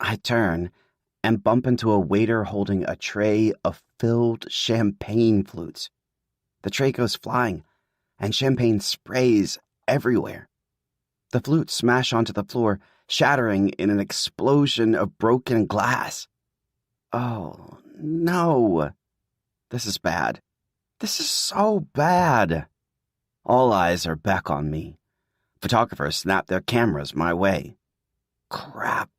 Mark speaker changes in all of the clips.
Speaker 1: I turn and bump into a waiter holding a tray of filled champagne flutes. The tray goes flying, and champagne sprays everywhere. The flutes smash onto the floor, shattering in an explosion of broken glass. Oh, no. This is bad. This is so bad. All eyes are back on me. Photographers snap their cameras my way. Crap.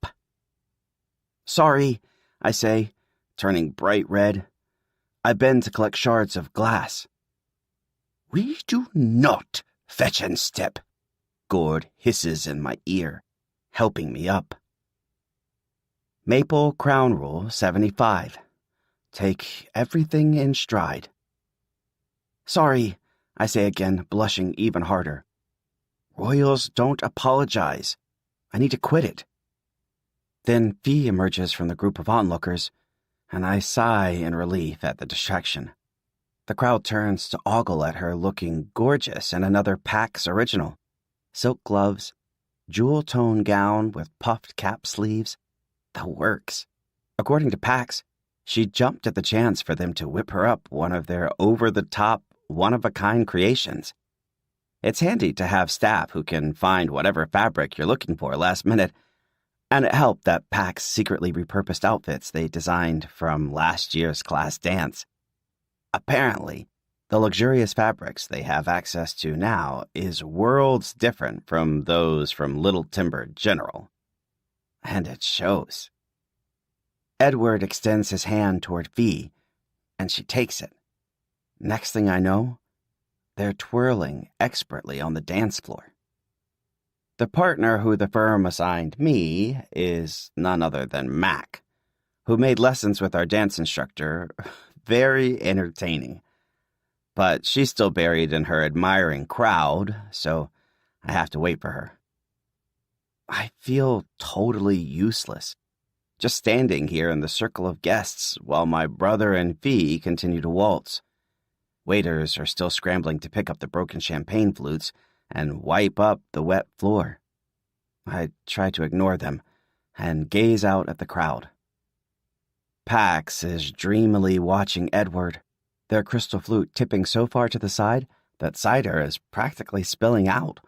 Speaker 1: Sorry, I say, turning bright red. I bend to collect shards of glass. We do not fetch and step, Gord hisses in my ear, helping me up. Maple Crown Rule 75. Take everything in stride. Sorry, I say again, blushing even harder. Royals don't apologize. I need to quit it. Then Fee emerges from the group of onlookers, and I sigh in relief at the distraction. The crowd turns to ogle at her looking gorgeous in another Pax original. Silk gloves, jewel-tone gown with puffed cap sleeves. The works. According to Pax, she jumped at the chance for them to whip her up one of their over-the-top, one-of-a-kind creations. It's handy to have staff who can find whatever fabric you're looking for last minute, and it helped that Pax secretly repurposed outfits they designed from last year's class dance. Apparently, the luxurious fabrics they have access to now is worlds different from those from Little Timber General. And it shows. Edward extends his hand toward Fee, and she takes it. Next thing I know, they're twirling expertly on the dance floor. The partner who the firm assigned me is none other than Mac, who made lessons with our dance instructor very entertaining. But she's still buried in her admiring crowd, so I have to wait for her. I feel totally useless, just standing here in the circle of guests while my brother and Fee continue to waltz. Waiters are still scrambling to pick up the broken champagne flutes and wipe up the wet floor. I try to ignore them and gaze out at the crowd. Pax is dreamily watching Edward, their crystal flute tipping so far to the side that cider is practically spilling out.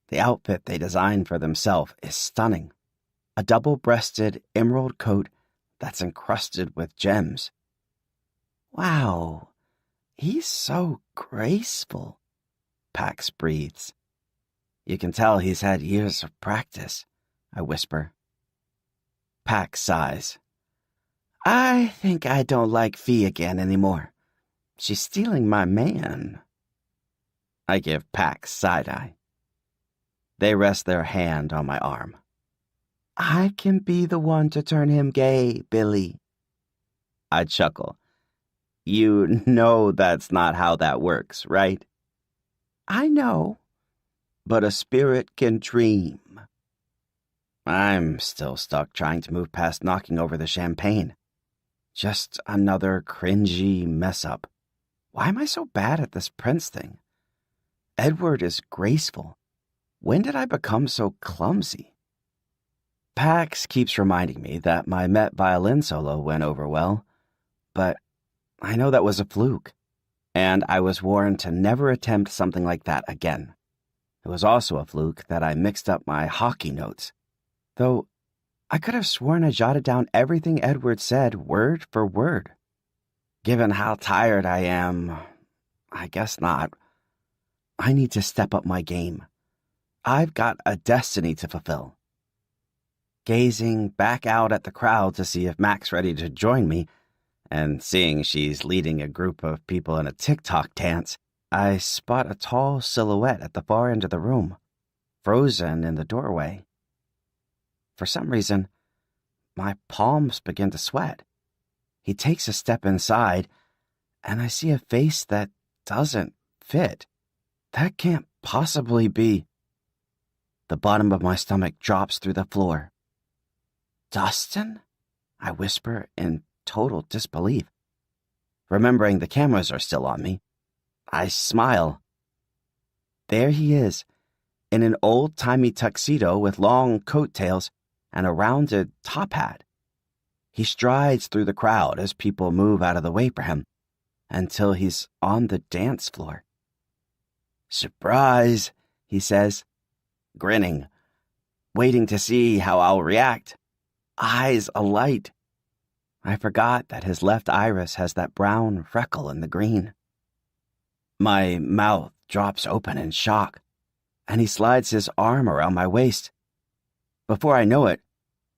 Speaker 1: The outfit they designed for themselves is stunning. A double-breasted emerald coat that's encrusted with gems. Wow, he's so graceful, Pax breathes. You can tell he's had years of practice, I whisper. Pax sighs. I think I don't like Fee again anymore. She's stealing my man. I give Pax side-eye. They rest their hand on my arm. I can be the one to turn him gay, Billy. I chuckle. You know that's not how that works, right? I know, but a spirit can dream. I'm still stuck trying to move past knocking over the champagne. Just another cringy mess-up. Why am I so bad at this Prince thing? Edward is graceful. When did I become so clumsy? Pax keeps reminding me that my Met violin solo went over well, but I know that was a fluke, and I was warned to never attempt something like that again. It was also a fluke that I mixed up my hockey notes, though I could have sworn I jotted down everything Edward said word for word. Given how tired I am, I guess not. I need to step up my game. I've got a destiny to fulfill. Gazing back out at the crowd to see if Mac's ready to join me, and seeing she's leading a group of people in a TikTok dance, I spot a tall silhouette at the far end of the room, frozen in the doorway. For some reason, my palms begin to sweat. He takes a step inside, and I see a face that doesn't fit. That can't possibly be. The bottom of my stomach drops through the floor. Dustin? I whisper in total disbelief. Remembering the cameras are still on me, I smile. There he is, in an old-timey tuxedo with long coattails and a rounded top hat. He strides through the crowd as people move out of the way for him until he's on the dance floor. "Surprise," he says, grinning, waiting to see how I'll react, eyes alight. I forgot that his left iris has that brown freckle in the green. My mouth drops open in shock, and he slides his arm around my waist. Before I know it,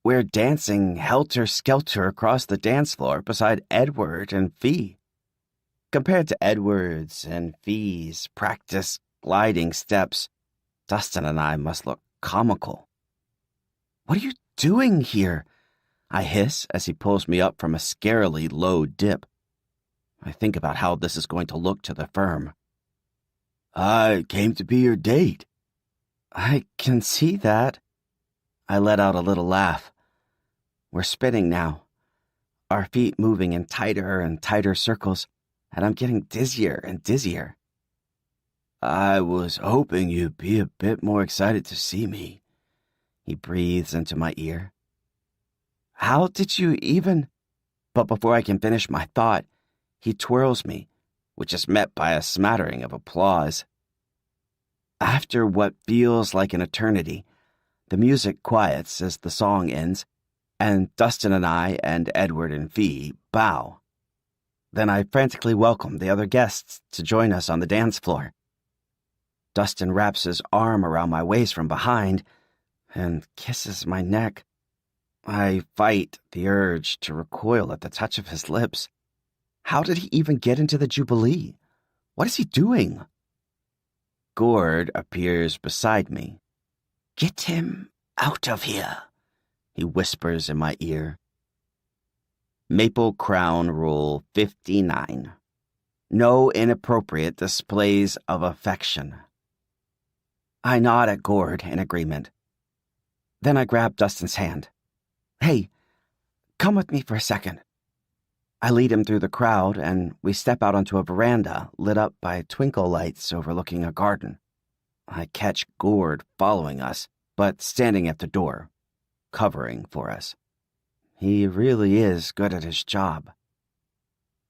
Speaker 1: we're dancing helter-skelter across the dance floor beside Edward and Fee. Compared to Edward's and Fee's practice gliding steps, Dustin and I must look comical. "What are you doing here?" I hiss as he pulls me up from a scarily low dip. I think about how this is going to look to the firm. "I came to be your date." "I can see that." I let out a little laugh. We're spinning now, our feet moving in tighter and tighter circles, and I'm getting dizzier and dizzier. "I was hoping you'd be a bit more excited to see me," he breathes into my ear. "How did you even—" But before I can finish my thought, he twirls me, which is met by a smattering of applause. After what feels like an eternity, the music quiets as the song ends, and Dustin and I and Edward and Fee bow. Then I frantically welcome the other guests to join us on the dance floor. Dustin wraps his arm around my waist from behind and kisses my neck. I fight the urge to recoil at the touch of his lips. How did he even get into the Jubilee? What is he doing? Gord appears beside me. "Get him out of here," he whispers in my ear. Maple Crown Rule 59. No inappropriate displays of affection. I nod at Gord in agreement. Then I grab Dustin's hand. "Hey, come with me for a second." I lead him through the crowd, and we step out onto a veranda lit up by twinkle lights overlooking a garden. I catch Gord following us, but standing at the door, covering for us. He really is good at his job.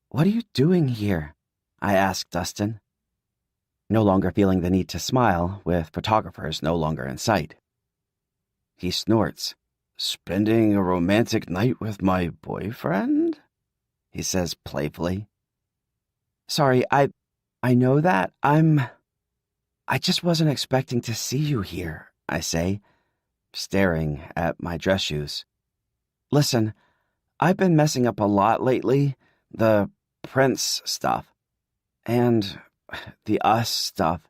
Speaker 1: "What are you doing here?" I ask Dustin, no longer feeling the need to smile with photographers no longer in sight. He snorts. "Spending a romantic night with my boyfriend?" he says playfully. "Sorry, I know that. I just wasn't expecting to see you here," I say, staring at my dress shoes. "Listen, I've been messing up a lot lately. The Prince stuff. And the us stuff.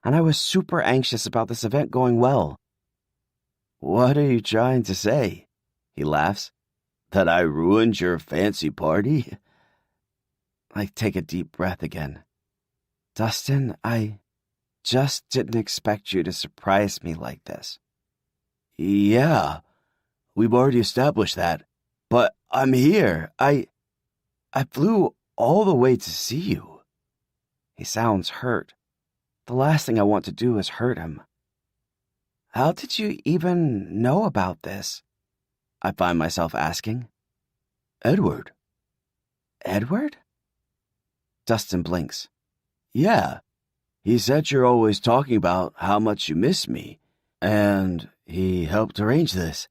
Speaker 1: And I was super anxious about this event going well." "What are you trying to say?" he laughs. "That I ruined your fancy party?" I take a deep breath again. "Dustin, I just didn't expect you to surprise me like this." "Yeah, we've already established that. But I'm here. I flew all the way to see you." He sounds hurt. The last thing I want to do is hurt him. "How did you even know about this?" I find myself asking. "Edward." "Edward?" Dustin blinks. "Yeah, he said you're always talking about how much you miss me, and he helped arrange this.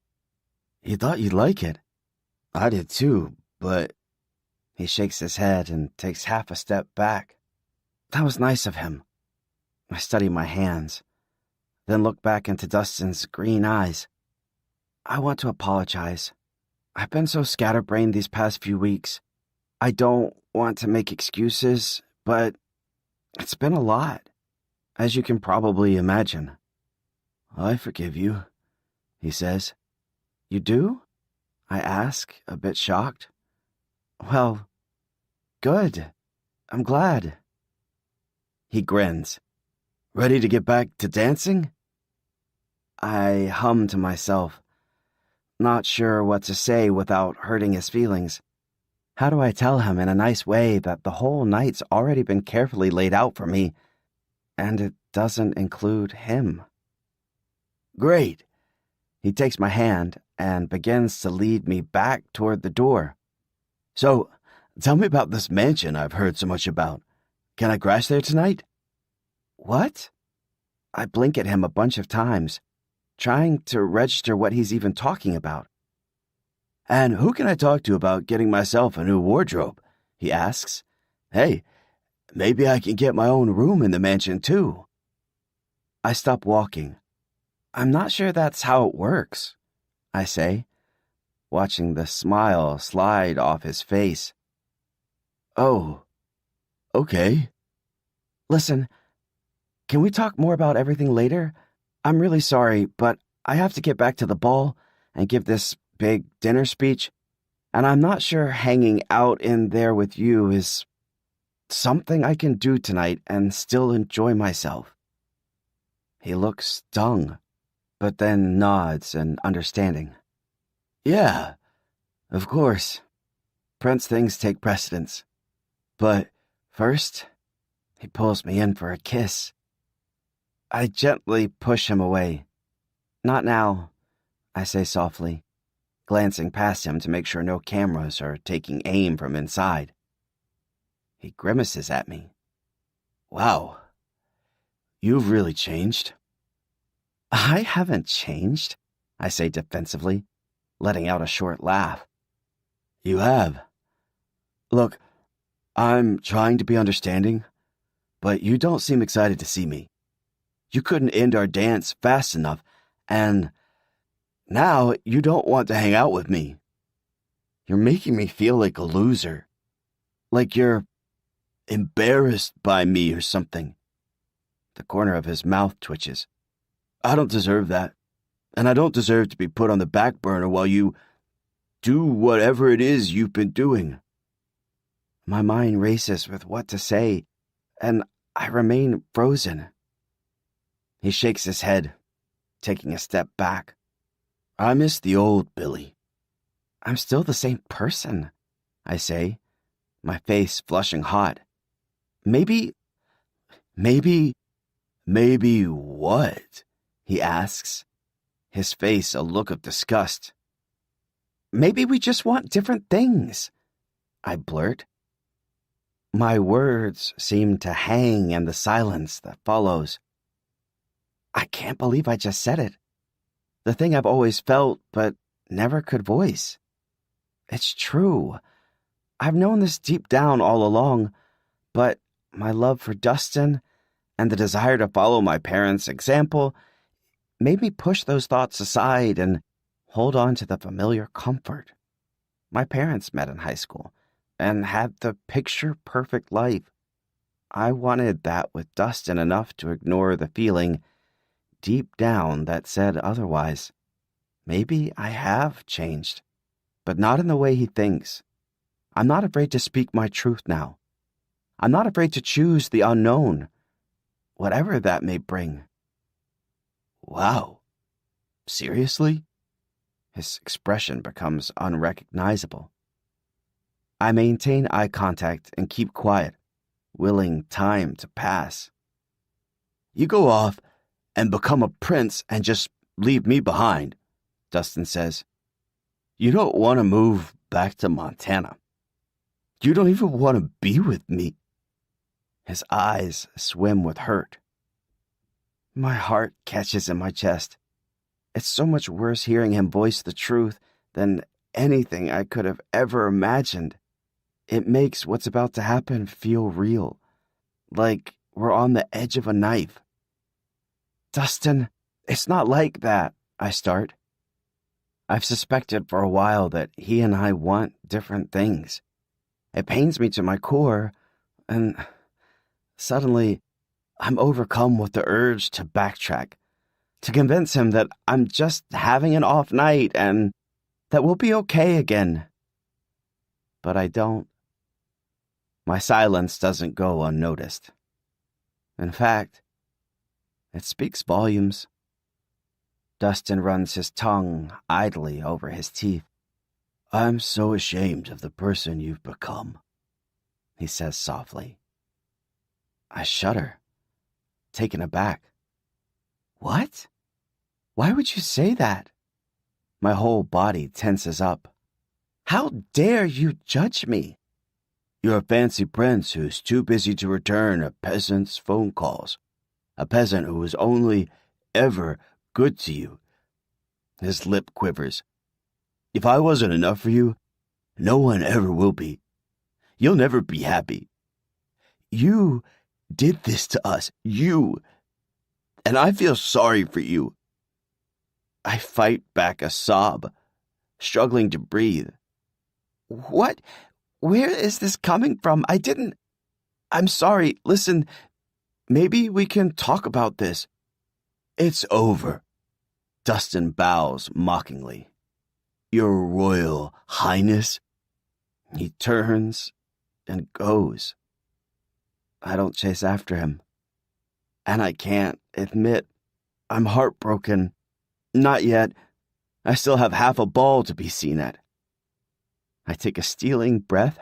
Speaker 1: He thought you'd like it. I did too, but..." He shakes his head and takes half a step back. That was nice of him. I study my hands, then look back into Dustin's green eyes. "I want to apologize. I've been so scatterbrained these past few weeks. I don't want to make excuses, but it's been a lot, as you can probably imagine." "I forgive you," he says. "You do?" I ask, a bit shocked. "Well, good. I'm glad." He grins. "Ready to get back to dancing?" I hum to myself, not sure what to say without hurting his feelings. How do I tell him in a nice way that the whole night's already been carefully laid out for me, and it doesn't include him? "Great," He takes my hand and begins to lead me back toward the door. So, tell me about this mansion I've heard so much about. Can I crash there tonight? What? I blink at him a bunch of times, trying to register what he's even talking about. And who can I talk to about getting myself a new wardrobe? He asks. Hey, maybe I can get my own room in the mansion too. I stop walking. I'm not sure that's how it works, I say, watching the smile slide off his face. Oh, okay. Listen, can we talk more about everything later? I'm really sorry, but I have to get back to the ball and give this big dinner speech, and I'm not sure hanging out in there with you is something I can do tonight and still enjoy myself. He looks stung, but then nods in understanding. Yeah, of course. Prince things take precedence. But first, he pulls me in for a kiss. I gently push him away. Not now, I say softly, glancing past him to make sure no cameras are taking aim from inside. He grimaces at me. Wow, you've really changed. I haven't changed, I say defensively, letting out a short laugh. You have. Look, I'm trying to be understanding, but you don't seem excited to see me. You couldn't end our dance fast enough, and now you don't want to hang out with me. You're making me feel like a loser. Like you're embarrassed by me or something. The corner of his mouth twitches. I don't deserve that, and I don't deserve to be put on the back burner while you do whatever it is you've been doing. My mind races with what to say, and I remain frozen. He shakes his head, taking a step back. I miss the old Billy. I'm still the same person, I say, my face flushing hot. Maybe what? He asks, his face a look of disgust. Maybe we just want different things, I blurt. My words seem to hang in the silence that follows. I can't believe I just said it. The thing I've always felt but never could voice. It's true. I've known this deep down all along, but my love for Dustin and the desire to follow my parents' example made me push those thoughts aside and hold on to the familiar comfort. My parents met in high school and had the picture-perfect life. I wanted that with Dustin enough to ignore the feeling deep down that said otherwise. Maybe I have changed, but not in the way he thinks. I'm not afraid to speak my truth now. I'm not afraid to choose the unknown, whatever that may bring. Wow. Seriously? His expression becomes unrecognizable. I maintain eye contact and keep quiet, willing time to pass. You go off and become a prince and just leave me behind, Dustin says. You don't want to move back to Montana. You don't even want to be with me. His eyes swim with hurt. My heart catches in my chest. It's so much worse hearing him voice the truth than anything I could have ever imagined. It makes what's about to happen feel real, like we're on the edge of a knife. Dustin, it's not like that, I start. I've suspected for a while that he and I want different things. It pains me to my core, and suddenly I'm overcome with the urge to backtrack, to convince him that I'm just having an off night and that we'll be okay again. But I don't. My silence doesn't go unnoticed. In fact, it speaks volumes. Dustin runs his tongue idly over his teeth. I'm so ashamed of the person you've become, he says softly. I shudder, taken aback. What? Why would you say that? My whole body tenses up. How dare you judge me? You're a fancy prince who's too busy to return a peasant's phone calls. A peasant who was only ever good to you. His lip quivers. If I wasn't enough for you, no one ever will be. You'll never be happy. You did this to us. You. And I feel sorry for you. I fight back a sob, struggling to breathe. What? Where is this coming from? I'm sorry. Listen, maybe we can talk about this. It's over. Dustin bows mockingly. Your Royal Highness. He turns and goes. I don't chase after him. And I can't admit I'm heartbroken. Not yet. I still have half a ball to be seen at. I take a stealing breath,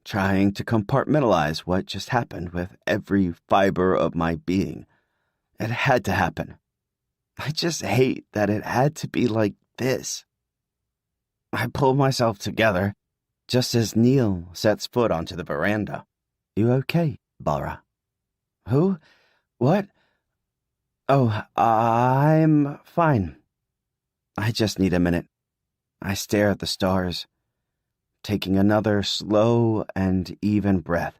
Speaker 1: trying to compartmentalize what just happened with every fiber of my being. It had to happen. I just hate that it had to be like this. I pull myself together just as Neil sets foot onto the veranda. You okay, Bara? Who? What? Oh, I'm fine. I just need a minute. I stare at the stars, taking another slow and even breath.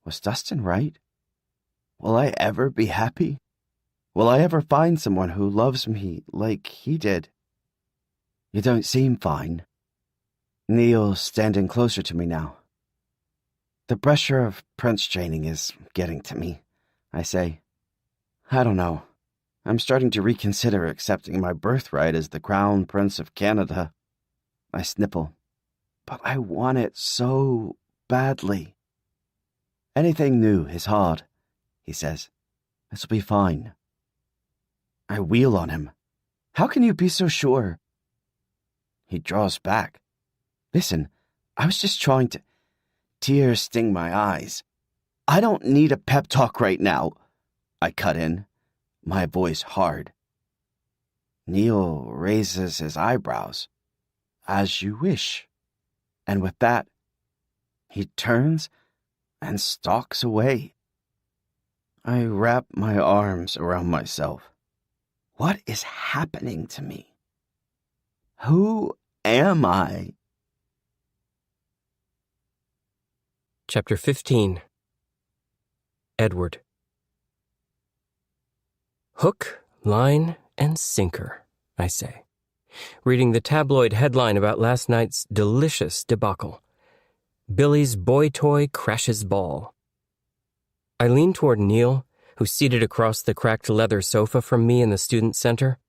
Speaker 1: Was Dustin right? Will I ever be happy? Will I ever find someone who loves me like he did? You don't seem fine. Neil's standing closer to me now. The pressure of prince training is getting to me, I say. I don't know. I'm starting to reconsider accepting my birthright as the Crown Prince of Canada. I snipple. But I want it so badly. Anything new is hard, he says. This'll be fine. I wheel on him. How can you be so sure? He draws back. Listen, I was just trying to... Tears sting my eyes. I don't need a pep talk right now. I cut in, my voice hard. Neil raises his eyebrows. As you wish. And with that, he turns and stalks away. I wrap my arms around myself. What is happening to me? Who am I?
Speaker 2: Chapter 15. Edward. Hook, line, and sinker, I say, reading the tabloid headline about last night's delicious debacle. Billy's boy toy crashes ball. I lean toward Neil, who's seated across the cracked leather sofa from me in the student center.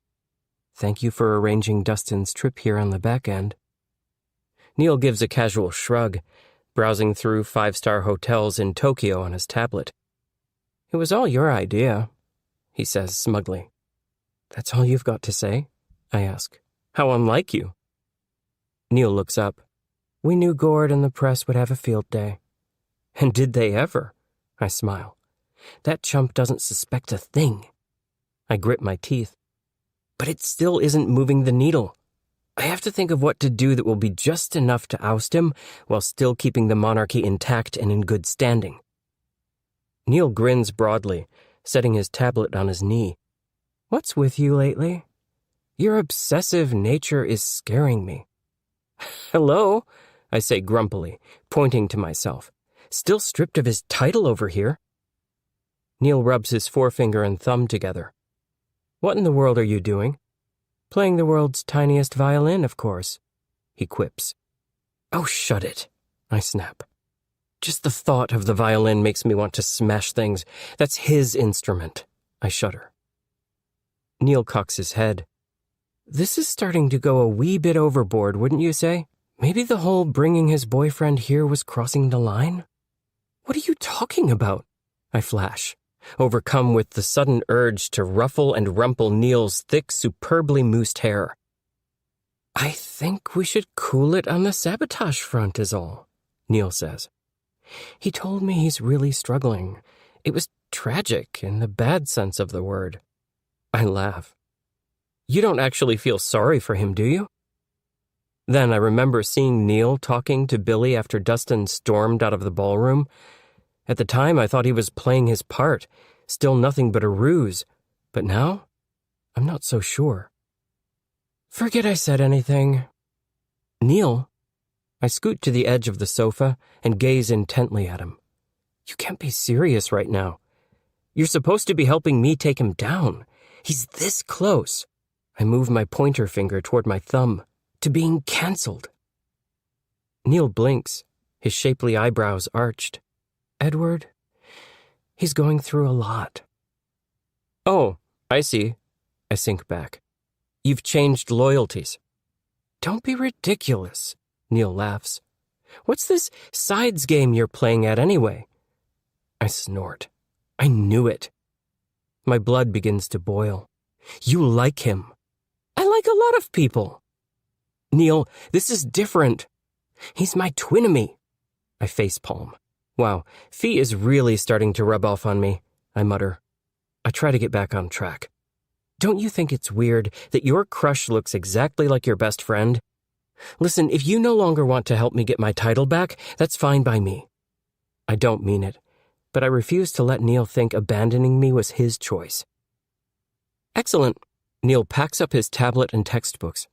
Speaker 2: Thank you for arranging Dustin's trip here on the back end. Neil gives a casual shrug, browsing through five-star hotels in Tokyo on his tablet. It was all your idea, he says smugly. That's all you've got to say? I ask. How unlike you. Neil looks up. We knew Gord and the press would have a field day. And did they ever? I smile. That chump doesn't suspect a thing. I grit my teeth. But it still isn't moving the needle. I have to think of what to do that will be just enough to oust him while still keeping the monarchy intact and in good standing. Neil grins broadly, setting his tablet on his knee. What's with you lately? Your obsessive nature is scaring me. Hello, I say grumpily, pointing to myself. Still stripped of his title over here. Neil rubs his forefinger and thumb together. What in the world are you doing? Playing the world's tiniest violin, of course, he quips. Oh, shut it, I snap. Just the thought of the violin makes me want to smash things. That's his instrument, I shudder. Neil cocks his head. This is starting to go a wee bit overboard, wouldn't you say? Maybe the whole bringing his boyfriend here was crossing the line? What are you talking about? I flash, overcome with the sudden urge to ruffle and rumple Neil's thick, superbly moosed hair. I think we should cool it on the sabotage front is all, Neil says. He told me he's really struggling. It was tragic in the bad sense of the word. I laugh. You don't actually feel sorry for him, do you? Then I remember seeing Neil talking to Billy after Dustin stormed out of the ballroom. At the time, I thought he was playing his part, still nothing but a ruse. But now, I'm not so sure. Forget I said anything. Neil, I scoot to the edge of the sofa and gaze intently at him. You can't be serious right now. You're supposed to be helping me take him down. He's this close. I move my pointer finger toward my thumb, to being cancelled. Neil blinks, his shapely eyebrows arched. Edward, he's going through a lot. Oh, I see. I sink back. You've changed loyalties. Don't be ridiculous, Neil laughs. What's this sides game you're playing at anyway? I snort. I knew it. My blood begins to boil. You like him. I like a lot of people. Neil, this is different. He's my twinemy. I facepalm. Wow, Fee is really starting to rub off on me, I mutter. I try to get back on track. Don't you think it's weird that your crush looks exactly like your best friend? Listen, if you no longer want to help me get my title back, that's fine by me. I don't mean it, but I refuse to let Neil think abandoning me was his choice. Excellent. Neil packs up his tablet and textbooks.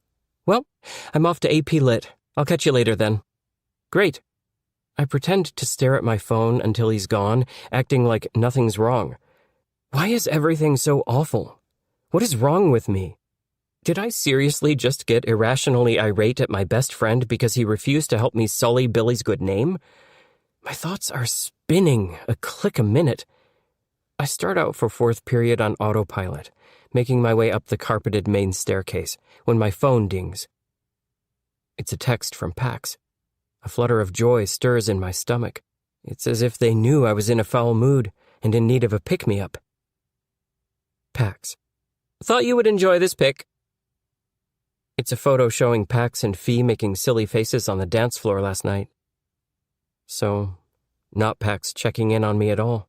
Speaker 2: Well, I'm off to AP Lit. I'll catch you later then. Great. I pretend to stare at my phone until he's gone, acting like nothing's wrong. Why is everything so awful? What is wrong with me? Did I seriously just get irrationally irate at my best friend because he refused to help me sully Billy's good name? My thoughts are spinning a click a minute. I start out for fourth period on autopilot, making my way up the carpeted main staircase, when my phone dings. It's a text from Pax. A flutter of joy stirs in my stomach. It's as if they knew I was in a foul mood and in need of a pick-me-up. Pax. Thought you would enjoy this pic. It's a photo showing Pax and Fee making silly faces on the dance floor last night. So, not Pax checking in on me at all.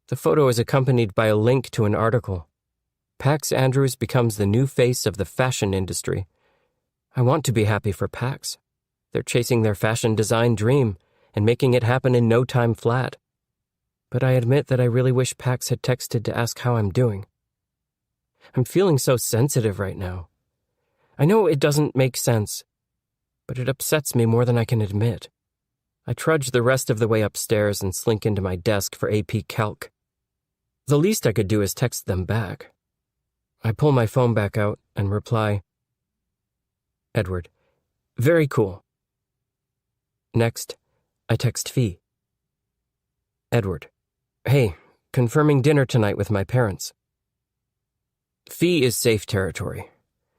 Speaker 2: The photo is accompanied by a link to an article. Pax Andrews becomes the new face of the fashion industry. I want to be happy for Pax. They're chasing their fashion design dream and making it happen in no time flat. But I admit that I really wish Pax had texted to ask how I'm doing. I'm feeling so sensitive right now. I know it doesn't make sense, but it upsets me more than I can admit. I trudge the rest of the way upstairs and slink into my desk for AP Calc. The least I could do is text them back. I pull my phone back out and reply, Edward, very cool. Next, I text Fee. Edward, hey, confirming dinner tonight with my parents. Fee is safe territory.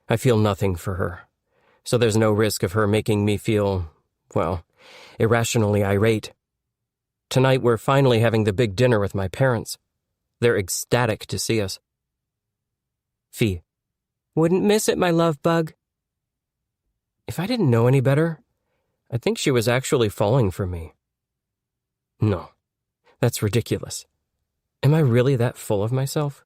Speaker 2: I feel nothing for her, so there's no risk of her making me feel, well, irrationally irate. Tonight we're finally having the big dinner with my parents. They're ecstatic to see us. Fee, wouldn't miss it, my love bug. If I didn't know any better, I think she was actually falling for me. No, that's ridiculous. Am I really that full of myself?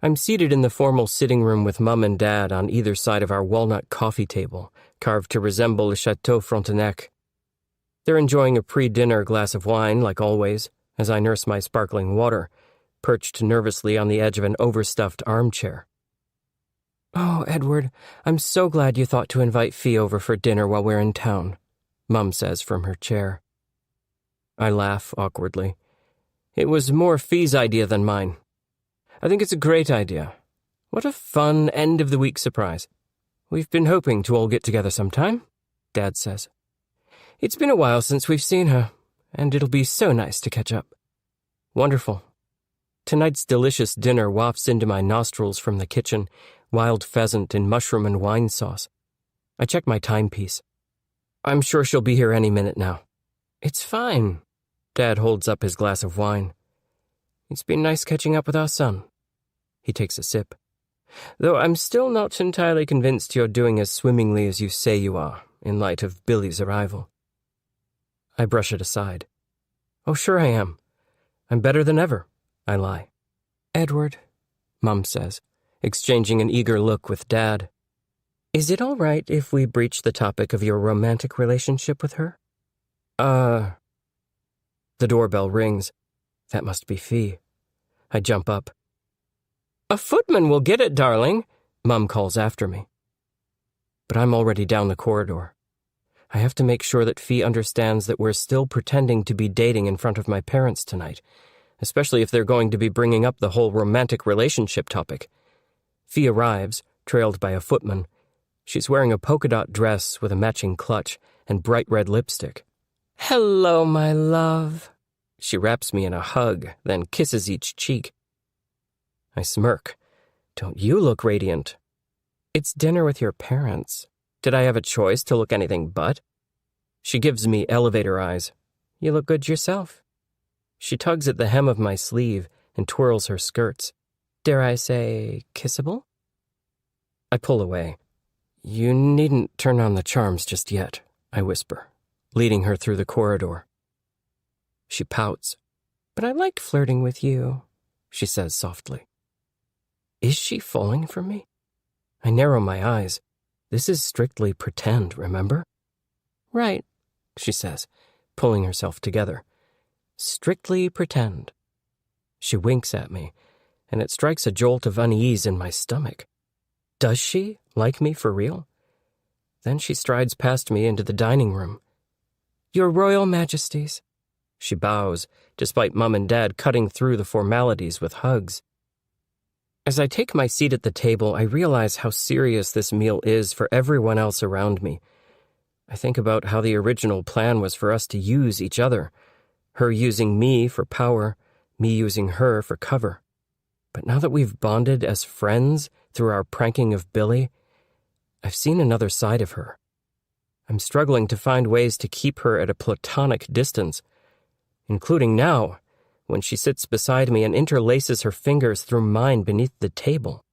Speaker 2: I'm seated in the formal sitting room with Mum and Dad on either side of our walnut coffee table, carved to resemble Le Chateau Frontenac. They're enjoying a pre-dinner glass of wine, like always, as I nurse my sparkling water, perched nervously on the edge of an overstuffed armchair. Oh, Edward, I'm so glad you thought to invite Fee over for dinner while we're in town, Mum says from her chair. I laugh awkwardly. It was more Fee's idea than mine. I think it's a great idea. What a fun end-of-the-week surprise. We've been hoping to all get together sometime, Dad says. It's been a while since we've seen her, and it'll be so nice to catch up. Wonderful. Tonight's delicious dinner wafts into my nostrils from the kitchen, wild pheasant in mushroom and wine sauce. I check my timepiece. I'm sure she'll be here any minute now. It's fine. Dad holds up his glass of wine. It's been nice catching up with our son. He takes a sip. Though I'm still not entirely convinced you're doing as swimmingly as you say you are, in light of Billy's arrival. I brush it aside. Oh, sure I am. I'm better than ever, I lie. Edward, Mum says, exchanging an eager look with Dad. Is it all right if we breach the topic of your romantic relationship with her? The doorbell rings. That must be Fee. I jump up. A footman will get it, darling, Mum calls after me. But I'm already down the corridor. I have to make sure that Fee understands that we're still pretending to be dating in front of my parents tonight, especially if they're going to be bringing up the whole romantic relationship topic. Fee arrives, trailed by a footman. She's wearing a polka dot dress with a matching clutch and bright red lipstick. Hello, my love. She wraps me in a hug, then kisses each cheek. I smirk. Don't you look radiant? It's dinner with your parents. Did I have a choice to look anything but? She gives me elevator eyes. You look good yourself. She tugs at the hem of my sleeve and twirls her skirts. Dare I say, kissable? I pull away. You needn't turn on the charms just yet, I whisper, leading her through the corridor. She pouts. But I like flirting with you, she says softly. Is she falling for me? I narrow my eyes. This is strictly pretend, remember? Right, she says, pulling herself together. Strictly pretend. She winks at me, and it strikes a jolt of unease in my stomach. Does she like me for real? Then she strides past me into the dining room. Your Royal Majesties. She bows, despite Mum and Dad cutting through the formalities with hugs. As I take my seat at the table, I realize how serious this meal is for everyone else around me. I think about how the original plan was for us to use each other, her using me for power, me using her for cover. But now that we've bonded as friends through our pranking of Billy, I've seen another side of her. I'm struggling to find ways to keep her at a platonic distance, including now, when she sits beside me and interlaces her fingers through mine beneath the table.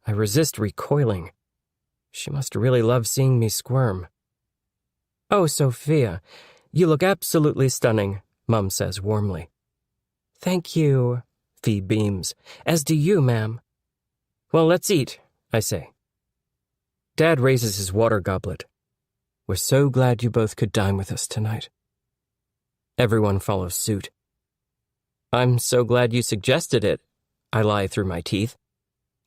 Speaker 2: I resist recoiling. She must really love seeing me squirm. Oh, Sophia, you look absolutely stunning, Mum says warmly. Thank you, Fee beams. As do you, ma'am. Well, let's eat, I say. Dad raises his water goblet. We're so glad you both could dine with us tonight. Everyone follows suit. I'm so glad you suggested it, I lie through my teeth.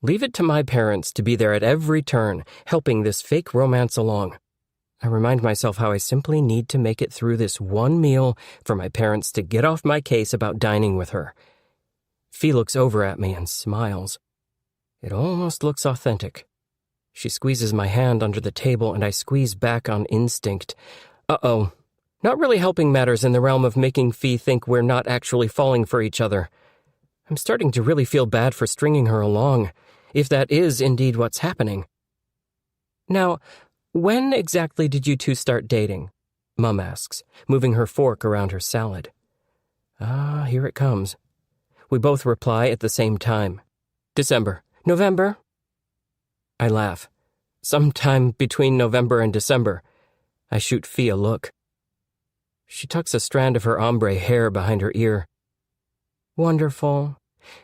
Speaker 2: Leave it to my parents to be there at every turn, helping this fake romance along. I remind myself how I simply need to make it through this one meal for my parents to get off my case about dining with her. Fee looks over at me and smiles. It almost looks authentic. She squeezes my hand under the table and I squeeze back on instinct. Uh-oh. Not really helping matters in the realm of making Fee think we're not actually falling for each other. I'm starting to really feel bad for stringing her along, if that is indeed what's happening. Now, when exactly did you two start dating? Mum asks, moving her fork around her salad. Here it comes. We both reply at the same time. December. November? I laugh. Sometime between November and December. I shoot Fee a look. She tucks a strand of her ombre hair behind her ear. Wonderful.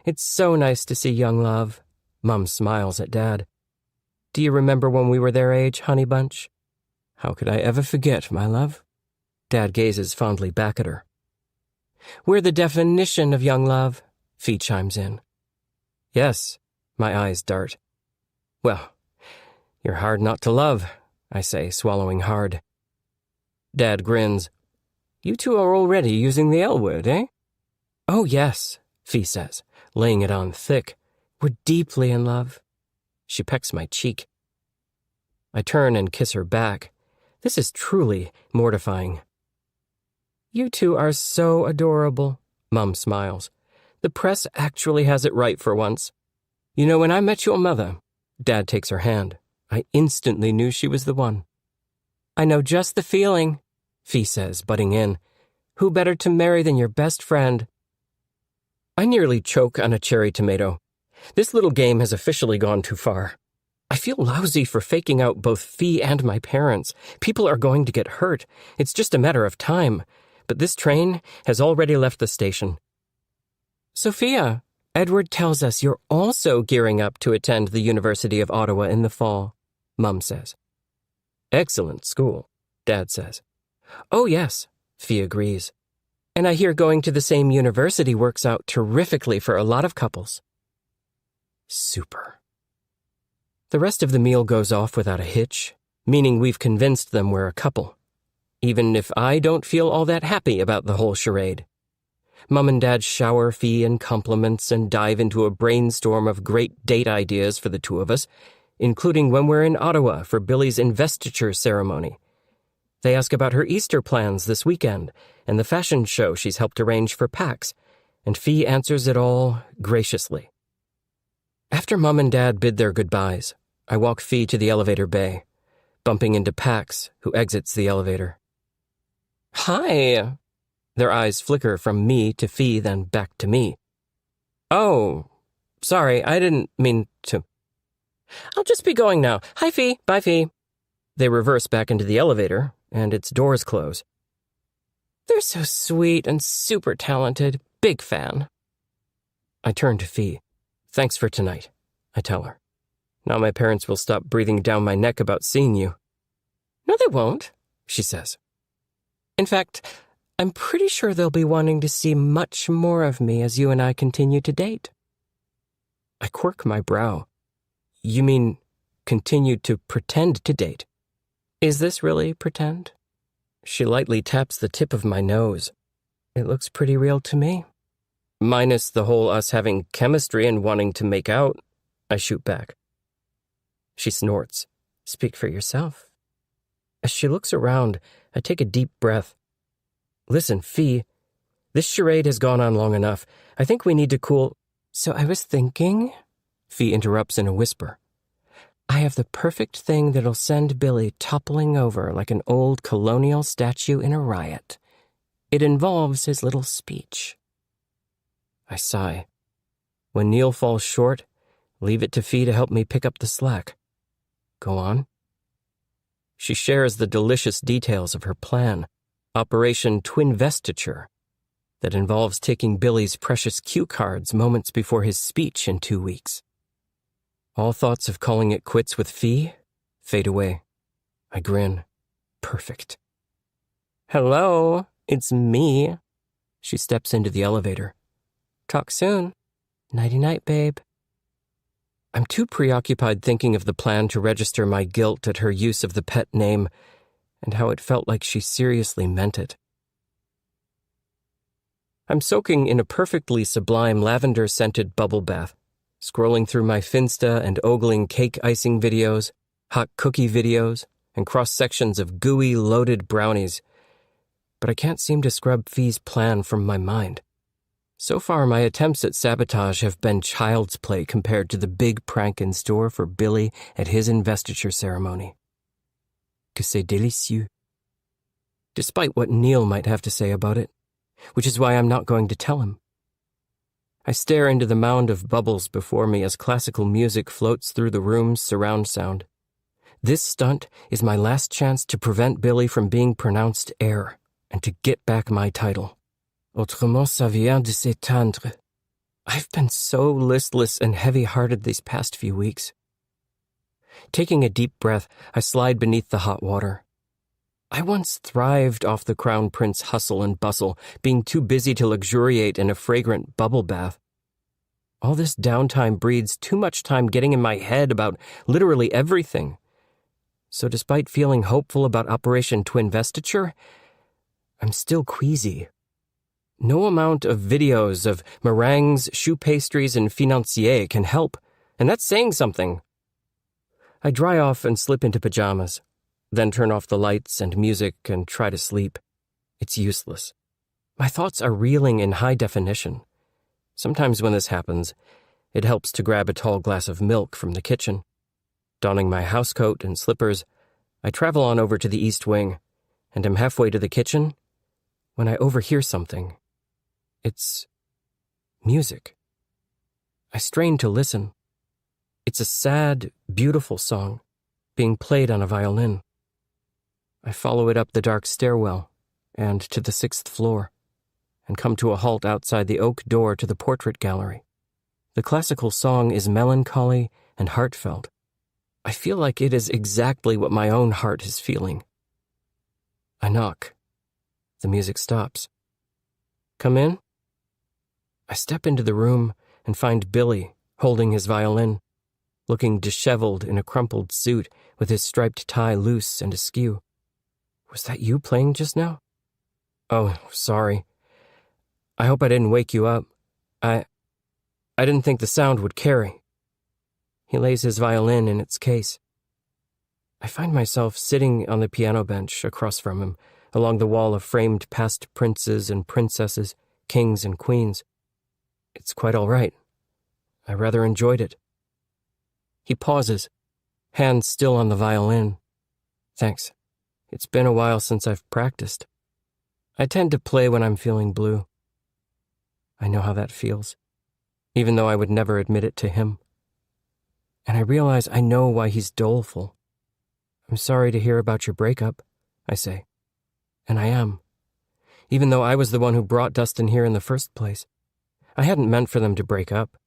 Speaker 2: It's so nice to see young love. Mum smiles at Dad. Do you remember when we were their age, honey bunch? How could I ever forget, my love? Dad gazes fondly back at her. We're the definition of young love, Fee chimes in. Yes, my eyes dart. Well, you're hard not to love, I say, swallowing hard. Dad grins. You two are already using the L word, eh? Oh, yes, Fee says, laying it on thick. We're deeply in love. She pecks my cheek. I turn and kiss her back. This is truly mortifying. You two are so adorable, Mum smiles. The press actually has it right for once. You know, when I met your mother, Dad takes her hand. I instantly knew she was the one. I know just the feeling, Fee says, butting in. Who better to marry than your best friend? I nearly choke on a cherry tomato. This little game has officially gone too far. I feel lousy for faking out both Fee and my parents. People are going to get hurt. It's just a matter of time. But this train has already left the station. Sophia, Edward tells us you're also gearing up to attend the University of Ottawa in the fall, Mum says. Excellent school, Dad says. Oh, yes, Fee agrees. And I hear going to the same university works out terrifically for a lot of couples. Super. The rest of the meal goes off without a hitch, meaning we've convinced them we're a couple, even if I don't feel all that happy about the whole charade. Mum and Dad shower Fee in compliments and dive into a brainstorm of great date ideas for the two of us, including when we're in Ottawa for Billy's investiture ceremony. They ask about her Easter plans this weekend and the fashion show she's helped arrange for Pax, and Fee answers it all graciously. After Mum and Dad bid their goodbyes, I walk Fee to the elevator bay, bumping into Pax, who exits the elevator. Hi! Their eyes flicker from me to Fee, then back to me. Oh, sorry, I didn't mean to. I'll just be going now. Hi, Fee. Bye, Fee. They reverse back into the elevator, and its doors close. They're so sweet and super talented. Big fan. I turn to Fee. Thanks for tonight, I tell her. Now my parents will stop breathing down my neck about seeing you. No, they won't, she says. In fact, I'm pretty sure they'll be wanting to see much more of me as you and I continue to date. I quirk my brow. You mean continue to pretend to date? Is this really pretend? She lightly taps the tip of my nose. It looks pretty real to me. Minus the whole us having chemistry and wanting to make out, I shoot back. She snorts. Speak for yourself. As she looks around, I take a deep breath. Listen, Fee, this charade has gone on long enough. I think we need to cool... So I was thinking... Fee interrupts in a whisper. I have the perfect thing that'll send Billy toppling over like an old colonial statue in a riot. It involves his little speech. I sigh. When Neil falls short, leave it to Fee to help me pick up the slack. Go on. She shares the delicious details of her plan, Operation Twinvestiture, that involves taking Billy's precious cue cards moments before his speech in 2 weeks. All thoughts of calling it quits with Fee fade away. I grin. Perfect. Hello, it's me. She steps into the elevator. Talk soon. Nighty-night, babe. I'm too preoccupied thinking of the plan to register my guilt at her use of the pet name and how it felt like she seriously meant it. I'm soaking in a perfectly sublime lavender-scented bubble bath, scrolling through my Finsta and ogling cake icing videos, hot cookie videos, and cross-sections of gooey, loaded brownies. But I can't seem to scrub Fee's plan from my mind. So far, my attempts at sabotage have been child's play compared to the big prank in store for Billy at his investiture ceremony. Que c'est délicieux. Despite what Neil might have to say about it, which is why I'm not going to tell him. I stare into the mound of bubbles before me as classical music floats through the room's surround sound. This stunt is my last chance to prevent Billy from being pronounced heir and to get back my title. Autrement ça vient de s'éteindre. I've been so listless and heavy-hearted these past few weeks. Taking a deep breath, I slide beneath the hot water. I once thrived off the Crown Prince hustle and bustle, being too busy to luxuriate in a fragrant bubble bath. All this downtime breeds too much time getting in my head about literally everything. So despite feeling hopeful about Operation Twinvestiture, I'm still queasy. No amount of videos of meringues, choux pastries, and financier can help, and that's saying something. I dry off and slip into pajamas, then turn off the lights and music and try to sleep. It's useless. My thoughts are reeling in high definition. Sometimes when this happens, it helps to grab a tall glass of milk from the kitchen. Donning my housecoat and slippers, I travel on over to the East Wing, and am halfway to the kitchen when I overhear something. It's music. I strain to listen. It's a sad, beautiful song, being played on a violin. I follow it up the dark stairwell and to the 6th floor, and come to a halt outside the oak door to the portrait gallery. The classical song is melancholy and heartfelt. I feel like it is exactly what my own heart is feeling. I knock. The music stops. Come in? I step into the room and find Billy holding his violin, looking disheveled in a crumpled suit with his striped tie loose and askew. Was that you playing just now? Oh, sorry. I hope I didn't wake you up. I didn't think the sound would carry. He lays his violin in its case. I find myself sitting on the piano bench across from him, along the wall of framed past princes and princesses, kings and queens. It's quite all right. I rather enjoyed it. He pauses, hands still on the violin. Thanks. It's been a while since I've practiced. I tend to play when I'm feeling blue. I know how that feels, even though I would never admit it to him. And I realize I know why he's doleful. I'm sorry to hear about your breakup, I say. And I am. Even though I was the one who brought Dustin here in the first place. I hadn't meant for them to break up.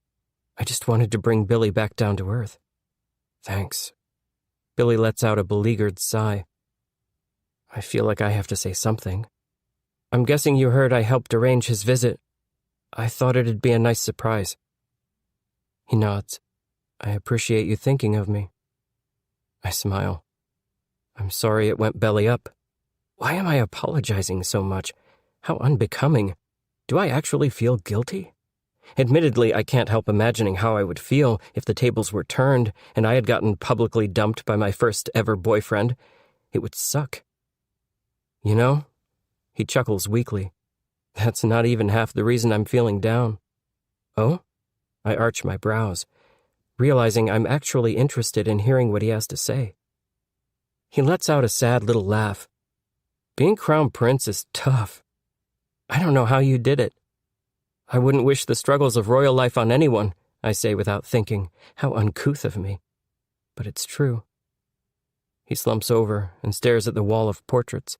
Speaker 2: I just wanted to bring Billy back down to earth. Thanks. Billy lets out a beleaguered sigh. I feel like I have to say something. I'm guessing you heard I helped arrange his visit. I thought it'd be a nice surprise. He nods. I appreciate you thinking of me. I smile. I'm sorry it went belly up. Why am I apologizing so much? How unbecoming. Do I actually feel guilty? Admittedly, I can't help imagining how I would feel if the tables were turned and I had gotten publicly dumped by my first ever boyfriend. It would suck. You know, he chuckles weakly. That's not even half the reason I'm feeling down. Oh? I arch my brows, realizing I'm actually interested in hearing what he has to say. He lets out a sad little laugh. Being crown prince is tough. I don't know how you did it. I wouldn't wish the struggles of royal life on anyone, I say without thinking. How uncouth of me. But it's true. He slumps over and stares at the wall of portraits.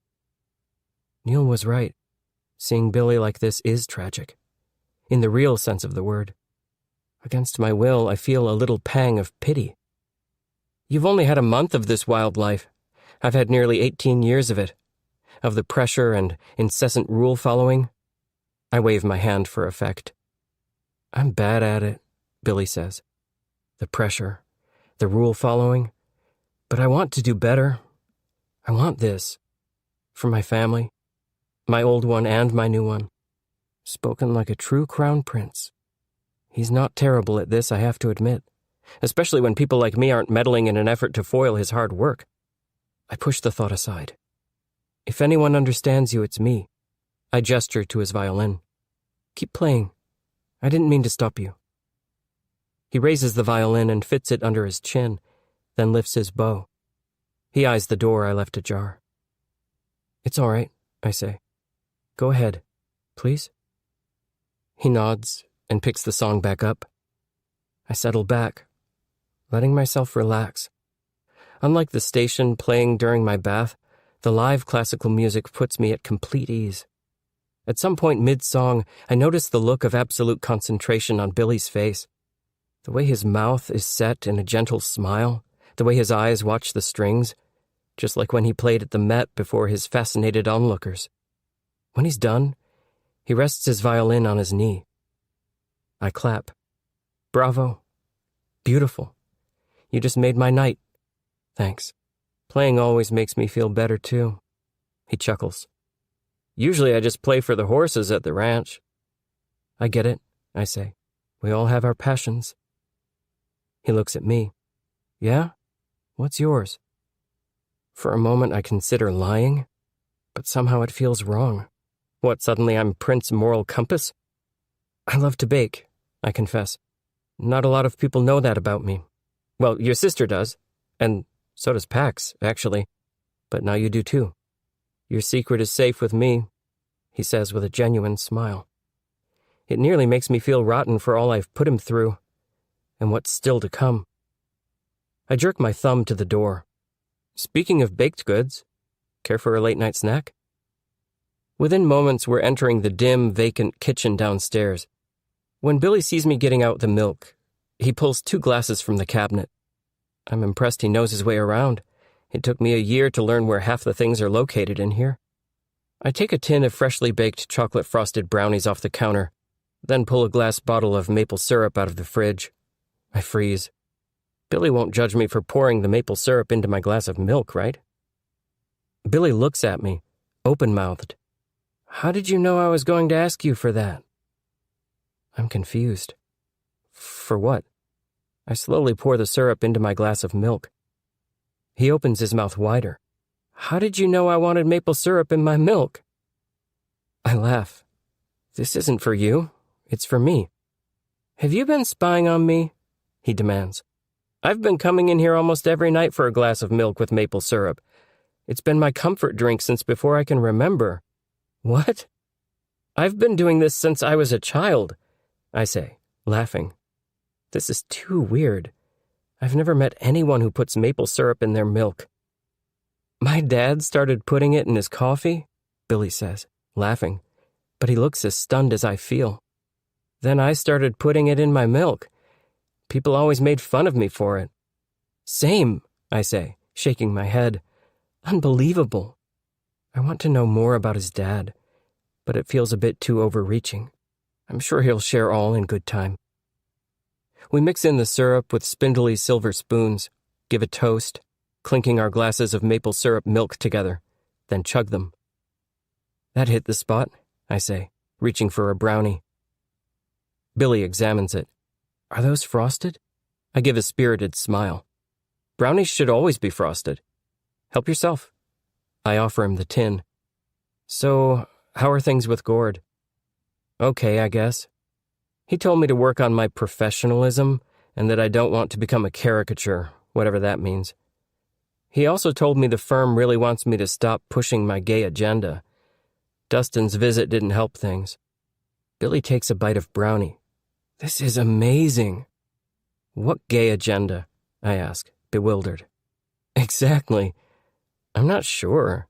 Speaker 2: Neil was right. Seeing Billy like this is tragic. In the real sense of the word. Against my will, I feel a little pang of pity. You've only had a month of this wild life. I've had nearly 18 years of it. Of the pressure and incessant rule-following. I wave my hand for effect. I'm bad at it, Billy says. The pressure, the rule-following. But I want to do better. I want this. For my family. My old one and my new one. Spoken like a true crown prince. He's not terrible at this, I have to admit. Especially when people like me aren't meddling in an effort to foil his hard work. I push the thought aside. If anyone understands you, it's me. I gesture to his violin. Keep playing. I didn't mean to stop you. He raises the violin and fits it under his chin, then lifts his bow. He eyes the door I left ajar. It's all right, I say. Go ahead, please. He nods and picks the song back up. I settle back, letting myself relax. Unlike the station playing during my bath, the live classical music puts me at complete ease. At some point mid-song, I notice the look of absolute concentration on Billy's face. The way his mouth is set in a gentle smile, the way his eyes watch the strings, just like when he played at the Met before his fascinated onlookers. When he's done, he rests his violin on his knee. I clap. Bravo. Beautiful. You just made my night. Thanks. Playing always makes me feel better, too. He chuckles. Usually I just play for the horses at the ranch. I get it, I say. We all have our passions. He looks at me. Yeah? What's yours? For a moment I consider lying, but somehow it feels wrong. What, suddenly I'm Prince Moral Compass? I love to bake, I confess. Not a lot of people know that about me. Well, your sister does, and so does Pax, actually. But now you do too. Your secret is safe with me, he says with a genuine smile. It nearly makes me feel rotten for all I've put him through, and what's still to come. I jerk my thumb to the door. Speaking of baked goods, care for a late-night snack? Within moments, we're entering the dim, vacant kitchen downstairs. When Billy sees me getting out the milk, he pulls 2 glasses from the cabinet. I'm impressed he knows his way around. It took me a year to learn where half the things are located in here. I take a tin of freshly baked chocolate-frosted brownies off the counter, then pull a glass bottle of maple syrup out of the fridge. I freeze. Billy won't judge me for pouring the maple syrup into my glass of milk, right? Billy looks at me, open-mouthed. How did you know I was going to ask you for that? I'm confused. For what? I slowly pour the syrup into my glass of milk. He opens his mouth wider. How did you know I wanted maple syrup in my milk? I laugh. This isn't for you. It's for me. Have you been spying on me? He demands. I've been coming in here almost every night for a glass of milk with maple syrup. It's been my comfort drink since before I can remember. What? I've been doing this since I was a child, I say, laughing. This is too weird. I've never met anyone who puts maple syrup in their milk. My dad started putting it in his coffee, Billy says, laughing, but he looks as stunned as I feel. Then I started putting it in my milk. People always made fun of me for it. Same, I say, shaking my head. Unbelievable. I want to know more about his dad, but it feels a bit too overreaching. I'm sure he'll share all in good time. We mix in the syrup with spindly silver spoons, give a toast, clinking our glasses of maple syrup milk together, then chug them. That hit the spot, I say, reaching for a brownie. Billy examines it. Are those frosted? I give a spirited smile. Brownies should always be frosted. Help yourself. I offer him the tin. So, how are things with Gord? Okay, I guess. He told me to work on my professionalism and that I don't want to become a caricature, whatever that means. He also told me the firm really wants me to stop pushing my gay agenda. Dustin's visit didn't help things. Billy takes a bite of brownie. This is amazing. What gay agenda? I ask, bewildered. Exactly. I'm not sure.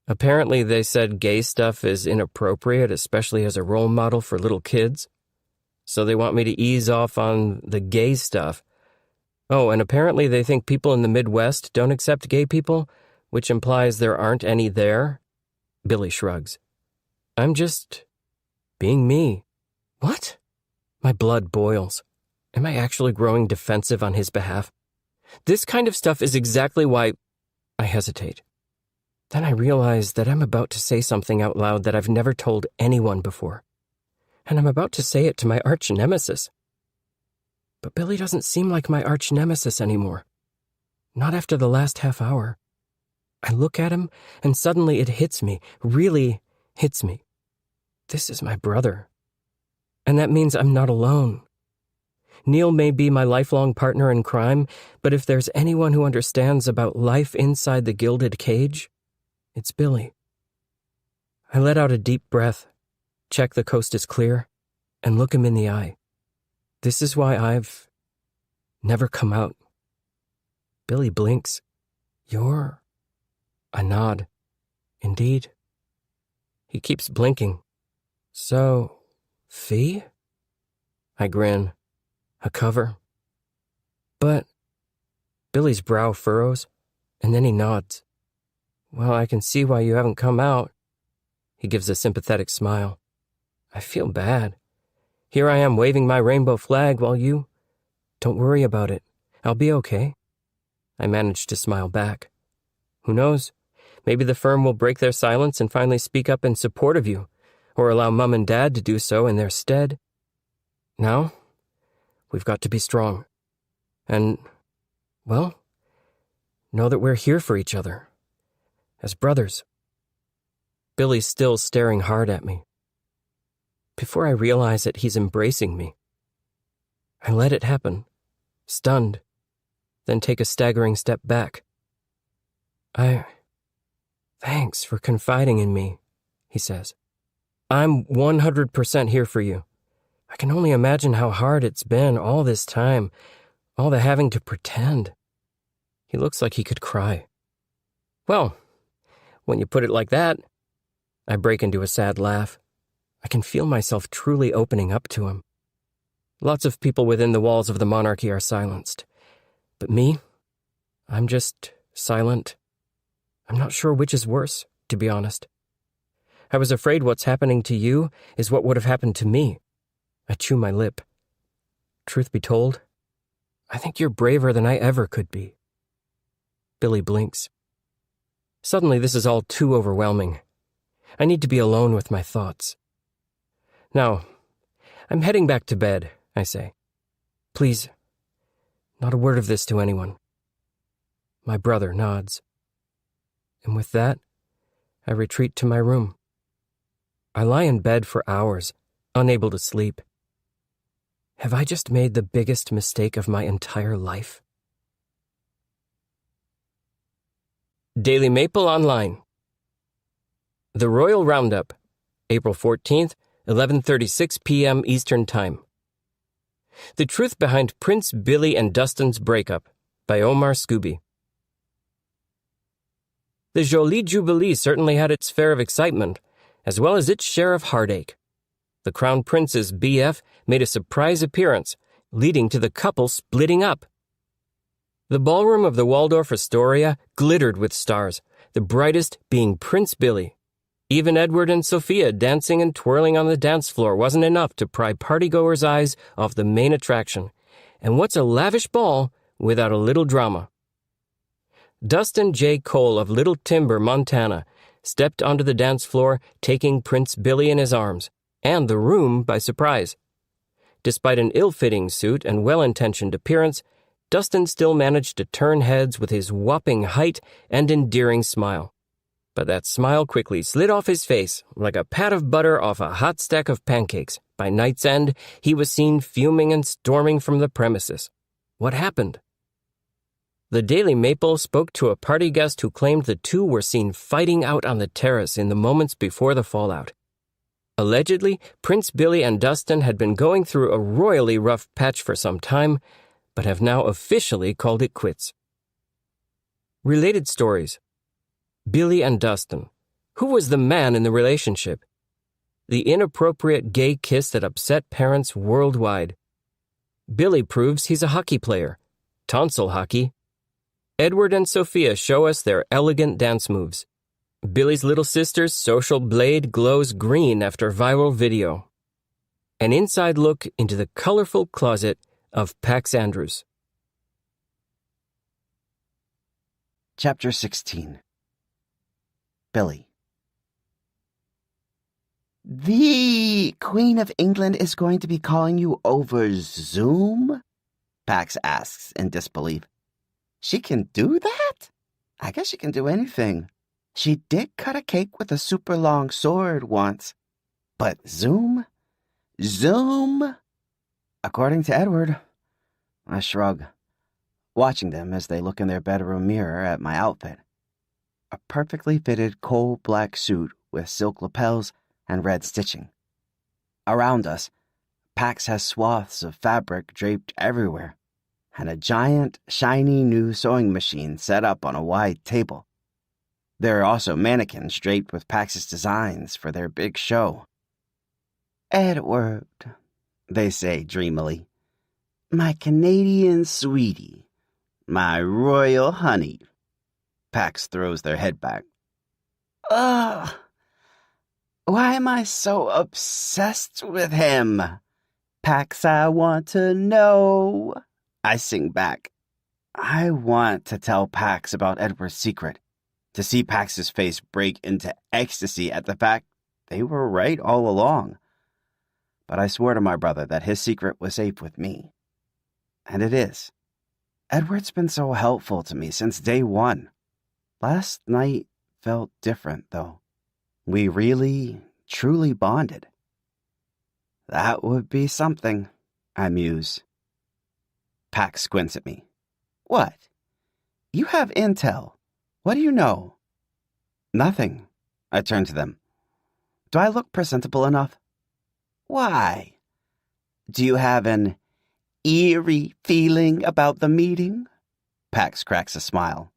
Speaker 2: Apparently they said gay stuff is inappropriate, especially as a role model for little kids. So they want me to ease off on the gay stuff. Oh, and apparently they think people in the Midwest don't accept gay people, which implies there aren't any there. Billy shrugs. I'm just being me. What? My blood boils. Am I actually growing defensive on his behalf? This kind of stuff is exactly why I hesitate. Then I realize that I'm about to say something out loud that I've never told anyone before. And I'm about to say it to my arch-nemesis. But Billy doesn't seem like my arch-nemesis anymore. Not after the last half hour. I look at him, and suddenly it hits me, really hits me. This is my brother. And that means I'm not alone. Neil may be my lifelong partner in crime, but if there's anyone who understands about life inside the gilded cage, it's Billy. I let out a deep breath, check the coast is clear, and look him in the eye. This is why I've never come out. Billy blinks. You're... I nod. Indeed. He keeps blinking. So, Fee? I grin. A cover. But... Billy's brow furrows, and then he nods. Well, I can see why you haven't come out. He gives a sympathetic smile. I feel bad. Here I am waving my rainbow flag while you... Don't worry about it. I'll be okay. I manage to smile back. Who knows? Maybe the firm will break their silence and finally speak up in support of you, or allow Mum and Dad to do so in their stead. Now, we've got to be strong. And, well, know that we're here for each other. As brothers. Billy's still staring hard at me. Before I realize it, he's embracing me. I let it happen, stunned, then take a staggering step back. Thanks for confiding in me, he says. I'm 100% here for you. I can only imagine how hard it's been all this time, all the having to pretend. He looks like he could cry. Well, when you put it like that, I break into a sad laugh. I can feel myself truly opening up to him. Lots of people within the walls of the monarchy are silenced. But me? I'm just silent. I'm not sure which is worse, to be honest. I was afraid what's happening to you is what would have happened to me. I chew my lip. Truth be told, I think you're braver than I ever could be. Billy blinks. Suddenly, this is all too overwhelming. I need to be alone with my thoughts. Now, I'm heading back to bed, I say. Please, not a word of this to anyone. My brother nods. And with that, I retreat to my room. I lie in bed for hours, unable to sleep. Have I just made the biggest mistake of my entire life? Daily Maple Online. The Royal Roundup, April 14th, 11:36 p.m. Eastern Time. The Truth Behind Prince Billy and Dustin's Breakup, by Omar Scooby. The Jolie Jubilee certainly had its share of excitement, as well as its share of heartache. The Crown Prince's BF made a surprise appearance, leading to the couple splitting up. The ballroom of the Waldorf Astoria glittered with stars, the brightest being Prince Billy. Even Edward and Sophia dancing and twirling on the dance floor wasn't enough to pry partygoers' eyes off the main attraction. And what's a lavish ball without a little drama? Dustin J. Cole of Little Timber, Montana, stepped onto the dance floor, taking Prince Billy in his arms, and the room by surprise. Despite an ill-fitting suit and well-intentioned appearance, Dustin still managed to turn heads with his whopping height and endearing smile. But that smile quickly slid off his face like a pat of butter off a hot stack of pancakes. By night's end, he was seen fuming and storming from the premises. What happened? The Daily Maple spoke to a party guest who claimed the two were seen fighting out on the terrace in the moments before the fallout. Allegedly, Prince Billy and Dustin had been going through a royally rough patch for some time, but have now officially called it quits. Related stories. Billy and Dustin. Who was the man in the relationship? The inappropriate gay kiss that upset parents worldwide. Billy proves he's a hockey player. Tonsil hockey. Edward and Sophia show us their elegant dance moves. Billy's little sister's social blade glows green after viral video. An inside look into the colorful closet of Pax Andrews.
Speaker 1: Chapter 16. Billy. The Queen of England is going to be calling you over Zoom? Pax asks in disbelief. She can do that? I guess she can do anything. She did cut a cake with a super long sword once. But Zoom? Zoom? According to Edward. I shrug, watching them as they look in their bedroom mirror at my outfit. A perfectly fitted coal-black suit with silk lapels and red stitching. Around us, Pax has swaths of fabric draped everywhere, and a giant, shiny new sewing machine set up on a wide table. There are also mannequins draped with Pax's designs for their big show. Edward, they say dreamily. My Canadian sweetie. My royal honey. Pax throws their head back. Ugh. Why am I so obsessed with him? Pax, I want to know. I sing back. I want to tell Pax about Edward's secret, to see Pax's face break into ecstasy at the fact they were right all along. But I swore to my brother that his secret was safe with me. And it is. Edward's been so helpful to me since day one. Last night felt different, though. We really, truly bonded. That would be something, I muse. Pax squints at me. What? You have intel. What do you know? Nothing. I turn to them. Do I look presentable enough? Why? Do you have an eerie feeling about the meeting? Pax cracks a smile.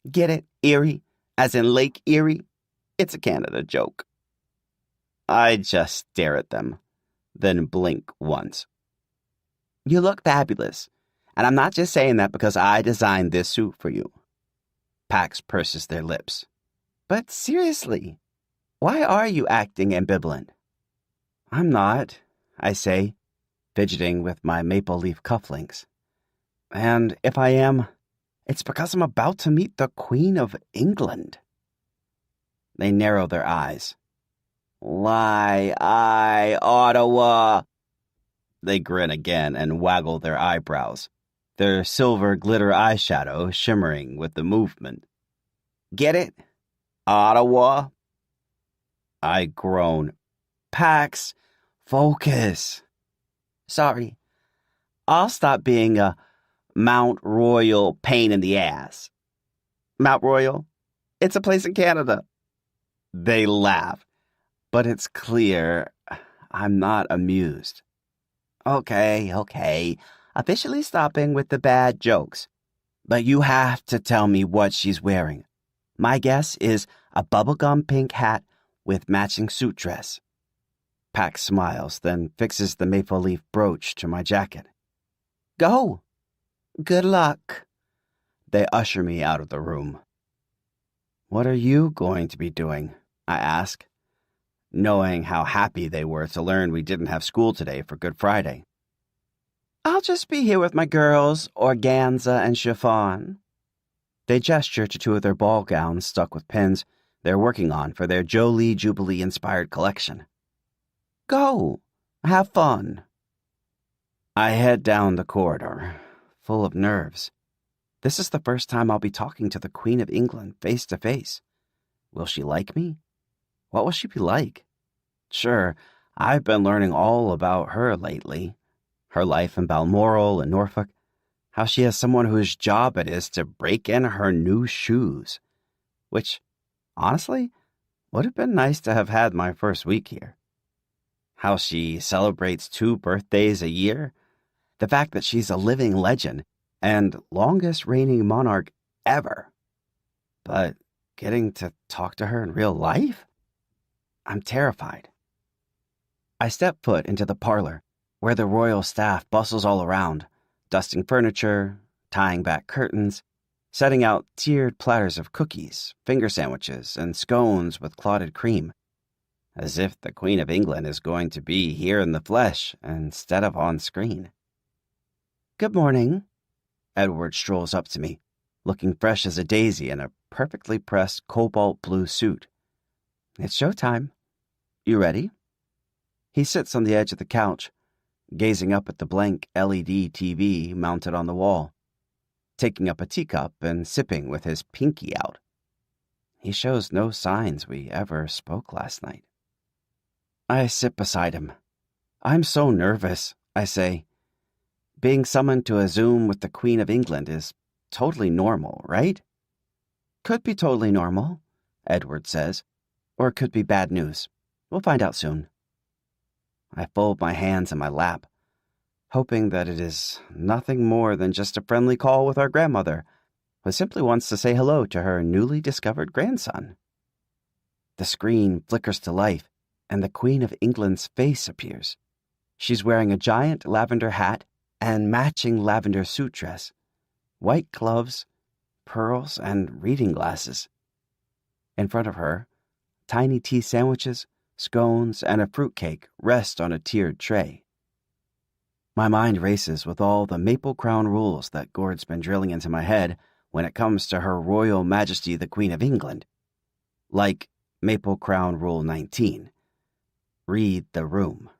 Speaker 1: Get it, eerie, as in Lake Erie? It's a Canada joke. I just stare at them, then blink once. You look fabulous, and I'm not just saying that because I designed this suit for you. Pax purses their lips. But seriously, why are you acting ambivalent? I'm not, I say, fidgeting with my maple leaf cufflinks. And if I am, it's because I'm about to meet the Queen of England. They narrow their eyes. Why, Ottawa. They grin again and waggle their eyebrows, their silver glitter eyeshadow shimmering with the movement. Get it? Ottawa? I groan. Pax, focus. Sorry, I'll stop being a Mount Royal pain in the ass. Mount Royal? It's a place in Canada. They laugh, but it's clear I'm not amused. Okay. Officially stopping with the bad jokes. But you have to tell me what she's wearing. My guess is a bubblegum pink hat with matching suit dress. Pax smiles, then fixes the maple leaf brooch to my jacket. Go. Good luck. They usher me out of the room. What are you going to be doing? I ask, knowing how happy they were to learn we didn't have school today for Good Friday. I'll just be here with my girls, organza and chiffon. They gesture to two of their ball gowns stuck with pins they're working on for their Jolie Jubilee-inspired collection. Go. Have fun. I head down the corridor, full of nerves. This is the first time I'll be talking to the Queen of England face to face. Will she like me? What will she be like? Sure, I've been learning all about her lately. Her life in Balmoral and Norfolk, how she has someone whose job it is to break in her new shoes, which, honestly, would have been nice to have had my first week here. How she celebrates 2 birthdays a year, the fact that she's a living legend and longest reigning monarch ever. But getting to talk to her in real life? I'm terrified. I step foot into the parlor, where the royal staff bustles all around, dusting furniture, tying back curtains, setting out tiered platters of cookies, finger sandwiches, and scones with clotted cream, as if the Queen of England is going to be here in the flesh instead of on screen. Good morning. Edward strolls up to me, looking fresh as a daisy in a perfectly pressed cobalt blue suit. It's showtime. You ready? He sits on the edge of the couch, gazing up at the blank LED TV mounted on the wall, taking up a teacup and sipping with his pinky out. He shows no signs we ever spoke last night. I sit beside him. I'm so nervous, I say. Being summoned to a Zoom with the Queen of England is totally normal, right? Could be totally normal, Edward says, or it could be bad news. We'll find out soon. I fold my hands in my lap, hoping that it is nothing more than just a friendly call with our grandmother, who simply wants to say hello to her newly discovered grandson. The screen flickers to life, and the Queen of England's face appears. She's wearing a giant lavender hat and matching lavender suit dress, white gloves, pearls, and reading glasses. In front of her, tiny tea sandwiches, scones, and a fruitcake rest on a tiered tray. My mind races with all the Maple Crown rules that Gord's been drilling into my head when it comes to Her Royal Majesty the Queen of England. Like Maple Crown Rule 19. Read the room.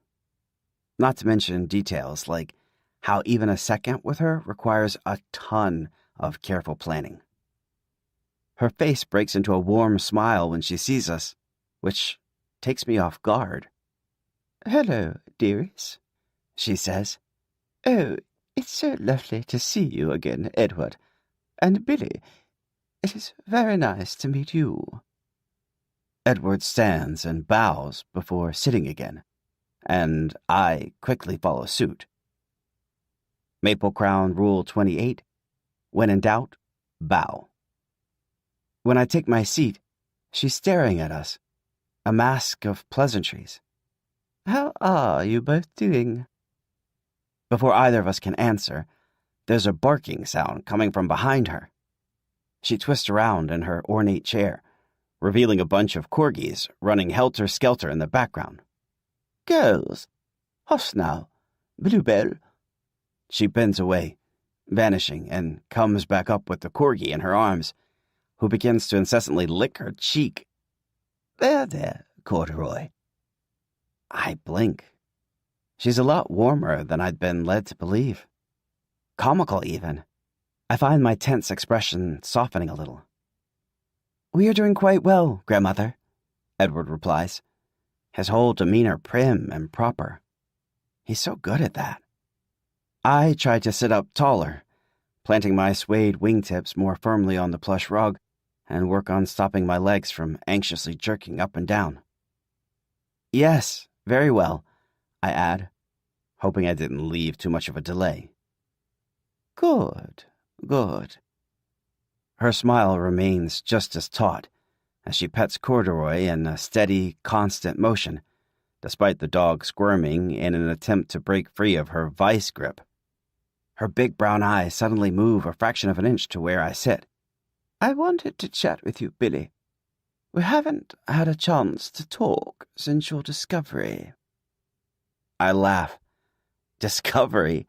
Speaker 1: Not to mention details like how even a second with her requires a ton of careful planning. Her face breaks into a warm smile when she sees us, which takes me off guard. Hello, dearies, she says. Oh, it's so lovely to see you again, Edward. And Billy, it is very nice to meet you. Edward stands and bows before sitting again, and I quickly follow suit. Maple Crown Rule 28, when in doubt, bow. When I take my seat, she's staring at us, a mask of pleasantries. How are you both doing? Before either of us can answer, there's a barking sound coming from behind her. She twists around in her ornate chair, revealing a bunch of corgis running helter-skelter in the background. "Girls! Hush now, Bluebell." She bends away, vanishing, and comes back up with the corgi in her arms, who begins to incessantly lick her cheek. There, Corduroy." I blink. She's a lot warmer than I'd been led to believe. Comical, even. I find my tense expression softening a little. "We are doing quite well, Grandmother," Edward replies, his whole demeanor prim and proper. He's so good at that. I try to sit up taller, planting my suede wingtips more firmly on the plush rug, and work on stopping my legs from anxiously jerking up and down. "Yes, very well," I add, hoping I didn't leave too much of a delay. Good. Her smile remains just as taut as she pets Corduroy in a steady, constant motion, despite the dog squirming in an attempt to break free of her vice grip. Her big brown eyes suddenly move a fraction of an inch to where I sit. "I wanted to chat with you, Billy. We haven't had a chance to talk since your discovery." I laugh. "Discovery?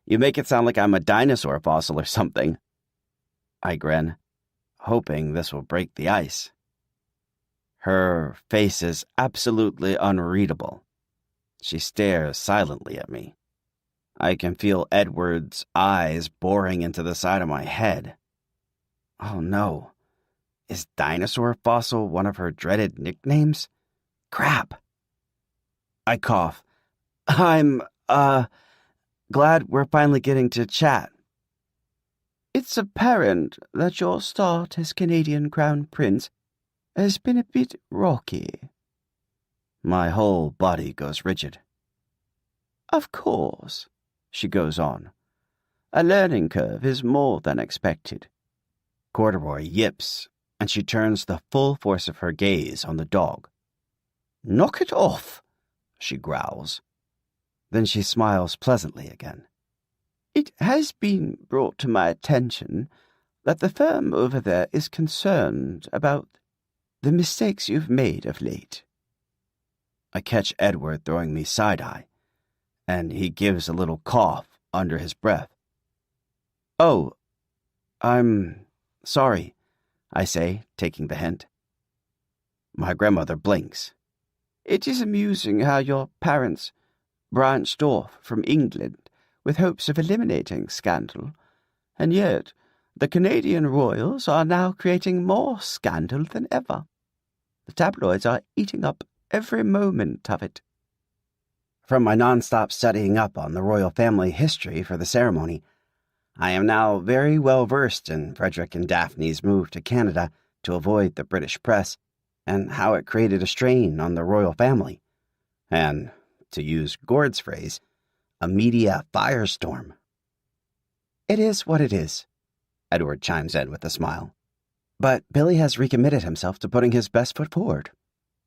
Speaker 1: You make it sound like I'm a dinosaur fossil or something." I grin, hoping this will break the ice. Her face is absolutely unreadable. She stares silently at me. I can feel Edward's eyes boring into the side of my head. Oh no. Is dinosaur fossil one of her dreaded nicknames? Crap. I cough. I'm, glad we're finally getting to chat. It's apparent that your start as Canadian Crown Prince has been a bit rocky. My whole body goes rigid. Of course, she goes on. A learning curve is more than expected. Corduroy yips, and she turns the full force of her gaze on the dog. Knock it off, she growls. Then she smiles pleasantly again. It has been brought to my attention that the firm over there is concerned about the mistakes you've made of late. I catch Edward throwing me side-eye, and he gives a little cough under his breath. Oh, I'm sorry, I say, taking the hint. My grandmother blinks. It is amusing how your parents branched off from England with hopes of eliminating scandal, and yet the Canadian royals are now creating more scandal than ever. The tabloids are eating up every moment of it. From my non-stop studying up on the royal family history for the ceremony, I am now very well versed in Frederick and Daphne's move to Canada to avoid the British press, and how it created a strain on the royal family, and, to use Gord's phrase, a media firestorm. It is what it is, Edward chimes in with a smile. But Billy has recommitted himself to putting his best foot forward.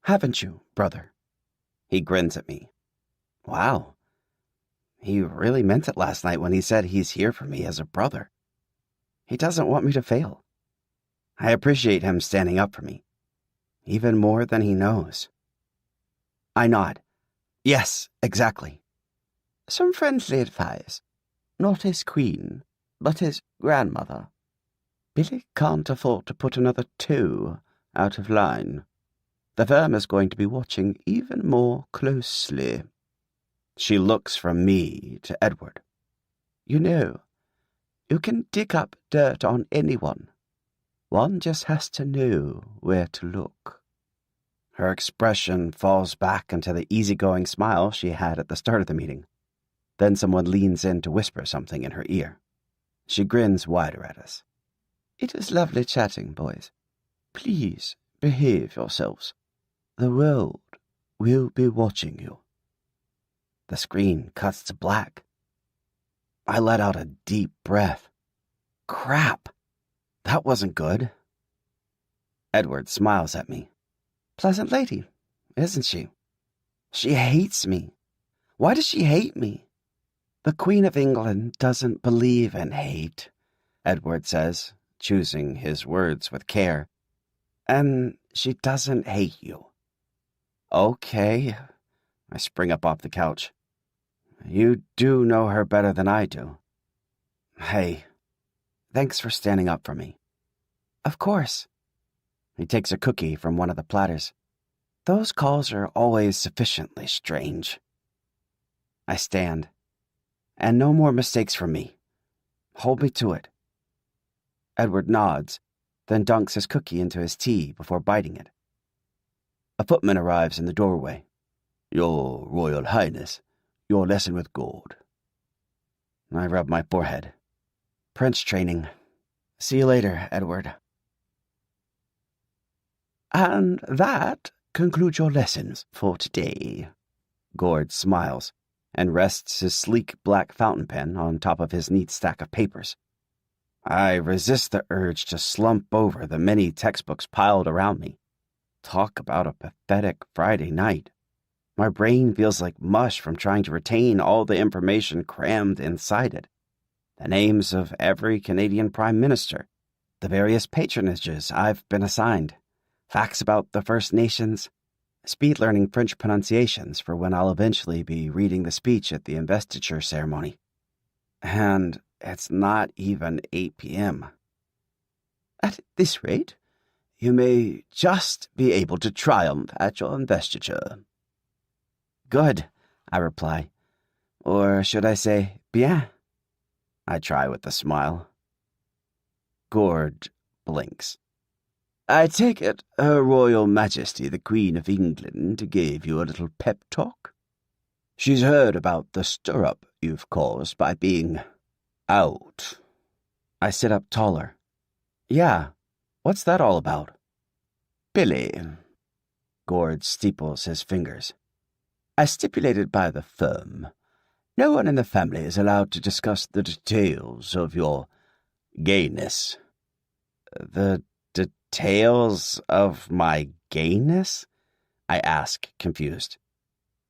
Speaker 1: Haven't you, brother? He grins at me. Wow. He really meant it last night when he said he's here for me as a brother. He doesn't want me to fail. I appreciate him standing up for me, even more than he knows. I nod. Yes, exactly. Some friendly advice. Not as queen, but as grandmother. Billy can't afford to put another toe out of line. The firm is going to be watching even more closely. She looks from me to Edward. You know, you can dig up dirt on anyone. One just has to know where to look. Her expression falls back into the easygoing smile she had at the start of the meeting. Then someone leans in to whisper something in her ear. She grins wider at us. It is lovely chatting, boys. Please behave yourselves. The world will be watching you. The screen cuts to black. I let out a deep breath. Crap! That wasn't good. Edward smiles at me. Pleasant lady, isn't she? She hates me. Why does she hate me? The Queen of England doesn't believe in hate, Edward says, choosing his words with care. And she doesn't hate you. Okay. I spring up off the couch. You do know her better than I do. Hey, thanks for standing up for me. Of course. He takes a cookie from one of the platters. Those calls are always sufficiently strange. I stand. And no more mistakes from me. Hold me to it. Edward nods, then dunks his cookie into his tea before biting it. A footman arrives in the doorway. Your Royal Highness, your lesson with Gord. I rub my forehead. Prince training. See you later, Edward. And that concludes your lessons for today. Gord smiles and rests his sleek black fountain pen on top of his neat stack of papers. I resist the urge to slump over the many textbooks piled around me. Talk about a pathetic Friday night. My brain feels like mush from trying to retain all the information crammed inside it. The names of every Canadian Prime Minister, the various patronages I've been assigned, facts about the First Nations, speed learning French pronunciations for when I'll eventually be reading the speech at the investiture ceremony. And it's not even 8 p.m. At this rate, you may just be able to triumph at your investiture. Good, I reply. Or should I say, bien? I try with a smile. Gord blinks. I take it Her Royal Majesty the Queen of England gave you a little pep talk? She's heard about the stir-up you've caused by being out. I sit up taller. Yeah, what's that all about? Billy. Gord steeples his fingers. As stipulated by the firm, no one in the family is allowed to discuss the details of your gayness. The details of my gayness? I ask, confused.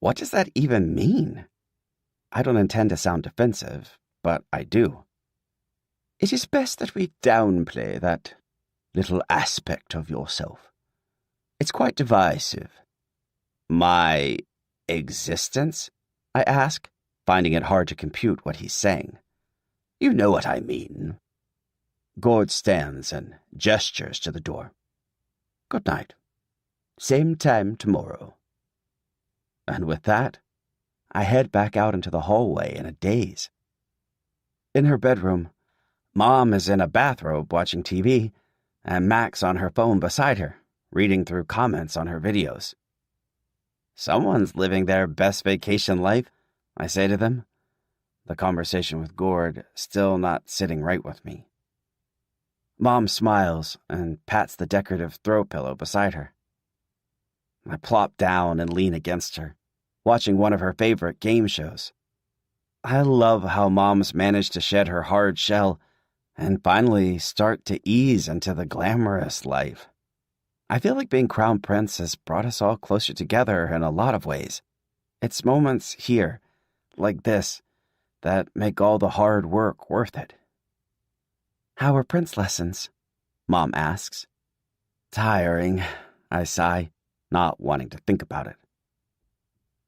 Speaker 1: What does that even mean? I don't intend to sound defensive, but I do. It is best that we downplay that little aspect of yourself. It's quite divisive. My existence? I ask, finding it hard to compute what he's saying. You know what I mean. Gord stands and gestures to the door. Good night. Same time tomorrow. And with that, I head back out into the hallway in a daze. In her bedroom, Mom is in a bathrobe watching TV, and Mac's on her phone beside her, reading through comments on her videos. Someone's living their best vacation life, I say to them, the conversation with Gord still not sitting right with me. Mom smiles and pats the decorative throw pillow beside her. I plop down and lean against her, watching one of her favorite game shows. I love how Mom's managed to shed her hard shell and finally start to ease into the glamorous life. I feel like being Crown Prince has brought us all closer together in a lot of ways. It's moments here, like this, that make all the hard work worth it. How are Prince lessons? Mom asks. Tiring, I sigh, not wanting to think about it.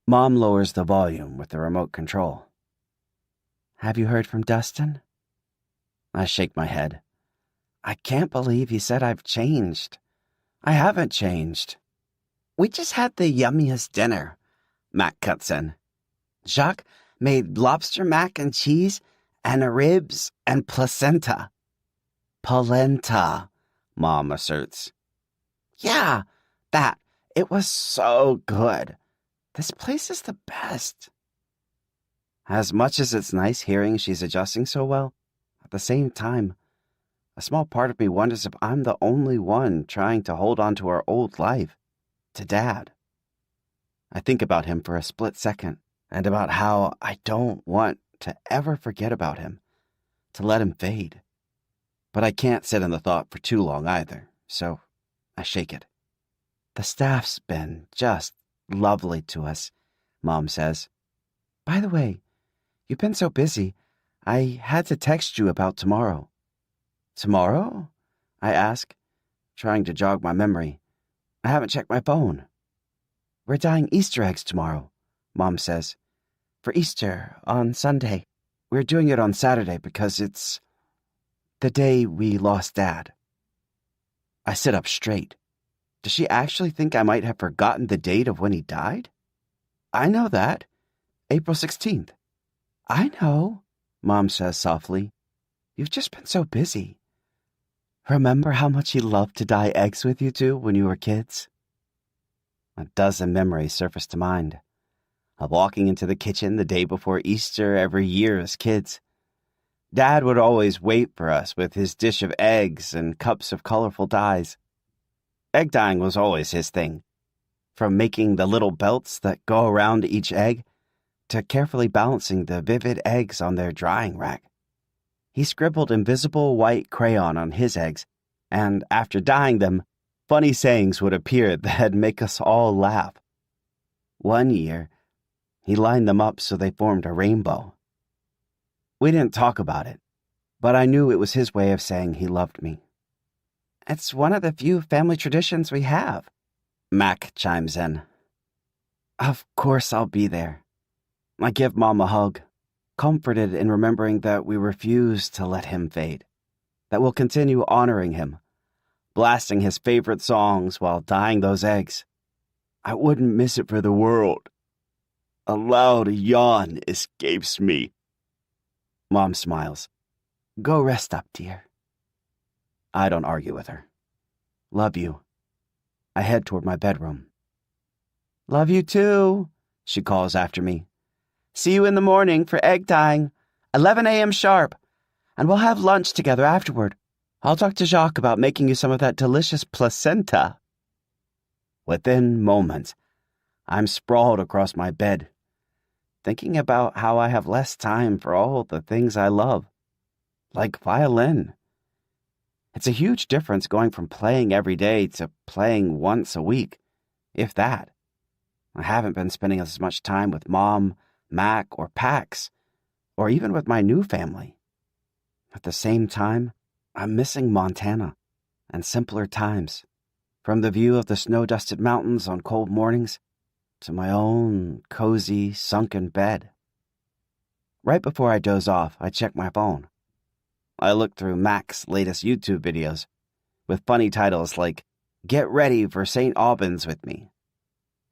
Speaker 1: Mom lowers the volume with the remote control. Have you heard from Dustin? I shake my head. I can't believe he said I've changed. I haven't changed. We just had the yummiest dinner, Mac cuts in. Jacques made lobster mac and cheese and ribs and placenta. Polenta, Mom asserts. Yeah, that. It was so good. This place is the best. As much as it's nice hearing she's adjusting so well, at the same time, a small part of me wonders if I'm the only one trying to hold on to our old life, to Dad. I think about him for a split second, and about how I don't want to ever forget about him, to let him fade. But I can't sit in the thought for too long either, so I shake it. The staff's been just lovely to us, Mom says. By the way, You've been so busy. I had to text you about tomorrow. Tomorrow? I ask, trying to jog my memory. I haven't checked my phone. We're dyeing Easter eggs tomorrow, Mom says. For Easter, on Sunday. We're doing it on Saturday because it's the day we lost Dad. I sit up straight. Does she actually think I might have forgotten the date of when he died? I know that. April 16th. I know, Mom says softly. You've just been so busy. Remember how much he loved to dye eggs with you two when you were kids? A dozen memories surface to mind. Of walking into the kitchen the day before Easter every year as kids. Dad would always wait for us with his dish of eggs and cups of colorful dyes. Egg dyeing was always his thing. From making the little belts that go around each egg to carefully balancing the vivid eggs on their drying rack. He scribbled invisible white crayon on his eggs, and after dyeing them, funny sayings would appear that'd make us all laugh. One year, he lined them up so they formed a rainbow. We didn't talk about it, but I knew it was his way of saying he loved me. It's one of the few family traditions we have, Mac chimes in. Of course I'll be there. I give Mom a hug, comforted in remembering that we refuse to let him fade, that we'll continue honoring him, blasting his favorite songs while dyeing those eggs. I wouldn't miss it for the world. A loud yawn escapes me. Mom smiles. Go rest up, dear. I don't argue with her. Love you. I head toward my bedroom. Love you too, she calls after me. See you in the morning for egg dyeing, 11 a.m. sharp, and we'll have lunch together afterward. I'll talk to Jacques about making you some of that delicious placenta. Within moments, I'm sprawled across my bed, thinking about how I have less time for all the things I love, like violin. It's a huge difference going from playing every day to playing once a week, if that. I haven't been spending as much time with Mom, Mac, or Pax, or even with my new family. At the same time, I'm missing Montana and simpler times, from the view of the snow-dusted mountains on cold mornings to my own cozy, sunken bed. Right before I doze off, I check my phone. I look through Mac's latest YouTube videos, with funny titles like, Get Ready for St. Albans with Me.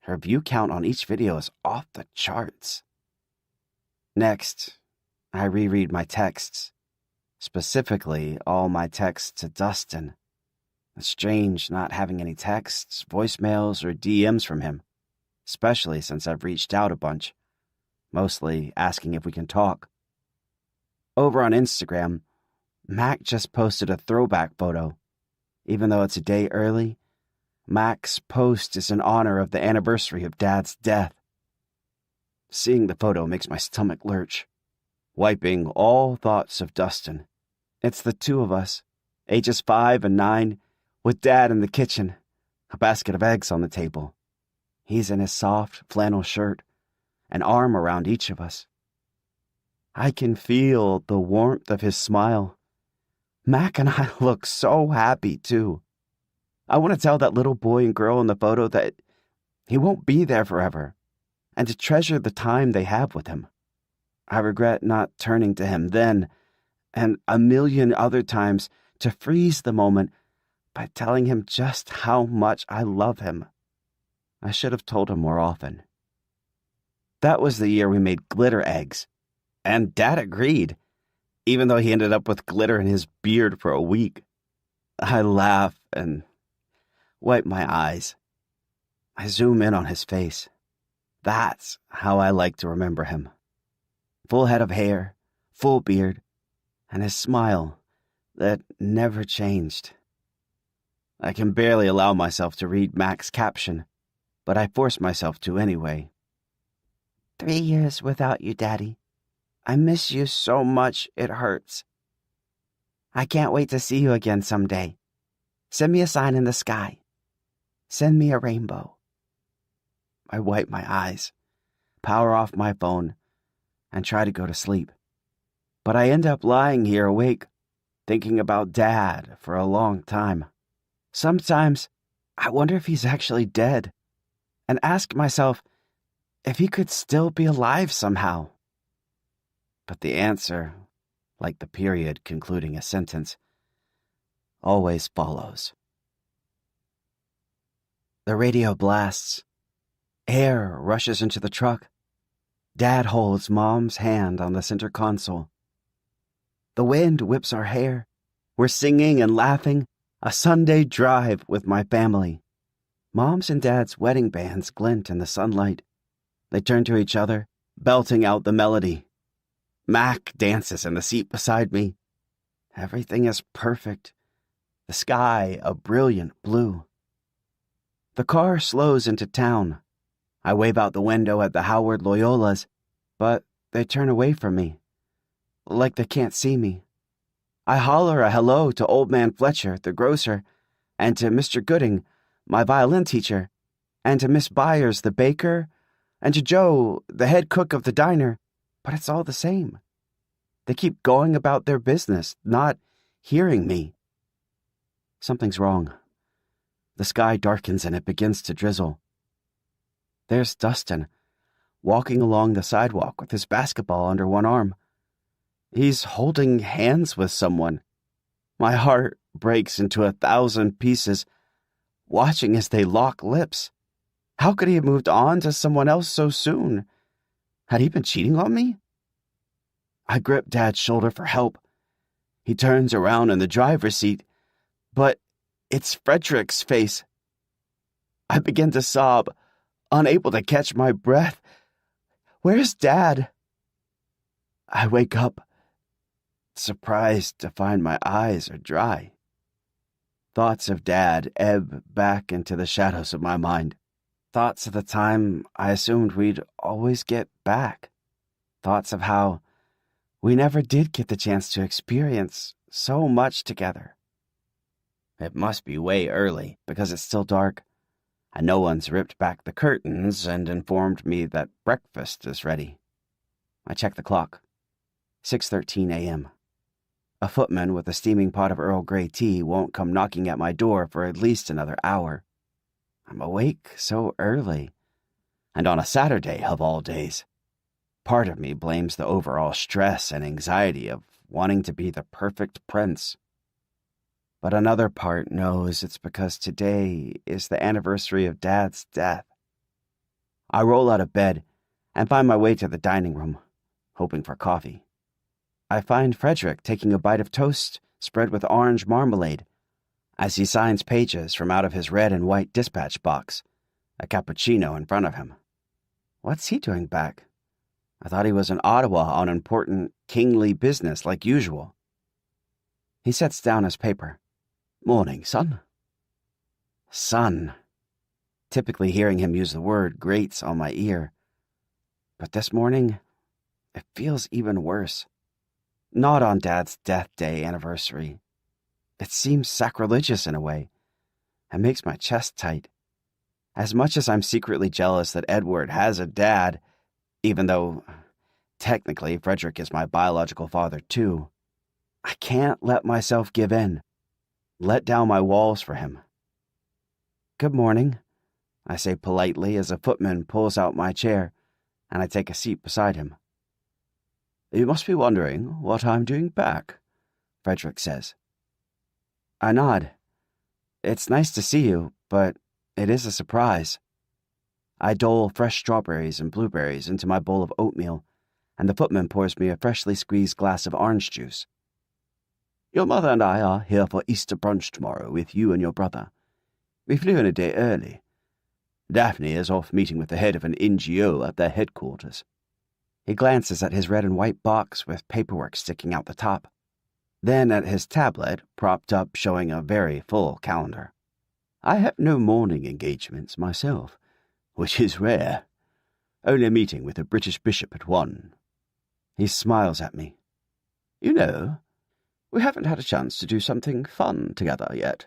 Speaker 1: Her view count on each video is off the charts. Next, I reread my texts, specifically all my texts to Dustin. It's strange not having any texts, voicemails, or DMs from him, especially since I've reached out a bunch, mostly asking if we can talk. Over on Instagram, Mac just posted a throwback photo. Even though it's a day early, Mac's post is in honor of the anniversary of Dad's death. Seeing the photo makes my stomach lurch, wiping all thoughts of Dustin. It's the two of us, ages 5 and 9, with Dad in the kitchen, a basket of eggs on the table. He's in his soft flannel shirt, an arm around each of us. I can feel the warmth of his smile. Mac and I look so happy, too. I want to tell that little boy and girl in the photo that he won't be there forever, and to treasure the time they have with him. I regret not turning to him then, and a million other times to freeze the moment by telling him just how much I love him. I should have told him more often. That was the year we made glitter eggs, and Dad agreed, even though he ended up with glitter in his beard for a week. I laugh and wipe my eyes. I zoom in on his face. That's how I like to remember him. Full head of hair, full beard, and his smile that never changed. I can barely allow myself to read Mac's caption, but I force myself to anyway. 3 years without you, Daddy. I miss you so much it hurts. I can't wait to see you again someday. Send me a sign in the sky. Send me a rainbow. I wipe my eyes, power off my phone, and try to go to sleep. But I end up lying here awake, thinking about Dad for a long time. Sometimes I wonder if he's actually dead, and ask myself if he could still be alive somehow. But the answer, like the period concluding a sentence, always follows. The radio blasts. Air rushes into the truck. Dad holds Mom's hand on the center console. The wind whips our hair. We're singing and laughing, a Sunday drive with my family. Mom's and Dad's wedding bands glint in the sunlight. They turn to each other, belting out the melody. Mac dances in the seat beside me. Everything is perfect. The sky a brilliant blue. The car slows into town. I wave out the window at the Howard Loyolas, but they turn away from me, like they can't see me. I holler a hello to Old Man Fletcher, the grocer, and to Mr. Gooding, my violin teacher, and to Miss Byers, the baker, and to Joe, the head cook of the diner, but it's all the same. They keep going about their business, not hearing me. Something's wrong. The sky darkens and it begins to drizzle. There's Dustin, walking along the sidewalk with his basketball under one arm. He's holding hands with someone. My heart breaks into 1,000 pieces, watching as they lock lips. How could he have moved on to someone else so soon? Had he been cheating on me? I grip Dad's shoulder for help. He turns around in the driver's seat, but it's Frederick's face. I begin to sob, unable to catch my breath. Where's Dad? I wake up, surprised to find my eyes are dry. Thoughts of Dad ebb back into the shadows of my mind. Thoughts of the time I assumed we'd always get back. Thoughts of how we never did get the chance to experience so much together. It must be way early because it's still dark, and no one's ripped back the curtains and informed me that breakfast is ready. I check the clock. 6:13 a.m. A footman with a steaming pot of Earl Grey tea won't come knocking at my door for at least another hour. I'm awake so early, and on a Saturday of all days. Part of me blames the overall stress and anxiety of wanting to be the perfect prince. But another part knows it's because today is the anniversary of Dad's death. I roll out of bed and find my way to the dining room, hoping for coffee. I find Frederick taking a bite of toast spread with orange marmalade as he signs pages from out of his red and white dispatch box, a cappuccino in front of him. What's he doing back? I thought he was in Ottawa on important kingly business like usual. He sets down his paper. Morning, son. Son. Typically hearing him use the word grates on my ear. But this morning, it feels even worse. Not on Dad's death day anniversary. It seems sacrilegious in a way, and makes my chest tight. As much as I'm secretly jealous that Edward has a dad, even though, technically, Frederick is my biological father too, I can't let myself give in, let down my walls for him. Good morning, I say politely as a footman pulls out my chair, and I take a seat beside him. You must be wondering what I'm doing back, Frederick says. I nod. It's nice to see you, but it is a surprise. I dole fresh strawberries and blueberries into my bowl of oatmeal, and the footman pours me a freshly squeezed glass of orange juice. Your mother and I are here for Easter brunch tomorrow with you and your brother. We flew in a day early. Daphne is off meeting with the head of an NGO at their headquarters. He glances at his red and white box with paperwork sticking out the top, then at his tablet propped up showing a very full calendar. I have no morning engagements myself, which is rare. Only a meeting with a British bishop at 1. He smiles at me. You know, we haven't had a chance to do something fun together yet.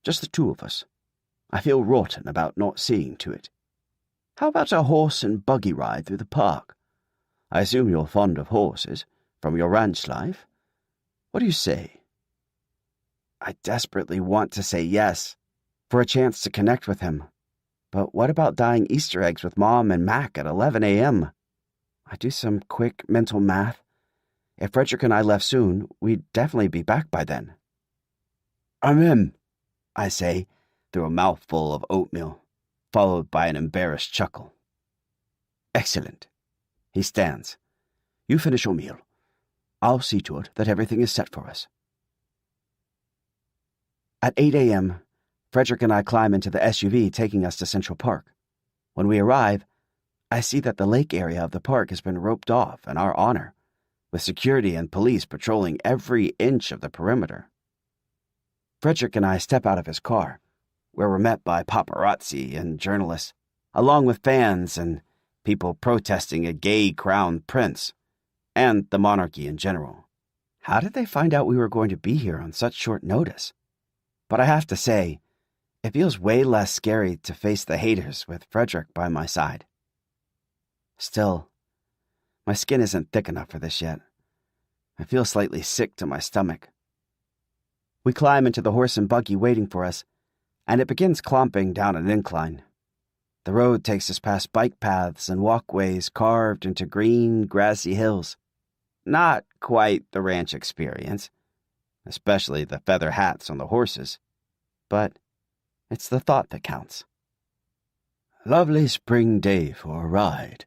Speaker 1: Just the two of us. I feel rotten about not seeing to it. How about a horse and buggy ride through the park? I assume you're fond of horses, from your ranch life. What do you say?" I desperately want to say yes, for a chance to connect with him. But what about dying Easter eggs with Mom and Mac at 11 a.m.? I do some quick mental math. If Frederick and I left soon, we'd definitely be back by then. "I'm in," I say, through a mouthful of oatmeal, followed by an embarrassed chuckle. "Excellent." He stands. "You finish your meal. I'll see to it that everything is set for us." At 8 a.m., Frederick and I climb into the SUV taking us to Central Park. When we arrive, I see that the lake area of the park has been roped off in our honor, with security and police patrolling every inch of the perimeter. Frederick and I step out of his car, where we're met by paparazzi and journalists, along with fans and people protesting a gay crowned prince, and the monarchy in general. How did they find out we were going to be here on such short notice? But I have to say, it feels way less scary to face the haters with Frederick by my side. Still, my skin isn't thick enough for this yet. I feel slightly sick to my stomach. We climb into the horse and buggy waiting for us, and it begins clomping down an incline. The road takes us past bike paths and walkways carved into green, grassy hills. Not quite the ranch experience, especially the feather hats on the horses, but it's the thought that counts. "Lovely spring day for a ride."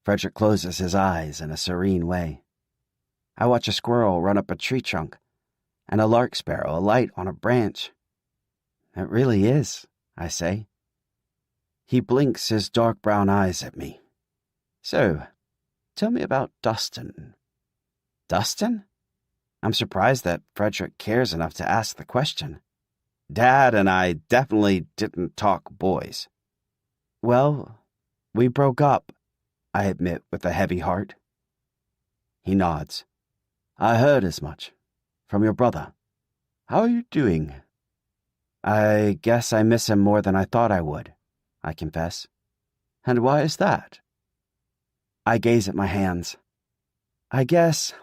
Speaker 1: Frederick closes his eyes in a serene way. I watch a squirrel run up a tree trunk and a lark sparrow alight on a branch. "It really is," I say. He blinks his dark brown eyes at me. "So, tell me about Dustin." "Dustin?" I'm surprised that Frederick cares enough to ask the question. Dad and I definitely didn't talk boys. "Well, we broke up," I admit with a heavy heart. He nods. "I heard as much. From your brother. How are you doing?" "I guess I miss him more than I thought I would," I confess. "And why is that?" I gaze at my hands. I guess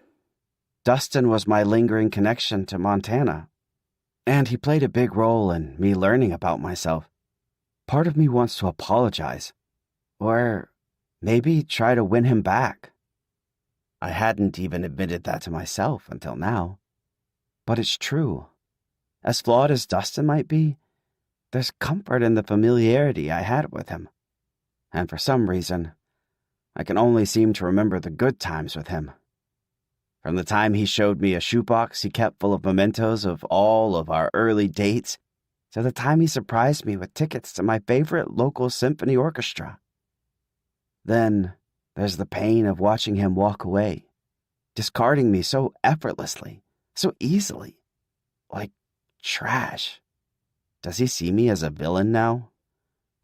Speaker 1: Dustin was my lingering connection to Montana, and he played a big role in me learning about myself. Part of me wants to apologize, or maybe try to win him back. I hadn't even admitted that to myself until now. But it's true. As flawed as Dustin might be, there's comfort in the familiarity I had with him. And for some reason, I can only seem to remember the good times with him. From the time he showed me a shoebox he kept full of mementos of all of our early dates, to the time he surprised me with tickets to my favorite local symphony orchestra. Then there's the pain of watching him walk away, discarding me so effortlessly, so easily, like trash. Does he see me as a villain now?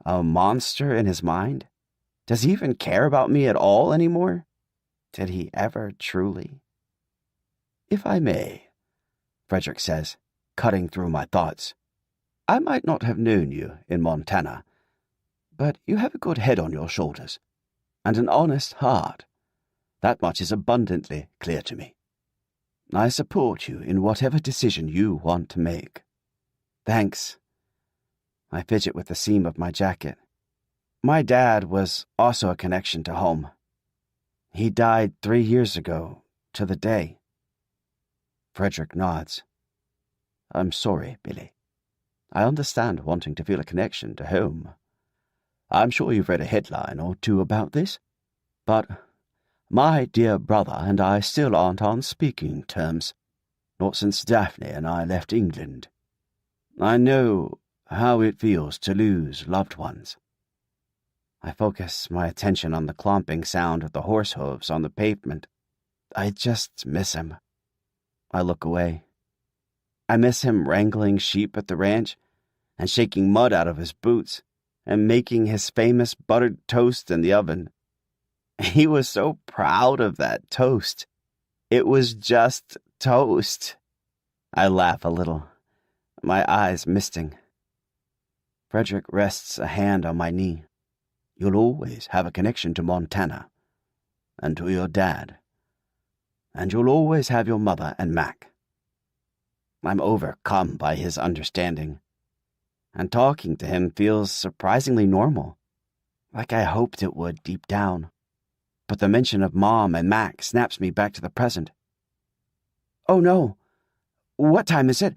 Speaker 1: A monster in his mind? Does he even care about me at all anymore? Did he ever truly? "If I may," Frederick says, cutting through my thoughts, "I might not have known you in Montana, but you have a good head on your shoulders, and an honest heart. That much is abundantly clear to me. I support you in whatever decision you want to make." "Thanks." I fidget with the seam of my jacket. My dad was also a connection to home. He died 3 years ago, to the day. Frederick nods. "I'm sorry, Billy. I understand wanting to feel a connection to home. I'm sure you've read a headline or two about this, but my dear brother and I still aren't on speaking terms, not since Daphne and I left England. I know how it feels to lose loved ones." I focus my attention on the clomping sound of the horse hooves on the pavement. I just miss him. I look away. I miss him wrangling sheep at the ranch and shaking mud out of his boots and making his famous buttered toast in the oven. He was so proud of that toast. It was just toast. I laugh a little, my eyes misting. Frederick rests a hand on my knee. "You'll always have a connection to Montana. and to your dad. And you'll always have your mother and Mac. I'm overcome by his understanding, and talking to him feels surprisingly normal, like I hoped it would deep down. But the mention of Mom and Mac snaps me back to the present. "Oh no! What time is it?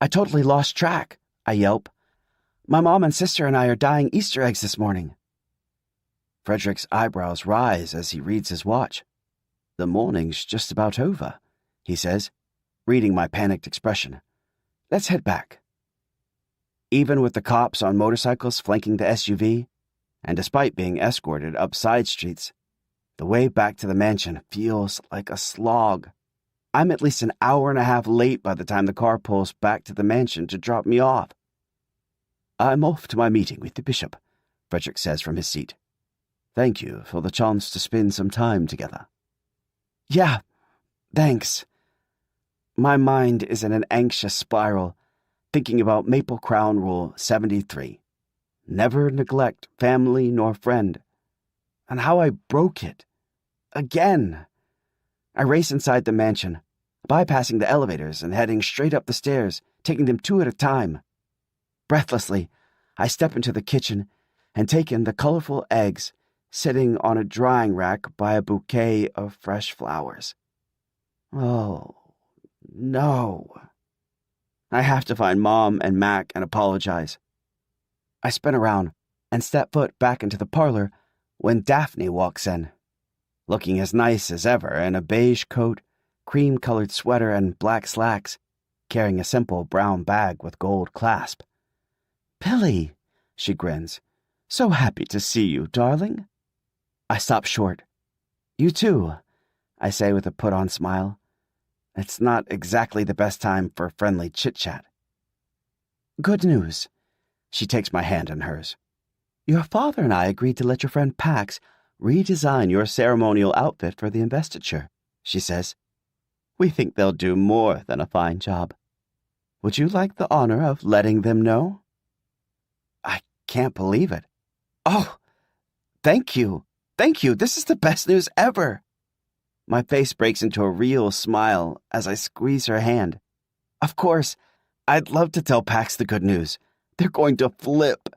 Speaker 1: I totally lost track," I yelp. "My mom and sister and I are dyeing Easter eggs this morning." Frederick's eyebrows rise as he reads his watch. "The morning's just about over," he says, reading my panicked expression. "Let's head back." Even with the cops on motorcycles flanking the SUV, and despite being escorted up side streets, the way back to the mansion feels like a slog. I'm at least an hour and a half late by the time the car pulls back to the mansion to drop me off. "I'm off to my meeting with the bishop," Frederick says from his seat. "Thank you for the chance to spend some time together." "Yeah, thanks." My mind is in an anxious spiral, thinking about Maple Crown Rule 73. Never neglect family nor friend. And how I broke it. Again. I race inside the mansion, bypassing the elevators and heading straight up the stairs, taking them two at a time. Breathlessly, I step into the kitchen and take in the colorful eggs sitting on a drying rack by a bouquet of fresh flowers. Oh, no. I have to find Mom and Mac and apologize. I spin around and step foot back into the parlor when Daphne walks in, looking as nice as ever in a beige coat, cream-colored sweater, and black slacks, carrying a simple brown bag with gold clasp. "Billy," she grins. "So happy to see you, darling." I stop short. "You too," I say with a put-on smile. It's not exactly the best time for friendly chit-chat. "Good news." She takes my hand in hers. "Your father and I agreed to let your friend Pax redesign your ceremonial outfit for the investiture," she says. "We think they'll do more than a fine job. Would you like the honor of letting them know?" I can't believe it. "Oh, thank you. Thank you. This is the best news ever." My face breaks into a real smile as I squeeze her hand. "Of course, I'd love to tell Pax the good news. They're going to flip."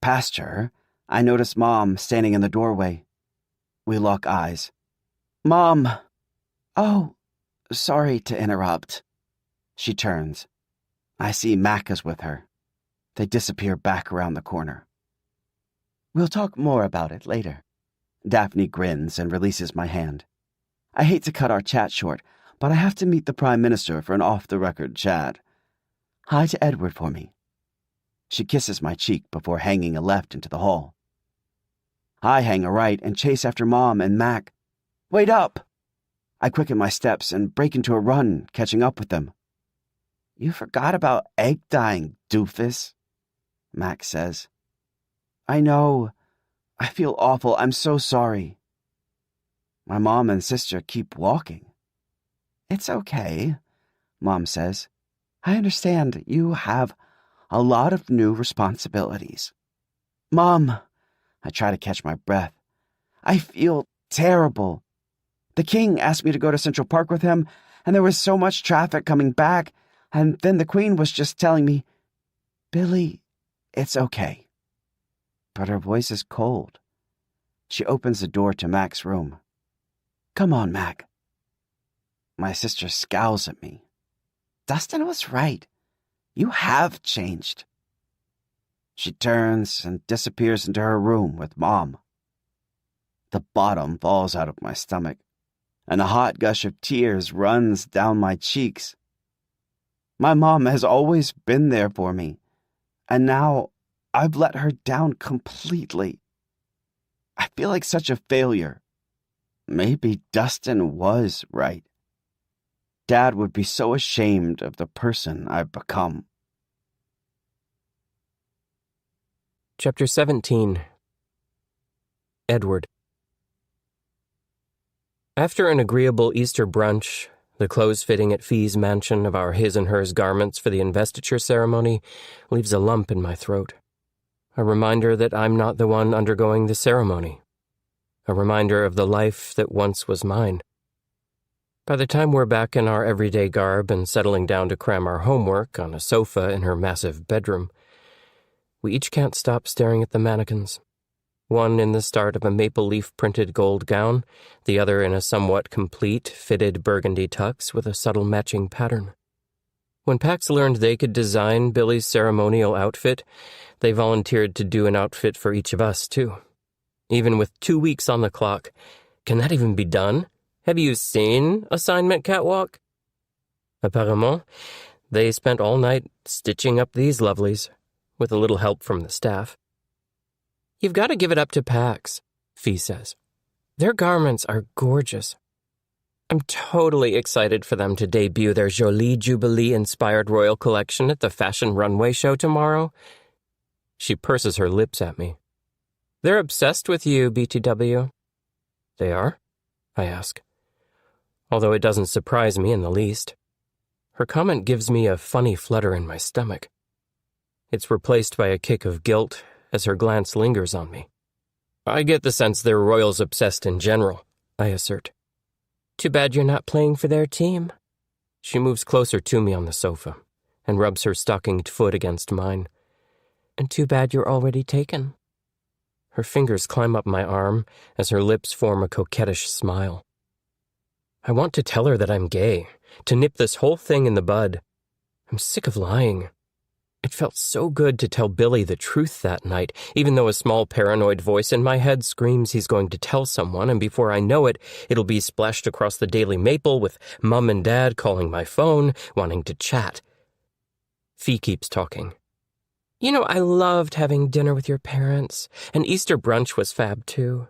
Speaker 1: Past her, I notice Mom standing in the doorway. We lock eyes. "Mom!" "Oh, sorry to interrupt." She turns. I see Mac is with her. They disappear back around the corner. "We'll talk more about it later." Daphne grins and releases my hand. "I hate to cut our chat short, but I have to meet the Prime Minister for an off-the-record chat. Hi to Edward for me." She kisses my cheek before hanging a left into the hall. I hang a right and chase after Mom and Mac. "Wait up!" I quicken my steps and break into a run, catching up with them. "You forgot about egg dyeing, doofus," Mac says. "I know. I feel awful. I'm so sorry." My mom and sister keep walking. "It's okay," Mom says. "I understand you have a lot of new responsibilities." "Mom," I try to catch my breath. "I feel terrible. The king asked me to go to Central Park with him, and there was so much traffic coming back, and then the queen was just telling me, 'Billy, it's okay.'" But her voice is cold. She opens the door to Mac's room. "Come on, Mac." My sister scowls at me. "Dustin was right. You have changed." She turns and disappears into her room with Mom. The bottom falls out of my stomach, and a hot gush of tears runs down my cheeks. My mom has always been there for me, and now I've let her down completely. I feel like such a failure. Maybe Dustin was right. Dad would be so ashamed of the person I've become.
Speaker 2: Chapter 17. Edward. After an agreeable Easter brunch, the clothes fitting at Fee's mansion of our his and hers garments for the investiture ceremony leaves a lump in my throat. A reminder that I'm not the one undergoing the ceremony. a reminder of the life that once was mine. By the time we're back in our everyday garb and settling down to cram our homework on a sofa in her massive bedroom, we each can't stop staring at the mannequins. One in the start of a maple leaf printed gold gown, the other in a somewhat complete, fitted burgundy tux with a subtle matching pattern. When Pax learned they could design Billy's ceremonial outfit, they volunteered to do an outfit for each of us, too. Even with 2 weeks on the clock, can that even be done? Have you seen Assignment Catwalk? Apparemment, they spent all night stitching up these lovelies, with a little help from the staff. You've got to give it up to Pax, Fee says. Their garments are gorgeous. I'm totally excited for them to debut their Jolie Jubilee-inspired royal collection at the fashion runway show tomorrow. She purses her lips at me. They're obsessed with you, BTW. They are? I ask. Although it doesn't surprise me in the least. Her comment gives me a funny flutter in my stomach. It's replaced by a kick of guilt as her glance lingers on me. I get the sense they're royals obsessed in general, I assert. Too bad you're not playing for their team. She moves closer to me on the sofa and rubs her stockinged foot against mine. And too bad you're already taken. Her fingers climb up my arm as her lips form a coquettish smile. I want to tell her that I'm gay, to nip this whole thing in the bud. I'm sick of lying. It felt so good to tell Billy the truth that night, even though a small paranoid voice in my head screams he's going to tell someone, and before I know it, it'll be splashed across the Daily Maple with Mum and Dad calling my phone, wanting to chat. Fee keeps talking. You know, I loved having dinner with your parents, and Easter brunch was fab too.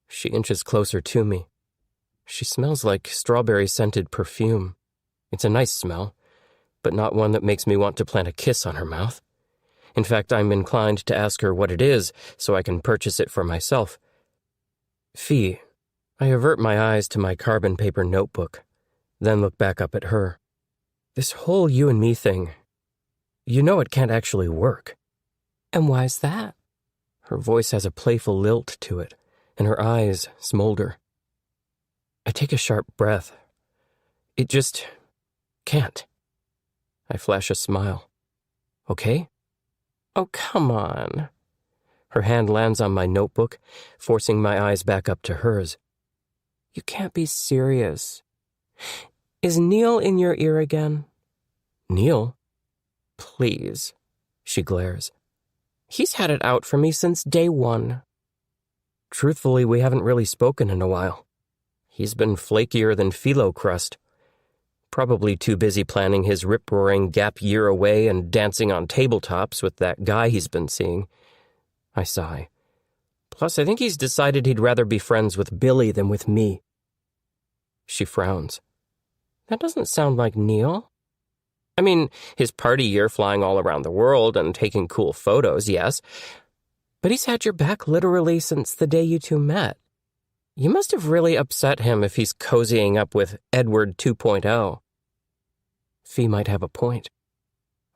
Speaker 2: She inches closer to me. She smells like strawberry-scented perfume. It's a nice smell, but not one that makes me want to plant a kiss on her mouth. In fact, I'm inclined to ask her what it is so I can purchase it for myself. Fee, I avert my eyes to my carbon paper notebook, then look back up at her. This whole you and me thing, you know it can't actually work. And why's that? Her voice has a playful lilt to it, and her eyes smolder. I take a sharp breath. It just can't. I flash a smile. Okay? Oh, come on. Her hand lands on my notebook, forcing my eyes back up to hers. You can't be serious. Is Neil in your ear again? Neil? Please, she glares. He's had it out for me since day one. Truthfully, we haven't really spoken in a while. He's been flakier than phyllo crust. Probably too busy planning his rip-roaring gap year away and dancing on tabletops with that guy he's been seeing. I sigh. Plus, I think he's decided he'd rather be friends with Billy than with me. She frowns. That doesn't sound like Neil. I mean, his party year flying all around the world and taking cool photos, yes. But he's had your back literally since the day you two met. You must have really upset him if he's cozying up with Edward 2.0. Fee might have a point.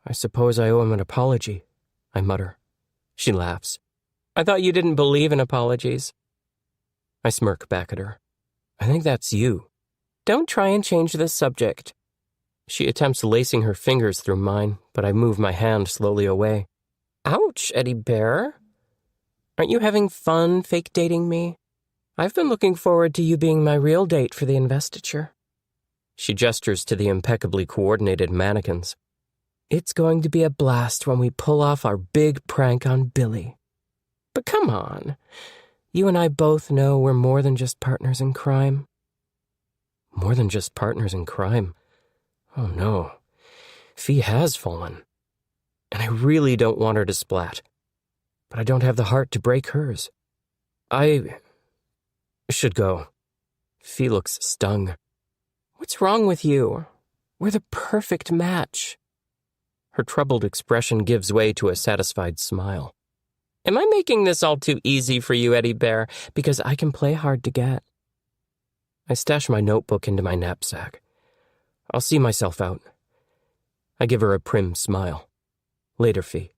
Speaker 2: I suppose I owe him an apology, I mutter. She laughs. I thought you didn't believe in apologies. I smirk back at her. I think that's you. Don't try and change the subject. She attempts lacing her fingers through mine, but I move my hand slowly away. Ouch, Eddie Bear. Aren't you having fun fake dating me? I've been looking forward to you being my real date for the investiture. She gestures to the impeccably coordinated mannequins. It's going to be a blast when we pull off our big prank on Billy. But come on. You and I both know we're more than just partners in crime. More than just partners in crime? Oh no. Fee has fallen. And I really don't want her to splat. But I don't have the heart to break hers. I should go. Fee looks stung. What's wrong with you? We're the perfect match. Her troubled expression gives way to a satisfied smile. Am I making this all too easy for you, Eddie Bear? Because I can play hard to get. I stash my notebook into my knapsack. I'll see myself out. I give her a prim smile. Later, Fee.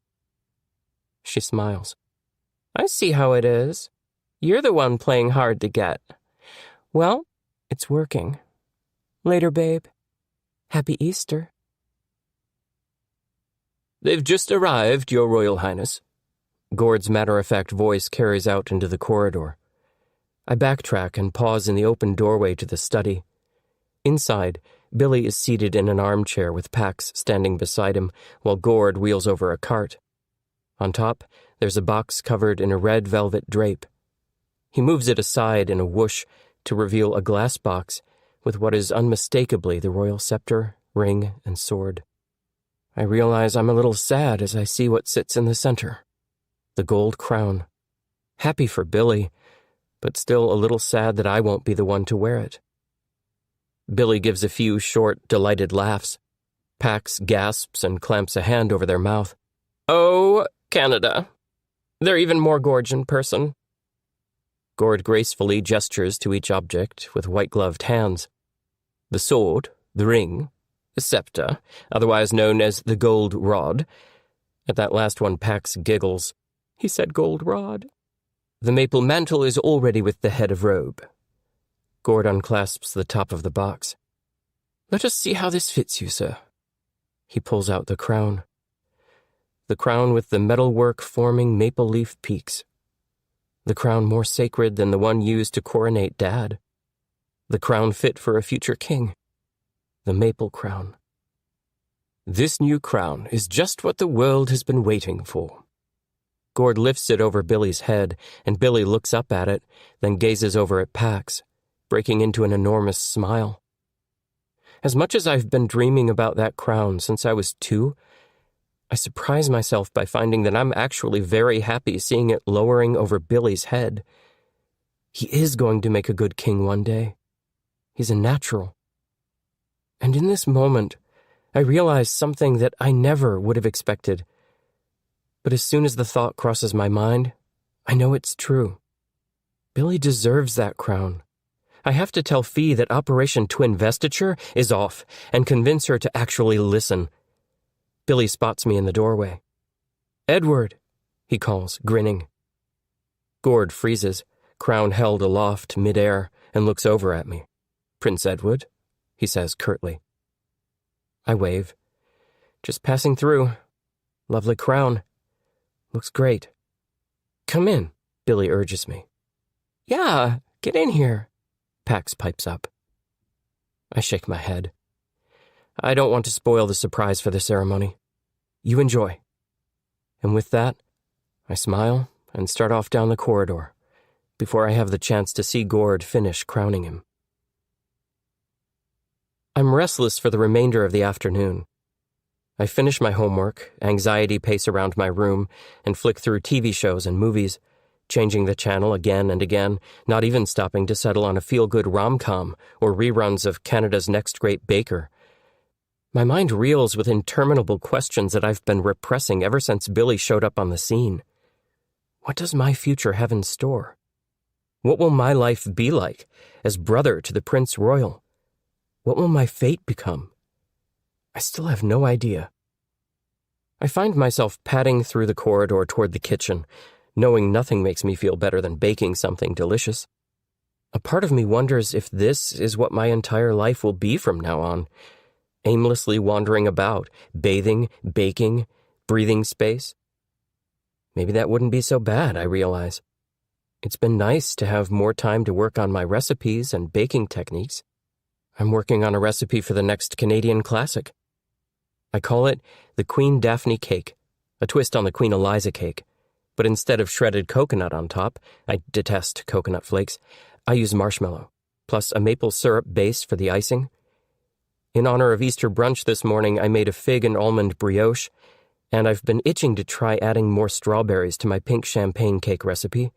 Speaker 2: She smiles. I see how it is. You're the one playing hard to get. Well, it's working. Later, babe. Happy Easter. They've just arrived, Your Royal Highness. Gord's matter-of-fact voice carries out into the corridor. I backtrack and pause in the open doorway to the study. Inside, Billy is seated in an armchair with Pax standing beside him while Gord wheels over a cart. On top, there's a box covered in a red velvet drape. He moves it aside in a whoosh to reveal a glass box with what is unmistakably the royal scepter, ring, and sword. I realize I'm a little sad as I see what sits in the center. The gold crown. Happy for Billy, but still a little sad that I won't be the one to wear it. Billy gives a few short, delighted laughs. Pax gasps and clamps a hand over their mouth. Oh, Canada. They're even more gorge in person. Gord gracefully gestures to each object with white-gloved hands. The sword, the ring, the scepter, otherwise known as the gold rod. At that last one, Pax giggles. He said gold rod. The maple mantle is already with the head of robe. Gord unclasps the top of the box. Let us see how this fits you, sir. He pulls out the crown. The crown with the metalwork forming maple leaf peaks. The crown more sacred than the one used to coronate Dad. The crown fit for a future king. The maple crown. This new crown is just what the world has been waiting for. Gord lifts it over Billy's head, and Billy looks up at it, then gazes over at Pax, breaking into an enormous smile. As much as I've been dreaming about that crown since I was 2, I surprise myself by finding that I'm actually very happy seeing it lowering over Billy's head. He is going to make a good king one day. He's a natural. And in this moment, I realize something that I never would have expected. But as soon as the thought crosses my mind, I know it's true. Billy deserves that crown. I have to tell Fee that Operation Twin Vestiture is off and convince her to actually listen. Billy spots me in the doorway. Edward, he calls, grinning. Gord freezes, crown held aloft midair, and looks over at me. Prince Edward, he says curtly. I wave. Just passing through. Lovely crown. Looks great. Come in, Billy urges me. Yeah, get in here, Pax pipes up. I shake my head. I don't want to spoil the surprise for the ceremony. You enjoy. And with that, I smile and start off down the corridor before I have the chance to see Gord finish crowning him. I'm restless for the remainder of the afternoon. I finish my homework, anxiety pace around my room, and flick through TV shows and movies, changing the channel again and again, not even stopping to settle on a feel-good rom-com or reruns of Canada's Next Great Baker. My mind reels with interminable questions that I've been repressing ever since Billy showed up on the scene. What does my future have in store? What will my life be like as brother to the Prince Royal? What will my fate become? I still have no idea. I find myself padding through the corridor toward the kitchen, knowing nothing makes me feel better than baking something delicious. A part of me wonders if this is what my entire life will be from now on. Aimlessly wandering about, bathing, baking, breathing space. Maybe that wouldn't be so bad, I realize. It's been nice to have more time to work on my recipes and baking techniques. I'm working on a recipe for the next Canadian classic. I call it the Queen Daphne cake, a twist on the Queen Eliza cake. But instead of shredded coconut on top, I detest coconut flakes, I use marshmallow, plus a maple syrup base for the icing. In honor of Easter brunch this morning, I made a fig and almond brioche, and I've been itching to try adding more strawberries to my pink champagne cake recipe.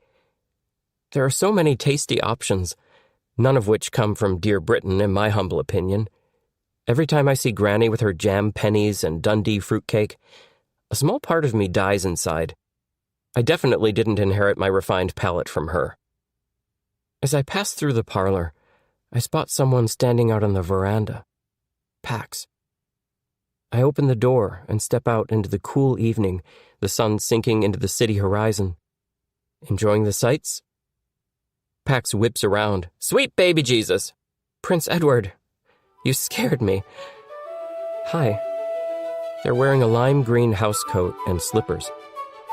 Speaker 2: There are so many tasty options, none of which come from dear Britain, in my humble opinion. Every time I see Granny with her jam pennies and Dundee fruitcake, a small part of me dies inside. I definitely didn't inherit my refined palate from her. As I pass through the parlor, I spot someone standing out on the veranda. Pax. I open the door and step out into the cool evening, the sun sinking into the city horizon. Enjoying the sights? Pax whips around. Sweet baby Jesus. Prince Edward. You scared me. Hi. They're wearing a lime green housecoat and slippers.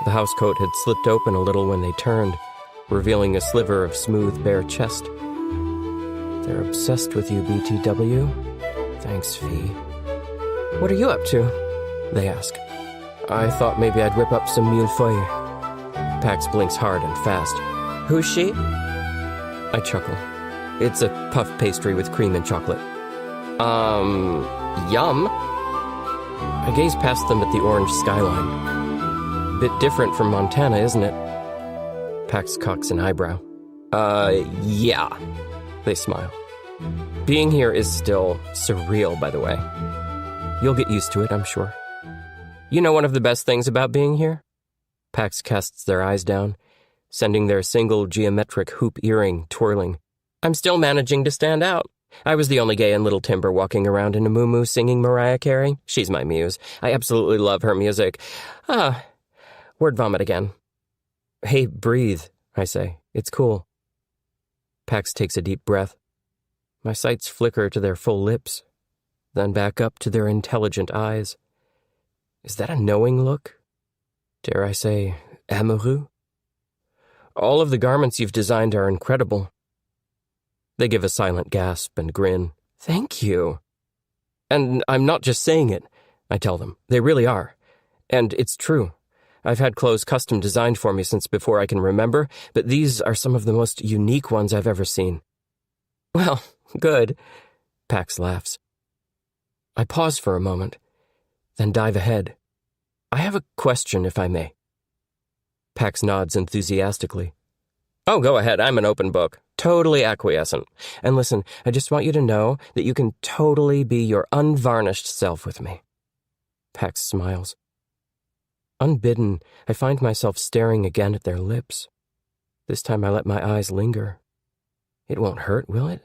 Speaker 2: The housecoat had slipped open a little when they turned, revealing a sliver of smooth, bare chest. They're obsessed with you, BTW. Thanks, Fee. What are you up to? They ask. I thought maybe I'd whip up some millefeuille. Pax blinks hard and fast. Who's she? I chuckle. It's a puff pastry with cream and chocolate. Yum. I gaze past them at the orange skyline. Bit different from Montana, isn't it? Pax cocks an eyebrow. Yeah. They smile. Being here is still surreal, by the way. You'll get used to it, I'm sure. You know one of the best things about being here? Pax casts their eyes down, sending their single geometric hoop earring twirling. I'm still managing to stand out. I was the only gay in Little Timber walking around in a muumuu singing Mariah Carey. She's my muse. I absolutely love her music. Word vomit again. Hey, breathe, I say. It's cool. Pax takes a deep breath. My sights flicker to their full lips, then back up to their intelligent eyes. Is that a knowing look? Dare I say, amoureux? All of the garments you've designed are incredible. They give a silent gasp and grin. Thank you. And I'm not just saying it, I tell them. They really are. And it's true. I've had clothes custom designed for me since before I can remember, but these are some of the most unique ones I've ever seen. Well, good. Pax laughs. I pause for a moment, then dive ahead. I have a question, if I may. Pax nods enthusiastically. Oh, go ahead. I'm an open book. Totally acquiescent. And listen, I just want you to know that you can totally be your unvarnished self with me. Pax smiles. Unbidden, I find myself staring again at their lips. This time I let my eyes linger. It won't hurt, will it?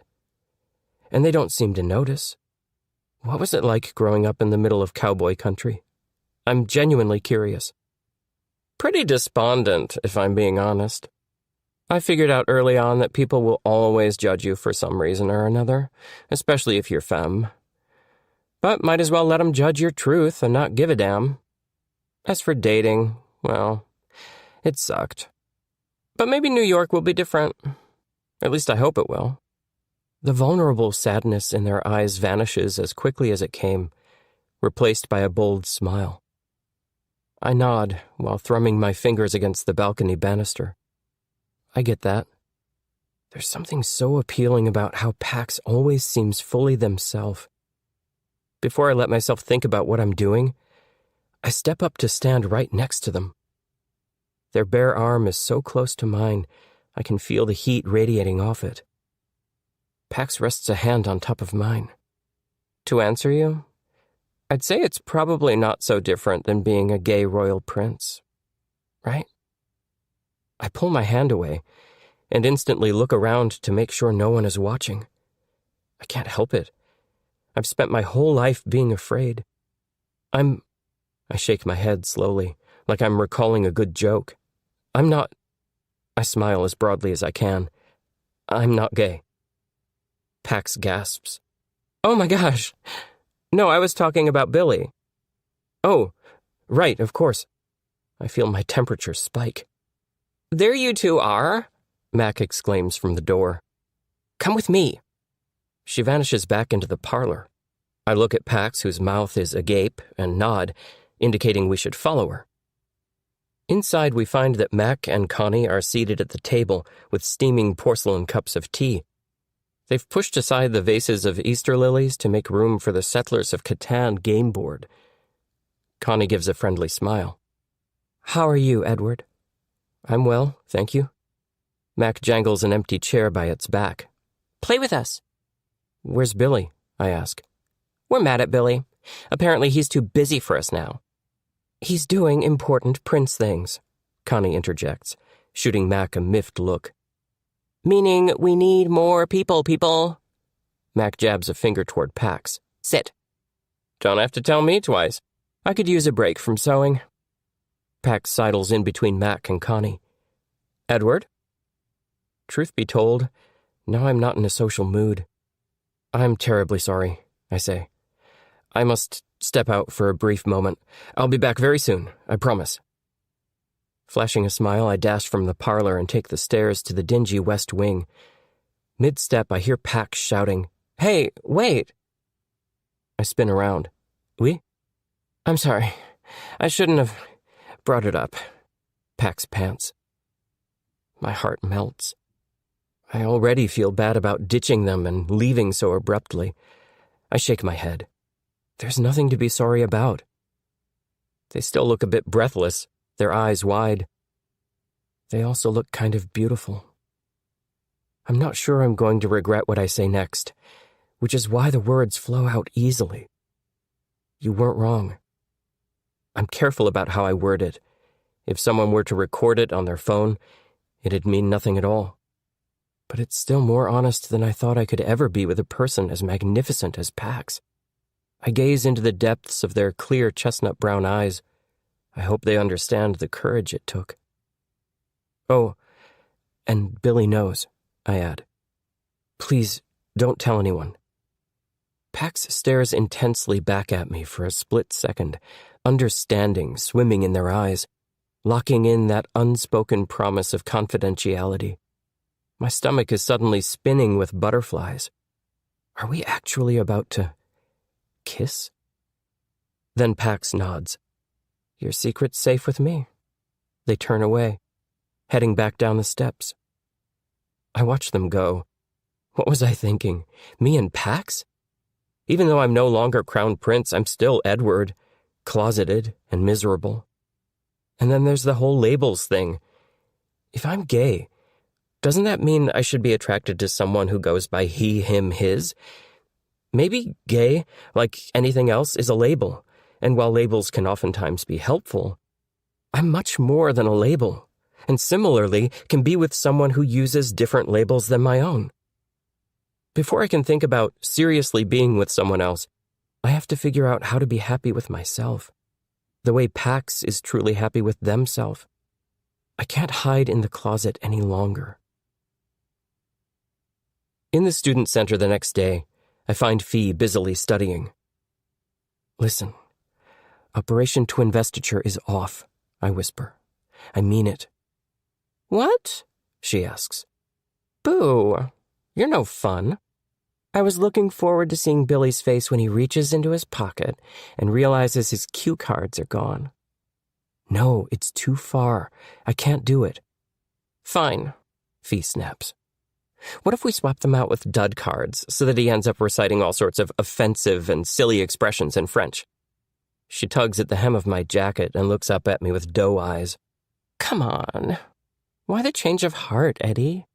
Speaker 2: And they don't seem to notice. What was it like growing up in the middle of cowboy country? I'm genuinely curious. Pretty despondent, if I'm being honest. I figured out early on that people will always judge you for some reason or another, especially if you're femme. But might as well let them judge your truth and not give a damn. As for dating, well, it sucked. But maybe New York will be different. At least I hope it will. The vulnerable sadness in their eyes vanishes as quickly as it came, replaced by a bold smile. I nod while thrumming my fingers against the balcony banister. I get that. There's something so appealing about how Pax always seems fully themselves. Before I let myself think about what I'm doing, I step up to stand right next to them. Their bare arm is so close to mine, I can feel the heat radiating off it. Pax rests a hand on top of mine. To answer you, I'd say it's probably not so different than being a gay royal prince, right? I pull my hand away and instantly look around to make sure no one is watching. I can't help it. I've spent my whole life being afraid. I shake my head slowly, like I'm recalling a good joke. I'm not... I smile as broadly as I can. I'm not gay. Pax gasps. Oh my gosh! No, I was talking about Billy. Oh, right, of course. I feel my temperature spike. There you two are, Mac exclaims from the door. Come with me. She vanishes back into the parlor. I look at Pax, whose mouth is agape, and nod, indicating we should follow her. Inside, we find that Mac and Connie are seated at the table with steaming porcelain cups of tea. They've pushed aside the vases of Easter lilies to make room for the Settlers of Catan game board. Connie gives a friendly smile. How are you, Edward? I'm well, thank you. Mac jangles an empty chair by its back. Play with us. Where's Billy? I ask. We're mad at Billy. Apparently he's too busy for us now. He's doing important prince things, Connie interjects, shooting Mac a miffed look. Meaning we need more people. Mac jabs a finger toward Pax. Sit. Don't have to tell me twice. I could use a break from sewing. Pax sidles in between Mac and Connie. Edward? Truth be told, now I'm not in a social mood. I'm terribly sorry, I say. I must step out for a brief moment. I'll be back very soon, I promise. Flashing a smile, I dash from the parlor and take the stairs to the dingy west wing. Mid-step, I hear Pax shouting, "Hey, wait!" I spin around. Oui? I'm sorry. I shouldn't have brought it up. Pax pants. My heart melts. I already feel bad about ditching them and leaving so abruptly. I shake my head. There's nothing to be sorry about. They still look a bit breathless, their eyes wide. They also look kind of beautiful. I'm not sure I'm going to regret what I say next, which is why the words flow out easily. You weren't wrong. I'm careful about how I word it. If someone were to record it on their phone, it'd mean nothing at all. But it's still more honest than I thought I could ever be with a person as magnificent as Pax. I gaze into the depths of their clear chestnut brown eyes. I hope they understand the courage it took. Oh, and Billy knows, I add. Please, don't tell anyone. Pax stares intensely back at me for a split second, understanding swimming in their eyes, locking in that unspoken promise of confidentiality. My stomach is suddenly spinning with butterflies. Are we actually about to kiss? Then Pax nods. Your secret's safe with me. They turn away, heading back down the steps. I watch them go. What was I thinking? Me and Pax? Even though I'm no longer Crown Prince, I'm still Edward, closeted and miserable. And then there's the whole labels thing. If I'm gay, doesn't that mean I should be attracted to someone who goes by he, him, his? Maybe gay, like anything else, is a label, and while labels can oftentimes be helpful, I'm much more than a label, and similarly can be with someone who uses different labels than my own. Before I can think about seriously being with someone else, I have to figure out how to be happy with myself, the way Pax is truly happy with themselves. I can't hide in the closet any longer. In the student center the next day, I find Fee busily studying. Listen, Operation Twinvestiture is off, I whisper. I mean it. What? She asks. Boo, you're no fun. I was looking forward to seeing Billy's face when he reaches into his pocket and realizes his cue cards are gone. No, it's too far. I can't do it. Fine, Fee snaps. What if we swap them out with dud cards so that he ends up reciting all sorts of offensive and silly expressions in French? She tugs at the hem of my jacket and looks up at me with doe eyes. Come on. Why the change of heart, Eddie?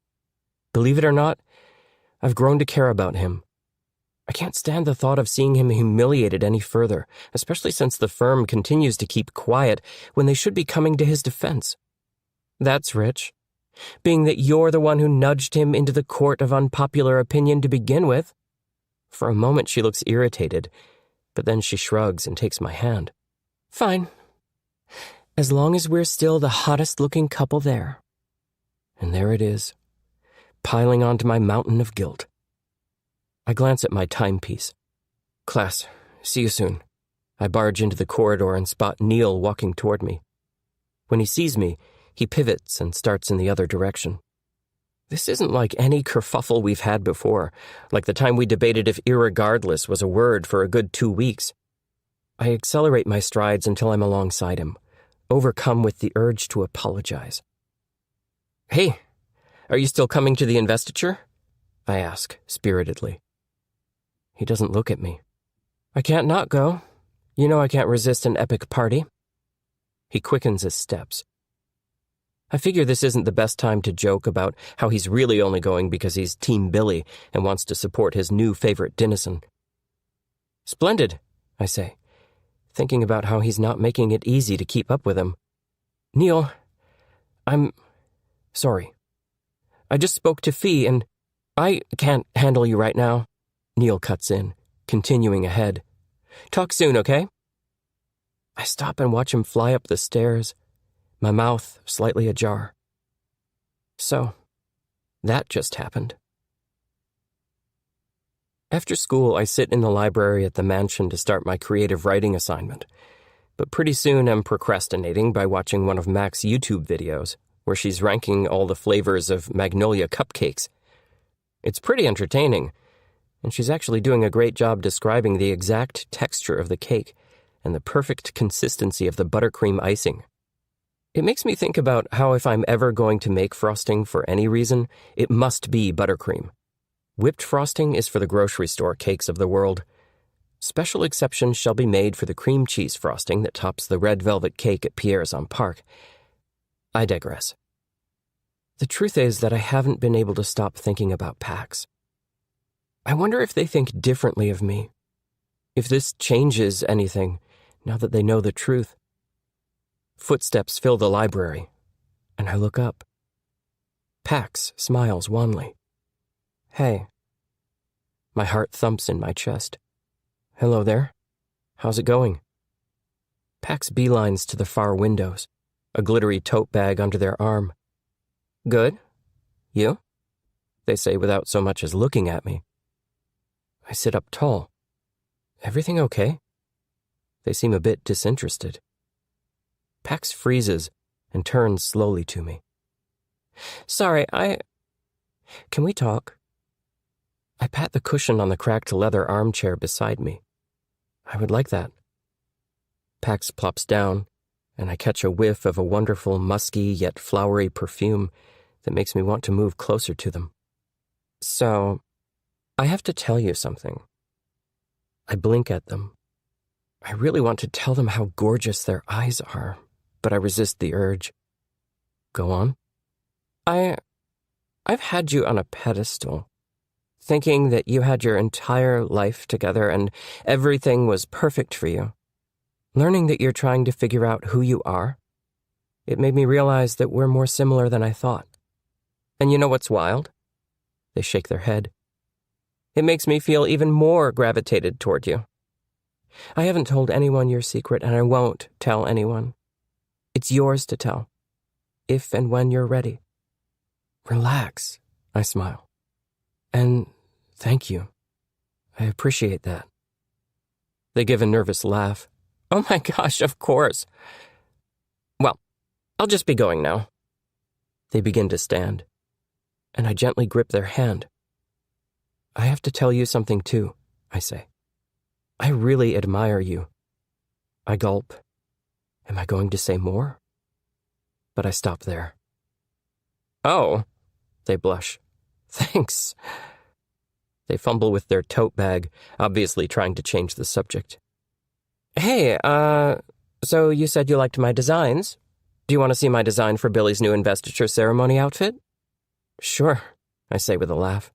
Speaker 2: Believe it or not, I've grown to care about him. I can't stand the thought of seeing him humiliated any further, especially since the firm continues to keep quiet when they should be coming to his defense. That's rich, being that you're the one who nudged him into the court of unpopular opinion to begin with. For a moment she looks irritated, but then she shrugs and takes my hand. Fine. As long as we're still the hottest-looking couple there. And there it is, piling onto my mountain of guilt. I glance at my timepiece. Class, see you soon. I barge into the corridor and spot Neil walking toward me. When he sees me, he pivots and starts in the other direction. This isn't like any kerfuffle we've had before, like the time we debated if irregardless was a word for a good 2 weeks. I accelerate my strides until I'm alongside him, overcome with the urge to apologize. Hey, are you still coming to the investiture? I ask, spiritedly. He doesn't look at me. I can't not go. You know I can't resist an epic party. He quickens his steps. I figure this isn't the best time to joke about how he's really only going because he's Team Billy and wants to support his new favorite denizen. Splendid, I say, thinking about how he's not making it easy to keep up with him. Neil, I'm sorry. I just spoke to Fee and I can't handle you right now. Neil cuts in, continuing ahead. Talk soon, okay? I stop and watch him fly up the stairs, my mouth slightly ajar. So, That just happened. After school, I sit in the library at the mansion to start my creative writing assignment. But pretty soon I'm procrastinating by watching one of Mac's YouTube videos, where she's ranking all the flavors of Magnolia cupcakes. It's pretty entertaining, and she's actually doing a great job describing the exact texture of the cake and the perfect consistency of the buttercream icing. It makes me think about how if I'm ever going to make frosting for any reason, it must be buttercream. Whipped frosting is for the grocery store cakes of the world. Special exceptions shall be made for the cream cheese frosting that tops the red velvet cake at Pierre's on Park. I digress. The truth is that I haven't been able to stop thinking about Pax. I wonder if they think differently of me. If this changes anything, now that they know the truth. Footsteps fill the library, and I look up. Pax smiles wanly. Hey. My heart thumps in my chest. Hello there. How's it going? Pax beelines to the far windows, a glittery tote bag under their arm. Good. You? They say without so much as looking at me. I sit up tall. Everything okay? They seem a bit disinterested. Pax freezes and turns slowly to me. Sorry, Can we talk? I pat the cushion on the cracked leather armchair beside me. I would like that. Pax plops down, and I catch a whiff of a wonderful, musky yet flowery perfume that makes me want to move closer to them. So, I have to tell you something. I blink at them. I really want to tell them how gorgeous their eyes are, but I resist the urge. Go on. I've had you on a pedestal, thinking that you had your entire life together and everything was perfect for you. Learning that you're trying to figure out who you are, it made me realize that we're more similar than I thought. And you know what's wild? They shake their head. It makes me feel even more gravitated toward you. I haven't told anyone your secret, and I won't tell anyone. It's yours to tell, if and when you're ready. Relax, I smile. And thank you. I appreciate that. They give a nervous laugh. Oh my gosh, of course. Well, I'll just be going now. They begin to stand, and I gently grip their hand. I have to tell you something too, I say. I really admire you. I gulp. Am I going to say more? But I stop there. Oh, they blush. Thanks. They fumble with their tote bag, obviously trying to change the subject. Hey, so you said you liked my designs? Do you want to see my design for Billy's new investiture ceremony outfit? Sure, I say with a laugh.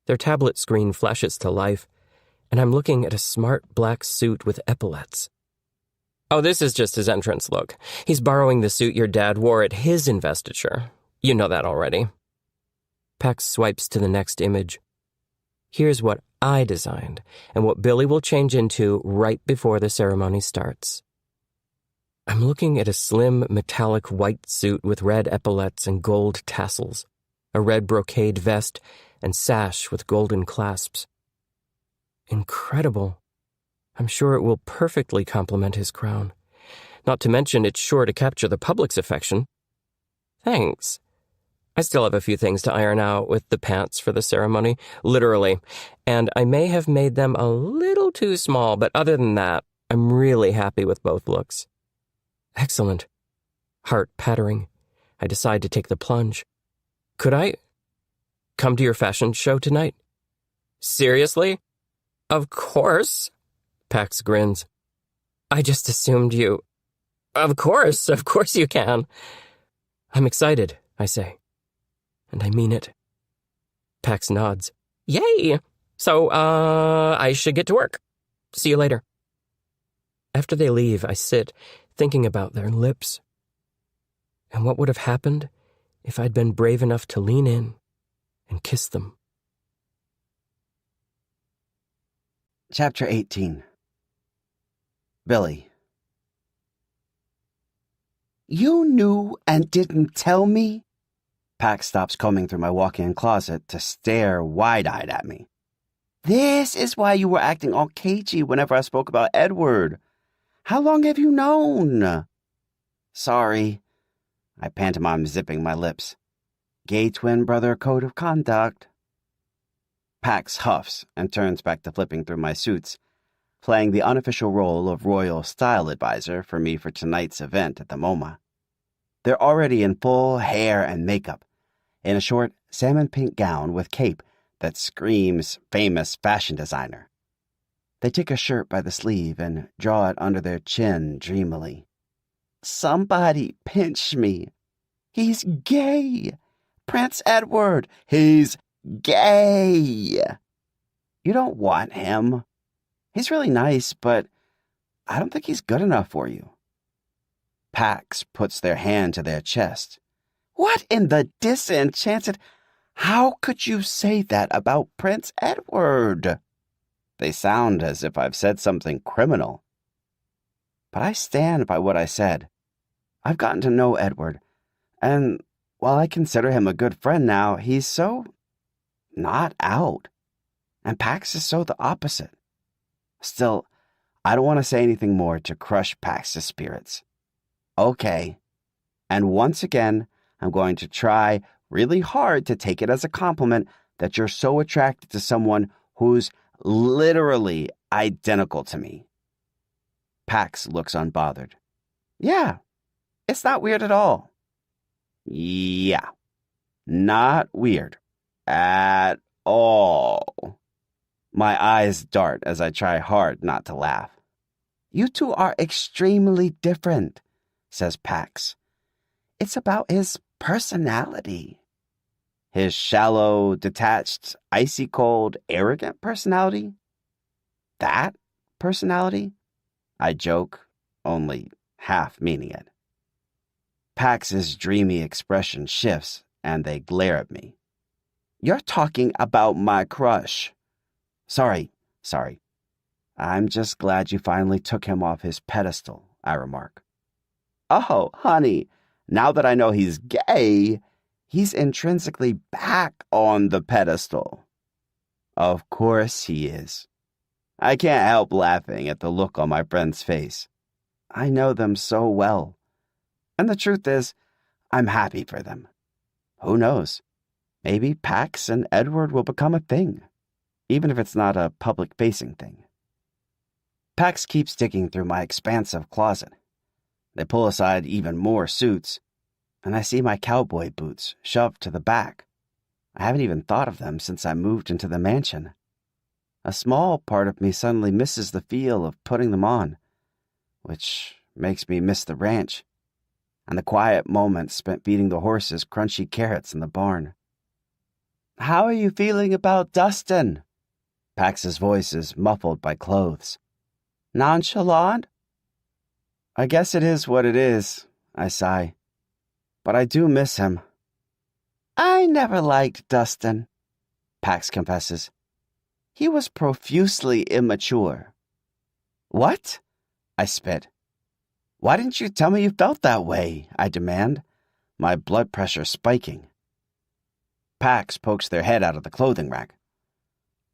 Speaker 2: Their tablet screen flashes to life, and I'm looking at a smart black suit with epaulettes. Oh, this is just his entrance look. He's borrowing the suit your dad wore at his investiture. You know that already. Pax swipes to the next image. Here's what I designed, and what Billy will change into right before the ceremony starts. I'm looking at a slim, metallic white suit with red epaulettes and gold tassels, a red brocade vest, and sash with golden clasps. Incredible. I'm sure it will perfectly complement his crown. Not to mention it's sure to capture the public's affection. Thanks. I still have a few things to iron out with the pants for the ceremony, literally, and I may have made them a little too small, but other than that, I'm really happy with both looks. Excellent. Heart pattering. I decide to take the plunge. Could I come to your fashion show tonight? Seriously? Of course. Pax grins. I just assumed you... Of course you can. I'm excited, I say. And I mean it. Pax nods. Yay! So, I should get to work. See you later. After they leave, I sit, thinking about their lips. And what would have happened if I'd been brave enough to lean in and kiss them.
Speaker 1: Chapter 18. Billy. You knew and didn't tell me? Pax stops combing through my walk-in closet to stare wide-eyed at me. This is why you were acting all cagey whenever I spoke about Edward. How long have you known? Sorry. I pantomime, zipping my lips. Gay twin brother code of conduct. Pax huffs and turns back to flipping through my suits, playing the unofficial role of royal style advisor for me for tonight's event at the MoMA. They're already in full hair and makeup, in a short salmon pink gown with cape that screams famous fashion designer. They take a shirt by the sleeve and draw it under their chin dreamily. Somebody pinch me. He's gay. Prince Edward, he's gay. You don't want him. He's really nice, but I don't think he's good enough for you. Pax puts their hand to their chest. What in the disenchanted... How could you say that about Prince Edward? They sound as if I've said something criminal. But I stand by what I said. I've gotten to know Edward, and while I consider him a good friend now, he's so not out. And Pax is so the opposite. Still, I don't want to say anything more to crush Pax's spirits. Okay. And once again, I'm going to try really hard to take it as a compliment that you're so attracted to someone who's literally identical to me. Pax looks unbothered. Yeah, it's not weird at all. Yeah, not weird at all. My eyes dart as I try hard not to laugh. You two are extremely different, says Pax. It's about his personality. His shallow, detached, icy cold, arrogant personality? That personality? I joke, only half meaning it. Pax's dreamy expression shifts, and they glare at me. You're talking about my crush. Sorry. I'm just glad you finally took him off his pedestal, I remark. Oh, honey, now that I know he's gay, he's intrinsically back on the pedestal. Of course he is. I can't help laughing at the look on my friend's face. I know them so well. And the truth is, I'm happy for them. Who knows? Maybe Pax and Edward will become a thing, even if it's not a public-facing thing. Pax keeps digging through my expansive closet. They pull aside even more suits, and I see my cowboy boots shoved to the back. I haven't even thought of them since I moved into the mansion. A small part of me suddenly misses the feel of putting them on, which makes me miss the ranch and the quiet moments spent feeding the horses crunchy carrots in the barn. How are you feeling about Dustin? Pax's voice is muffled by clothes. Nonchalant? I guess it is what it is, I sigh. But I do miss him. I never liked Dustin, Pax confesses. He was profusely immature. What? I spit. Why didn't you tell me you felt that way? I demand, my blood pressure spiking. Pax pokes their head out of the clothing rack.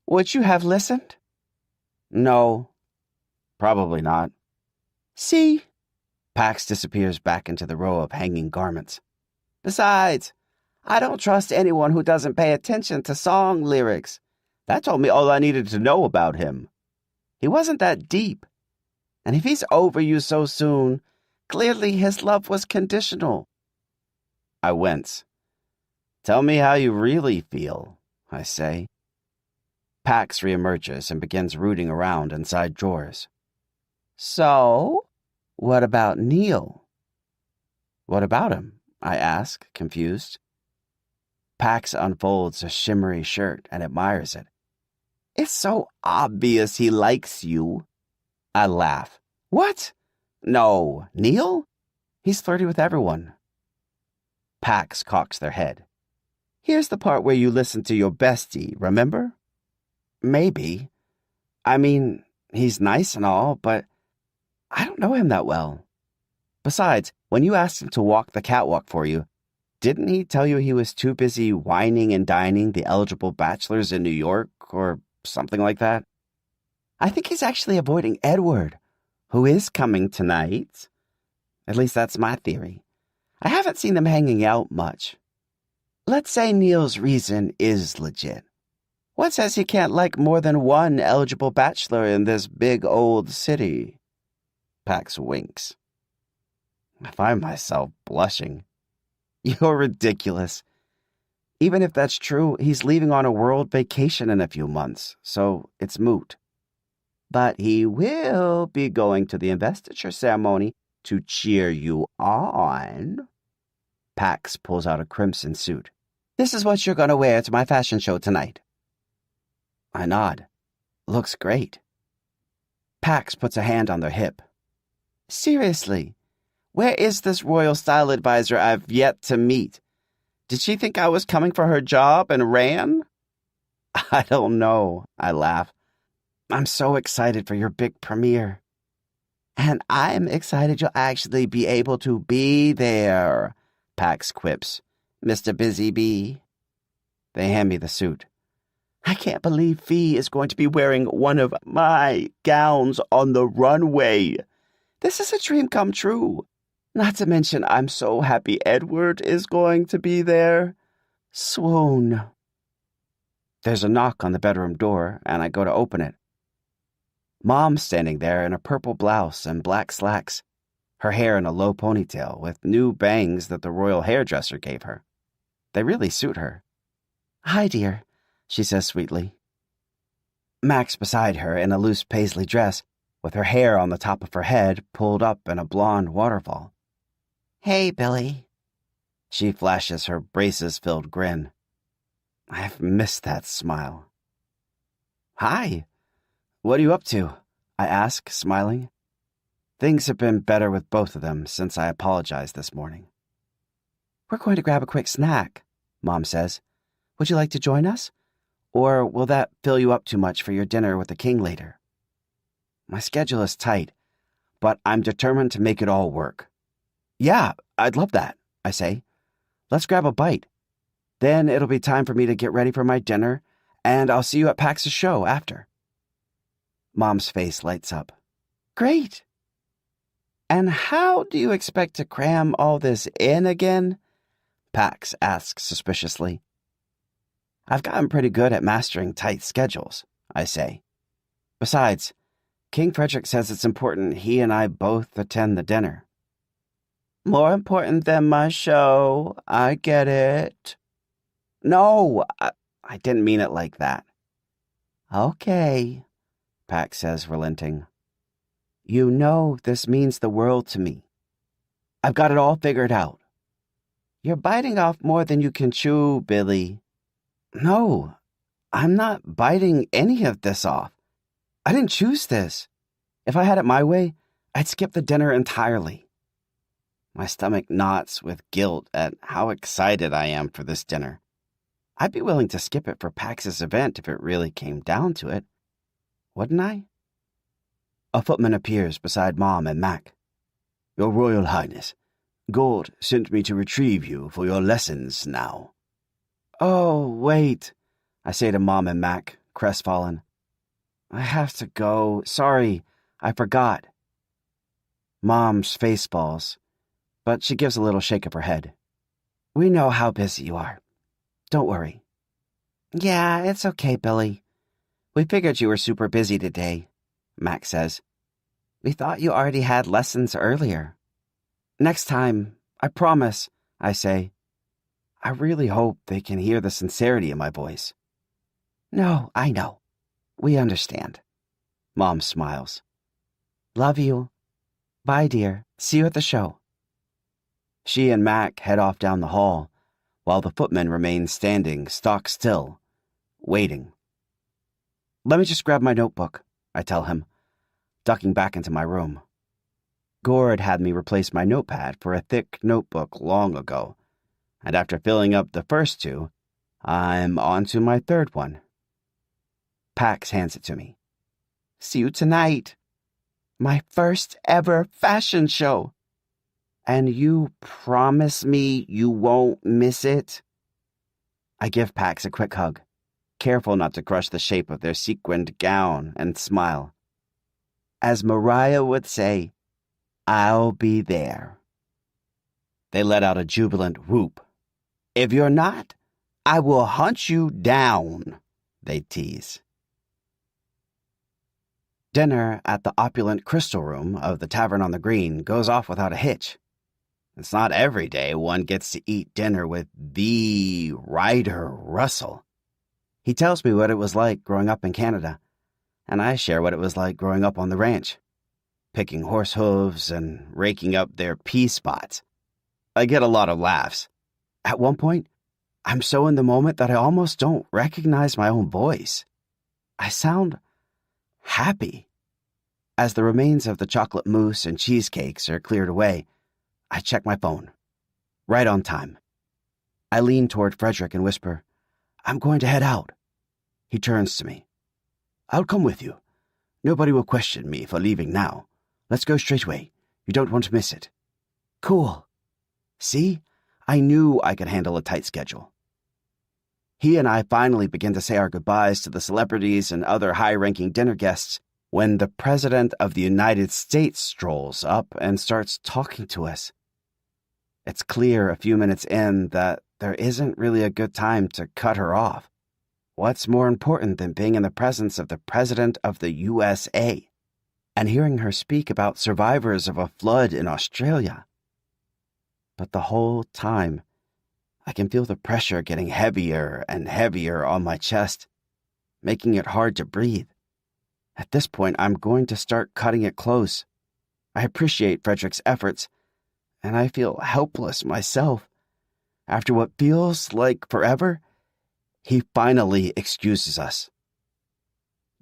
Speaker 1: Would you have listened? No. Probably not. See? Pax disappears back into the row of hanging garments. Besides, I don't trust anyone who doesn't pay attention to song lyrics. That told me all I needed to know about him. He wasn't that deep. And if he's over you so soon, clearly his love was conditional. I wince. Tell me how you really feel, I say. Pax reemerges and begins rooting around inside drawers. So, what about Neil? What about him? I ask, confused. Pax unfolds a shimmery shirt and admires it. It's so obvious he likes you. I laugh. What? No, Neil? He's flirty with everyone. Pax cocks their head. Here's the part where you listen to your bestie, remember? Maybe. I mean, he's nice and all, but I don't know him that well. Besides, when you asked him to walk the catwalk for you, Didn't he tell you he was too busy whining and dining the eligible bachelors in New York or something like that? I think he's actually avoiding Edward, who is coming tonight. At least that's my theory. I haven't seen them hanging out much. Let's say Neil's reason is legit. What says he can't like more than one eligible bachelor in this big old city? Pax winks. I find myself blushing. You're ridiculous. Even if that's true, he's leaving on a world vacation in a few months, so it's moot. But he will be going to the investiture ceremony to cheer you on. Pax pulls out a crimson suit. This is what you're going to wear to my fashion show tonight. I nod. Looks great. Pax puts a hand on their hip. Seriously, where is this royal style advisor I've yet to meet? Did she think I was coming for her job and ran? I don't know, I laugh. I'm so excited for your big premiere. And I'm excited you'll actually be able to be there, Pax quips. Mr. Busy Bee. They hand me the suit. I can't believe Fee is going to be wearing one of my gowns on the runway. This is a dream come true. Not to mention, I'm so happy Edward is going to be there. Swoon. There's a knock on the bedroom door, and I go to open it. Mom's standing there in a purple blouse and black slacks, her hair in a low ponytail with new bangs that the royal hairdresser gave her. They really suit her. Hi, dear, she says sweetly. Mac's beside her in a loose paisley dress, with her hair on the top of her head pulled up in a blonde waterfall. Hey, Billy. She flashes her braces-filled grin. I've missed that smile. Hi. What are you up to? I ask, smiling. Things have been better with both of them since I apologized this morning. We're going to grab a quick snack, Mom says. Would you like to join us? Or will that fill you up too much for your dinner with the king later? My schedule is tight, but I'm determined to make it all work. Yeah, I'd love that, I say. Let's grab a bite. Then it'll be time for me to get ready for my dinner, and I'll see you at Pax's show after. Mom's face lights up. Great. And how do you expect to cram all this in again? Pax asks suspiciously. I've gotten pretty good at mastering tight schedules, I say. Besides, King Frederick says it's important he and I both attend the dinner. More important than my show, I get it. No, I didn't mean it like that. Okay, Pax says, relenting. You know this means the world to me. I've got it all figured out. You're biting off more than you can chew, Billy. No, I'm not biting any of this off. I didn't choose this. If I had it my way, I'd skip the dinner entirely. My stomach knots with guilt at how excited I am for this dinner. I'd be willing to skip it for Pax's event if it really came down to it. Wouldn't I? A footman appears beside Mom and Mac. Your Royal Highness, Gord sent me to retrieve you for your lessons now. Oh, wait, I say to Mom and Mac, crestfallen. I have to go. Sorry, I forgot. Mom's face falls, but she gives a little shake of her head. We know how busy you are. Don't worry. Yeah, it's okay, Billy. We figured you were super busy today, Mac says. We thought you already had lessons earlier. Next time, I promise, I say. I really hope they can hear the sincerity in my voice. No, I know. We understand. Mom smiles. Love you. Bye, dear. See you at the show. She and Mac head off down the hall, while the footman remains standing stock still, waiting. Let me just grab my notebook, I tell him, ducking back into my room. Gord had me replace my notepad for a thick notebook long ago, and after filling up the first two, I'm on to my third one. Pax hands it to me. See you tonight. My first ever fashion show. And you promise me you won't miss it? I give Pax a quick hug, careful not to crush the shape of their sequined gown, and smile. As Mariah would say, I'll be there. They let out a jubilant whoop. If you're not, I will hunt you down, they tease. Dinner at the opulent Crystal Room of the Tavern on the Green goes off without a hitch. It's not every day one gets to eat dinner with the Ryder Russell. He tells me what it was like growing up in Canada, and I share what it was like growing up on the ranch, picking horse hooves and raking up their pea spots. I get a lot of laughs. At one point, I'm so in the moment that I almost don't recognize my own voice. I sound happy. As the remains of the chocolate mousse and cheesecakes are cleared away, I check my phone. Right on time. I lean toward Frederick and whisper, I'm going to head out. He turns to me. I'll come with you. Nobody will question me for leaving now. Let's go straight away. You don't want to miss it. Cool. See? I knew I could handle a tight schedule. He and I finally begin to say our goodbyes to the celebrities and other high-ranking dinner guests when the President of the United States strolls up and starts talking to us. It's clear a few minutes in that there isn't really a good time to cut her off. What's more important than being in the presence of the President of the USA and hearing her speak about survivors of a flood in Australia? But the whole time, I can feel the pressure getting heavier and heavier on my chest, making it hard to breathe. At this point, I'm going to start cutting it close. I appreciate Frederick's efforts, and I feel helpless myself. After what feels like forever, he finally excuses us.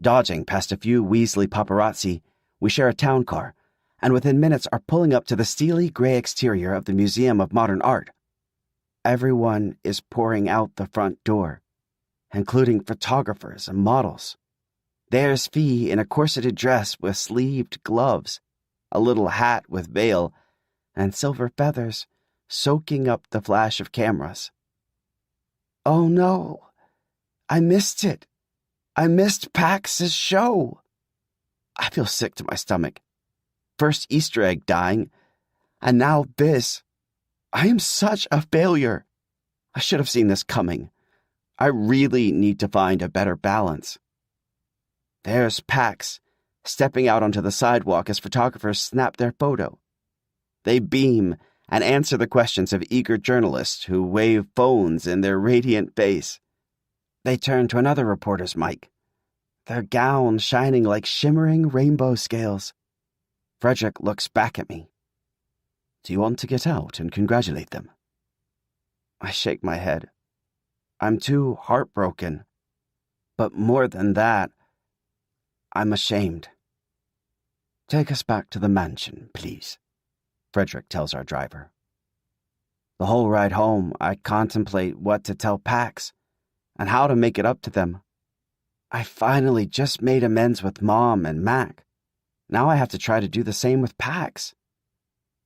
Speaker 1: Dodging past a few Weasley paparazzi, we share a town car, and within minutes are pulling up to the steely gray exterior of the Museum of Modern Art. Everyone is pouring out the front door, including photographers and models. There's Fee in a corseted dress with sleeved gloves, a little hat with veil, and silver feathers soaking up the flash of cameras. Oh no, I missed it. I missed Pax's show. I feel sick to my stomach. First Easter egg dying, and now this. I am such a failure. I should have seen this coming. I really need to find a better balance. There's Pax, stepping out onto the sidewalk as photographers snap their photo. They beam and answer the questions of eager journalists who wave phones in their radiant face. They turn to another reporter's mic, their gown shining like shimmering rainbow scales. Frederick looks back at me. Do you want to get out and congratulate them? I shake my head. I'm too heartbroken. But more than that, I'm ashamed. Take us back to the mansion, please, Frederick tells our driver. The whole ride home, I contemplate what to tell Pax and how to make it up to them. I finally just made amends with Mom and Mac. Now I have to try to do the same with Pax.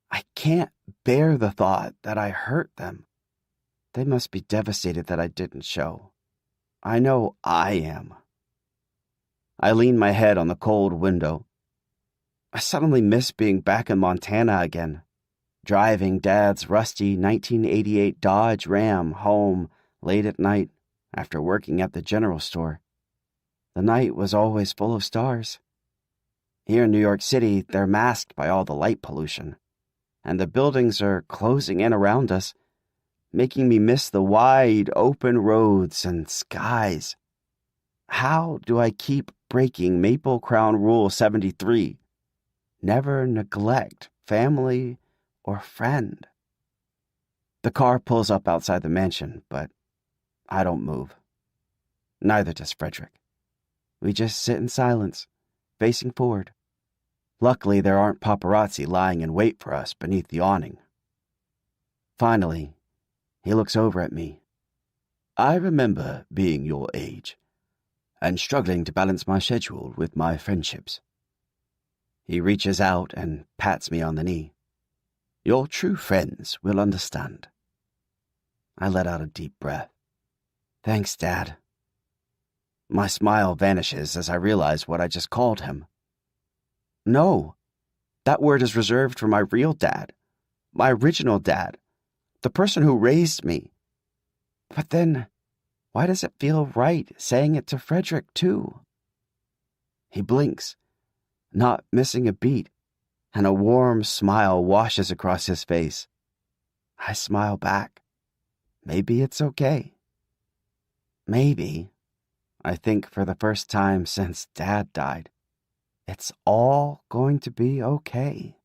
Speaker 1: I can't bear the thought that I hurt them. They must be devastated that I didn't show. I know I am. I lean my head on the cold window. I suddenly miss being back in Montana again, driving Dad's rusty 1988 Dodge Ram home late at night after working at the general store. The night was always full of stars. Here in New York City, they're masked by all the light pollution, and the buildings are closing in around us, making me miss the wide, open roads and skies. How do I keep breaking Maple Crown Rule 73? Never neglect family or friend. The car pulls up outside the mansion, but I don't move. Neither does Frederick. We just sit in silence, facing forward. Luckily, there aren't paparazzi lying in wait for us beneath the awning. Finally, he looks over at me. I remember being your age and struggling to balance my schedule with my friendships. He reaches out and pats me on the knee. Your true friends will understand. I let out a deep breath. Thanks, Dad. My smile vanishes as I realize what I just called him. No, that word is reserved for my real dad, my original dad, the person who raised me. But then, why does it feel right saying it to Frederick, too? He blinks, not missing a beat, and a warm smile washes across his face. I smile back. Maybe it's okay. Maybe, I think for the first time since Dad died, it's all going to be okay.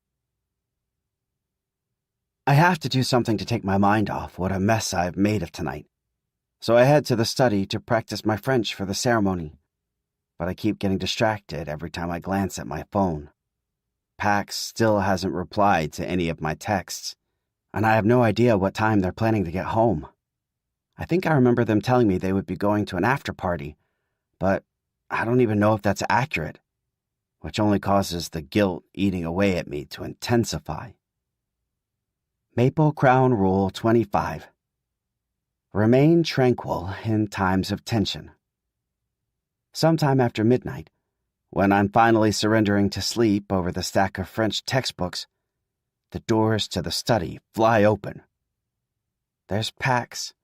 Speaker 1: I have to do something to take my mind off what a mess I've made of tonight. So I head to the study to practice my French for the ceremony. But I keep getting distracted every time I glance at my phone. Pax still hasn't replied to any of my texts, and I have no idea what time they're planning to get home. I think I remember them telling me they would be going to an after-party, but I don't even know if that's accurate, which only causes the guilt eating away at me to intensify. Maple Crown Rule 25. Remain tranquil in times of tension. Sometime after midnight, when I'm finally surrendering to sleep over the stack of French textbooks, the doors to the study fly open. There's Pax,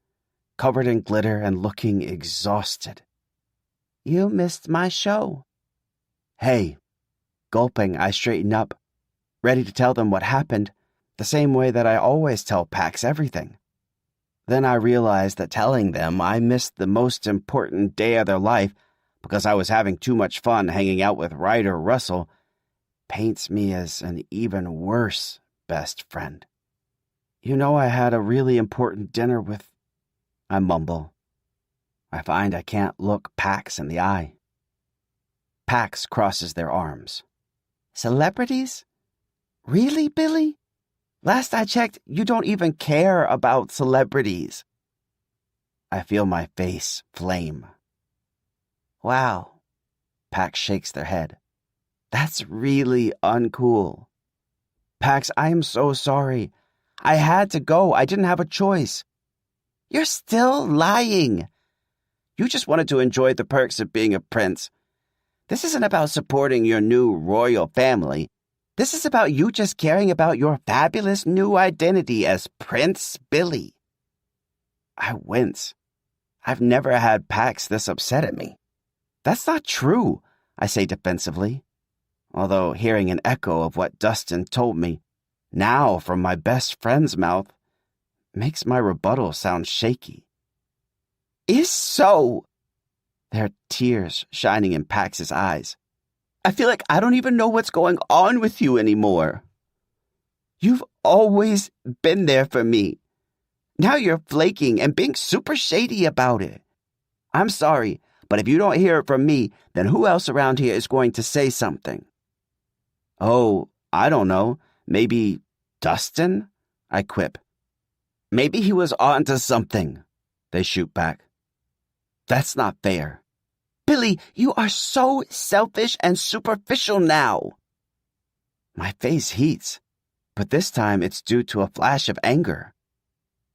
Speaker 1: covered in glitter and looking exhausted. You missed my show. Hey. Gulping, I straighten up, ready to tell them what happened, the same way that I always tell Pax everything. Then I realize that telling them I missed the most important day of their life because I was having too much fun hanging out with Ryder Russell paints me as an even worse best friend. You know, I had a really important dinner with... I mumble. I find I can't look Pax in the eye. Pax crosses their arms. Celebrities? Really, Billy? Last I checked, you don't even care about celebrities. I feel my face flame. Wow. Pax shakes their head. That's really uncool. Pax, I am so sorry. I had to go. I didn't have a choice. You're still lying. You just wanted to enjoy the perks of being a prince. This isn't about supporting your new royal family. This is about you just caring about your fabulous new identity as Prince Billy. I wince. I've never had Pax this upset at me. That's not true, I say defensively, although hearing an echo of what Dustin told me, now from my best friend's mouth, makes my rebuttal sound shaky. Is so. There are tears shining in Pax's eyes. I feel like I don't even know what's going on with you anymore. You've always been there for me. Now you're flaking and being super shady about it. I'm sorry, but if you don't hear it from me, then who else around here is going to say something? Oh, I don't know. Maybe Dustin? I quip. Maybe he was onto something, they shoot back. That's not fair. Billy, you are so selfish and superficial now. My face heats, but this time it's due to a flash of anger.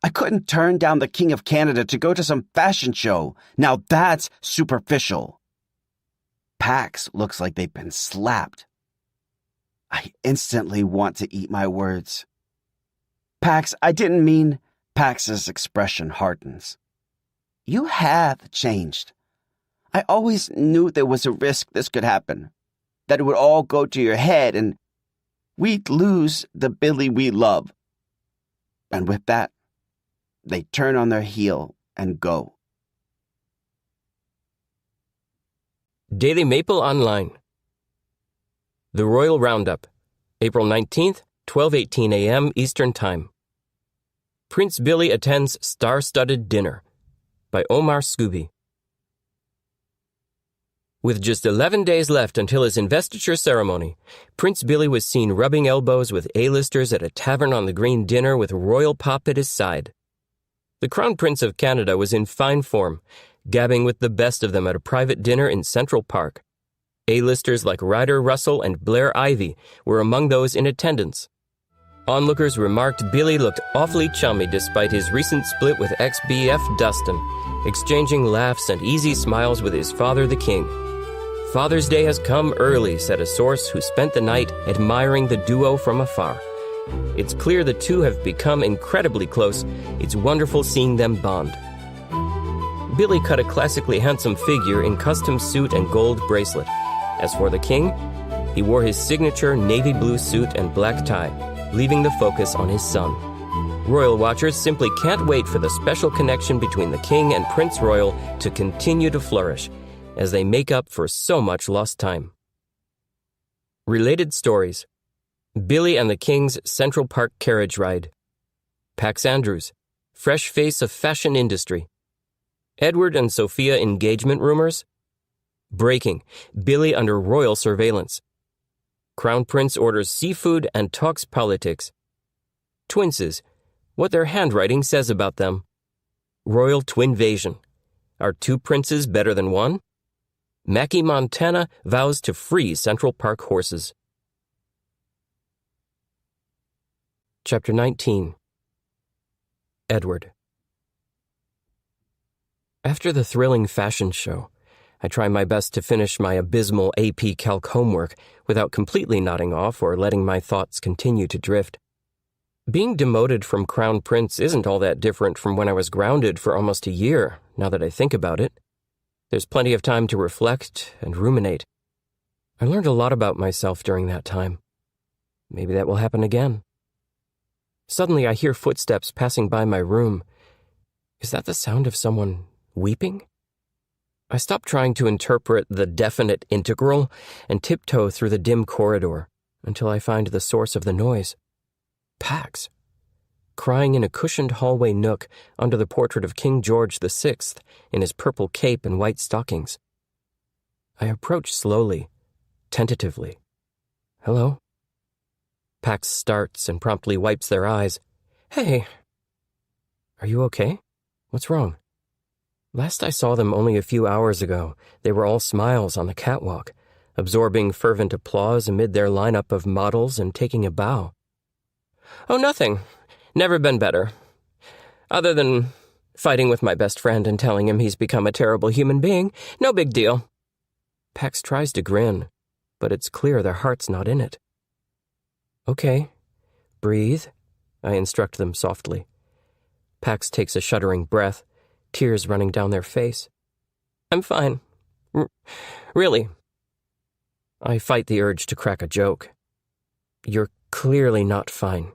Speaker 1: I couldn't turn down the King of Canada to go to some fashion show. Now that's superficial. Pax looks like they've been slapped. I instantly want to eat my words. Pax, I didn't mean... Pax's expression hardens. You have changed. I always knew there was a risk this could happen, that it would all go to your head and we'd lose the Billy we love. And with that, they turn on their heel and go.
Speaker 2: Daily Maple Online. The Royal Roundup, April 19th, 12:18 a.m. Eastern Time. Prince Billy attends star-studded dinner by Omar Scooby. With just 11 days left until his investiture ceremony, Prince Billy was seen rubbing elbows with A-listers at a tavern on the Green dinner with royal pop at his side. The Crown Prince of Canada was in fine form, gabbing with the best of them at a private dinner in Central Park. A-listers like Ryder Russell and Blair Ivy were among those in attendance. Onlookers remarked Billy looked awfully chummy despite his recent split with ex-BF Dustin, exchanging laughs and easy smiles with his father, the king. "Father's Day has come early," said a source who spent the night admiring the duo from afar. "It's clear the two have become incredibly close. It's wonderful seeing them bond." Billy cut a classically handsome figure in custom suit and gold bracelet. As for the king, he wore his signature navy blue suit and black tie, leaving the focus on his son. Royal watchers simply can't wait for the special connection between the king and Prince Royal to continue to flourish, as they make up for so much lost time. Related stories: Billy and the King's Central Park carriage ride. Pax Andrews, fresh face of fashion industry. Edward and Sophia engagement rumors. Breaking, Billy under royal surveillance. Crown Prince orders seafood and talks politics. Twinses, what their handwriting says about them. Royal twinvasion. Are two princes better than one? Mackie Montana vows to free Central Park horses. Chapter 19. Edward. After the thrilling fashion show, I try my best to finish my abysmal AP Calc homework without completely nodding off or letting my thoughts continue to drift. Being demoted from Crown Prince isn't all that different from when I was grounded for almost a year, now that I think about it. There's plenty of time to reflect and ruminate. I learned a lot about myself during that time. Maybe that will happen again. Suddenly I hear footsteps passing by my room. Is that the sound of someone weeping? I stop trying to interpret the definite integral and tiptoe through the dim corridor until I find the source of the noise. Pax, crying in a cushioned hallway nook under the portrait of King George VI in his purple cape and white stockings. I approach slowly, tentatively. "Hello?" Pax starts and promptly wipes their eyes. "Hey." "Are you okay? What's wrong?" Last I saw them only a few hours ago, they were all smiles on the catwalk, absorbing fervent applause amid their lineup of models and taking a bow. "Oh, nothing. Never been better. Other than fighting with my best friend and telling him he's become a terrible human being. No big deal." Pax tries to grin, but it's clear their heart's not in it. "Okay. Breathe," I instruct them softly. Pax takes a shuddering breath, tears running down their face. "I'm fine. Really." I fight the urge to crack a joke. "You're clearly not fine,"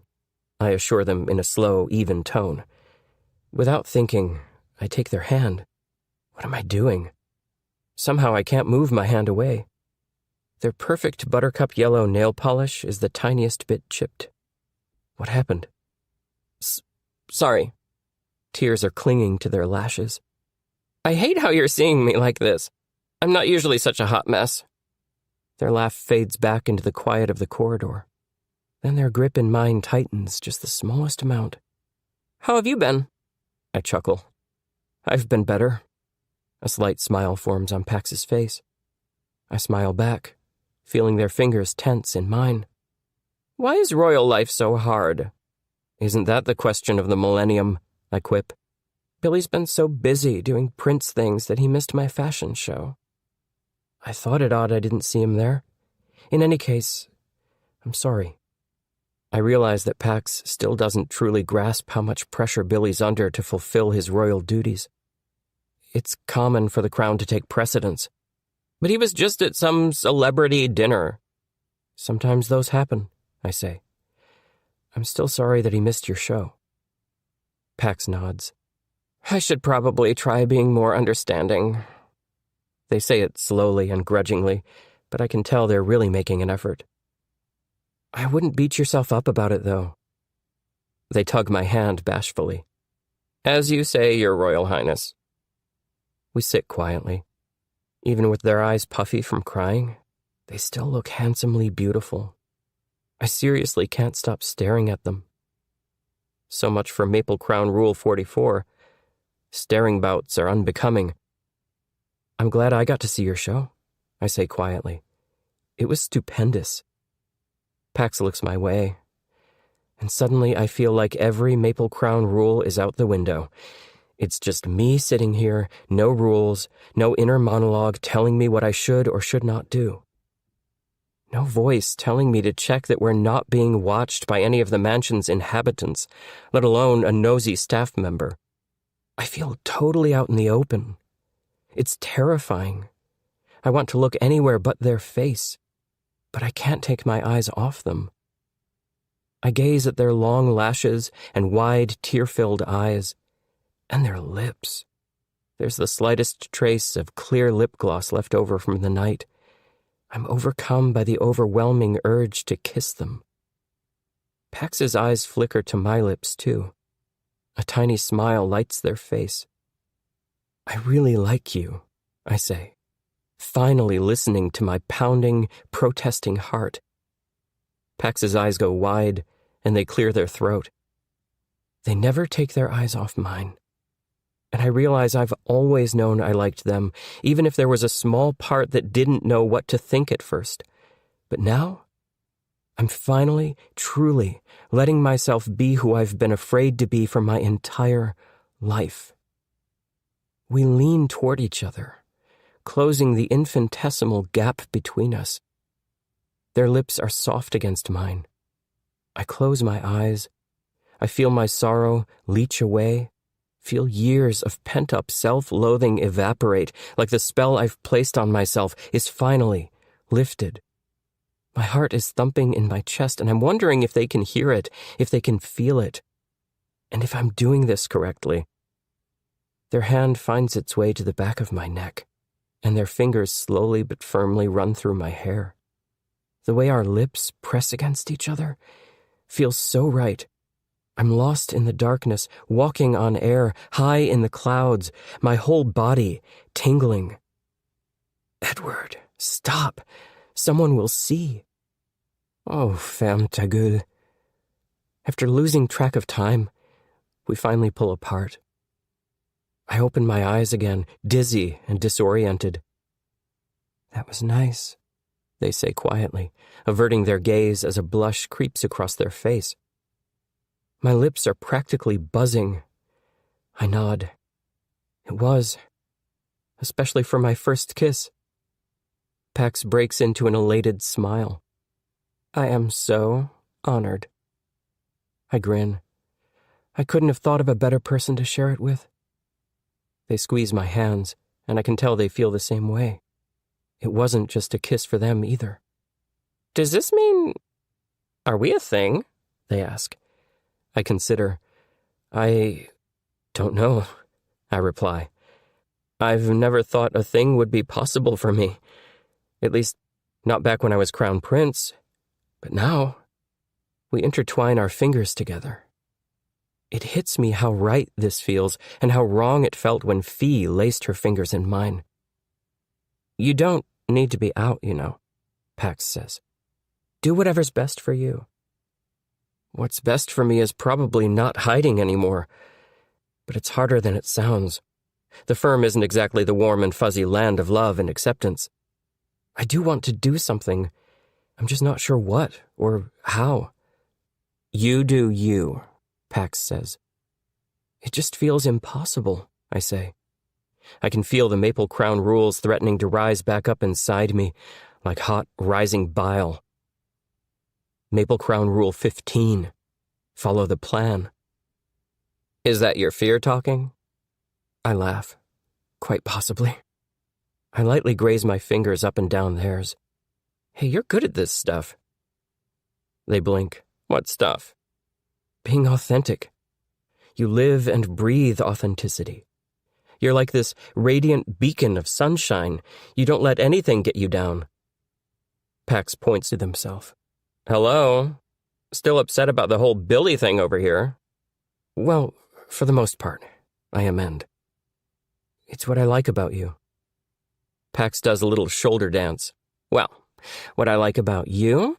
Speaker 2: I assure them in a slow, even tone. Without thinking, I take their hand. What am I doing? Somehow I can't move my hand away. Their perfect buttercup yellow nail polish is the tiniest bit chipped. What happened? Sorry. Tears are clinging to their lashes. "I hate how you're seeing me like this. I'm not usually such a hot mess." Their laugh fades back into the quiet of the corridor. Then their grip in mine tightens just the smallest amount. "How have you been?" I chuckle. "I've been better." A slight smile forms on Pax's face. I smile back, feeling their fingers tense in mine. "Why is royal life so hard?" "Isn't that the question of the millennium?" I quip. "Billy's been so busy doing Prince things that he missed my fashion show." I thought it odd I didn't see him there. In any case, I'm sorry. I realize that Pax still doesn't truly grasp how much pressure Billy's under to fulfill his royal duties. It's common for the crown to take precedence. "But he was just at some celebrity dinner." "Sometimes those happen," I say. "I'm still sorry that he missed your show." Pax nods. "I should probably try being more understanding." They say it slowly and grudgingly, but I can tell they're really making an effort. "I wouldn't beat yourself up about it, though." They tug my hand bashfully. "As you say, Your Royal Highness." We sit quietly. Even with their eyes puffy from crying, they still look handsomely beautiful. I seriously can't stop staring at them. So much for Maple Crown Rule 44. Staring bouts are unbecoming. "I'm glad I got to see your show," I say quietly. "It was stupendous." Pax looks my way. And suddenly I feel like every Maple Crown rule is out the window. It's just me sitting here, no rules, no inner monologue telling me what I should or should not do. No voice telling me to check that we're not being watched by any of the mansion's inhabitants, let alone a nosy staff member. I feel totally out in the open. It's terrifying. I want to look anywhere but their face, but I can't take my eyes off them. I gaze at their long lashes and wide, tear-filled eyes, and their lips. There's the slightest trace of clear lip gloss left over from the night. I'm overcome by the overwhelming urge to kiss them. Pax's eyes flicker to my lips, too. A tiny smile lights their face. I really like you, I say, finally listening to my pounding, protesting heart. Pax's eyes go wide, and they clear their throat. They never take their eyes off mine. And I realize I've always known I liked them, even if there was a small part that didn't know what to think at first. But now, I'm finally, truly letting myself be who I've been afraid to be for my entire life. We lean toward each other, closing the infinitesimal gap between us. Their lips are soft against mine. I close my eyes. I feel my sorrow leach away, feel years of pent-up self-loathing evaporate like the spell I've placed on myself is finally lifted. My heart is thumping in my chest, and I'm wondering if they can hear it, if they can feel it, and if I'm doing this correctly. Their hand finds its way to the back of my neck, and their fingers slowly but firmly run through my hair. The way our lips press against each other feels so right. I'm lost in the darkness, walking on air, high in the clouds, my whole body tingling. Edward, stop. Someone will see. Oh, femme ta gueule. After losing track of time, we finally pull apart. I open my eyes again, dizzy and disoriented. That was nice, they say quietly, averting their gaze as a blush creeps across their face. My lips are practically buzzing. I nod. It was, especially for my first kiss. Pax breaks into an elated smile. I am so honored. I grin. I couldn't have thought of a better person to share it with. They squeeze my hands, and I can tell they feel the same way. It wasn't just a kiss for them either. Does this mean... are we a thing? They ask. I consider. I don't know, I reply. I've never thought a thing would be possible for me. At least, not back when I was Crown Prince. But now, we intertwine our fingers together. It hits me how right this feels and how wrong it felt when Fee laced her fingers in mine. You don't need to be out, you know, Pax says. Do whatever's best for you. What's best for me is probably not hiding anymore. But it's harder than it sounds. The firm isn't exactly the warm and fuzzy land of love and acceptance. I do want to do something. I'm just not sure what or how. You do you, Pax says. It just feels impossible, I say. I can feel the Maple Crown rules threatening to rise back up inside me, like hot, rising bile. Maple Crown Rule 15. Follow the plan. Is that your fear talking? I laugh. Quite possibly. I lightly graze my fingers up and down theirs. Hey, you're good at this stuff. They blink. What stuff? Being authentic. You live and breathe authenticity. You're like this radiant beacon of sunshine. You don't let anything get you down. Pax points to himself. Hello? Still upset about the whole Billy thing over here? Well, for the most part, I amend. It's what I like about you. Pax does a little shoulder dance. Well, what I like about you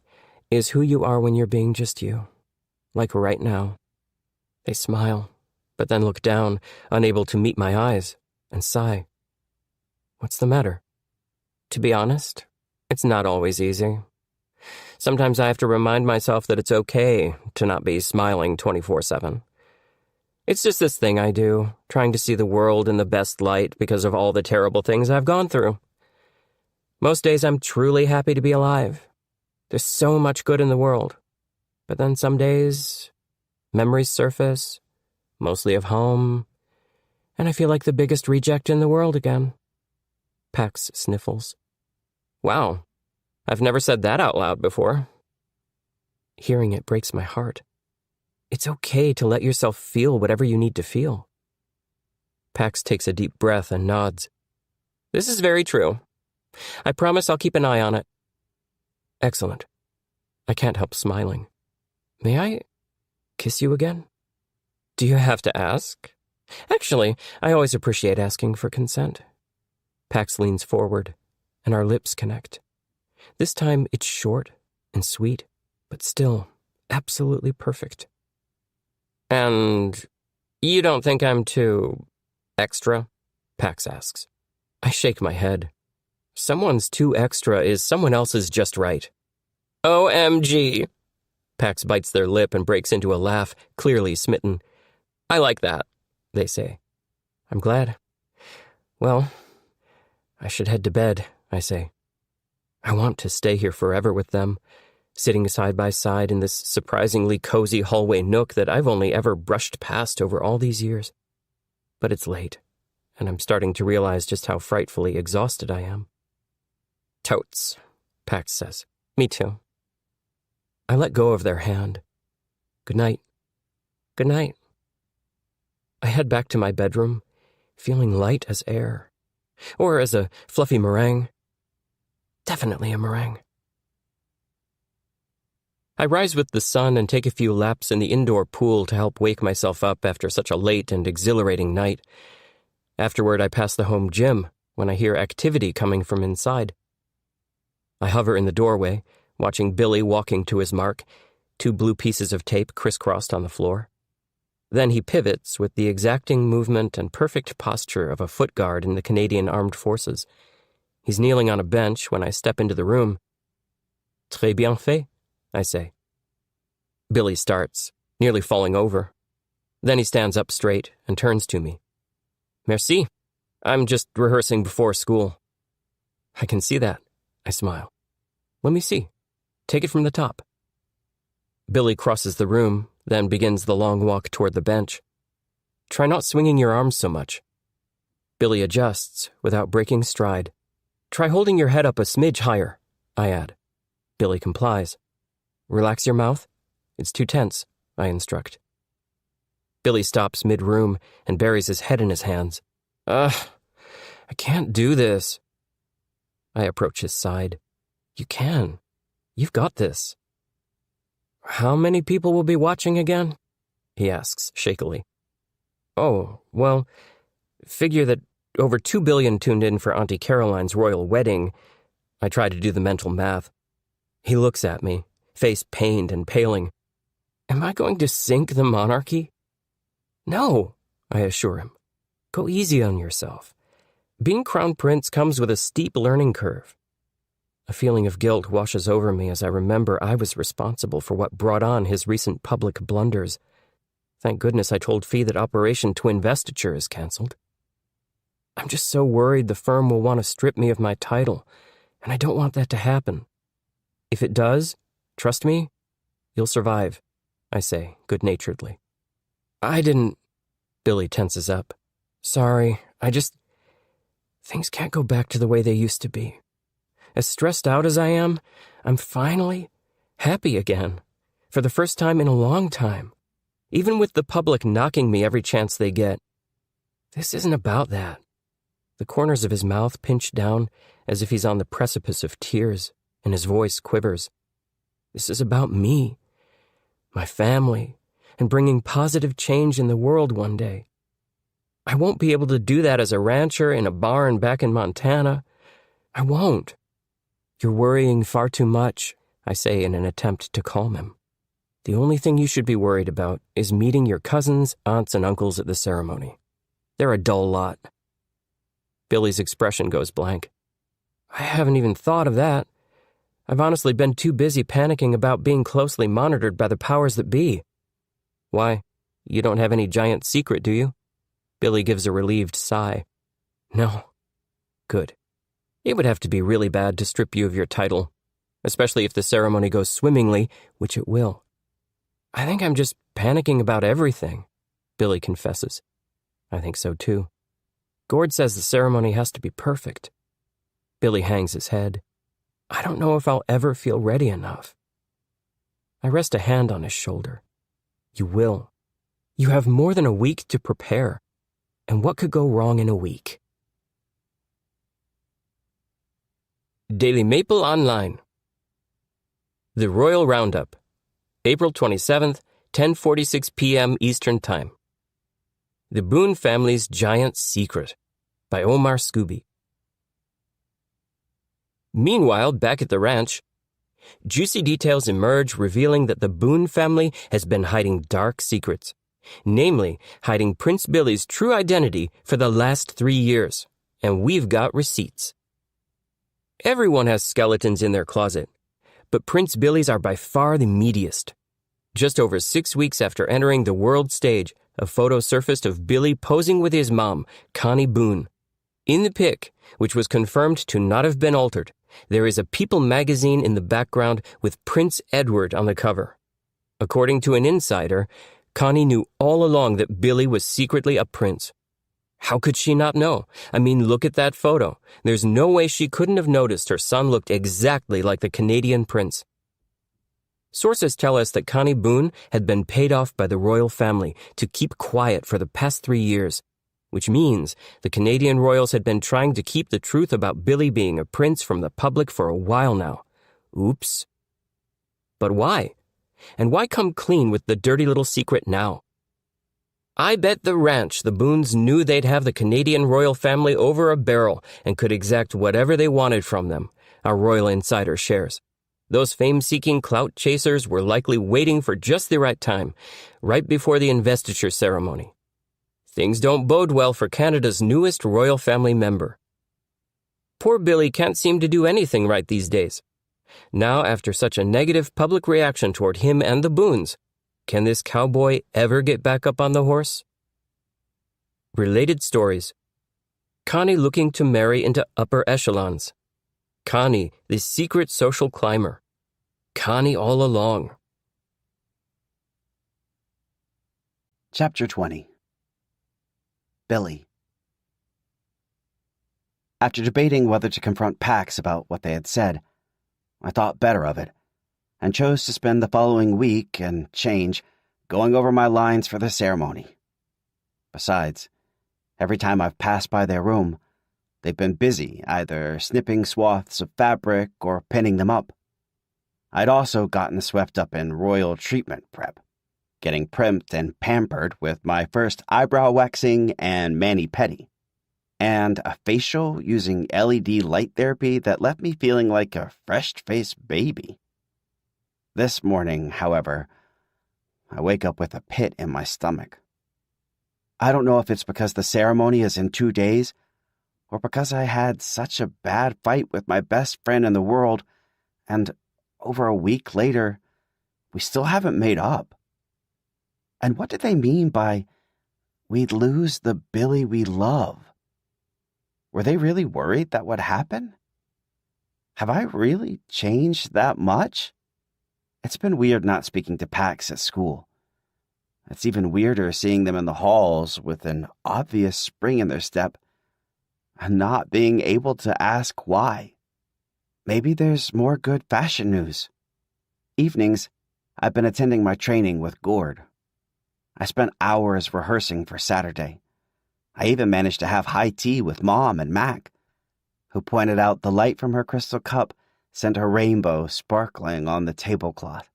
Speaker 2: is who you are when you're being just you. Like right now. They smile, but then look down, unable to meet my eyes, and sigh. What's the matter? To be honest, it's not always easy. Sometimes I have to remind myself that it's okay to not be smiling 24/7. It's just this thing I do, trying to see the world in the best light because of all the terrible things I've gone through. Most days I'm truly happy to be alive. There's so much good in the world. But then some days, memories surface, mostly of home, and I feel like the biggest reject in the world again. Pax sniffles. Wow, I've never said that out loud before. Hearing it breaks my heart. It's okay to let yourself feel whatever you need to feel. Pax takes a deep breath and nods. This is very true. I promise I'll keep an eye on it. Excellent. I can't help smiling. May I kiss you again? Do you have to ask? Actually, I always appreciate asking for consent. Pax leans forward, and our lips connect. This time it's short and sweet, but still absolutely perfect. And you don't think I'm too extra? Pax asks. I shake my head. Someone's too extra is someone else's just right. OMG! Pax bites their lip and breaks into a laugh, clearly smitten. I like that, they say. I'm glad. Well, I should head to bed, I say. I want to stay here forever with them, sitting side by side in this surprisingly cozy hallway nook that I've only ever brushed past over all these years. But it's late, and I'm starting to realize just how frightfully exhausted I am. Totes, Pax says. Me too. I let go of their hand. Good night. Good night. I head back to my bedroom, feeling light as air. Or as a fluffy meringue. Definitely a meringue. I rise with the sun and take a few laps in the indoor pool to help wake myself up after such a late and exhilarating night. Afterward, I pass the home gym when I hear activity coming from inside. I hover in the doorway, watching Billy walking to his mark, 2 blue pieces of tape crisscrossed on the floor. Then he pivots with the exacting movement and perfect posture of a foot guard in the Canadian Armed Forces. He's kneeling on a bench when I step into the room. Très bien fait, I say. Billy starts, nearly falling over. Then he stands up straight and turns to me. Merci. I'm just rehearsing before school. I can see that, I smile. Let me see. Take it from the top. Billy crosses the room, then begins the long walk toward the bench. Try not swinging your arms so much. Billy adjusts without breaking stride. Try holding your head up a smidge higher, I add. Billy complies. Relax your mouth. It's too tense, I instruct. Billy stops mid-room and buries his head in his hands. I can't do this. I approach his side. You can. You've got this. How many people will be watching again? He asks shakily. Oh, well, figure that over 2 billion tuned in for Auntie Caroline's royal wedding. I try to do the mental math. He looks at me, face pained and paling. Am I going to sink the monarchy? No, I assure him. Go easy on yourself. Being crown prince comes with a steep learning curve. A feeling of guilt washes over me as I remember I was responsible for what brought on his recent public blunders. Thank goodness I told Fee that Operation Twinvestiture is canceled. I'm just so worried the firm will want to strip me of my title, and I don't want that to happen. If it does, trust me, you'll survive, I say good-naturedly. I didn't... Billy tenses up. Sorry, things can't go back to the way they used to be. As stressed out as I am, I'm finally happy again, for the first time in a long time, even with the public knocking me every chance they get. This isn't about that. The corners of his mouth pinch down as if he's on the precipice of tears, and his voice quivers. This is about me, my family, and bringing positive change in the world one day. I won't be able to do that as a rancher in a barn back in Montana. I won't. You're worrying far too much, I say in an attempt to calm him. The only thing you should be worried about is meeting your cousins, aunts, and uncles at the ceremony. They're a dull lot. Billy's expression goes blank. I haven't even thought of that. I've honestly been too busy panicking about being closely monitored by the powers that be. Why, you don't have any giant secret, do you? Billy gives a relieved sigh. No. Good. It would have to be really bad to strip you of your title, especially if the ceremony goes swimmingly, which it will. I think I'm just panicking about everything, Billy confesses. I think so too. Gord says the ceremony has to be perfect. Billy hangs his head. I don't know if I'll ever feel ready enough. I rest a hand on his shoulder. You will. You have more than a week to prepare. And what could go wrong in a week? Daily Maple Online. The Royal Roundup. April 27th, 10:46 p.m. Eastern Time. The Boone Family's Giant Secret by Omar Scooby. Meanwhile, back at the ranch, juicy details emerge revealing that the Boone family has been hiding dark secrets, namely hiding Prince Billy's true identity for the last 3 years, and we've got receipts. Everyone has skeletons in their closet, but Prince Billy's are by far the meatiest. Just over 6 weeks after entering the world stage, a photo surfaced of Billy posing with his mom, Connie Boone. In the pic, which was confirmed to not have been altered, there is a People magazine in the background with Prince Edward on the cover. According to an insider, Connie knew all along that Billy was secretly a prince. How could she not know? I mean, look at that photo. There's no way she couldn't have noticed her son looked exactly like the Canadian prince. Sources tell us that Connie Boone had been paid off by the royal family to keep quiet for the past 3 years, which means the Canadian royals had been trying to keep the truth about Billy being a prince from the public for a while now. Oops. But why? And why come clean with the dirty little secret now? I bet the ranch the Boones knew they'd have the Canadian royal family over a barrel and could exact whatever they wanted from them, our royal insider shares. Those fame-seeking clout chasers were likely waiting for just the right time, right before the investiture ceremony. Things don't bode well for Canada's newest royal family member. Poor Billy can't seem to do anything right these days. Now, after such a negative public reaction toward him and the Boones, can this cowboy ever get back up on the horse? Related stories. Connie looking to marry into upper echelons. Connie, the secret social climber. Connie all along.
Speaker 1: Chapter 20. Billy. After debating whether to confront Pax about what they had said, I thought better of it, and chose to spend the following week and change going over my lines for the ceremony. Besides, every time I've passed by their room, they've been busy either snipping swaths of fabric or pinning them up. I'd also gotten swept up in royal treatment prep, getting primped and pampered with my first eyebrow waxing and mani-pedi, and a facial using LED light therapy that left me feeling like a fresh-faced baby. This morning, however, I wake up with a pit in my stomach. I don't know if it's because the ceremony is in 2 days, or because I had such a bad fight with my best friend in the world, and over a week later, we still haven't made up. And what did they mean by, we'd lose the Billy we love? Were they really worried that would happen? Have I really changed that much? It's been weird not speaking to Pax at school. It's even weirder seeing them in the halls with an obvious spring in their step and not being able to ask why. Maybe there's more good fashion news. Evenings, I've been attending my training with Gord. I spent hours rehearsing for Saturday. I even managed to have high tea with Mom and Mac, who pointed out the light from her crystal cup sent a rainbow sparkling on the tablecloth.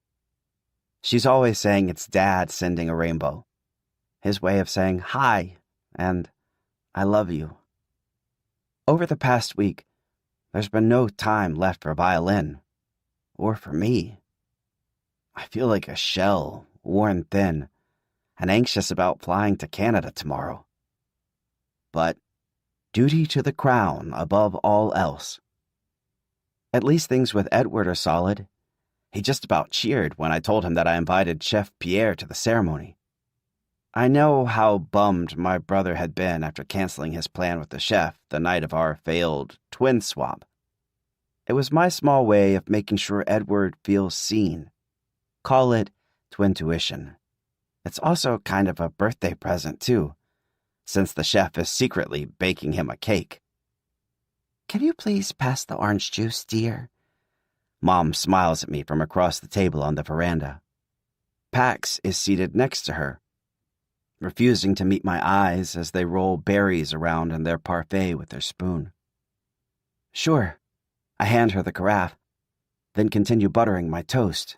Speaker 1: She's always saying it's Dad sending a rainbow, his way of saying hi and I love you. Over the past week, there's been no time left for violin, or for me. I feel like a shell, worn thin, and anxious about flying to Canada tomorrow. But duty to the crown above all else. At least things with Edward are solid. He just about cheered when I told him that I invited Chef Pierre to the ceremony. I know how bummed my brother had been after canceling his plan with the chef the night of our failed twin swap. It was my small way of making sure Edward feels seen. Call it twintuition. It's also kind of a birthday present, too, since the chef is secretly baking him a cake. "Can you please pass the orange juice, dear?" Mom smiles at me from across the table on the veranda. Pax is seated next to her, refusing to meet my eyes as they roll berries around in their parfait with their spoon. "Sure." I hand her the carafe, then continue buttering my toast.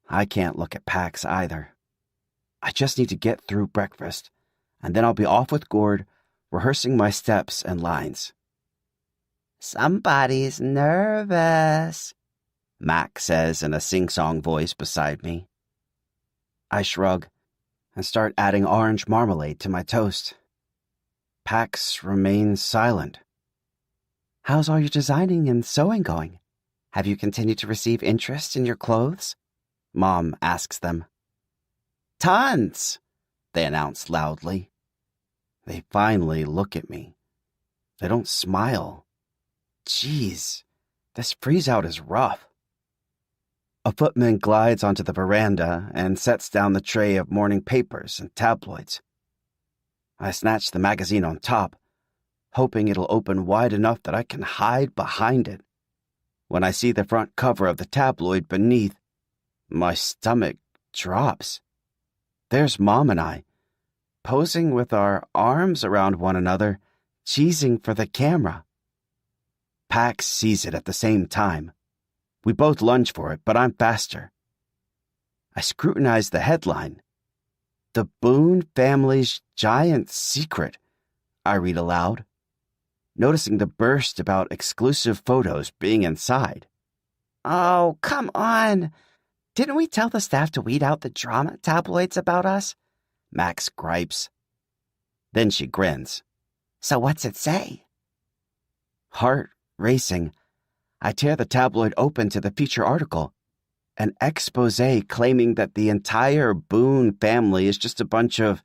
Speaker 1: I can't look at Pax either. I just need to get through breakfast, and then I'll be off with Gord, rehearsing my steps and lines. "Somebody's nervous," Mac says in a sing-song voice beside me. I shrug and start adding orange marmalade to my toast. Pax remains silent. "How's all your designing and sewing going? Have you continued to receive interest in your clothes?" Mom asks them. "Tons," they announce loudly. They finally look at me. They don't smile. Jeez, this freeze-out is rough. A footman glides onto the veranda and sets down the tray of morning papers and tabloids. I snatch the magazine on top, hoping it'll open wide enough that I can hide behind it. When I see the front cover of the tabloid beneath, my stomach drops. There's Mom and I, posing with our arms around one another, cheesing for the camera. Pax sees it at the same time. We both lunge for it, but I'm faster. I scrutinize the headline. "The Boone Family's Giant Secret," I read aloud, noticing the burst about exclusive photos being inside. "Oh, come on. Didn't we tell the staff to weed out the drama tabloids about us?" Max gripes. Then she grins. "So what's it say?" Heart racing, I tear the tabloid open to the feature article, an expose claiming that the entire Boone family is just a bunch of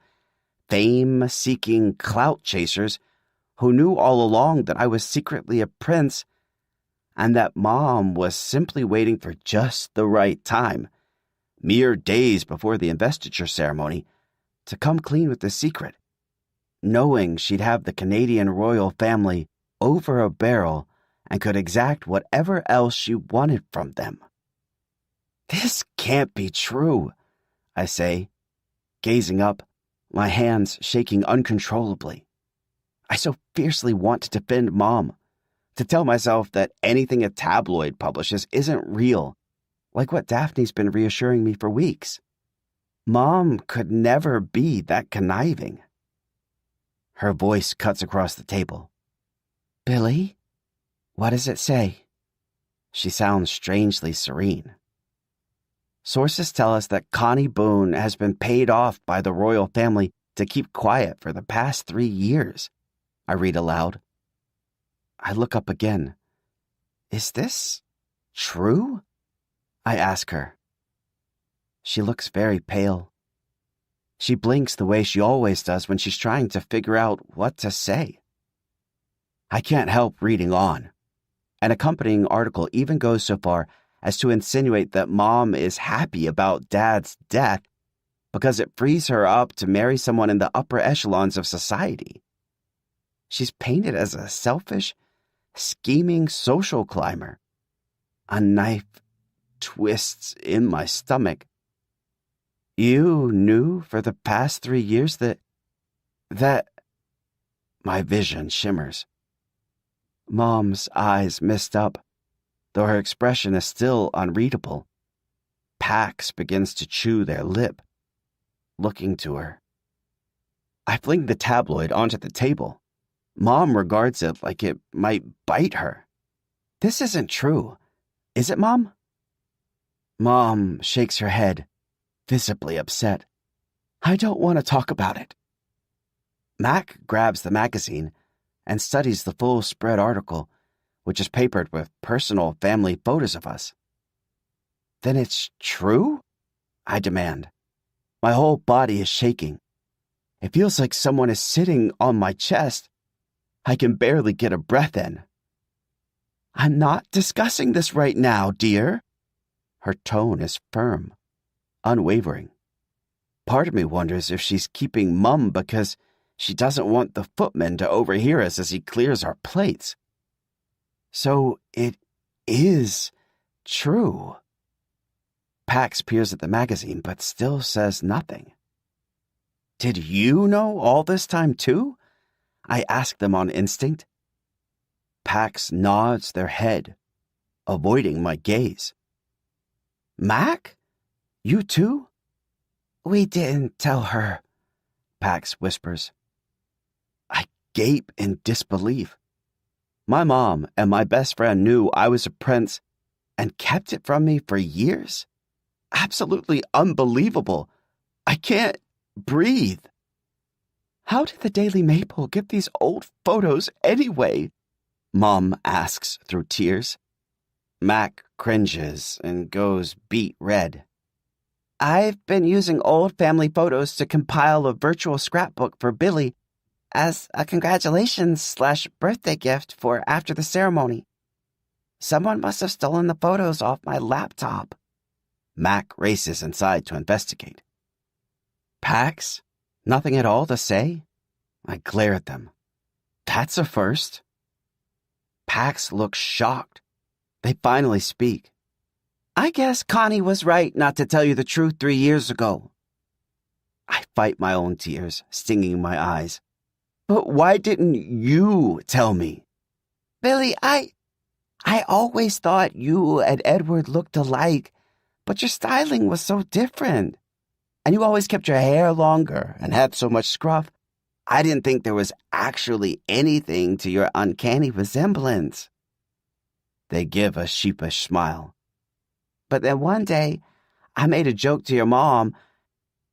Speaker 1: fame-seeking clout chasers who knew all along that I was secretly a prince and that Mom was simply waiting for just the right time, mere days before the investiture ceremony, to come clean with the secret, knowing she'd have the Canadian royal family over a barrel and could exact whatever else she wanted from them. "This can't be true," I say, gazing up, my hands shaking uncontrollably. I so fiercely want to defend Mom, to tell myself that anything a tabloid publishes isn't real, like what Daphne's been reassuring me for weeks. Mom could never be that conniving. Her voice cuts across the table. "Billy, what does it say?" She sounds strangely serene. "Sources tell us that Connie Boone has been paid off by the royal family to keep quiet for the past 3 years," I read aloud. I look up again. "Is this true?" I ask her. She looks very pale. She blinks the way she always does when she's trying to figure out what to say. I can't help reading on. An accompanying article even goes so far as to insinuate that Mom is happy about Dad's death because it frees her up to marry someone in the upper echelons of society. She's painted as a selfish, scheming social climber. A knife twists in my stomach. "You knew for the past 3 years that... My vision shimmers. Mom's eyes mist up, though her expression is still unreadable. Pax begins to chew their lip, looking to her. I fling the tabloid onto the table. Mom regards it like it might bite her. "This isn't true. Is it, Mom?" Mom shakes her head, visibly upset. "I don't want to talk about it." Mac grabs the magazine and studies the full spread article, which is papered with personal family photos of us. Then it's true? I demand. My whole body is shaking. It feels like someone is sitting on my chest. I can barely get a breath in. I'm not discussing this right now, dear. Her tone is firm, unwavering. Part of me wonders if she's keeping mum because she doesn't want the footman to overhear us as he clears our plates. So it is true. Pax peers at the magazine but still says nothing. Did you know all this time too? I ask them on instinct. Pax nods their head, avoiding my gaze. Mac? You too? We didn't tell her, Pax whispers. I gape in disbelief. My mom and my best friend knew I was a prince and kept it from me for years? Absolutely unbelievable. I can't breathe. How did the Daily Maple get these old photos anyway? Mom asks through tears. Mac cringes and goes beet red. I've been using old family photos to compile a virtual scrapbook for Billy as a congratulations/birthday gift for after the ceremony. Someone must have stolen the photos off my laptop. Mac races inside to investigate. Pax? Nothing at all to say? I glare at them. That's a first. Pax looks shocked. They finally speak. I guess Connie was right not to tell you the truth 3 years ago. I fight my own tears, stinging my eyes. But why didn't you tell me? Billy, I always thought you and Edward looked alike, but your styling was so different. And you always kept your hair longer and had so much scruff. I didn't think there was actually anything to your uncanny resemblance. They give a sheepish smile. But then one day, I made a joke to your mom,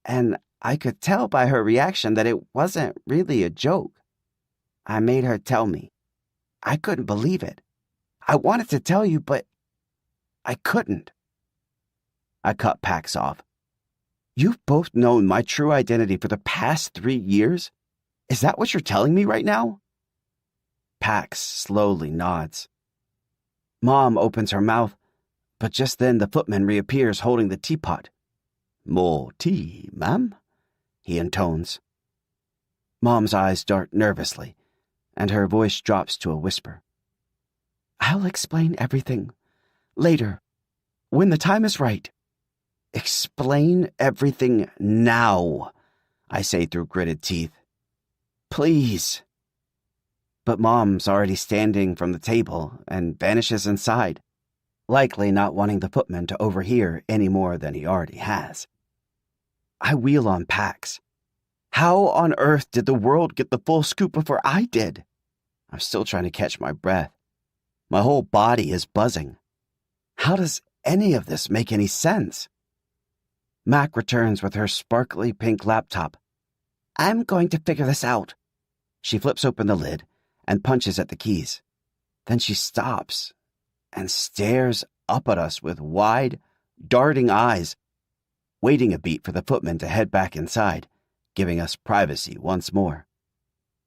Speaker 1: and I could tell by her reaction that it wasn't really a joke. I made her tell me. I couldn't believe it. I wanted to tell you, but I couldn't. I cut Pax off. You've both known my true identity for the past 3 years? Is that what you're telling me right now? Pax slowly nods. Mom opens her mouth, but just then the footman reappears holding the teapot. More tea, ma'am? He intones. Mom's eyes dart nervously, and her voice drops to a whisper. I'll explain everything. Later, when the time is right. Explain everything now, I say through gritted teeth. Please. But Mom's already standing from the table and vanishes inside, likely not wanting the footman to overhear any more than he already has. I wheel on Pax. How on earth did the world get the full scoop before I did? I'm still trying to catch my breath. My whole body is buzzing. How does any of this make any sense? Mac returns with her sparkly pink laptop. I'm going to figure this out. She flips open the lid and punches at the keys. Then she stops and stares up at us with wide, darting eyes, waiting a beat for the footman to head back inside, giving us privacy once more.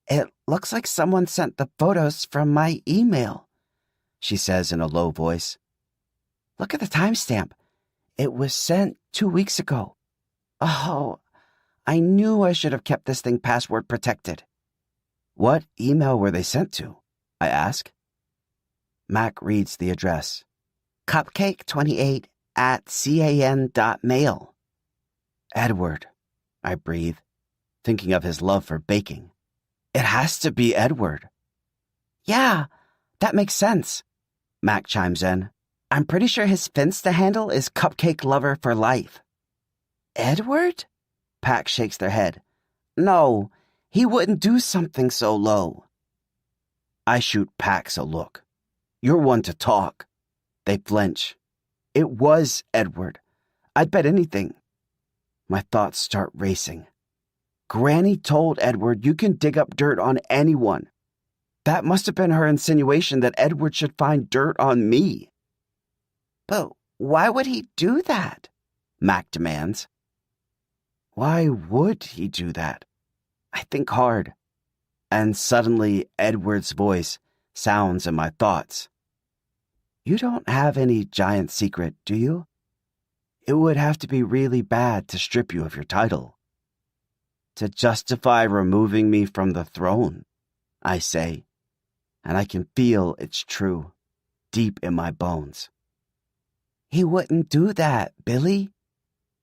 Speaker 1: It looks like someone sent the photos from my email, she says in a low voice. Look at the timestamp. It was sent 2 weeks ago. Oh, I knew I should have kept this thing password protected. What email were they sent to? I ask. Mac reads the address. Cupcake28@can.mail. Edward, I breathe, thinking of his love for baking. It has to be Edward. Yeah, that makes sense, Mac chimes in. I'm pretty sure his Finsta handle is Cupcake Lover for life. Edward? Pax shakes their head. No, he wouldn't do something so low. I shoot Pax a look. You're one to talk. They flinch. It was Edward. I'd bet anything. My thoughts start racing. Granny told Edward you can dig up dirt on anyone. That must have been her insinuation that Edward should find dirt on me. But why would he do that? Mac demands. Why would he do that? I think hard. And suddenly Edward's voice sounds in my thoughts. You don't have any giant secret, do you? It would have to be really bad to strip you of your title. To justify removing me from the throne, I say, and I can feel it's true, deep in my bones. He wouldn't do that, Billy,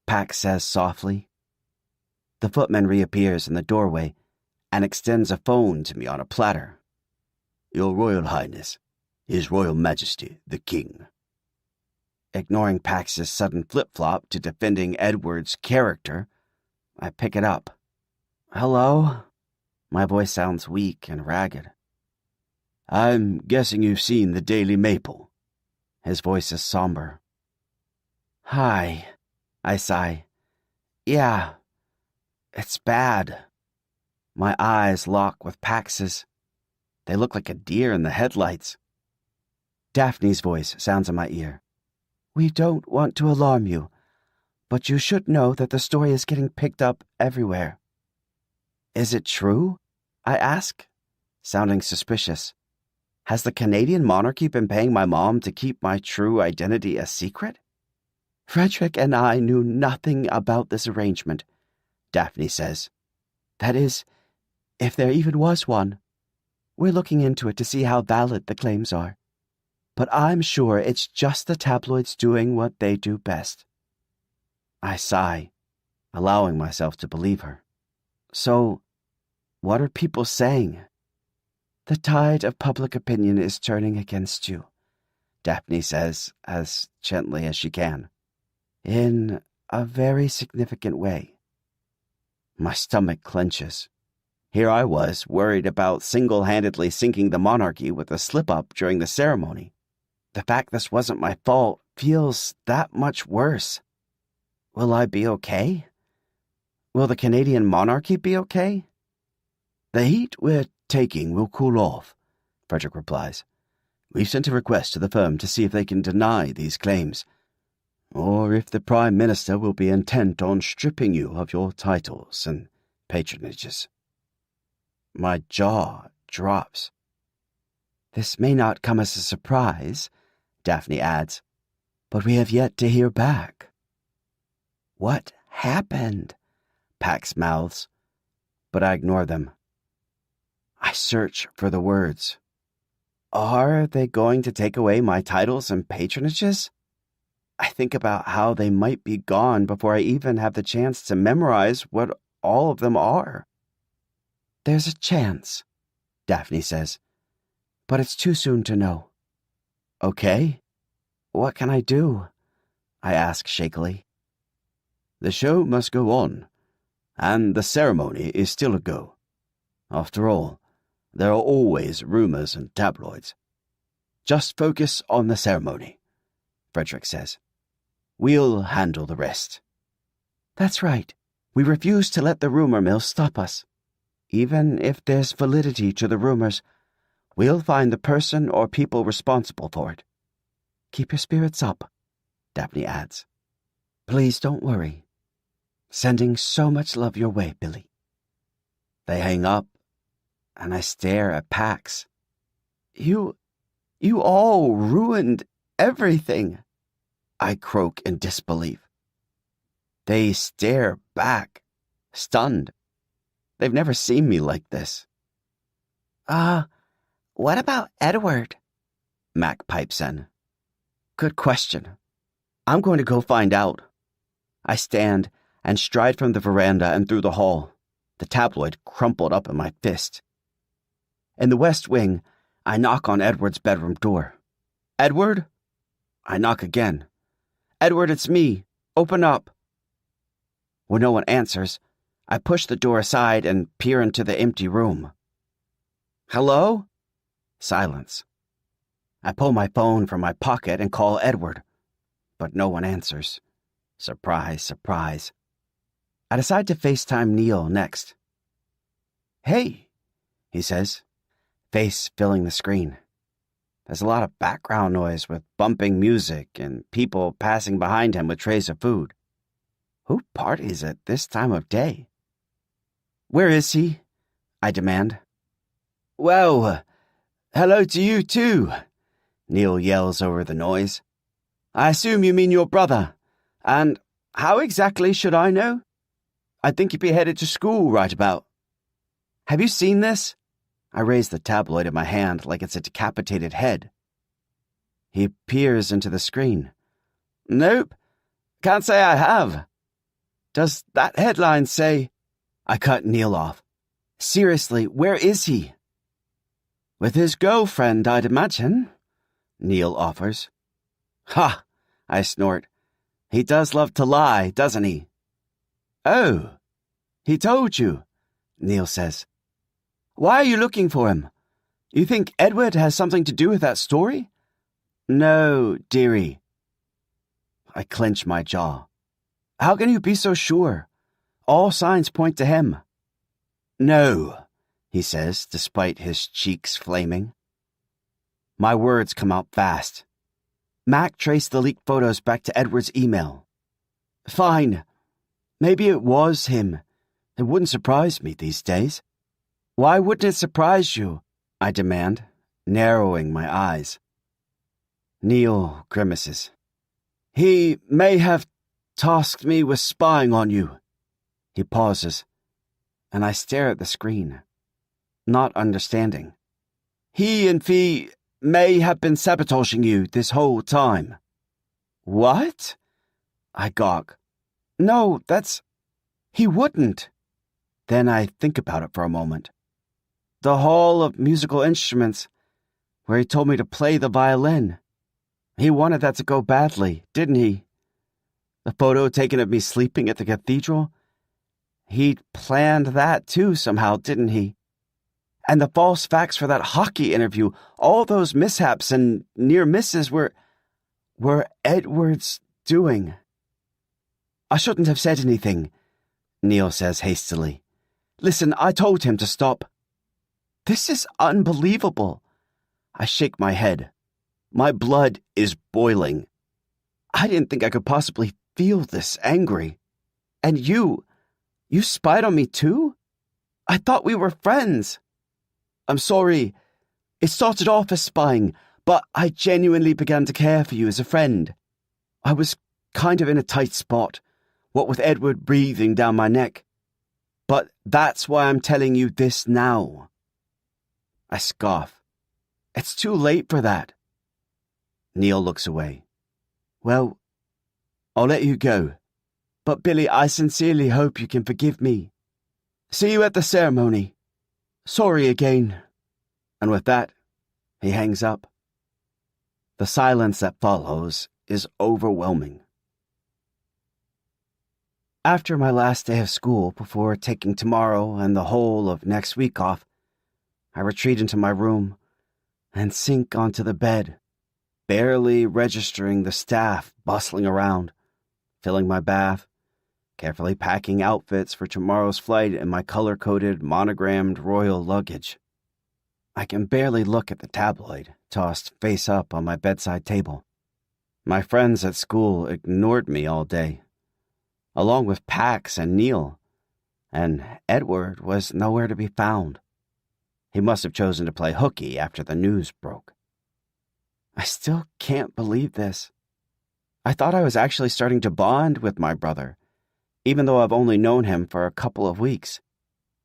Speaker 1: Pax says softly. The footman reappears in the doorway and extends a phone to me on a platter. Your Royal Highness, His Royal Majesty, the King. Ignoring Pax's sudden flip-flop to defending Edward's character, I pick it up. Hello? My voice sounds weak and ragged. I'm guessing you've seen the Daily Maple. His voice is somber. Hi, I sigh. Yeah, it's bad. My eyes lock with Pax's. They look like a deer in the headlights. Daphne's voice sounds in my ear. We don't want to alarm you, but you should know that the story is getting picked up everywhere. Is it true? I ask, sounding suspicious. Has the Canadian monarchy been paying my mom to keep my true identity a secret? Frederick and I knew nothing about this arrangement, Daphne says. That is, if there even was one. We're looking into it to see how valid the claims are. But I'm sure it's just the tabloids doing what they do best. I sigh, allowing myself to believe her. So, what are people saying? The tide of public opinion is turning against you, Daphne says, as gently as she can. In a very significant way. My stomach clenches. Here I was, worried about single-handedly sinking the monarchy with a slip-up during the ceremony. The fact this wasn't my fault feels that much worse. Will I be okay? Will the Canadian monarchy be okay? The heat we're taking will cool off, Frederick replies. We've sent a request to the firm to see if they can deny these claims, or if the Prime Minister will be intent on stripping you of your titles and patronages. My jaw drops. This may not come as a surprise, Daphne adds, but we have yet to hear back. What happened? Pax mouths, but I ignore them. I search for the words. Are they going to take away my titles and patronages? I think about how they might be gone before I even have the chance to memorize what all of them are. There's a chance, Daphne says, but it's too soon to know. Okay, what can I do? I ask shakily. The show must go on, and the ceremony is still a go. After all, there are always rumors and tabloids. Just focus on the ceremony, Frederick says. We'll handle the rest. That's right. We refuse to let the rumor mill stop us. Even if there's validity to the rumors, we'll find the person or people responsible for it. Keep your spirits up, Daphne adds. Please don't worry. Sending so much love your way, Billy. They hang up, and I stare at Pax. You all ruined everything, I croak in disbelief. They stare back, stunned. They've never seen me like this. What about Edward? Mac pipes in. Good question. I'm going to go find out. I stand and stride from the veranda and through the hall, the tabloid crumpled up in my fist. In the west wing, I knock on Edward's bedroom door. Edward? I knock again. Edward, it's me. Open up. When no one answers, I push the door aside and peer into the empty room. Hello? Silence. I pull my phone from my pocket and call Edward, but no one answers. Surprise, surprise. I decide to FaceTime Neil next. Hey, he says. face filling the screen. There's a lot of background noise with bumping music and people passing behind him with trays of food. Who parties at this time of day? Where is he? I demand. Well, hello to you too, Neil yells over the noise. I assume you mean your brother. And how exactly should I know? I think you'd be headed to school right about. Have you seen this? I raise the tabloid in my hand like it's a decapitated head. He peers into the screen. Nope, can't say I have. Does that headline say... I cut Neil off. Seriously, where is he? With his girlfriend, I'd imagine, Neil offers. Ha, I snort. He does love to lie, doesn't he? Oh, he told you, Neil says. Why are you looking for him? You think Edward has something to do with that story? No, dearie. I clench my jaw. How can you be so sure? All signs point to him. No, he says, despite his cheeks flaming. My words come out fast. Mac traced the leaked photos back to Edward's email. Fine. Maybe it was him. It wouldn't surprise me these days. Why wouldn't it surprise you? I demand, narrowing my eyes. Neil grimaces. He may have tasked me with spying on you. He pauses, and I stare at the screen, not understanding. He and Fee may have been sabotaging you this whole time. What? I gawk. No, that's... He wouldn't. Then I think about it for a moment. The Hall of Musical Instruments, where he told me to play the violin. He wanted that to go badly, didn't he? The photo taken of me sleeping at the cathedral? He'd planned that too somehow, didn't he? And the false facts for that hockey interview, all those mishaps and near misses were Edward's doing. I shouldn't have said anything, Neil says hastily. Listen, I told him to stop. This is unbelievable. I shake my head. My blood is boiling. I didn't think I could possibly feel this angry. And you spied on me too? I thought we were friends. I'm sorry. It started off as spying, but I genuinely began to care for you as a friend. I was kind of in a tight spot, what with Edward breathing down my neck. But that's why I'm telling you this now. I scoff. It's too late for that. Neil looks away. Well, I'll let you go. But Billy, I sincerely hope you can forgive me. See you at the ceremony. Sorry again. And with that, he hangs up. The silence that follows is overwhelming. After my last day of school, before taking tomorrow and the whole of next week off, I retreat into my room and sink onto the bed, barely registering the staff bustling around, filling my bath, carefully packing outfits for tomorrow's flight in my color-coded, monogrammed royal luggage. I can barely look at the tabloid tossed face up on my bedside table. My friends at school ignored me all day, along with Pax and Neil, and Edward was nowhere to be found. He must have chosen to play hooky after the news broke. I still can't believe this. I thought I was actually starting to bond with my brother, even though I've only known him for a couple of weeks.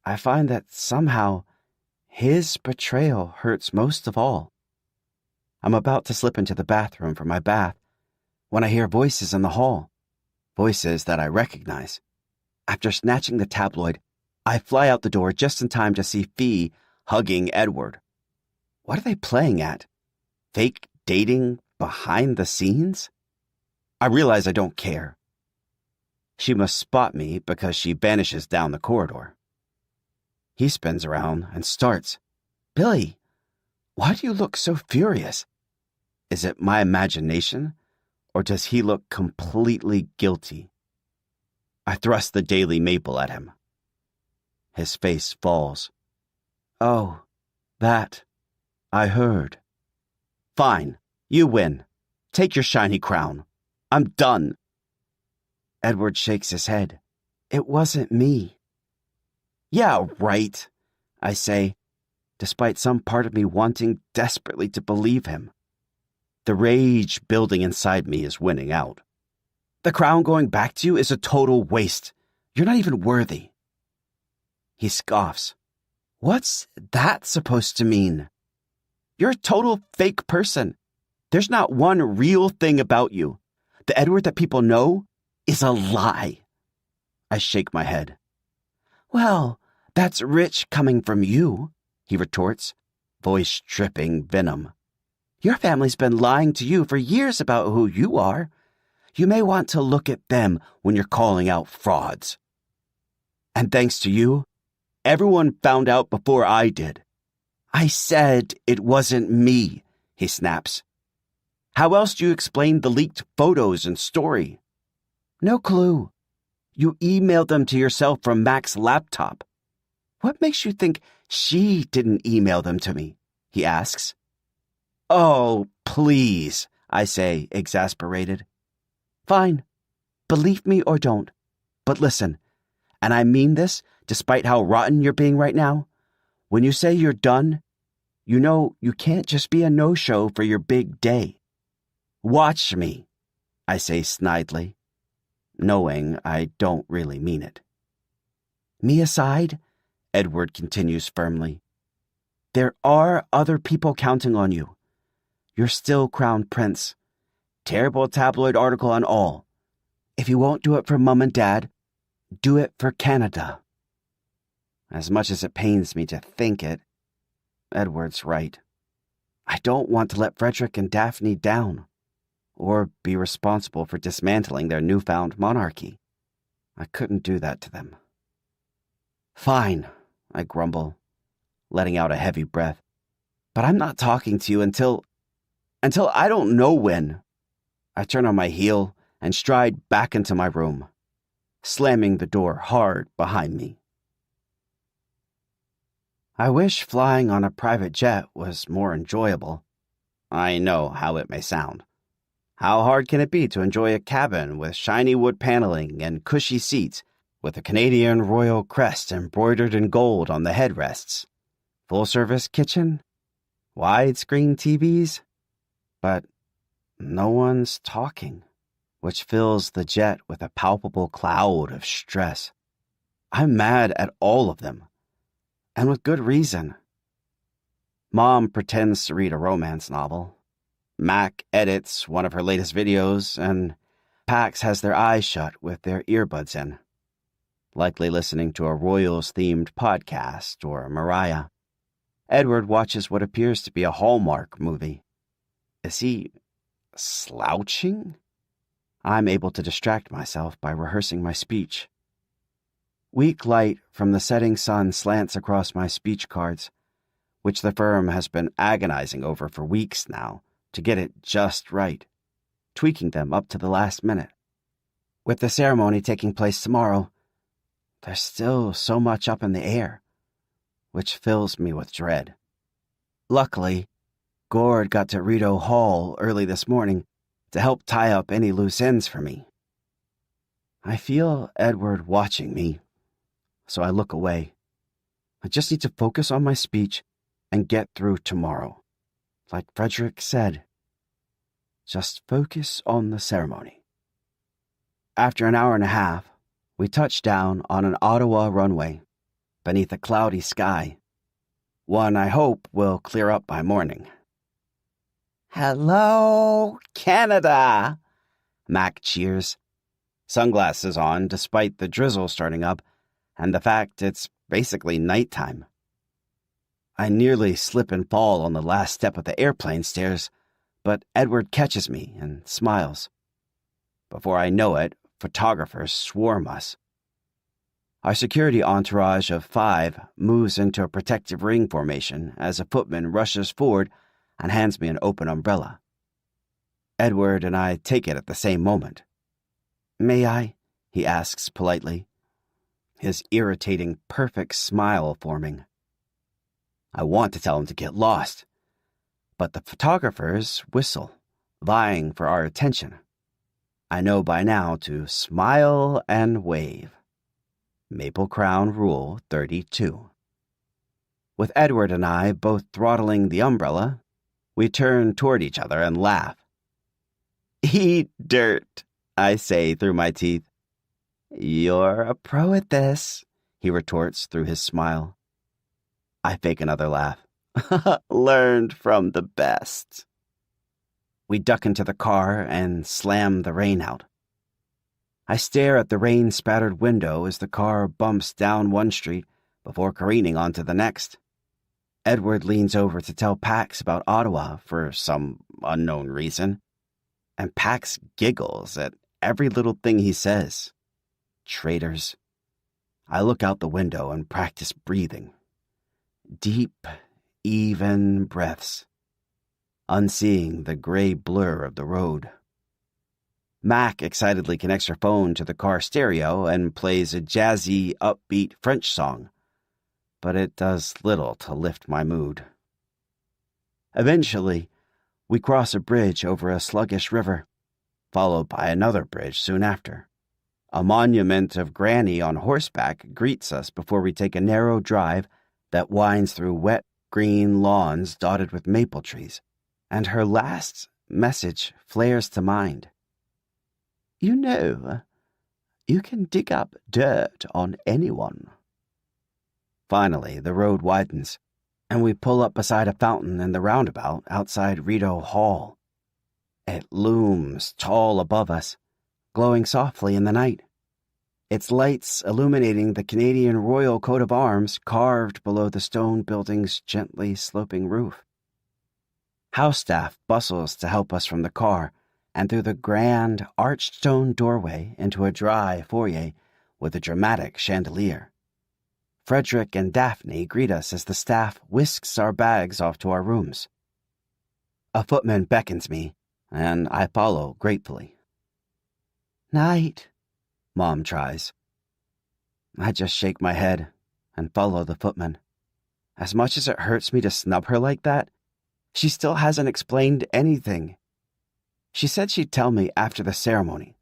Speaker 1: I find that somehow his betrayal hurts most of all. I'm about to slip into the bathroom for my bath when I hear voices in the hall, voices that I recognize. After snatching the tabloid, I fly out the door just in time to see Fee hugging Edward. What are they playing at? Fake dating behind the scenes? I realize I don't care. She must spot me because she vanishes down the corridor. He spins around and starts. Billy, why do you look so furious? Is it my imagination, or does he look completely guilty? I thrust the Daily Maple at him. His face falls. Oh, that. I heard. Fine, you win. Take your shiny crown. I'm done. Edward shakes his head. It wasn't me. Yeah, right, I say, despite some part of me wanting desperately to believe him. The rage building inside me is winning out. The crown going back to you is a total waste. You're not even worthy. He scoffs. What's that supposed to mean? You're a total fake person. There's not one real thing about you. The Edward that people know is a lie. I shake my head. Well, that's rich coming from you, he retorts, voice dripping venom. Your family's been lying to you for years about who you are. You may want to look at them when you're calling out frauds. And thanks to you, everyone found out before I did. I said it wasn't me, he snaps. How else do you explain the leaked photos and story? No clue. You emailed them to yourself from Mac's laptop. What makes you think she didn't email them to me? He asks. Oh, please, I say, exasperated. Fine. Believe me or don't. But listen, and I mean this despite how rotten you're being right now. When you say you're done, you know you can't just be a no-show for your big day. Watch me, I say snidely, knowing I don't really mean it. Me aside, Edward continues firmly, there are other people counting on you. You're still Crown Prince. Terrible tabloid article and all. If you won't do it for Mum and Dad, do it for Canada. As much as it pains me to think it, Edward's right. I don't want to let Frederick and Daphne down, or be responsible for dismantling their newfound monarchy. I couldn't do that to them. Fine, I grumble, letting out a heavy breath. But I'm not talking to you until I don't know when. I turn on my heel and stride back into my room, slamming the door hard behind me. I wish flying on a private jet was more enjoyable. I know how it may sound. How hard can it be to enjoy a cabin with shiny wood paneling and cushy seats with a Canadian Royal crest embroidered in gold on the headrests? Full-service kitchen? Widescreen TVs? But no one's talking, which fills the jet with a palpable cloud of stress. I'm mad at all of them. And with good reason. Mom pretends to read a romance novel. Mac edits one of her latest videos, and Pax has their eyes shut with their earbuds in, likely listening to a Royals-themed podcast or Mariah. Edward watches what appears to be a Hallmark movie. Is he slouching? I'm able to distract myself by rehearsing my speech. Weak light from the setting sun slants across my speech cards, which the firm has been agonizing over for weeks now to get it just right, tweaking them up to the last minute. With the ceremony taking place tomorrow, there's still so much up in the air, which fills me with dread. Luckily, Gord got to Rideau Hall early this morning to help tie up any loose ends for me. I feel Edward watching me, so I look away. I just need to focus on my speech and get through tomorrow. Like Frederick said, just focus on the ceremony. After an hour and a half, we touch down on an Ottawa runway beneath a cloudy sky. One I hope will clear up by morning. Hello, Canada! Mac cheers, sunglasses on despite the drizzle starting up and the fact it's basically nighttime. I nearly slip and fall on the last step of the airplane stairs, but Edward catches me and smiles. Before I know it, photographers swarm us. Our security entourage of 5 moves into a protective ring formation as a footman rushes forward and hands me an open umbrella. Edward and I take it at the same moment. May I? He asks politely, his irritating, perfect smile forming. I want to tell him to get lost, but the photographers whistle, vying for our attention. I know by now to smile and wave. Maple Crown Rule 32. With Edward and I both throttling the umbrella, we turn toward each other and laugh. "Eat dirt," I say through my teeth. "You're a pro at this," he retorts through his smile. I fake another laugh. Learned from the best. We duck into the car and slam the rain out. I stare at the rain-spattered window as the car bumps down one street before careening onto the next. Edward leans over to tell Pax about Ottawa for some unknown reason, and Pax giggles at every little thing he says. Traitors. I look out the window and practice breathing. Deep, even breaths, unseeing the gray blur of the road. Mac excitedly connects her phone to the car stereo and plays a jazzy, upbeat French song, but it does little to lift my mood. Eventually, we cross a bridge over a sluggish river, followed by another bridge soon after. A monument of Granny on horseback greets us before we take a narrow drive that winds through wet, green lawns dotted with maple trees, and her last message flares to mind. "You know, you can dig up dirt on anyone." Finally, the road widens, and we pull up beside a fountain in the roundabout outside Rideau Hall. It looms tall above us, glowing softly in the night, its lights illuminating the Canadian Royal Coat of Arms carved below the stone building's gently sloping roof. House staff bustles to help us from the car and through the grand arched stone doorway into a dry foyer with a dramatic chandelier. Frederick and Daphne greet us as the staff whisks our bags off to our rooms. A footman beckons me, and I follow gratefully. "Night," Mom tries. I just shake my head and follow the footman. As much as it hurts me to snub her like that, she still hasn't explained anything. She said she'd tell me after the ceremony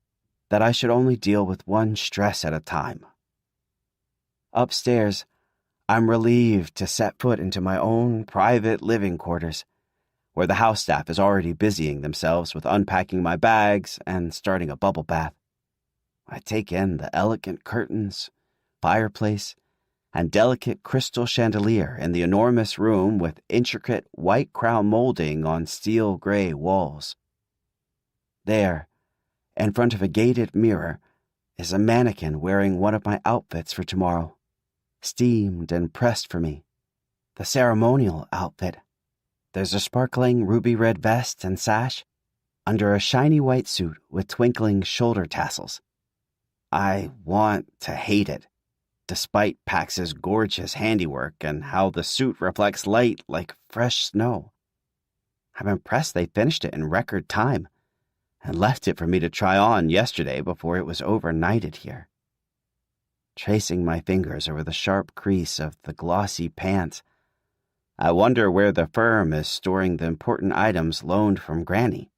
Speaker 1: that I should only deal with one stress at a time. Upstairs, I'm relieved to set foot into my own private living quarters, where the house staff is already busying themselves with unpacking my bags and starting a bubble bath. I take in the elegant curtains, fireplace, and delicate crystal chandelier in the enormous room with intricate white crown molding on steel gray walls. There, in front of a gated mirror, is a mannequin wearing one of my outfits for tomorrow, steamed and pressed for me, the ceremonial outfit. There's a sparkling ruby red vest and sash under a shiny white suit with twinkling shoulder tassels. I want to hate it, despite Pax's gorgeous handiwork and how the suit reflects light like fresh snow. I'm impressed they finished it in record time and left it for me to try on yesterday before it was overnighted here. Tracing my fingers over the sharp crease of the glossy pants, I wonder where the firm is storing the important items loaned from Granny.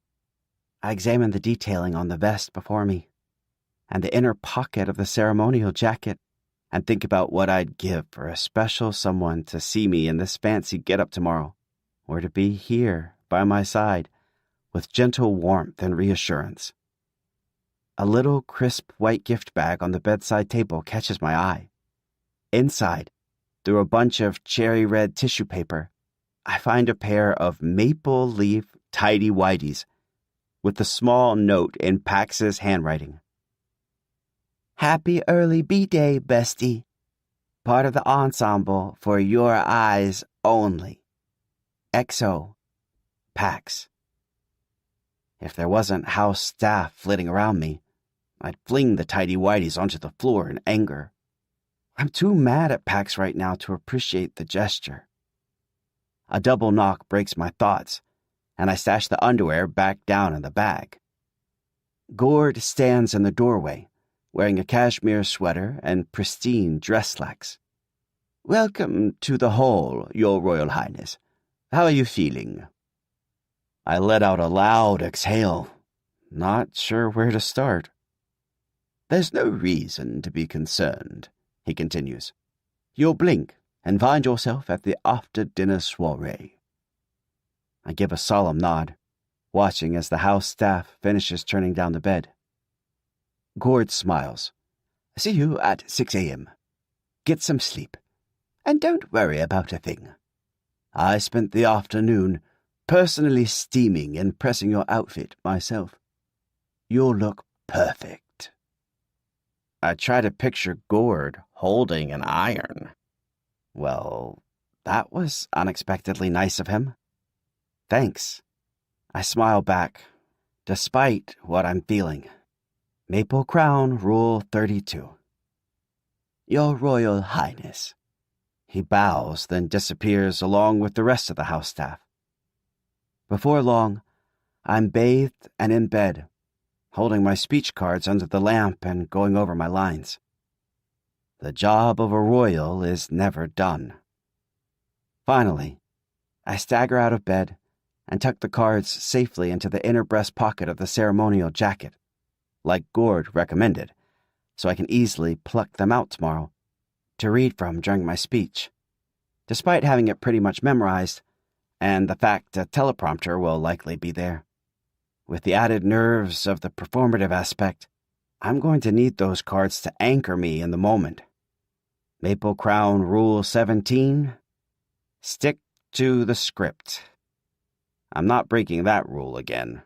Speaker 1: I examine the detailing on the vest before me, and the inner pocket of the ceremonial jacket, and think about what I'd give for a special someone to see me in this fancy get-up tomorrow, or to be here by my side with gentle warmth and reassurance. A little crisp white gift bag on the bedside table catches my eye. Inside, through a bunch of cherry red tissue paper, I find a pair of maple leaf tighty-whities with a small note in Pax's handwriting. "Happy early B-Day, bestie. Part of the ensemble for your eyes only. XO, Pax." If there wasn't house staff flitting around me, I'd fling the tighty-whities onto the floor in anger. I'm too mad at Pax right now to appreciate the gesture. A double knock breaks my thoughts, and I stash the underwear back down in the bag. Gord stands in the doorway, wearing a cashmere sweater and pristine dress slacks. "Welcome to the hall, Your Royal Highness. How are you feeling?" I let out a loud exhale, not sure where to start. There's no reason to be concerned, he continues. You'll blink and find yourself at the after-dinner soiree. I give a solemn nod, watching as the house staff finishes turning down the bed. Gord smiles. See you at 6 a.m. Get some sleep, and don't worry about a thing. I spent the afternoon personally steaming and pressing your outfit myself. You'll look perfect. I try to picture Gord holding an iron. Well, that was unexpectedly nice of him. Thanks. I smile back, despite what I'm feeling. Maple Crown Rule 32. Your Royal Highness. He bows, then disappears along with the rest of the house staff. Before long, I'm bathed and in bed, holding my speech cards under the lamp and going over my lines. The job of a royal is never done. Finally, I stagger out of bed and tuck the cards safely into the inner breast pocket of the ceremonial jacket, like Gord recommended, so I can easily pluck them out tomorrow to read from during my speech, despite having it pretty much memorized, and the fact a teleprompter will likely be there. With the added nerves of the performative aspect, I'm going to need those cards to anchor me in the moment. Maple Crown Rule 17, stick to the script. I'm not breaking that rule again.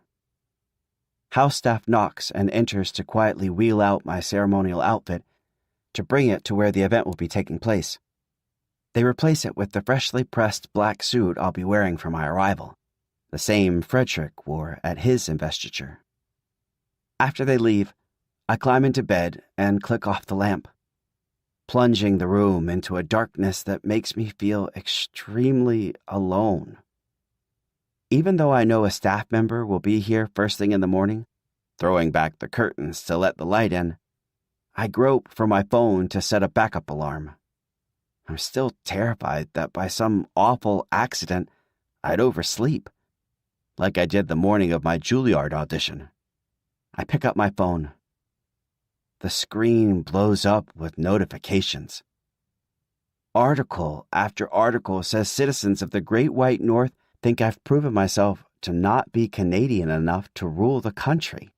Speaker 1: House staff knocks and enters to quietly wheel out my ceremonial outfit to bring it to where the event will be taking place. They replace it with the freshly pressed black suit I'll be wearing for my arrival, the same Frederick wore at his investiture. After they leave, I climb into bed and click off the lamp, plunging the room into a darkness that makes me feel extremely alone. Even though I know a staff member will be here first thing in the morning, throwing back the curtains to let the light in, I grope for my phone to set a backup alarm. I'm still terrified that by some awful accident, I'd oversleep, like I did the morning of my Juilliard audition. I pick up my phone. The screen blows up with notifications. Article after article says citizens of the Great White North think I've proven myself to not be Canadian enough to rule the country.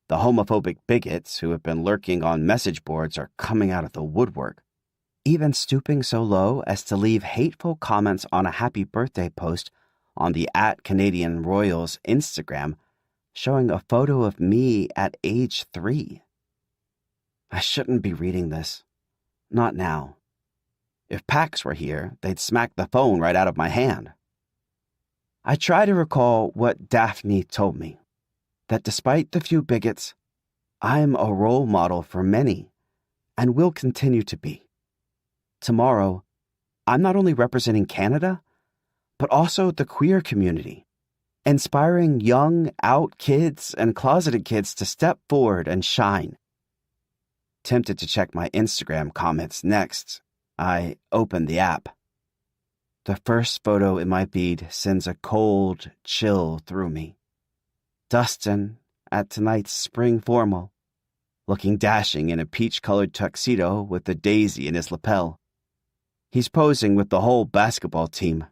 Speaker 1: The homophobic bigots who have been lurking on message boards are coming out of the woodwork, even stooping so low as to leave hateful comments on a happy birthday post on the @CanadianRoyals Instagram showing a photo of me at age 3. I shouldn't be reading this. Not now. If Pax were here, they'd smack the phone right out of my hand. I try to recall what Daphne told me, that despite the few bigots, I'm a role model for many, and will continue to be. Tomorrow, I'm not only representing Canada, but also the queer community, inspiring young, out kids and closeted kids to step forward and shine. Tempted to check my Instagram comments next, I open the app. The first photo in my feed sends a cold chill through me. Dustin, at tonight's spring formal, looking dashing in a peach-colored tuxedo with a daisy in his lapel. He's posing with the whole basketball team.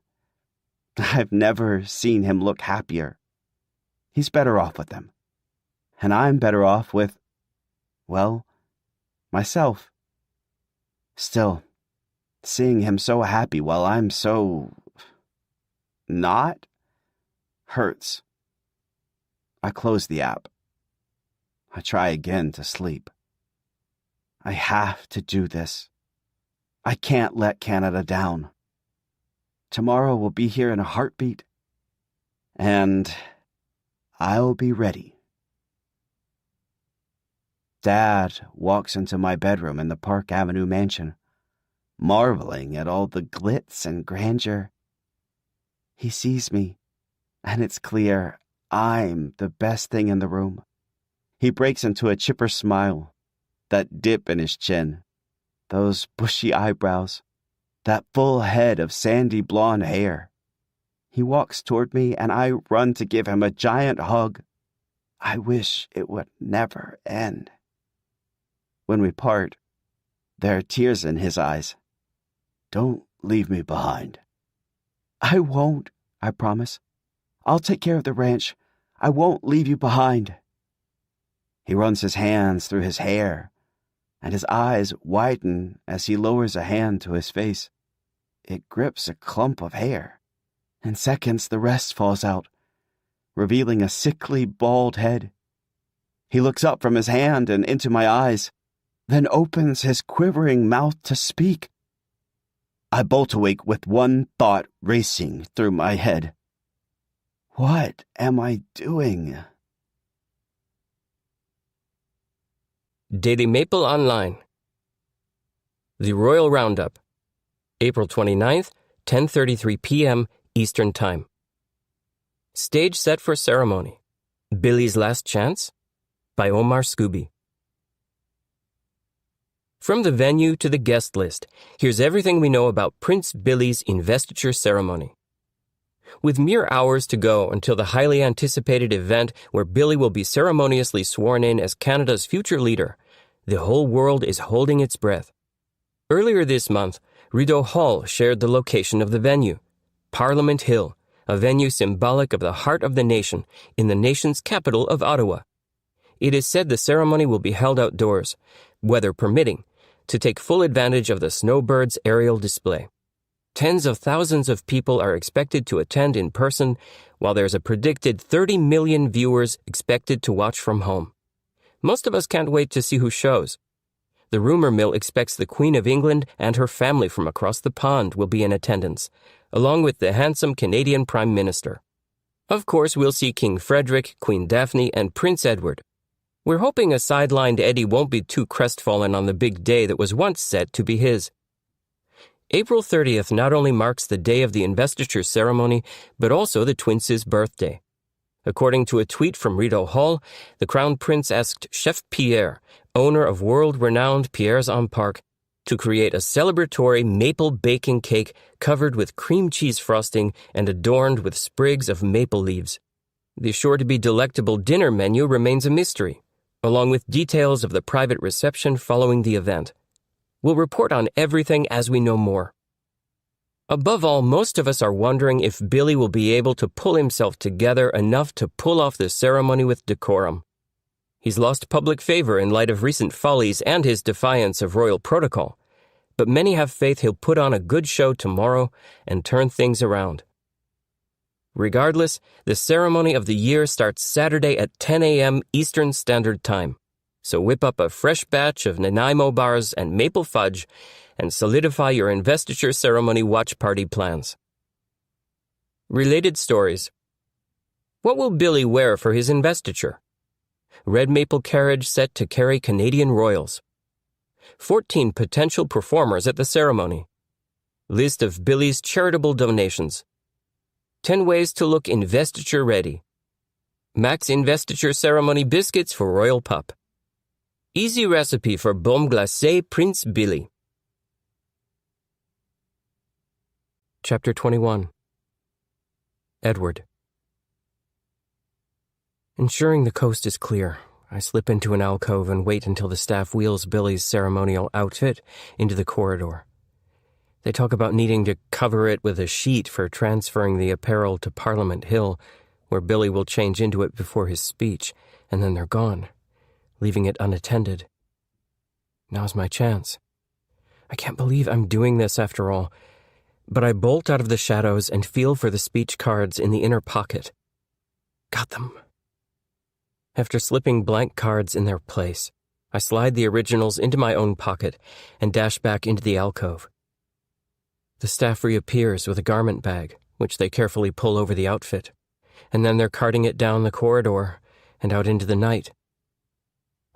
Speaker 1: I've never seen him look happier. He's better off with them. And I'm better off with, well, myself. Still, seeing him so happy while I'm so not hurts. I close the app. I try again to sleep. I have to do this. I can't let Canada down. Tomorrow will be here in a heartbeat, and I'll be ready. Dad walks into my bedroom in the Park Avenue mansion, marveling at all the glitz and grandeur. He sees me, and it's clear I'm the best thing in the room. He breaks into a chipper smile, that dip in his chin, those bushy eyebrows, that full head of sandy blonde hair. He walks toward me, and I run to give him a giant hug. I wish it would never end. When we part, there are tears in his eyes. Don't leave me behind. I won't, I promise. I'll take care of the ranch. I won't leave you behind. He runs his hands through his hair, and his eyes widen as he lowers a hand to his face. It grips a clump of hair. In seconds, the rest falls out, revealing a sickly, bald head. He looks up from his hand and into my eyes, then opens his quivering mouth to speak. I bolt awake with one thought racing through my head. What am I doing?
Speaker 2: Daily Maple Online. The Royal Roundup. April 29th, 10:33 p.m. Eastern Time. Stage set for ceremony. Billy's Last Chance? By Omar Scooby. From the venue to the guest list, here's everything we know about Prince Billy's investiture ceremony. With mere hours to go until the highly anticipated event where Billy will be ceremoniously sworn in as Canada's future leader, the whole world is holding its breath. Earlier this month, Rideau Hall shared the location of the venue, Parliament Hill, a venue symbolic of the heart of the nation in the nation's capital of Ottawa. It is said the ceremony will be held outdoors, weather permitting, to take full advantage of the snowbirds' aerial display. Tens of thousands of people are expected to attend in person, while there's a predicted 30 million viewers expected to watch from home. Most of us can't wait to see who shows. The rumor mill expects the Queen of England and her family from across the pond will be in attendance, along with the handsome Canadian Prime Minister. Of course, we'll see King Frederick, Queen Daphne, and Prince Edward. We're hoping a sidelined Eddie won't be too crestfallen on the big day that was once set to be his. April 30th not only marks the day of the investiture ceremony, but also the twins' birthday. According to a tweet from Rideau Hall, the Crown Prince asked Chef Pierre, owner of world-renowned Pierre's en Parc, to create a celebratory maple baking cake covered with cream cheese frosting and adorned with sprigs of maple leaves. The sure-to-be delectable dinner menu remains a mystery, along with details of the private reception following the event. We'll report on everything as we know more. Above all, most of us are wondering if Billy will be able to pull himself together enough to pull off the ceremony with decorum. He's lost public favor in light of recent follies and his defiance of royal protocol, but many have faith he'll put on a good show tomorrow and turn things around. Regardless, the ceremony of the year starts Saturday at 10 a.m. Eastern Standard Time, so whip up a fresh batch of Nanaimo bars and maple fudge and solidify your investiture ceremony watch party plans. Related stories. What will Billy wear for his investiture? Red maple carriage set to carry Canadian royals. 14 potential performers at the ceremony. List of Billy's charitable donations. 10 ways to look investiture ready. Max investiture ceremony biscuits for royal pup. Easy recipe for baume glacé Prince Billy. Chapter 21. Edward. Ensuring the coast is clear, I slip into an alcove and wait until the staff wheels Billy's ceremonial outfit into the corridor. They talk about needing to cover it with a sheet for transferring the apparel to Parliament Hill, where Billy will change into it before his speech, and then they're gone, leaving it unattended. Now's my chance. I can't believe I'm doing this after all, but I bolt out of the shadows and feel for the speech cards in the inner pocket. Got them. After slipping blank cards in their place, I slide the originals into my own pocket and dash back into the alcove. The staff reappears with a garment bag, which they carefully pull over the outfit, and then they're carting it down the corridor and out into the night.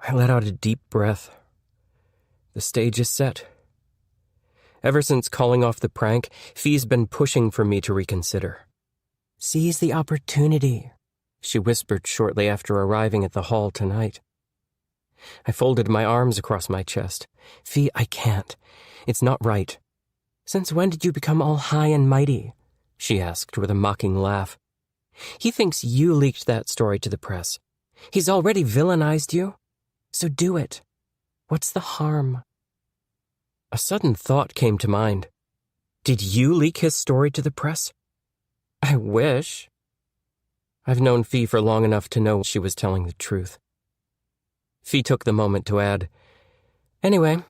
Speaker 2: I let out a deep breath. The stage is set. Ever since calling off the prank, Fee's been pushing for me to reconsider. Seize the opportunity, she whispered shortly after arriving at the hall tonight. I folded my arms across my chest. Fee, I can't. It's not right. Since when did you become all high and mighty? she asked with a mocking laugh. "He thinks you leaked that story to the press. He's already villainized you. So do it. What's the harm?" A sudden thought came to mind. Did you leak his story to the press? I wish. I've known Fee for long enough to know she was telling the truth. Fee took the moment to add, "Anyway,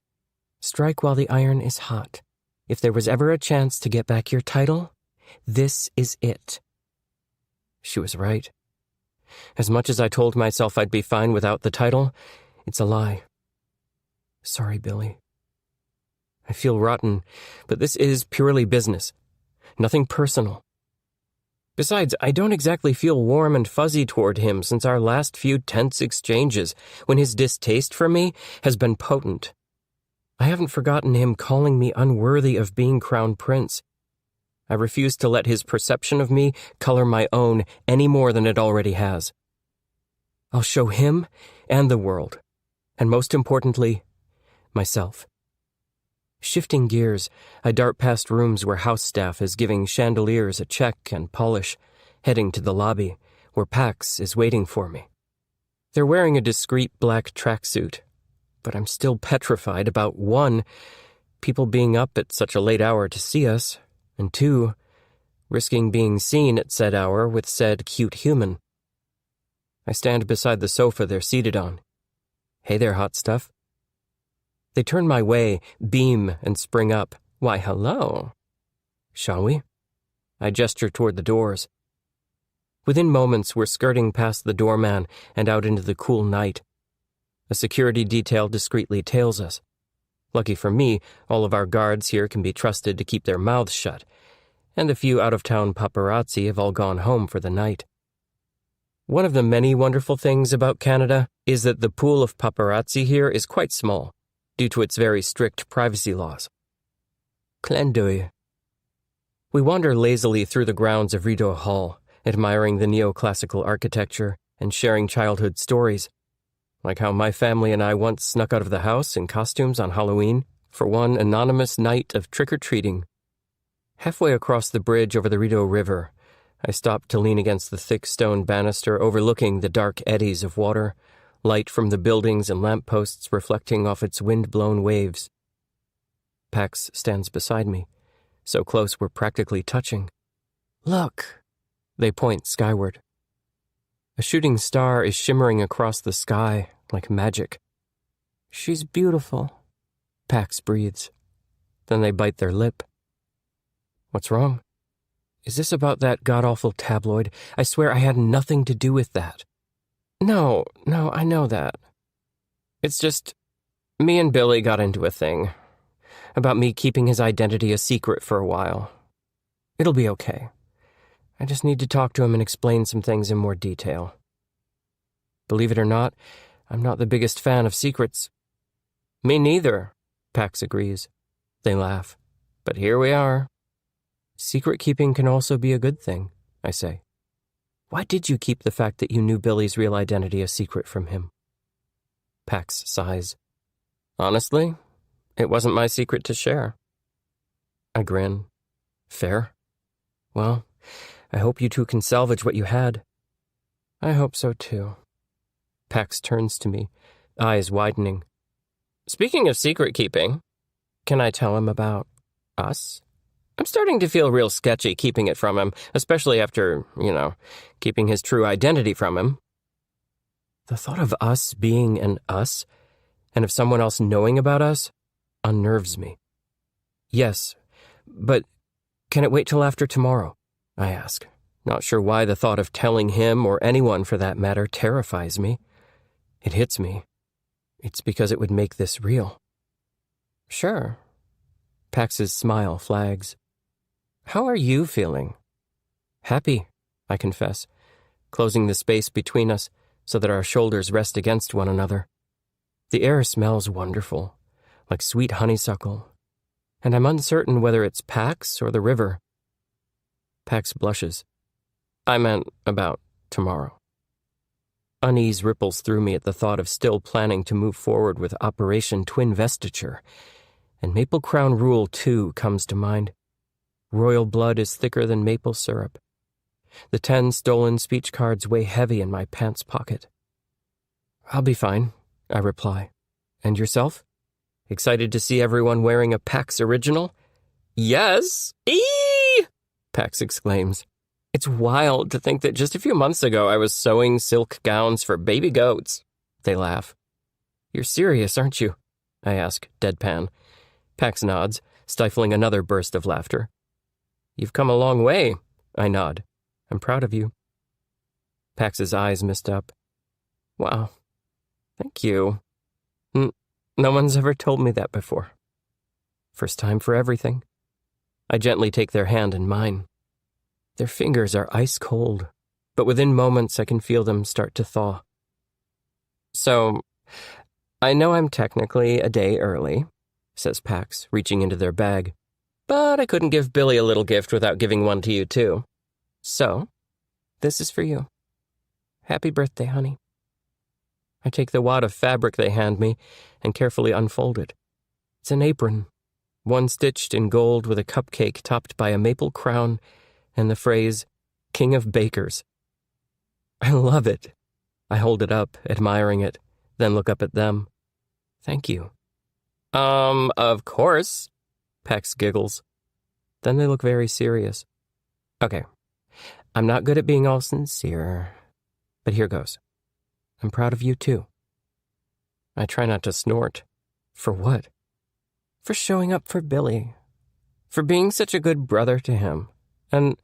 Speaker 2: strike while the iron is hot. If there was ever a chance to get back your title, this is it." She was right. As much as I told myself I'd be fine without the title, it's a lie. Sorry, Billy. I feel rotten, but this is purely business. Nothing personal. Besides, I don't exactly feel warm and fuzzy toward him since our last few tense exchanges, when his distaste for me has been potent. I haven't forgotten him calling me unworthy of being crown prince. I refuse to let his perception of me color my own any more than it already has. I'll show him and the world, and most importantly, myself. Shifting gears, I dart past rooms where house staff is giving chandeliers a check and polish, heading to the lobby, where Pax is waiting for me. They're wearing a discreet black tracksuit, but I'm still petrified about 1, people being up at such a late hour to see us, and 2, risking being seen at said hour with said cute human. I stand beside the sofa they're seated on. Hey there, hot stuff. They turn my way, beam, and spring up. Why, hello. Shall we? I gesture toward the doors. Within moments, we're skirting past the doorman and out into the cool night. A security detail discreetly tails us. Lucky for me, all of our guards here can be trusted to keep their mouths shut, and the few out-of-town paparazzi have all gone home for the night. One of the many wonderful things about Canada is that the pool of paparazzi here is quite small, due to its very strict privacy laws. Clin d'œil. We wander lazily through the grounds of Rideau Hall, admiring the neoclassical architecture and sharing childhood stories, like how my family and I once snuck out of the house in costumes on Halloween for one anonymous night of trick-or-treating. Halfway across the bridge over the Rideau River, I stop to lean against the thick stone banister overlooking the dark eddies of water, light from the buildings and lampposts reflecting off its wind-blown waves. Pax stands beside me, so close we're practically touching. Look! They point skyward. A shooting star is shimmering across the sky like magic. She's beautiful, Pax breathes. Then they bite their lip. What's wrong? Is this about that god-awful tabloid? I swear I had nothing to do with that. No, I know that. It's just, me and Billy got into a thing. About me keeping his identity a secret for a while. It'll be okay. I just need to talk to him and explain some things in more detail. Believe it or not, I'm not the biggest fan of secrets. Me neither, Pax agrees. They laugh. But here we are. Secret keeping can also be a good thing, I say. Why did you keep the fact that you knew Billy's real identity a secret from him? Pax sighs. Honestly, it wasn't my secret to share. I grin. Fair. Well, I hope you two can salvage what you had. I hope so too. Pax turns to me, eyes widening. Speaking of secret keeping, can I tell him about us? I'm starting to feel real sketchy keeping it from him, especially after, keeping his true identity from him. The thought of us being an us, and of someone else knowing about us, unnerves me. Yes, but can it wait till after tomorrow? I ask, not sure why the thought of telling him, or anyone for that matter, terrifies me. It hits me. It's because it would make this real. Sure. Pax's smile flags. How are you feeling? Happy, I confess, closing the space between us so that our shoulders rest against one another. The air smells wonderful, like sweet honeysuckle, and I'm uncertain whether it's Pax or the river. Pax blushes. I meant about tomorrow. Unease ripples through me at the thought of still planning to move forward with Operation Twin Vestiture, and Maple Crown Rule 2 comes to mind. Royal blood is thicker than maple syrup. The 10 stolen speech cards weigh heavy in my pants pocket. I'll be fine, I reply. And yourself? Excited to see everyone wearing a Pax original? Yes! Eee! Pax exclaims. It's wild to think that just a few months ago I was sewing silk gowns for baby goats. They laugh. You're serious, aren't you? I ask, deadpan. Pax nods, stifling another burst of laughter. You've come a long way, I nod. I'm proud of you. Pax's eyes mist up. Wow. Thank you. No one's ever told me that before. First time for everything. I gently take their hand in mine. Their fingers are ice cold, but within moments I can feel them start to thaw. So, I know I'm technically a day early, says Pax, reaching into their bag, but I couldn't give Billy a little gift without giving one to you too. So, this is for you. Happy birthday, honey. I take the wad of fabric they hand me and carefully unfold it. It's an apron, one stitched in gold with a cupcake topped by a maple crown and the phrase, King of Bakers. I love it. I hold it up, admiring it, then look up at them. Thank you. Of course, Pax giggles. Then they look very serious. Okay, I'm not good at being all sincere, but here goes. I'm proud of you, too. I try not to snort. For what? For showing up for Billy. For being such a good brother to him. And,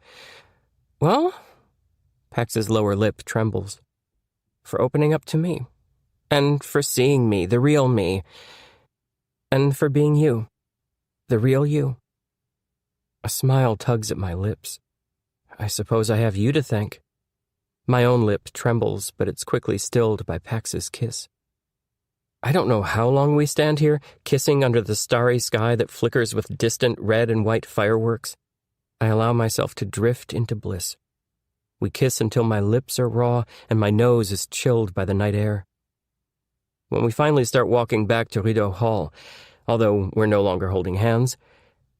Speaker 2: well, Pax's lower lip trembles. For opening up to me. And for seeing me, the real me. And for being you. The real you. A smile tugs at my lips. I suppose I have you to thank. My own lip trembles, but it's quickly stilled by Pax's kiss. I don't know how long we stand here, kissing under the starry sky that flickers with distant red and white fireworks. I allow myself to drift into bliss. We kiss until my lips are raw and my nose is chilled by the night air. When we finally start walking back to Rideau Hall, although we're no longer holding hands,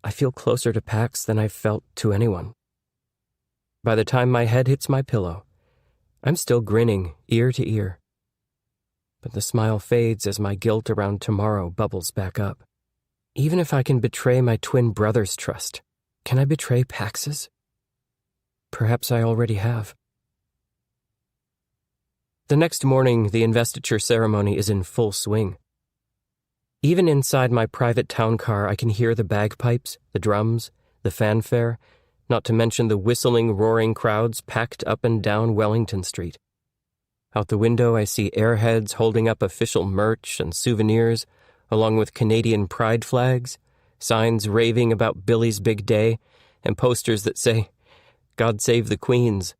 Speaker 2: I feel closer to Pax than I've felt to anyone. By the time my head hits my pillow, I'm still grinning ear to ear. But the smile fades as my guilt around tomorrow bubbles back up. Even if I can betray my twin brother's trust, can I betray Pax's? Perhaps I already have. The next morning, the investiture ceremony is in full swing. Even inside my private town car, I can hear the bagpipes, the drums, the fanfare, not to mention the whistling, roaring crowds packed up and down Wellington Street. Out the window, I see airheads holding up official merch and souvenirs, along with Canadian pride flags, signs raving about Billy's big day, and posters that say, God save the Queens.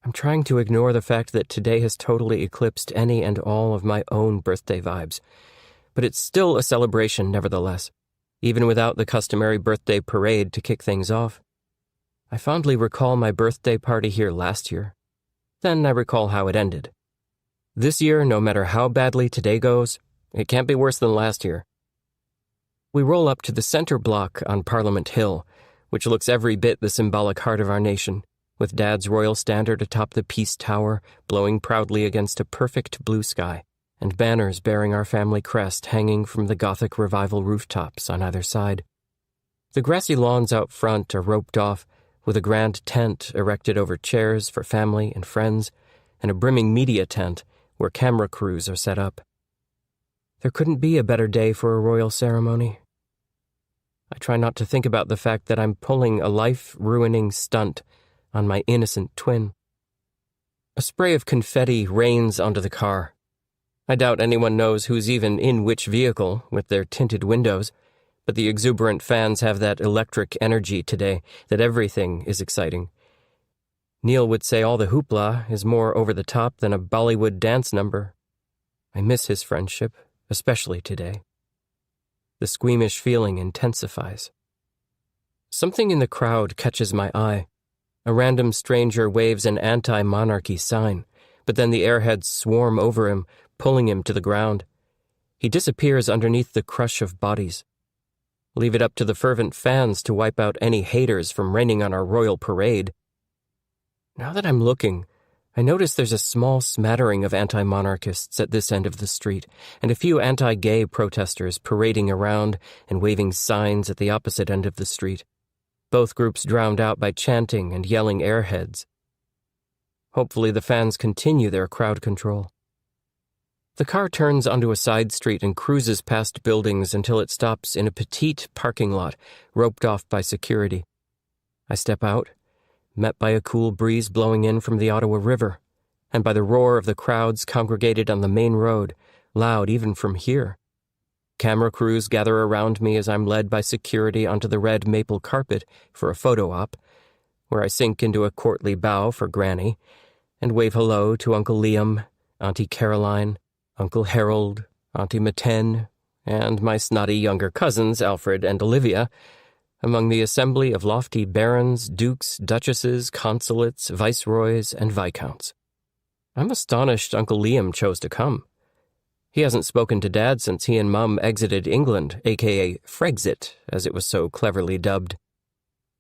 Speaker 2: I'm trying to ignore the fact that today has totally eclipsed any and all of my own birthday vibes, but it's still a celebration nevertheless, even without the customary birthday parade to kick things off. I fondly recall my birthday party here last year. Then I recall how it ended. This year, no matter how badly today goes, it can't be worse than last year. We roll up to the center block on Parliament Hill, which looks every bit the symbolic heart of our nation, with Dad's royal standard atop the Peace Tower, blowing proudly against a perfect blue sky, and banners bearing our family crest hanging from the Gothic Revival rooftops on either side. The grassy lawns out front are roped off, with a grand tent erected over chairs for family and friends, and a brimming media tent where camera crews are set up. There couldn't be a better day for a royal ceremony. I try not to think about the fact that I'm pulling a life-ruining stunt on my innocent twin. A spray of confetti rains onto the car. I doubt anyone knows who's even in which vehicle with their tinted windows, but the exuberant fans have that electric energy today that everything is exciting. Neil would say all the hoopla is more over the top than a Bollywood dance number. I miss his friendship, especially today. The squeamish feeling intensifies. Something in the crowd catches my eye. A random stranger waves an anti-monarchy sign, but then the airheads swarm over him, pulling him to the ground. He disappears underneath the crush of bodies. leave it up to the fervent fans to wipe out any haters from raining on our royal parade. Now that I'm looking, I notice there's a small smattering of anti-monarchists at this end of the street, and a few anti-gay protesters parading around and waving signs at the opposite end of the street, both groups drowned out by chanting and yelling airheads. Hopefully the fans continue their crowd control. The car turns onto a side street and cruises past buildings until it stops in a petite parking lot, roped off by security. I step out, met by a cool breeze blowing in from the Ottawa River, and by the roar of the crowds congregated on the main road, loud even from here. Camera crews gather around me as I'm led by security onto the red maple carpet for a photo op, where I sink into a courtly bow for Granny, and wave hello to Uncle Liam, Auntie Caroline, Uncle Harold, Auntie Maten, and my snotty younger cousins Alfred and Olivia, among the assembly of lofty barons, dukes, duchesses, consulates, viceroys, and viscounts. I'm astonished Uncle Liam chose to come. He hasn't spoken to Dad since he and Mum exited England, a.k.a. Frexit, as it was so cleverly dubbed.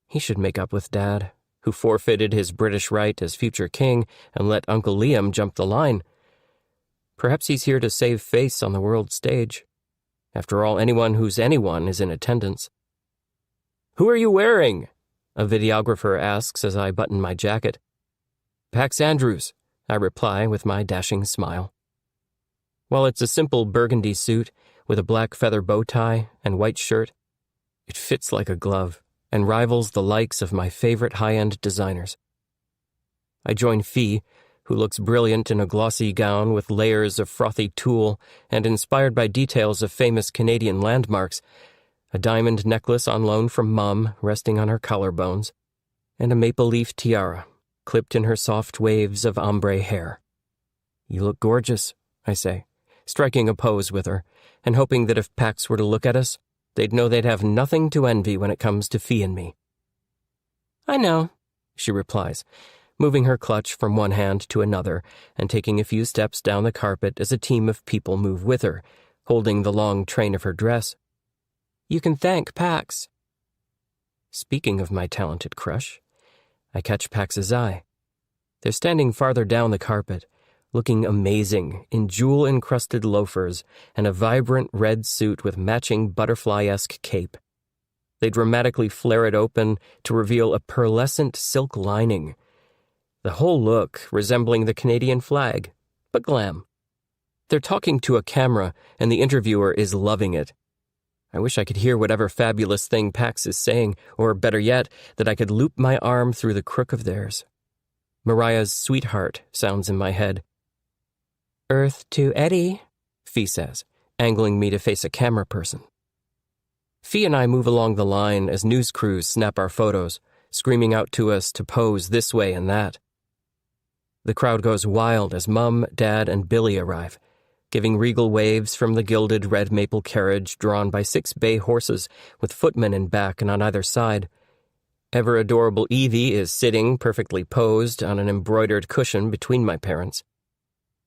Speaker 2: He should make up with Dad, who forfeited his British right as future king and let Uncle Liam jump the line. Perhaps he's here to save face on the world stage. After all, anyone who's anyone is in attendance. "Who are you wearing?" a videographer asks as I button my jacket. "Pax Andrews," I reply with my dashing smile. While it's a simple burgundy suit with a black feather bow tie and white shirt, it fits like a glove and rivals the likes of my favorite high-end designers. I join Fee, who looks brilliant in a glossy gown with layers of frothy tulle and inspired by details of famous Canadian landmarks, a diamond necklace on loan from Mum resting on her collarbones, and a maple leaf tiara clipped in her soft waves of ombre hair. "You look gorgeous," I say, striking a pose with her, and hoping that if Pax were to look at us, they'd know they'd have nothing to envy when it comes to Fee and me. "I know," she replies, moving her clutch from one hand to another and taking a few steps down the carpet as a team of people move with her, holding the long train of her dress. "You can thank Pax." Speaking of my talented crush, I catch Pax's eye. They're standing farther down the carpet, looking amazing in jewel-encrusted loafers and a vibrant red suit with matching butterfly-esque cape. They dramatically flare it open to reveal a pearlescent silk lining. The whole look resembling the Canadian flag, but glam. They're talking to a camera, and the interviewer is loving it. I wish I could hear whatever fabulous thing Pax is saying, or better yet, that I could loop my arm through the crook of theirs. Mariah's Sweetheart sounds in my head. "Earth to Eddie," Fee says, angling me to face a camera person. Fee and I move along the line as news crews snap our photos, screaming out to us to pose this way and that. The crowd goes wild as Mum, Dad, and Billy arrive, giving regal waves from the gilded red maple carriage drawn by 6 bay horses with footmen in back and on either side. Ever-adorable Evie is sitting, perfectly posed, on an embroidered cushion between my parents.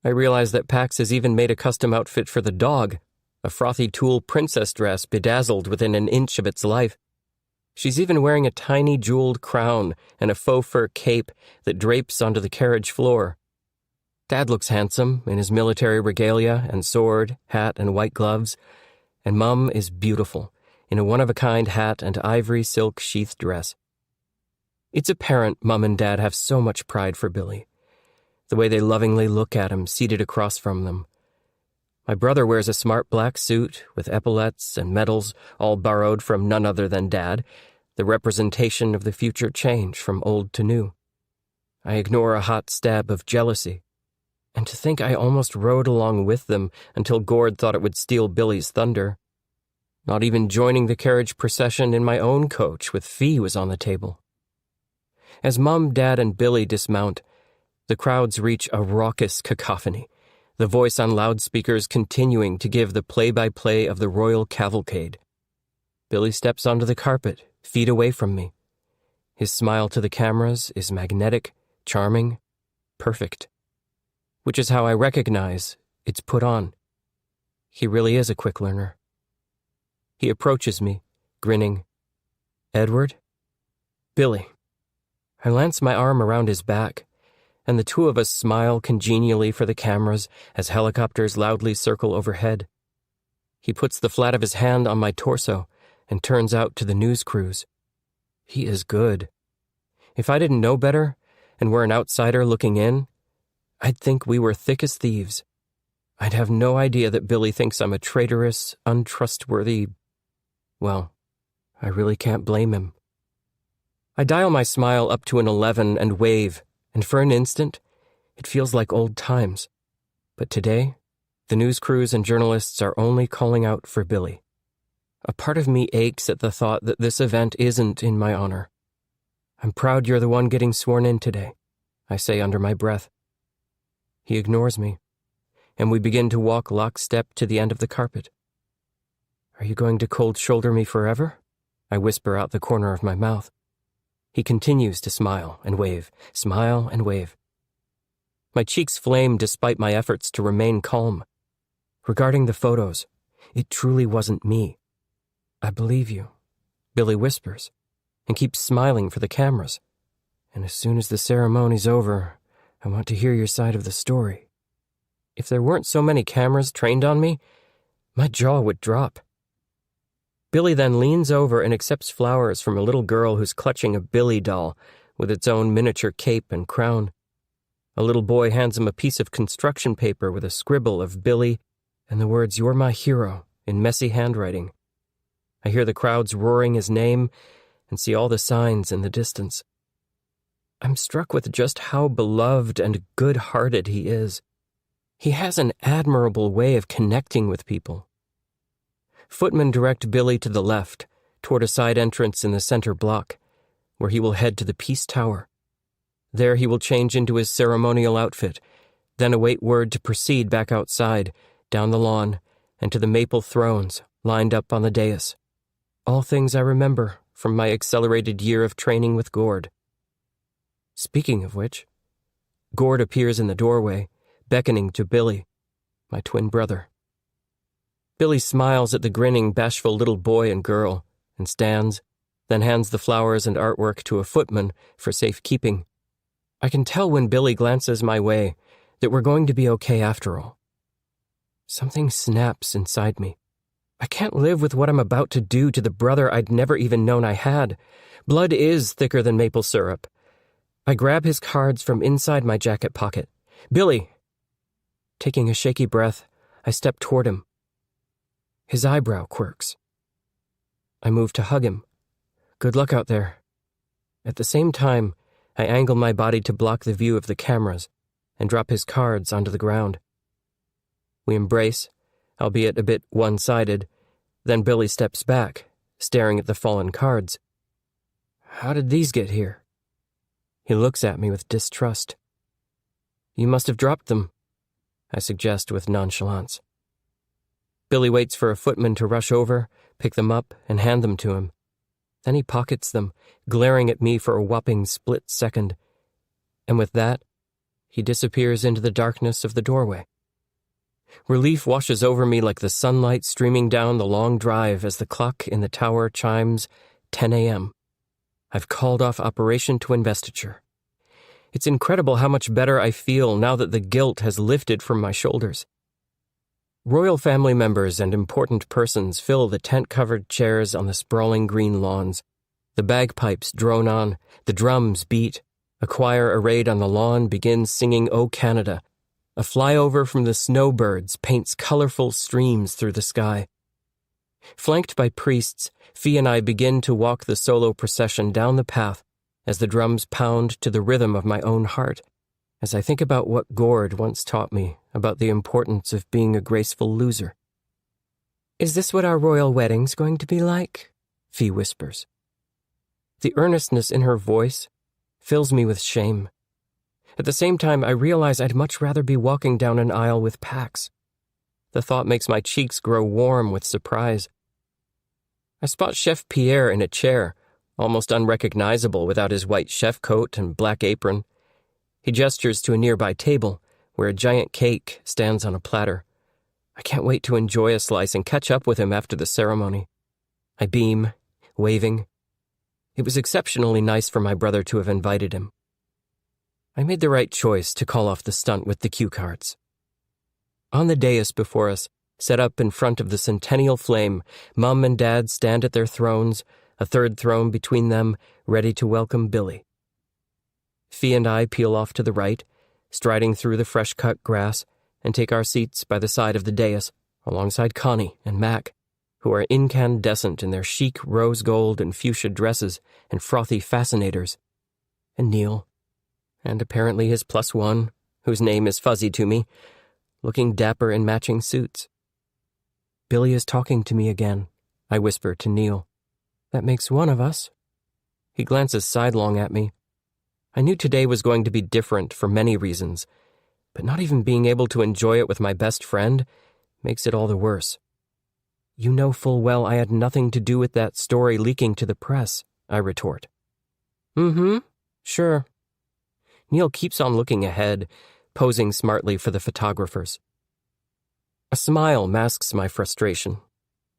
Speaker 2: I realize that Pax has even made a custom outfit for the dog, a frothy tulle princess dress bedazzled within an inch of its life. She's even wearing a tiny jeweled crown and a faux fur cape that drapes onto the carriage floor. Dad looks handsome in his military regalia and sword, hat, and white gloves, and Mum is beautiful in a one-of-a-kind hat and ivory silk sheath dress. It's apparent Mum and Dad have so much pride for Billy, the way they lovingly look at him seated across from them. My brother wears a smart black suit with epaulettes and medals, all borrowed from none other than Dad, the representation of the future change from old to new. I ignore a hot stab of jealousy. And to think I almost rode along with them until Gord thought it would steal Billy's thunder. Not even joining the carriage procession in my own coach with Fee was on the table. As Mum, Dad, and Billy dismount, the crowds reach a raucous cacophony, the voice on loudspeakers continuing to give the play-by-play of the royal cavalcade. Billy steps onto the carpet, feet away from me. His smile to the cameras is magnetic, charming, perfect. Which is how I recognize it's put on. He really is a quick learner. He approaches me, grinning. Edward? Billy. I lance my arm around his back, and the two of us smile congenially for the cameras as helicopters loudly circle overhead. He puts the flat of his hand on my torso and turns out to the news crews. He is good. If I didn't know better, and were an outsider looking in, I'd think we were thick as thieves. I'd have no idea that Billy thinks I'm a traitorous, untrustworthy... Well, I really can't blame him. I dial my smile up to an 11 and wave, and for an instant, it feels like old times. But today, the news crews and journalists are only calling out for Billy. A part of me aches at the thought that this event isn't in my honor. I'm proud you're the one getting sworn in today, I say under my breath. He ignores me, and we begin to walk lockstep to the end of the carpet. Are you going to cold shoulder me forever? I whisper out the corner of my mouth. He continues to smile and wave, smile and wave. My cheeks flame despite my efforts to remain calm. Regarding the photos, it truly wasn't me. I believe you, Billy whispers, and keeps smiling for the cameras. And as soon as the ceremony's over, I want to hear your side of the story. If there weren't so many cameras trained on me, my jaw would drop. Billy then leans over and accepts flowers from a little girl who's clutching a Billy doll with its own miniature cape and crown. A little boy hands him a piece of construction paper with a scribble of Billy and the words, "You're my hero," in messy handwriting. I hear the crowds roaring his name and see all the signs in the distance. I'm struck with just how beloved and good-hearted he is. He has an admirable way of connecting with people. Footmen direct Billy to the left, toward a side entrance in the center block, where he will head to the Peace Tower. There he will change into his ceremonial outfit, then await word to proceed back outside, down the lawn, and to the maple thrones lined up on the dais. All things I remember from my accelerated year of training with Gord. Speaking of which, Gord appears in the doorway, beckoning to Billy, my twin brother. Billy smiles at the grinning, bashful little boy and girl, and stands, then hands the flowers and artwork to a footman for safekeeping. I can tell when Billy glances my way that we're going to be okay after all. Something snaps inside me. I can't live with what I'm about to do to the brother I'd never even known I had. Blood is thicker than maple syrup. I grab his cards from inside my jacket pocket. "Billy!" Taking a shaky breath, I step toward him. His eyebrow quirks. I move to hug him. "Good luck out there." At the same time, I angle my body to block the view of the cameras and drop his cards onto the ground. We embrace, albeit a bit one-sided, then Billy steps back, staring at the fallen cards. "How did these get here?" He looks at me with distrust. "You must have dropped them," I suggest with nonchalance. Billy waits for a footman to rush over, pick them up, and hand them to him. Then he pockets them, glaring at me for a whopping split second. And with that, he disappears into the darkness of the doorway. Relief washes over me like the sunlight streaming down the long drive as the clock in the tower chimes 10 a.m. I've called off operation to investiture. It's incredible how much better I feel now that the guilt has lifted from my shoulders. Royal family members and important persons fill the tent-covered chairs on the sprawling green lawns. The bagpipes drone on, the drums beat. A choir arrayed on the lawn begins singing "O Canada." A flyover from the snowbirds paints colorful streams through the sky. Flanked by priests, Fee and I begin to walk the solo procession down the path as the drums pound to the rhythm of my own heart, as I think about what Gord once taught me about the importance of being a graceful loser. "Is this what our royal wedding's going to be like?" Fee whispers. The earnestness in her voice fills me with shame. At the same time, I realize I'd much rather be walking down an aisle with Pax. The thought makes my cheeks grow warm with surprise. I spot Chef Pierre in a chair, almost unrecognizable without his white chef coat and black apron. He gestures to a nearby table, where a giant cake stands on a platter. I can't wait to enjoy a slice and catch up with him after the ceremony. I beam, waving. It was exceptionally nice for my brother to have invited him. I made the right choice to call off the stunt with the cue cards. On the dais before us, set up in front of the centennial flame, Mum and Dad stand at their thrones, a third throne between them, ready to welcome Billy. Fee and I peel off to the right, striding through the fresh-cut grass, and take our seats by the side of the dais, alongside Connie and Mac, who are incandescent in their chic rose gold and fuchsia dresses and frothy fascinators, and Neil, and apparently his +1, whose name is fuzzy to me, looking dapper in matching suits. Billy is talking to me again, I whisper to Neil. That makes one of us. He glances sidelong at me. I knew today was going to be different for many reasons, but not even being able to enjoy it with my best friend makes it all the worse. You know full well I had nothing to do with that story leaking to the press, I retort. Sure. Neil keeps on looking ahead, posing smartly for the photographers. A smile masks my frustration.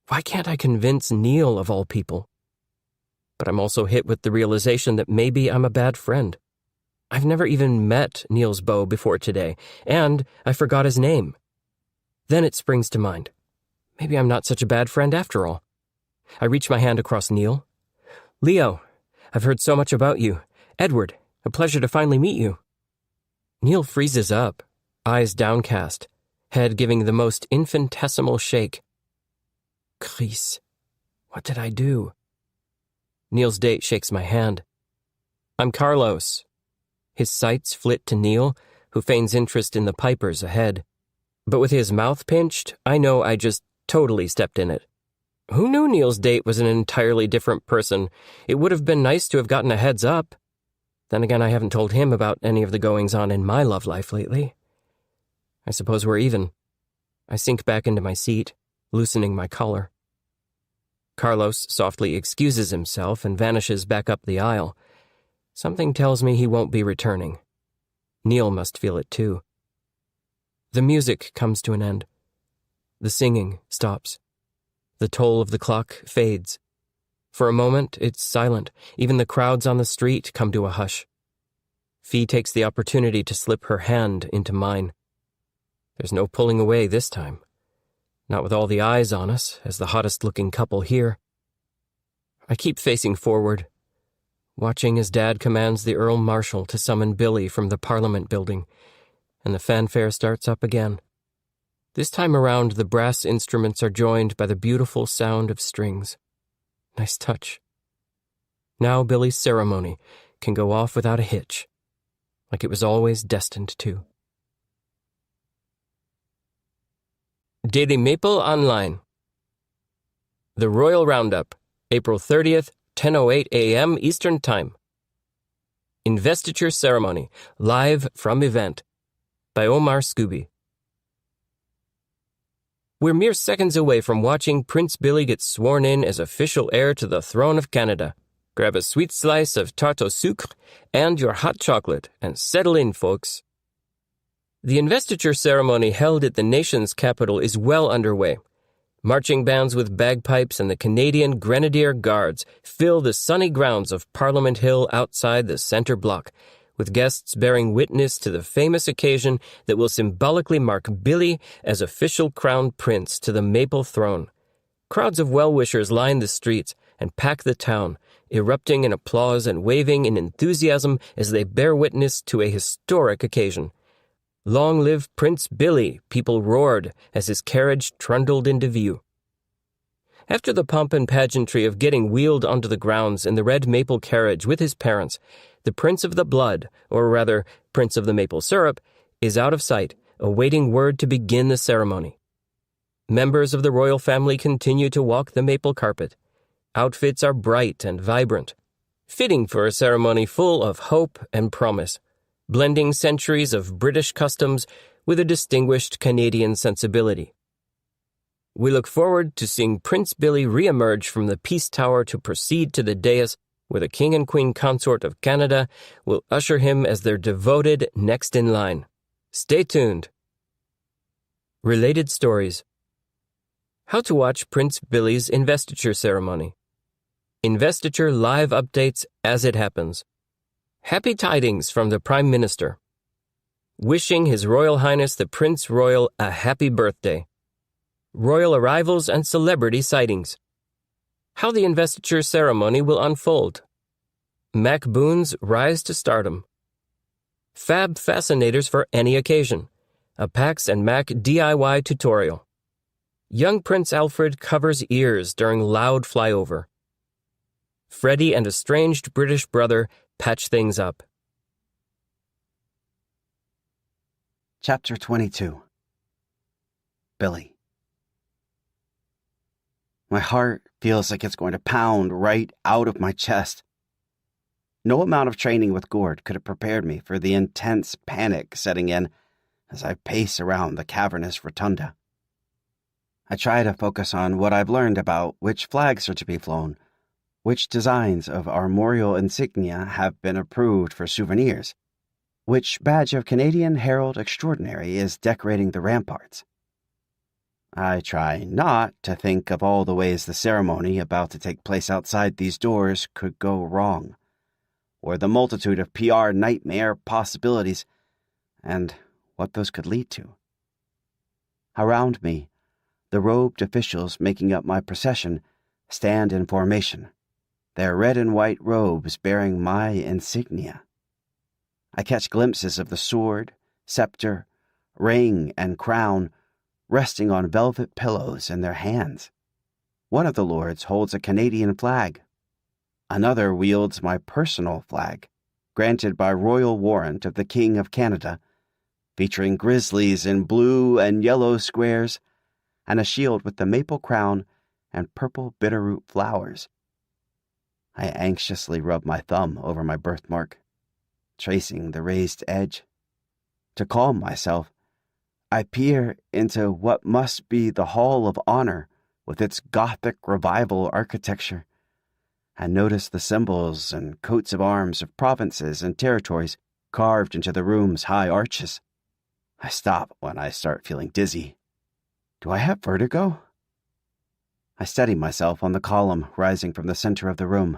Speaker 2: Why can't I convince Neil of all people? But I'm also hit with the realization that maybe I'm a bad friend. I've never even met Neil's beau before today, and I forgot his name. Then it springs to mind. Maybe I'm not such a bad friend after all. I reach my hand across Neil. Leo, I've heard so much about you. Edward, a pleasure to finally meet you. Neil freezes up, eyes downcast, head giving the most infinitesimal shake. Chris, what did I do? Neil's date shakes my hand. I'm Carlos. His sights flit to Neil, who feigns interest in the pipers ahead. But with his mouth pinched, I know I just totally stepped in it. Who knew Neil's date was an entirely different person? It would have been nice to have gotten a heads up. Then again, I haven't told him about any of the goings-on in my love life lately. I suppose we're even. I sink back into my seat, loosening my collar. Carlos softly excuses himself and vanishes back up the aisle. Something tells me he won't be returning. Neil must feel it too. The music comes to an end. The singing stops. The toll of the clock fades. For a moment, it's silent. Even the crowds on the street come to a hush. Fee takes the opportunity to slip her hand into mine. There's no pulling away this time. Not with all the eyes on us, as the hottest-looking couple here. I keep facing forward, watching as Dad commands the Earl Marshal to summon Billy from the Parliament building, and the fanfare starts up again. This time around, the brass instruments are joined by the beautiful sound of strings. Nice touch. Now Billy's ceremony can go off without a hitch, like it was always destined to. Daily Maple Online. The Royal Roundup, April 30th, 10:08 a.m. Eastern Time. Investiture Ceremony, live from event, by Omar Scooby. We're mere seconds away from watching Prince Billy get sworn in as official heir to the throne of Canada. Grab a sweet slice of tarte au sucre and your hot chocolate and settle in, folks. The investiture ceremony held at the nation's capital is well underway. Marching bands with bagpipes and the Canadian Grenadier Guards fill the sunny grounds of Parliament Hill outside the centre block, with guests bearing witness to the famous occasion that will symbolically mark Billy as official crown prince to the Maple Throne. Crowds of well-wishers line the streets and pack the town, erupting in applause and waving in enthusiasm as they bear witness to a historic occasion. Long live Prince Billy, people roared as his carriage trundled into view. After the pomp and pageantry of getting wheeled onto the grounds in the red maple carriage with his parents, the Prince of the Blood, or rather, Prince of the Maple Syrup, is out of sight, awaiting word to begin the ceremony. Members of the royal family continue to walk the maple carpet. Outfits are bright and vibrant, fitting for a ceremony full of hope and promise, blending centuries of British customs with a distinguished Canadian sensibility. We look forward to seeing Prince Billy re-emerge from the Peace Tower to proceed to the dais, where the King and Queen Consort of Canada will usher him as their devoted next in line. Stay tuned. Related stories. How to watch Prince Billy's investiture ceremony. Investiture live updates as it happens. Happy tidings from the Prime Minister. Wishing His Royal Highness the Prince Royal a happy birthday. Royal arrivals and celebrity sightings. How the investiture ceremony will unfold. Mac Boons rise to stardom. Fab fascinators for any occasion. A Pax and Mac DIY tutorial. Young Prince Alfred covers ears during loud flyover. Freddie and estranged British brother patch things up.
Speaker 1: Chapter 22. Billy. My heart feels like it's going to pound right out of my chest. No amount of training with Gord could have prepared me for the intense panic setting in as I pace around the cavernous rotunda. I try to focus on what I've learned about which flags are to be flown, which designs of armorial insignia have been approved for souvenirs, which badge of Canadian Herald Extraordinary is decorating the ramparts. I try not to think of all the ways the ceremony about to take place outside these doors could go wrong, or the multitude of PR nightmare possibilities, and what those could lead to. Around me, the robed officials making up my procession stand in formation, their red and white robes bearing my insignia. I catch glimpses of the sword, scepter, ring, and crown resting on velvet pillows in their hands. One of the lords holds a Canadian flag. Another wields my personal flag, granted by royal warrant of the King of Canada, featuring grizzlies in blue and yellow squares, and a shield with the maple crown and purple bitterroot flowers. I anxiously rub my thumb over my birthmark, tracing the raised edge. To calm myself, I peer into what must be the Hall of Honor with its Gothic Revival architecture, and notice the symbols and coats of arms of provinces and territories carved into the room's high arches. I stop when I start feeling dizzy. Do I have vertigo? I steady myself on the column rising from the center of the room,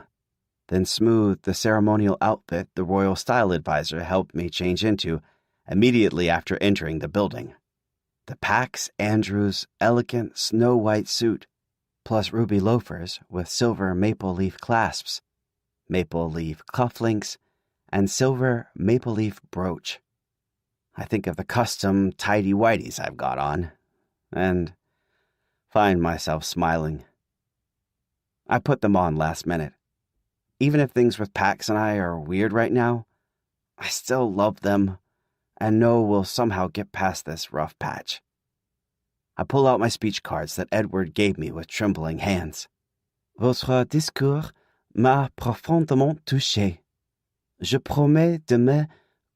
Speaker 1: then smooth the ceremonial outfit the royal style advisor helped me change into immediately after entering the building. The Pax Andrews elegant snow-white suit, plus ruby loafers with silver maple leaf clasps, maple leaf cufflinks, and silver maple leaf brooch. I think of the custom tidy-whities I've got on, and find myself smiling. I put them on last minute. Even if things with Pax and I are weird right now, I still love them and know we'll somehow get past this rough patch. I pull out my speech cards that Edward gave me with trembling hands. Votre discours m'a profondément touché. Je promets de me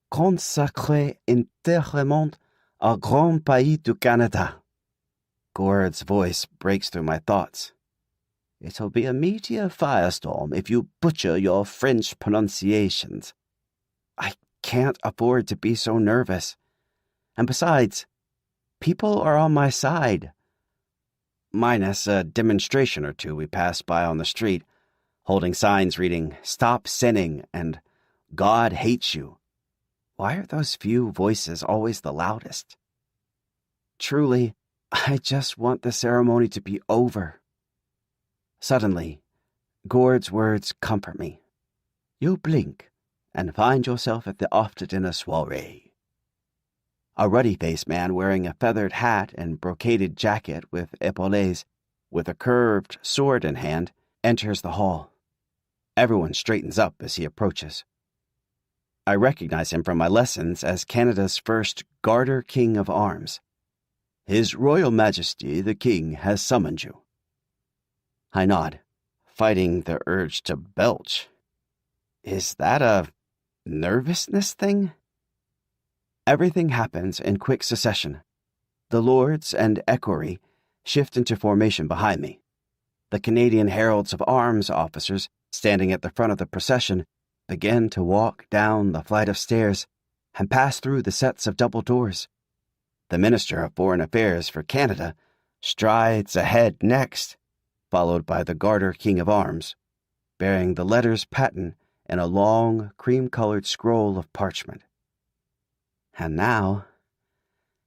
Speaker 1: consacrer entièrement au grand pays du Canada. Gord's voice breaks through my thoughts. It'll be a meteor firestorm if you butcher your French pronunciations. I can't afford to be so nervous. And besides, people are on my side. Minus a demonstration or two we passed by on the street, holding signs reading, "Stop sinning," and "God hates you." Why are those few voices always the loudest? Truly, I just want the ceremony to be over. Suddenly, Gord's words comfort me. You blink and find yourself at the after-dinner soiree. A ruddy-faced man wearing a feathered hat and brocaded jacket with epaulettes, with a curved sword in hand, enters the hall. Everyone straightens up as he approaches. I recognize him from my lessons as Canada's first Garter King of Arms. His Royal Majesty the King has summoned you. I nod, fighting the urge to belch. Is that a nervousness thing? Everything happens in quick succession. The lords and equerry shift into formation behind me. The Canadian Heralds of Arms officers, standing at the front of the procession, begin to walk down the flight of stairs and pass through the sets of double doors. The Minister of Foreign Affairs for Canada strides ahead next, followed by the Garter King of Arms, bearing the letters patent in a long, cream-colored scroll of parchment. And now,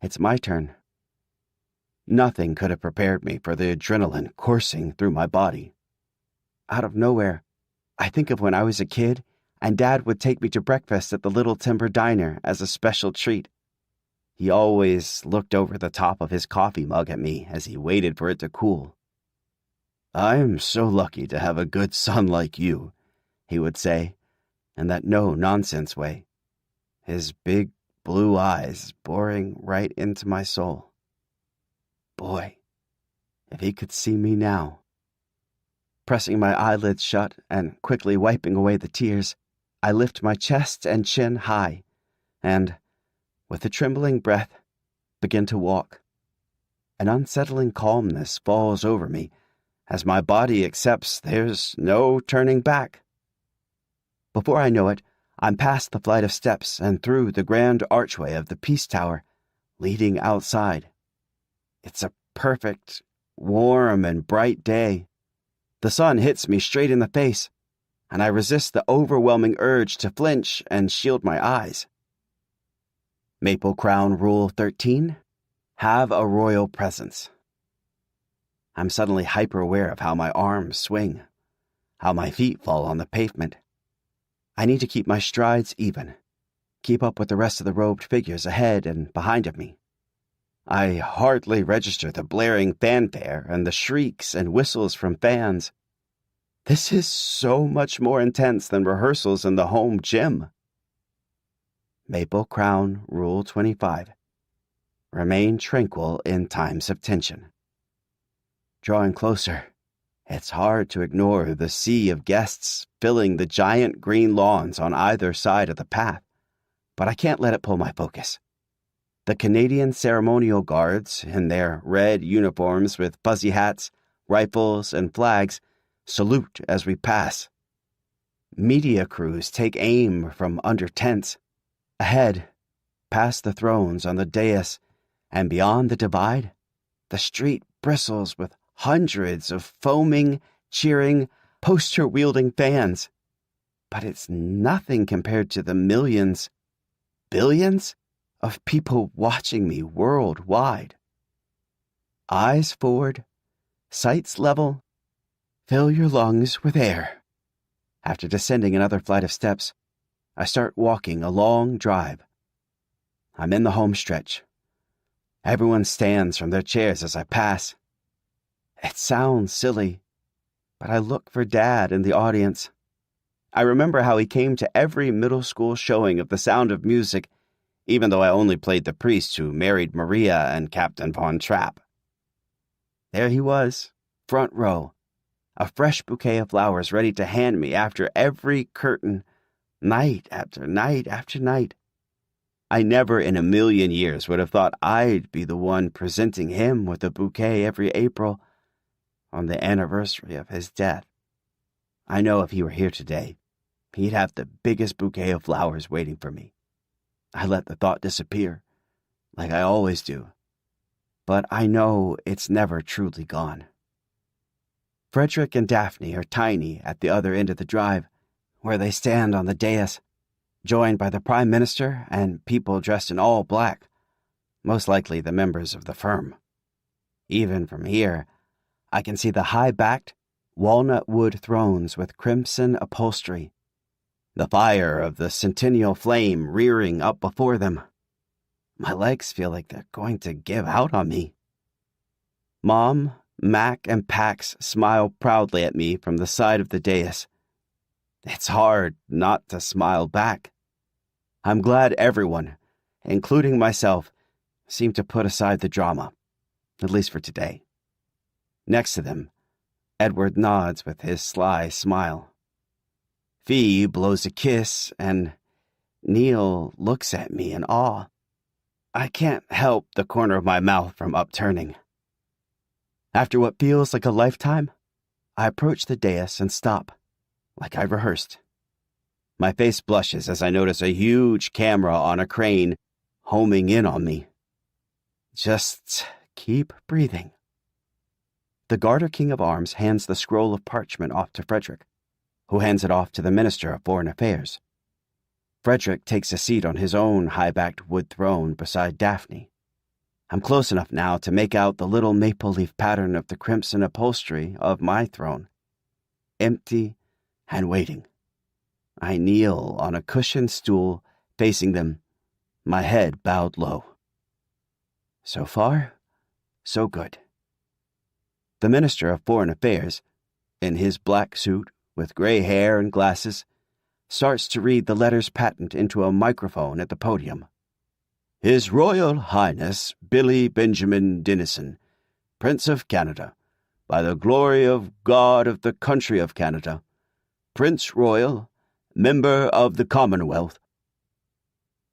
Speaker 1: it's my turn. Nothing could have prepared me for the adrenaline coursing through my body. Out of nowhere, I think of when I was a kid and Dad would take me to breakfast at the Little Timber Diner as a special treat. He always looked over the top of his coffee mug at me as he waited for it to cool. "I'm so lucky to have a good son like you," he would say, in that no-nonsense way, his big blue eyes boring right into my soul. Boy, if he could see me now. Pressing my eyelids shut and quickly wiping away the tears, I lift my chest and chin high and, with a trembling breath, begin to walk. An unsettling calmness falls over me as my body accepts there's no turning back. Before I know it, I'm past the flight of steps and through the grand archway of the Peace Tower, leading outside. It's a perfect, warm, and bright day. The sun hits me straight in the face, and I resist the overwhelming urge to flinch and shield my eyes. Maple Crown Rule 13: have a royal presence. I'm suddenly hyper-aware of how my arms swing, how my feet fall on the pavement. I need to keep my strides even, keep up with the rest of the robed figures ahead and behind of me. I hardly register the blaring fanfare and the shrieks and whistles from fans. This is so much more intense than rehearsals in the home gym. Maple Crown Rule 25. Remain tranquil in times of tension. Drawing closer, it's hard to ignore the sea of guests filling the giant green lawns on either side of the path, but I can't let it pull my focus. The Canadian ceremonial guards, in their red uniforms with fuzzy hats, rifles, and flags, salute as we pass. Media crews take aim from under tents. Ahead, past the thrones on the dais, and beyond the divide, the street bristles with hundreds of foaming, cheering, poster-wielding fans. But it's nothing compared to the millions, billions, of people watching me worldwide. Eyes forward, sights level, fill your lungs with air. After descending another flight of steps, I start walking a long drive. I'm in the home stretch. Everyone stands from their chairs as I pass. It sounds silly, but I look for Dad in the audience. I remember how he came to every middle school showing of The Sound of Music, even though I only played the priest who married Maria and Captain Von Trapp. There he was, front row, a fresh bouquet of flowers ready to hand me after every curtain, night after night after night. I never in a million years would have thought I'd be the one presenting him with a bouquet every April on the anniversary of his death. I know if he were here today, he'd have the biggest bouquet of flowers waiting for me. I let the thought disappear, like I always do, but I know it's never truly gone. Frederick and Daphne are tiny at the other end of the drive, where they stand on the dais, joined by the Prime Minister and people dressed in all black, most likely the members of the firm. Even from here, I can see the high-backed, walnut-wood thrones with crimson upholstery, the fire of the centennial flame rearing up before them. My legs feel like they're going to give out on me. Mom, Mac, and Pax smile proudly at me from the side of the dais. It's hard not to smile back. I'm glad everyone, including myself, seemed to put aside the drama, at least for today. Next to them, Edward nods with his sly smile. Fee blows a kiss, and Neil looks at me in awe. I can't help the corner of my mouth from upturning. After what feels like a lifetime, I approach the dais and stop, like I rehearsed. My face blushes as I notice a huge camera on a crane homing in on me. Just keep breathing. The Garter King of Arms hands the scroll of parchment off to Frederick, who hands it off to the Minister of Foreign Affairs. Frederick takes a seat on his own high-backed wood throne beside Daphne. I'm close enough now to make out the little maple leaf pattern of the crimson upholstery of my throne, empty and waiting. I kneel on a cushioned stool facing them, my head bowed low. So far, so good. The Minister of Foreign Affairs, in his black suit with gray hair and glasses, starts to read the letters patent into a microphone at the podium. His Royal Highness Billy Benjamin Dennison, Prince of Canada, by the glory of God of the country of Canada, Prince Royal, member of the Commonwealth.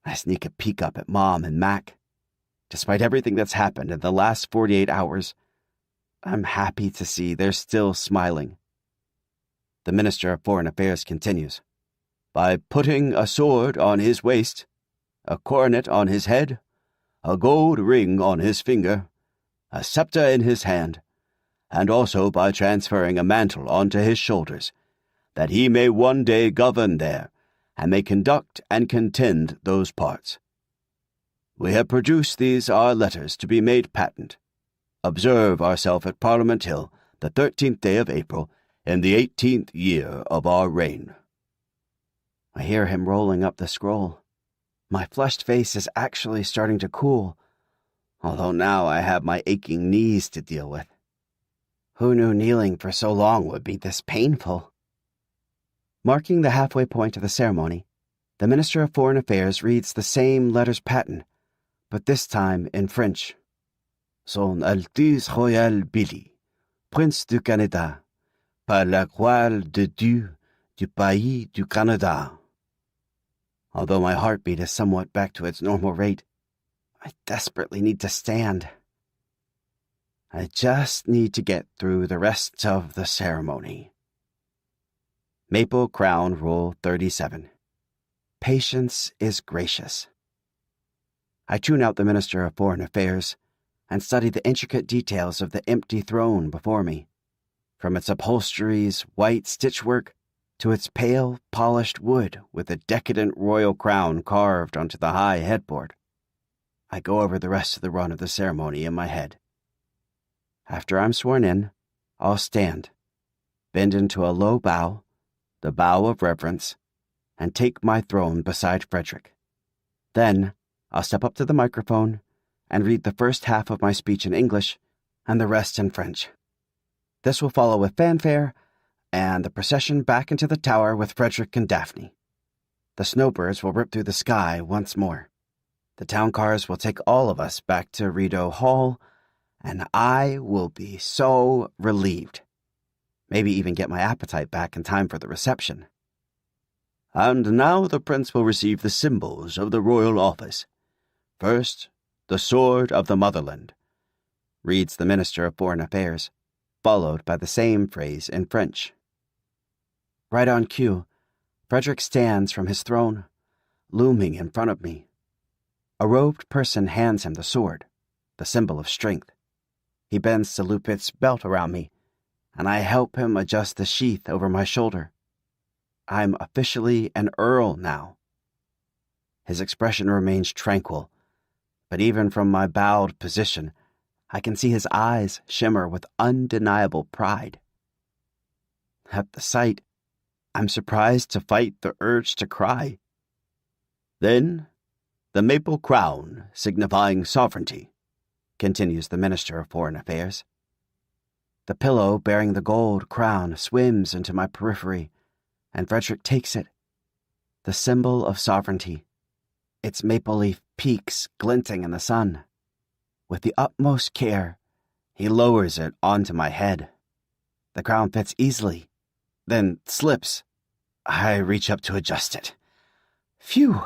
Speaker 1: I sneak a peek up at Mom and Mac. Despite everything that's happened in the last 48 hours, I'm happy to see they're still smiling. The Minister of Foreign Affairs continues. By putting a sword on his waist, a coronet on his head, a gold ring on his finger, a scepter in his hand, and also by transferring a mantle onto his shoulders, that he may one day govern there, and may conduct and contend those parts. We have produced these our letters to be made patent. Observe ourselves at Parliament Hill, the 13th day of April, in the 18th year of our reign. I hear him rolling up the scroll. My flushed face is actually starting to cool, although now I have my aching knees to deal with. Who knew kneeling for so long would be this painful? Marking the halfway point of the ceremony, the Minister of Foreign Affairs reads the same letters patent, but this time in French. Son Altesse Royale Billy, Prince du Canada, par la gloire de Dieu du pays du Canada. Although my heartbeat is somewhat back to its normal rate, I desperately need to stand. I just need to get through the rest of the ceremony. Maple Crown Rule 37. Patience is gracious. I tune out the Minister of Foreign Affairs and study the intricate details of the empty throne before me, from its upholstery's white stitchwork to its pale, polished wood with a decadent royal crown carved onto the high headboard. I go over the rest of the run of the ceremony in my head. After I'm sworn in, I'll stand, bend into a low bow, the bow of reverence, and take my throne beside Frederick. Then I'll step up to the microphone and read the first half of my speech in English and the rest in French. This will follow with fanfare and the procession back into the tower with Frederick and Daphne. The snowbirds will rip through the sky once more. The town cars will take all of us back to Rideau Hall, and I will be so relieved. Maybe even get my appetite back in time for the reception. And now the prince will receive the symbols of the royal office. First, the sword of the motherland, reads the Minister of Foreign Affairs, followed by the same phrase in French. Right on cue, Frederick stands from his throne, looming in front of me. A robed person hands him the sword, the symbol of strength. He bends to loop its belt around me, and I help him adjust the sheath over my shoulder. I'm officially an earl now. His expression remains tranquil, but even from my bowed position, I can see his eyes shimmer with undeniable pride. At the sight, I'm surprised to fight the urge to cry. Then, the maple crown signifying sovereignty, continues the Minister of Foreign Affairs. The pillow bearing the gold crown swims into my periphery, and Frederick takes it. The symbol of sovereignty, its maple leaf peaks glinting in the sun. With the utmost care, he lowers it onto my head. The crown fits easily, then slips. I reach up to adjust it. Phew!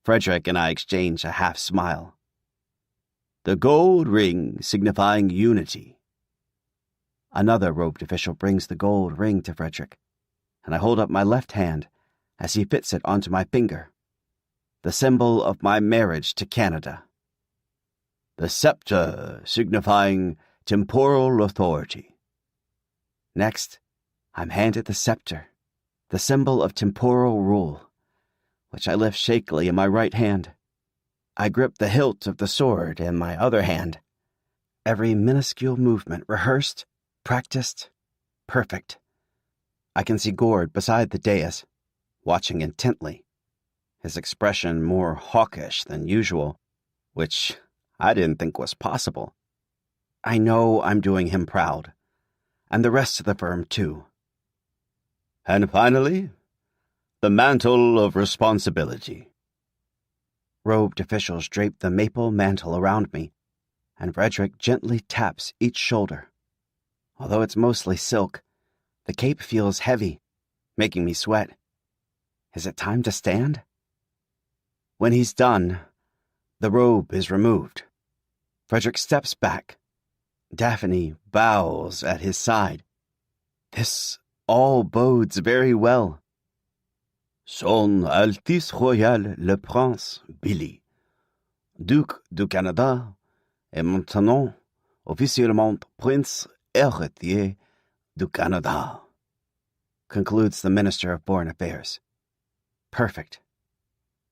Speaker 1: Frederick and I exchange a half smile. The gold ring signifying unity. Another robed official brings the gold ring to Frederick, and I hold up my left hand as he fits it onto my finger, the symbol of my marriage to Canada. The scepter signifying temporal authority. Next, I'm handed the scepter, the symbol of temporal rule, which I lift shakily in my right hand. I grip the hilt of the sword in my other hand. Every minuscule movement rehearsed, practiced, perfect. I can see Gord beside the dais, watching intently, his expression more hawkish than usual, which I didn't think was possible. I know I'm doing him proud, and the rest of the firm too. And finally, the mantle of responsibility. Robed officials drape the maple mantle around me, and Frederick gently taps each shoulder. Although it's mostly silk, the cape feels heavy, making me sweat. Is it time to stand? When he's done, the robe is removed. Frederick steps back. Daphne bows at his side. This all bodes very well. Son Altesse Royale le Prince Billy, Duc du Canada, et maintenant officiellement Prince Héritier du Canada, concludes the Minister of Foreign Affairs. Perfect.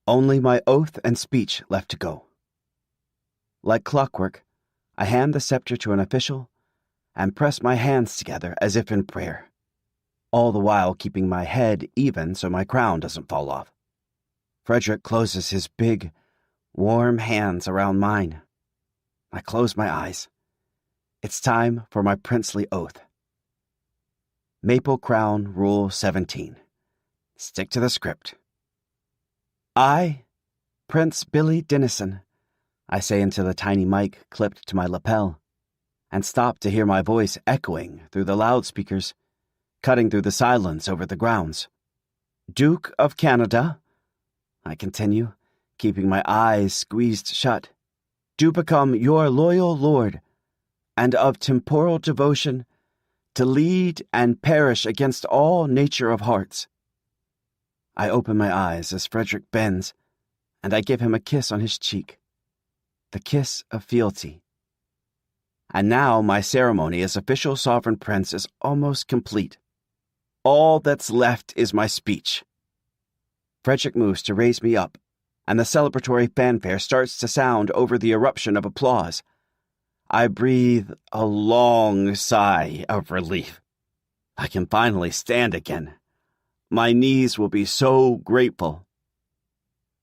Speaker 1: Only my oath and speech left to go. Like clockwork, I hand the scepter to an official and press my hands together as if in prayer, all the while keeping my head even so my crown doesn't fall off. Frederick closes his big, warm hands around mine. I close my eyes. It's time for my princely oath. Maple Crown Rule 17. Stick to the script. I, Prince Billy Dennison, I say into the tiny mic clipped to my lapel, and stop to hear my voice echoing through the loudspeakers, cutting through the silence over the grounds. Duke of Canada, I continue, keeping my eyes squeezed shut, do become your loyal lord, and of temporal devotion, to lead and perish against all nature of hearts. I open my eyes as Frederick bends, and I give him a kiss on his cheek, the kiss of fealty. And now my ceremony as official sovereign prince is almost complete. All that's left is my speech. Frederick moves to raise me up, and the celebratory fanfare starts to sound over the eruption of applause. I breathe a long sigh of relief. I can finally stand again. My knees will be so grateful.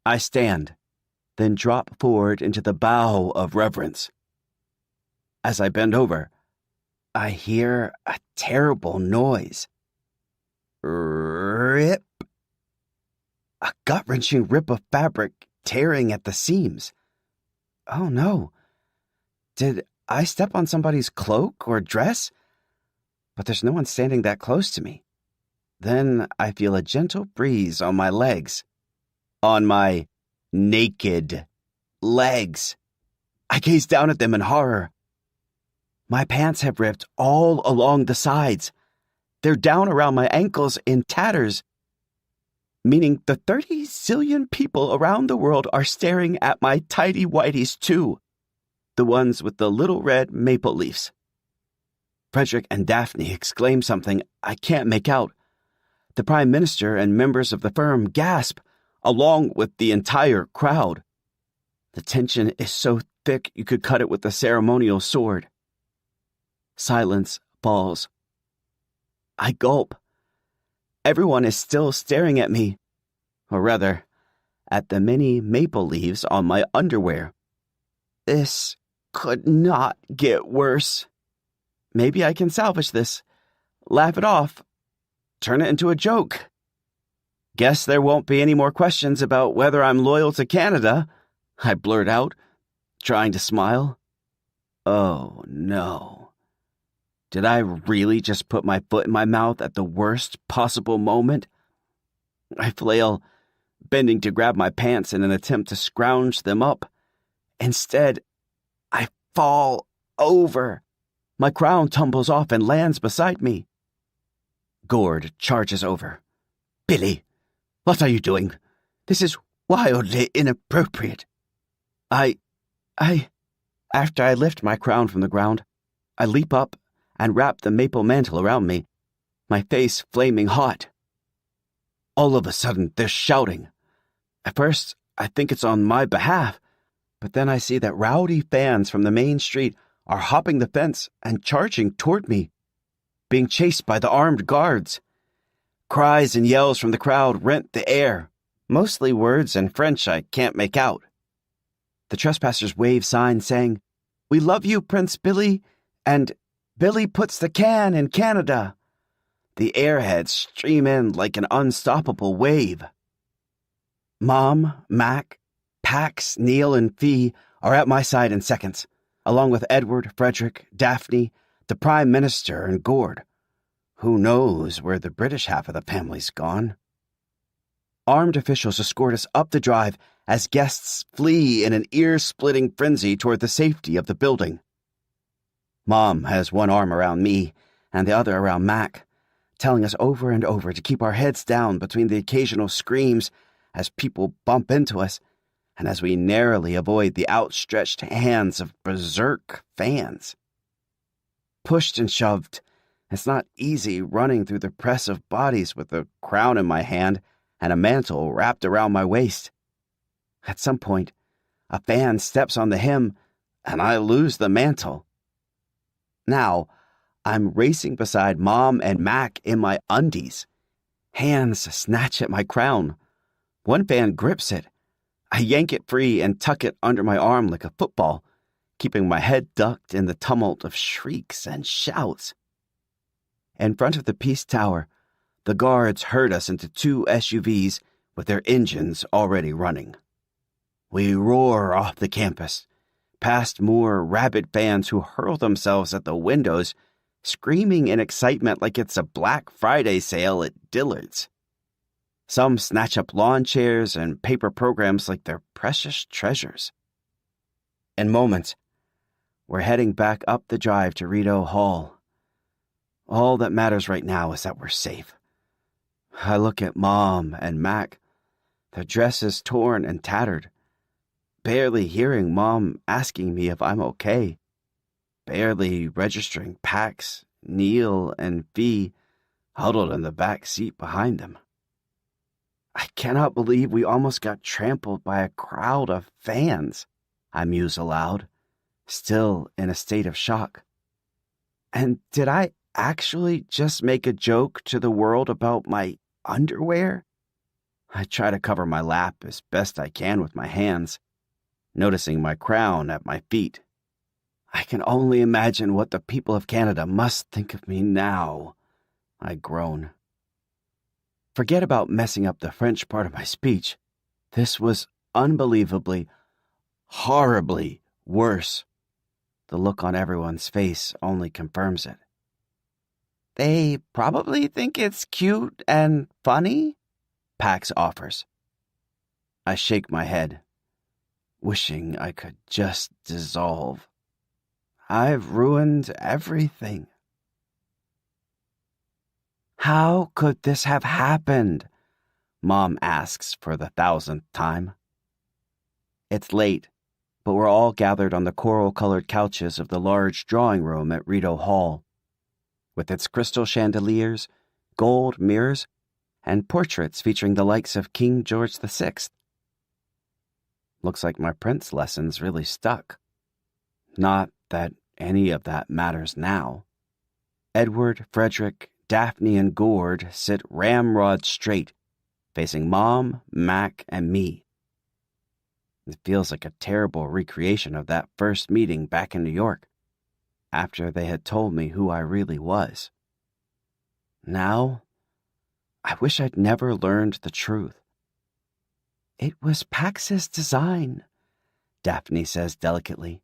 Speaker 1: I stand, then drop forward into the bow of reverence. As I bend over, I hear a terrible noise. Rip. A gut-wrenching rip of fabric tearing at the seams. Oh no. Did I step on somebody's cloak or dress? But there's no one standing that close to me. Then I feel a gentle breeze on my legs. On my naked legs. I gaze down at them in horror. My pants have ripped all along the sides. They're down around my ankles in tatters, meaning the 30 zillion people around the world are staring at my tidy whities too, the ones with the little red maple leaves. Frederick and Daphne exclaim something I can't make out. The Prime Minister and members of the firm gasp, along with the entire crowd. The tension is so thick you could cut it with a ceremonial sword. Silence falls. I gulp. Everyone is still staring at me, or rather, at the many maple leaves on my underwear. This could not get worse. Maybe I can salvage this, laugh it off, turn it into a joke. Guess there won't be any more questions about whether I'm loyal to Canada, I blurt out, trying to smile. Oh no. Did I really just put my foot in my mouth at the worst possible moment? I flail, bending to grab my pants in an attempt to scrounge them up. Instead, I fall over. My crown tumbles off and lands beside me. Gord charges over. Billy, what are you doing? This is wildly inappropriate. After I lift my crown from the ground, I leap up and wrap the maple mantle around me. my face flaming hot. All of a sudden, they're shouting. At first, I think it's on my behalf, but then I see that rowdy fans from the main street are hopping the fence and charging toward me, being chased by the armed guards. Cries and yells from the crowd rent the air, mostly words in French I can't make out. The trespassers wave signs saying, "We love you, Prince Billy," and "Billy puts the can in Canada." The airheads stream in like an unstoppable wave. Mom, Mac, Pax, Neil, and Fee are at my side in seconds, along with Edward, Frederick, Daphne, the Prime Minister, and Gord. Who knows where the British half of the family's gone? Armed officials escort us up the drive as guests flee in an ear-splitting frenzy toward the safety of the building. Mom has one arm around me and the other around Mac, telling us over and over to keep our heads down between the occasional screams as people bump into us and as we narrowly avoid the outstretched hands of berserk fans. Pushed and shoved, it's not easy running through the press of bodies with a crown in my hand and a mantle wrapped around my waist. At some point, a fan steps on the hem, and I lose the mantle. Now, I'm racing beside Mom and Mac in my undies. Hands snatch at my crown. One fan grips it. I yank it free and tuck it under my arm like a football, keeping my head ducked in the tumult of shrieks and shouts. In front of the Peace Tower, the guards herd us into 2 SUVs with their engines already running. We roar off the campus, past more rabid fans who hurl themselves at the windows, screaming in excitement like it's a Black Friday sale at Dillard's. Some snatch up lawn chairs and paper programs like they're precious treasures. In moments, we're heading back up the drive to Rideau Hall. All that matters right now is that we're safe. I look at Mom and Mac, their dresses torn and tattered, barely hearing Mom asking me if I'm okay, barely registering Pax, Neil, and Fee huddled in the back seat behind them. I cannot believe we almost got trampled by a crowd of fans, I muse aloud, still in a state of shock. And did I actually just make a joke to the world about my underwear? I try to cover my lap as best I can with my hands, noticing my crown at my feet. I can only imagine what the people of Canada must think of me now, I groan. Forget about messing up the French part of my speech. This was unbelievably, horribly worse. The look on everyone's face only confirms it. They probably think it's cute and funny, Pax offers. I shake my head, wishing I could just dissolve. I've ruined everything. How could this have happened? Mom asks for the 1,000th time. It's late, but we're all gathered on the coral-colored couches of the large drawing room at Rideau Hall, with its crystal chandeliers, gold mirrors, and portraits featuring the likes of King George VI. Looks like my Prince lessons really stuck. Not that any of that matters now. Edward, Frederick, Daphne, and Gord sit ramrod straight, facing Mom, Mac, and me. It feels like a terrible recreation of that first meeting back in New York, after they had told me who I really was. Now, I wish I'd never learned the truth. It was Pax's design, Daphne says delicately.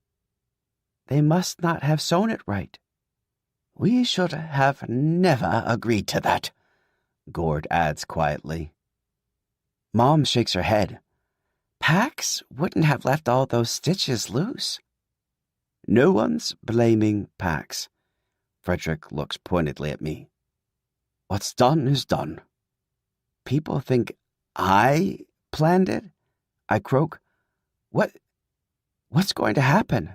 Speaker 1: They must not have sewn it right. We should have never agreed to that, Gord adds quietly. Mom shakes her head. Pax wouldn't have left all those stitches loose. No one's blaming Pax. Frederick looks pointedly at me. What's done is done. People think I planned it? I croak. What's going to happen?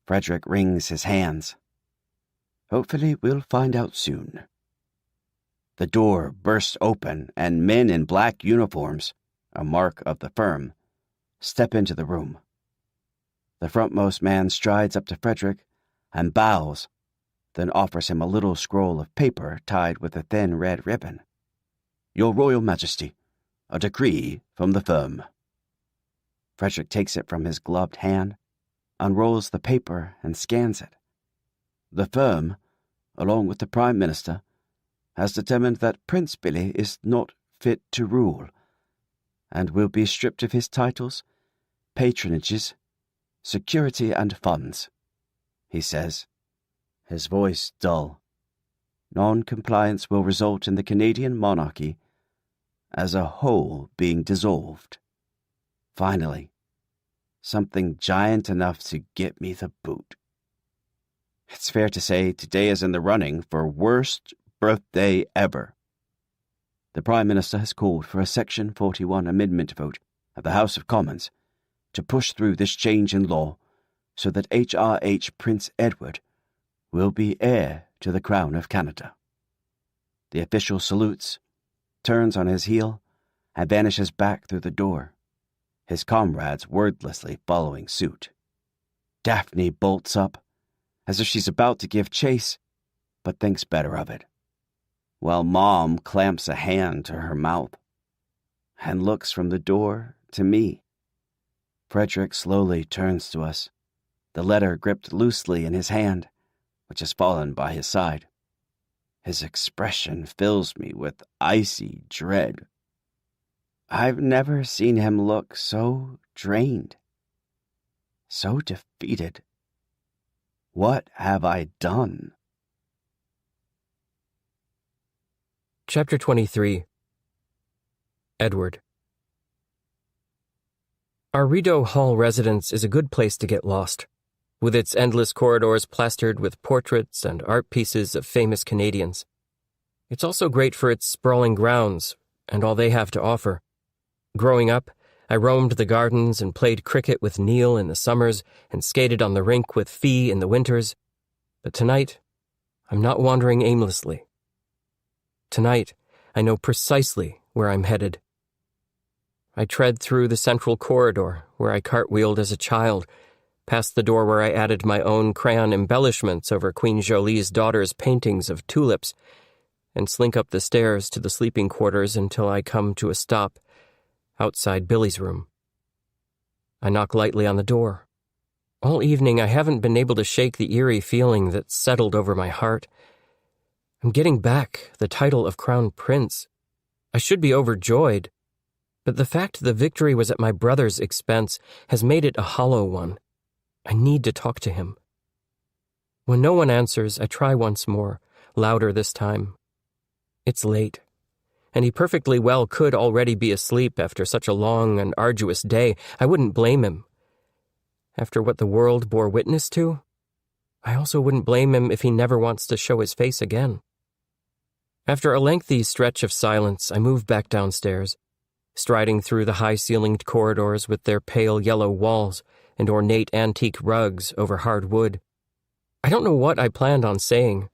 Speaker 1: Frederick wrings his hands. Hopefully we'll find out soon. The door bursts open, and men in black uniforms, a mark of the firm, step into the room. The frontmost man strides up to Frederick and bows, then offers him a little scroll of paper tied with a thin red ribbon. "Your Royal Majesty, a decree from the firm." Frederick takes it from his gloved hand, unrolls the paper, and scans it. "The firm, along with the Prime Minister, has determined that Prince Billy is not fit to rule, and will be stripped of his titles, patronages, security, and funds," he says, his voice dull. "Non-compliance will result in the Canadian monarchy as a whole being dissolved. Finally, something giant enough to get me the boot. It's fair to say today is in the running for worst birthday ever. The Prime Minister has called for a Section 41 amendment vote at the House of Commons to push through this change in law so that HRH Prince Edward will be heir to the Crown of Canada." The official salutes, turns on his heel, and vanishes back through the door, his comrades wordlessly following suit. Daphne bolts up, as if she's about to give chase, but thinks better of it, while Mom clamps a hand to her mouth and looks from the door to me. Frederick slowly turns to us, the letter gripped loosely in his hand, which has fallen by his side. His expression fills me with icy dread. I've never seen him look so drained, so defeated. What have I done?
Speaker 2: Chapter 23. Edward. Our Rideau Hall residence is a good place to get lost, with its endless corridors plastered with portraits and art pieces of famous Canadians. It's also great for its sprawling grounds and all they have to offer. Growing up, I roamed the gardens and played cricket with Neil in the summers and skated on the rink with Fee in the winters. But tonight, I'm not wandering aimlessly. Tonight, I know precisely where I'm headed. I tread through the central corridor where I cartwheeled as a child, past the door where I added my own crayon embellishments over Queen Jolie's daughter's paintings of tulips, and slink up the stairs to the sleeping quarters until I come to a stop outside Billy's room. I knock lightly on the door. All evening I haven't been able to shake the eerie feeling that settled over my heart. I'm getting back the title of Crown Prince. I should be overjoyed, but the fact the victory was at my brother's expense has made it a hollow one. I need to talk to him. When no one answers, I try once more, louder this time. It's late, and he perfectly well could already be asleep after such a long and arduous day. I wouldn't blame him. After what the world bore witness to, I also wouldn't blame him if he never wants to show his face again. After a lengthy stretch of silence, I move back downstairs, striding through the high-ceilinged corridors with their pale yellow walls and ornate antique rugs over hard wood. I don't know what I planned on saying,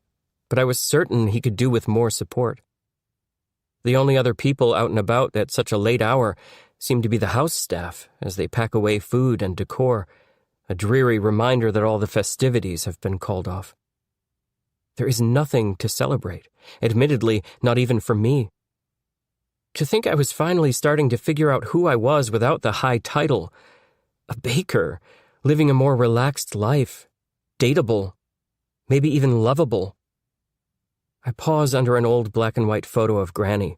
Speaker 2: but I was certain he could do with more support. The only other people out and about at such a late hour seem to be the house staff as they pack away food and decor, a dreary reminder that all the festivities have been called off. There is nothing to celebrate, admittedly, not even for me. To think I was finally starting to figure out who I was without the high title. A baker, living a more relaxed life, dateable, maybe even lovable. I pause under an old black and white photo of Granny,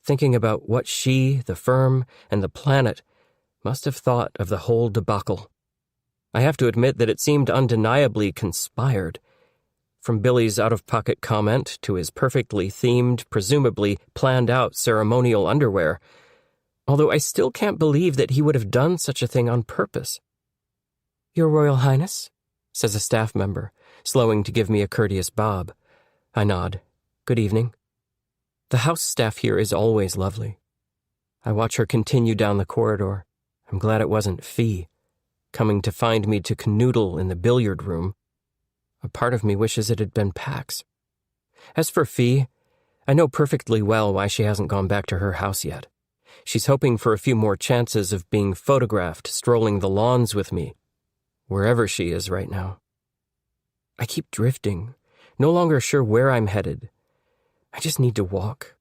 Speaker 2: thinking about what she, the firm, and the planet must have thought of the whole debacle. I have to admit that it seemed undeniably conspired. From Billy's out-of-pocket comment to his perfectly themed, presumably planned-out ceremonial underwear, although I still can't believe that he would have done such a thing on purpose. "Your Royal Highness," says a staff member, slowing to give me a courteous bob. I nod. Good evening. The house staff here is always lovely. I watch her continue down the corridor. I'm glad it wasn't Fee, coming to find me to canoodle in the billiard room. A part of me wishes it had been Pax. As for Fee, I know perfectly well why she hasn't gone back to her house yet. She's hoping for a few more chances of being photographed strolling the lawns with me, wherever she is right now. I keep drifting, no longer sure where I'm headed. I just need to walk.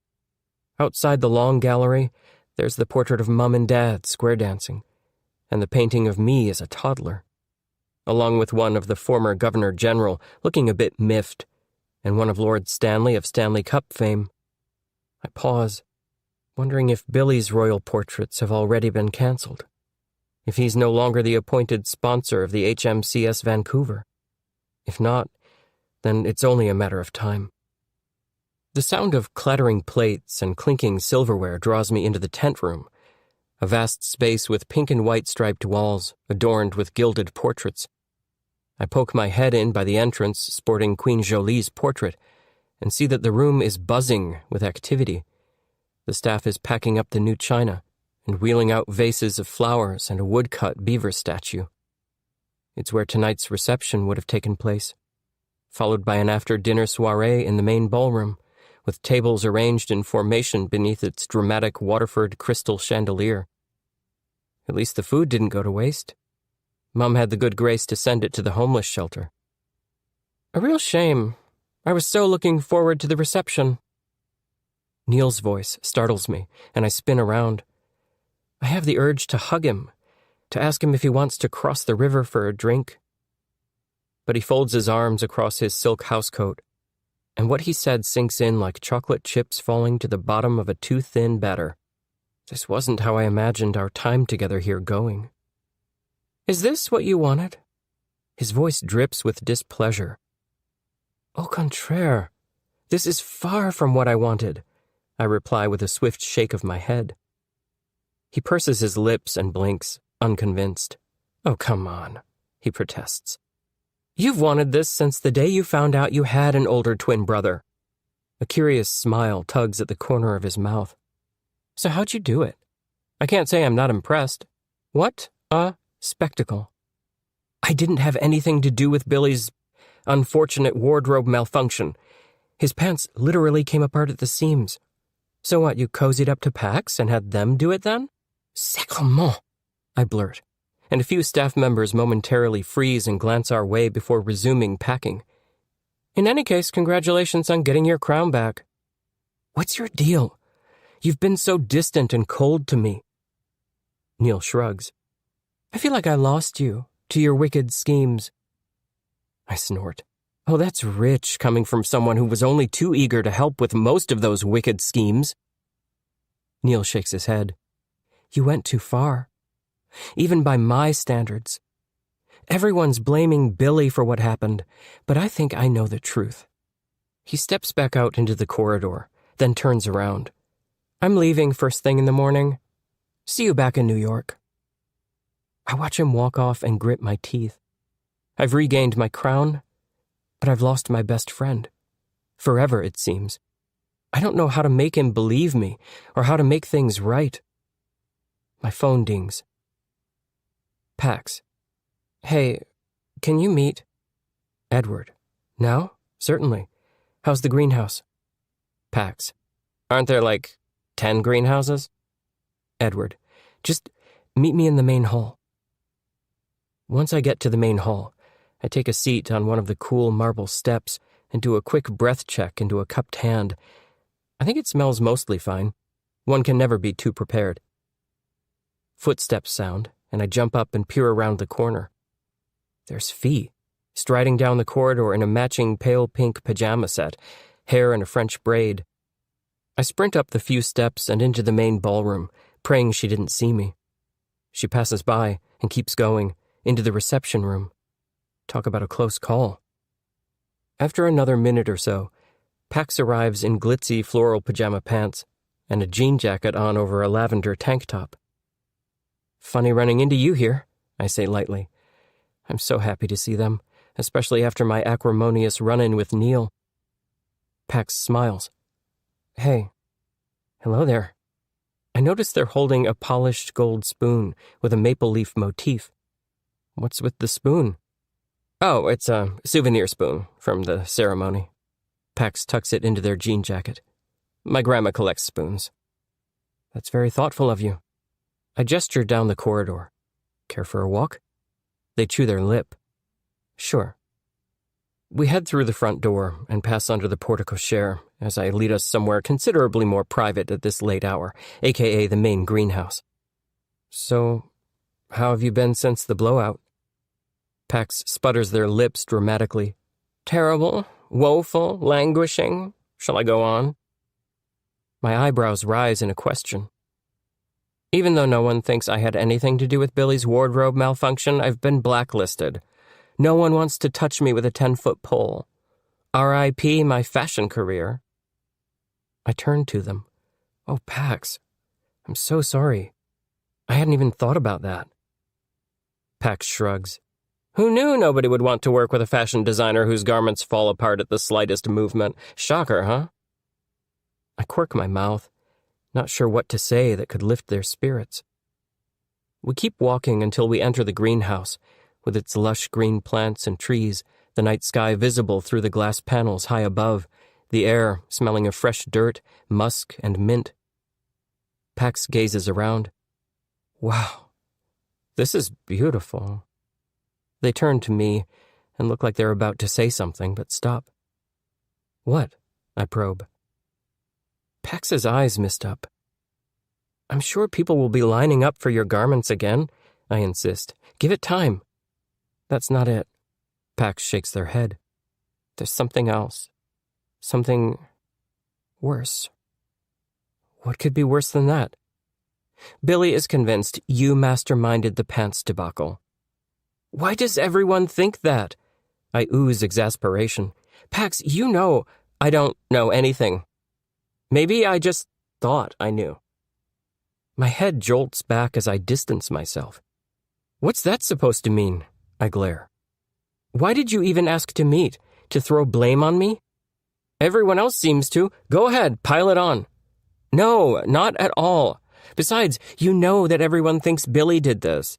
Speaker 2: Outside the long gallery, there's the portrait of Mum and Dad square dancing, and the painting of me as a toddler, along with one of the former Governor General looking a bit miffed, and one of Lord Stanley of Stanley Cup fame. I pause, wondering if Billy's royal portraits have already been cancelled, if he's no longer the appointed sponsor of the HMCS Vancouver. If not, then it's only a matter of time. The sound of clattering plates and clinking silverware draws me into the tent room, a vast space with pink and white striped walls adorned with gilded portraits. I poke my head in by the entrance sporting Queen Jolie's portrait and see that the room is buzzing with activity. The staff is packing up the new china and wheeling out vases of flowers and a woodcut beaver statue. It's where tonight's reception would have taken place, followed by an after-dinner soiree in the main ballroom, with tables arranged in formation beneath its dramatic Waterford crystal chandelier. At least the food didn't go to waste. Mum had the good grace to send it to the homeless shelter. A real shame. I was so looking forward to the reception. Neil's voice startles me, and I spin around. I have the urge to hug him, to ask him if he wants to cross the river for a drink. But he folds his arms across his silk housecoat, and what he said sinks in like chocolate chips falling to the bottom of a too-thin batter. This wasn't how I imagined our time together here going. Is this what you wanted? His voice drips with displeasure. Au contraire, this is far from what I wanted, I reply with a swift shake of my head. He purses his lips and blinks, unconvinced. Oh, come on, he protests. You've wanted this since the day you found out you had an older twin brother. A curious smile tugs at the corner of his mouth. So how'd you do it? I can't say I'm not impressed. What a spectacle. I didn't have anything to do with Billy's unfortunate wardrobe malfunction. His pants literally came apart at the seams. So what, you cozied up to Pax and had them do it then? Sacrement, I blurt, and a few staff members momentarily freeze and glance our way before resuming packing. In any case, congratulations on getting your crown back. What's your deal? You've been so distant and cold to me. Neil shrugs. I feel like I lost you to your wicked schemes. I snort. Oh, that's rich coming from someone who was only too eager to help with most of those wicked schemes. Neil shakes his head. You went too far. Even by my standards. Everyone's blaming Billy for what happened, but I think I know the truth. He steps back out into the corridor, then turns around. I'm leaving first thing in the morning. See you back in New York. I watch him walk off and grit my teeth. I've regained my crown, but I've lost my best friend. Forever, it seems. I don't know how to make him believe me or how to make things right. My phone dings. Pax. Hey, can you meet? Edward. Now? Certainly. How's the greenhouse? Pax. Aren't there 10 greenhouses? Edward. Just meet me in the main hall. Once I get to the main hall, I take a seat on one of the cool marble steps and do a quick breath check into a cupped hand. I think it smells mostly fine. One can never be too prepared. Footsteps sound, and I jump up and peer around the corner. There's Fee, striding down the corridor in a matching pale pink pajama set, hair in a French braid. I sprint up the few steps and into the main ballroom, praying she didn't see me. She passes by and keeps going, into the reception room. Talk about a close call. After another minute or so, Pax arrives in glitzy floral pajama pants and a jean jacket on over a lavender tank top. Funny running into you here, I say lightly. I'm so happy to see them, especially after my acrimonious run-in with Neil. Pax smiles. Hey. Hello there. I notice they're holding a polished gold spoon with a maple leaf motif. What's with the spoon? Oh, it's a souvenir spoon from the ceremony. Pax tucks it into their jean jacket. My grandma collects spoons. That's very thoughtful of you. I gesture down the corridor. Care for a walk? They chew their lip. Sure. We head through the front door and pass under the porte-cochere as I lead us somewhere considerably more private at this late hour, aka the main greenhouse. So, how have you been since the blowout? Pax sputters their lips dramatically. Terrible, woeful, languishing. Shall I go on? My eyebrows rise in a question. Even though no one thinks I had anything to do with Billy's wardrobe malfunction, I've been blacklisted. No one wants to touch me with a 10-foot pole. R.I.P. my fashion career. I turn to them. Oh, Pax, I'm so sorry. I hadn't even thought about that. Pax shrugs. Who knew nobody would want to work with a fashion designer whose garments fall apart at the slightest movement? Shocker, huh? I quirk my mouth, not sure what to say that could lift their spirits. We keep walking until we enter the greenhouse, with its lush green plants and trees, the night sky visible through the glass panels high above, the air smelling of fresh dirt, musk, and mint. Pax gazes around. Wow, this is beautiful. They turn to me and look like they're about to say something, but stop. What? I probe. Pax's eyes mist up. I'm sure people will be lining up for your garments again, I insist. Give it time. That's not it. Pax shakes their head. There's something else. Something worse. What could be worse than that? Billy is convinced you masterminded the pants debacle. Why does everyone think that? I ooze exasperation. Pax, you know I don't know anything. Maybe I just thought I knew. My head jolts back as I distance myself. What's that supposed to mean? I glare. Why did you even ask to meet? To throw blame on me? Everyone else seems to. Go ahead, pile it on. No, not at all. Besides, you know that everyone thinks Billy did this.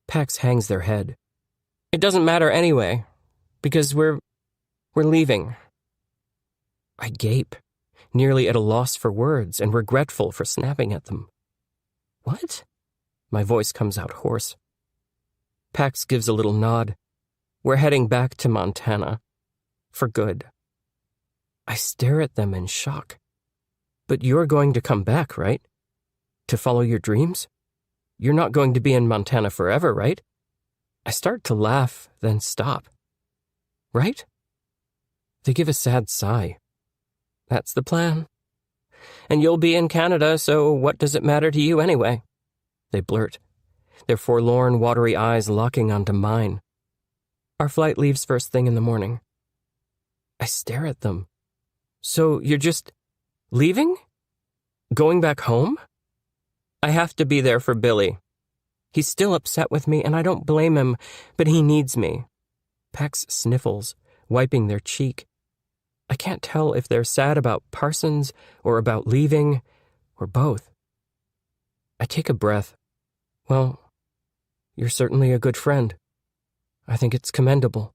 Speaker 2: Pax hangs their head. It doesn't matter anyway, because we're leaving. I gape, nearly at a loss for words and regretful for snapping at them. What? My voice comes out hoarse. Pax gives a little nod. We're heading back to Montana. For good. I stare at them in shock. But you're going to come back, right? To follow your dreams? You're not going to be in Montana forever, right? I start to laugh, then stop. Right? They give a sad sigh. That's the plan. And you'll be in Canada, so what does it matter to you anyway? They blurt, their forlorn, watery eyes locking onto mine. Our flight leaves first thing in the morning. I stare at them. So you're just leaving? Going back home? I have to be there for Billy. He's still upset with me, and I don't blame him, but he needs me. Pax sniffles, wiping their cheek. I can't tell if they're sad about Parsons or about leaving, or both. I take a breath. Well, you're certainly a good friend. I think it's commendable.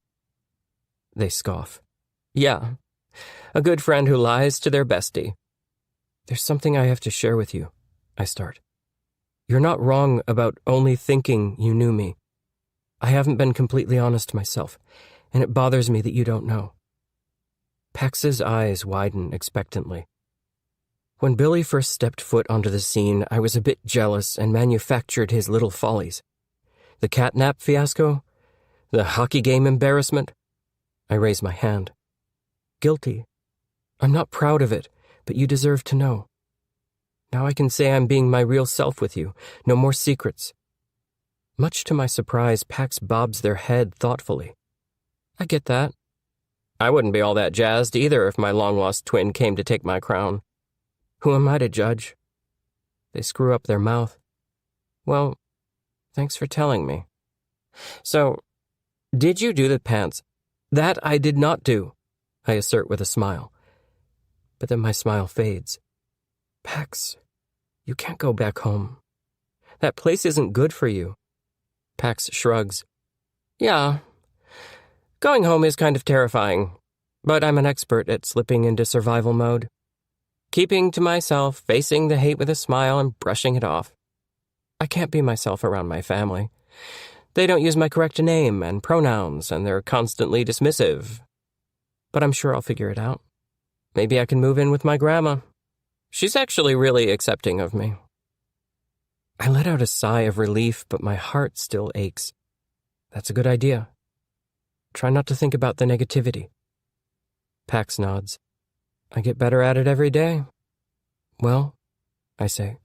Speaker 2: They scoff. Yeah, a good friend who lies to their bestie. There's something I have to share with you, I start. You're not wrong about only thinking you knew me. I haven't been completely honest myself, and it bothers me that you don't know. Pax's eyes widen expectantly. When Billy first stepped foot onto the scene, I was a bit jealous and manufactured his little follies. The catnap fiasco? The hockey game embarrassment? I raise my hand. Guilty. I'm not proud of it, but you deserve to know. Now I can say I'm being my real self with you. No more secrets. Much to my surprise, Pax bobs their head thoughtfully. I get that. I wouldn't be all that jazzed either if my long-lost twin came to take my crown. Who am I to judge? They screw up their mouth. Well, thanks for telling me. So, did you do the pants? That I did not do, I assert with a smile. But then my smile fades. Pax, you can't go back home. That place isn't good for you. Pax shrugs. Yeah, going home is kind of terrifying, but I'm an expert at slipping into survival mode. keeping to myself, facing the hate with a smile and brushing it off. I can't be myself around my family. They don't use my correct name and pronouns, and they're constantly dismissive. But I'm sure I'll figure it out. Maybe I can move in with my grandma. She's actually really accepting of me. I let out a sigh of relief, but my heart still aches. That's a good idea. Try not to think about the negativity. Pax nods. I get better at it every day. Well, I say,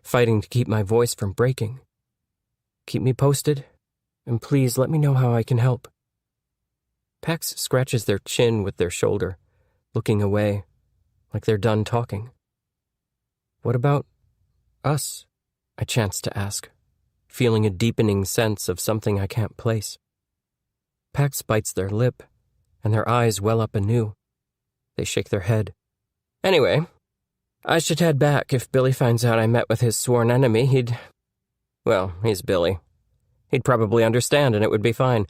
Speaker 2: fighting to keep my voice from breaking. Keep me posted, and please let me know how I can help. Pax scratches their chin with their shoulder, looking away, like they're done talking. What about us? I chance to ask, feeling a deepening sense of something I can't place. Pax bites their lip, and their eyes well up anew. They shake their head. Anyway, I should head back. If Billy finds out I met with his sworn enemy, he's Billy. He'd probably understand and it would be fine.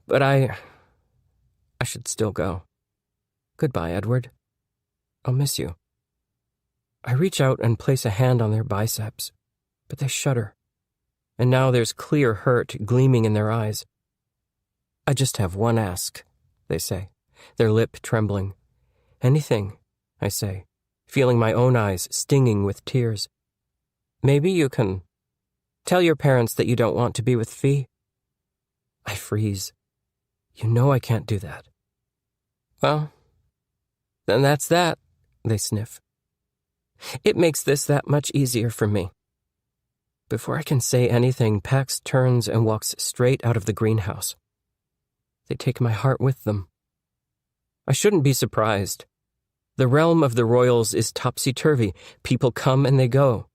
Speaker 2: But I should still go. Goodbye, Edward. I'll miss you. I reach out and place a hand on their biceps, but they shudder. And now there's clear hurt gleaming in their eyes. I just have one ask, they say, their lip trembling. Anything, I say, feeling my own eyes stinging with tears. Maybe you can tell your parents that you don't want to be with Fee. I freeze. You know I can't do that. Well, then that's that, they sniff. It makes this that much easier for me. Before I can say anything, Pax turns and walks straight out of the greenhouse. They take my heart with them. I shouldn't be surprised. The realm of the royals is topsy-turvy. People come and they go.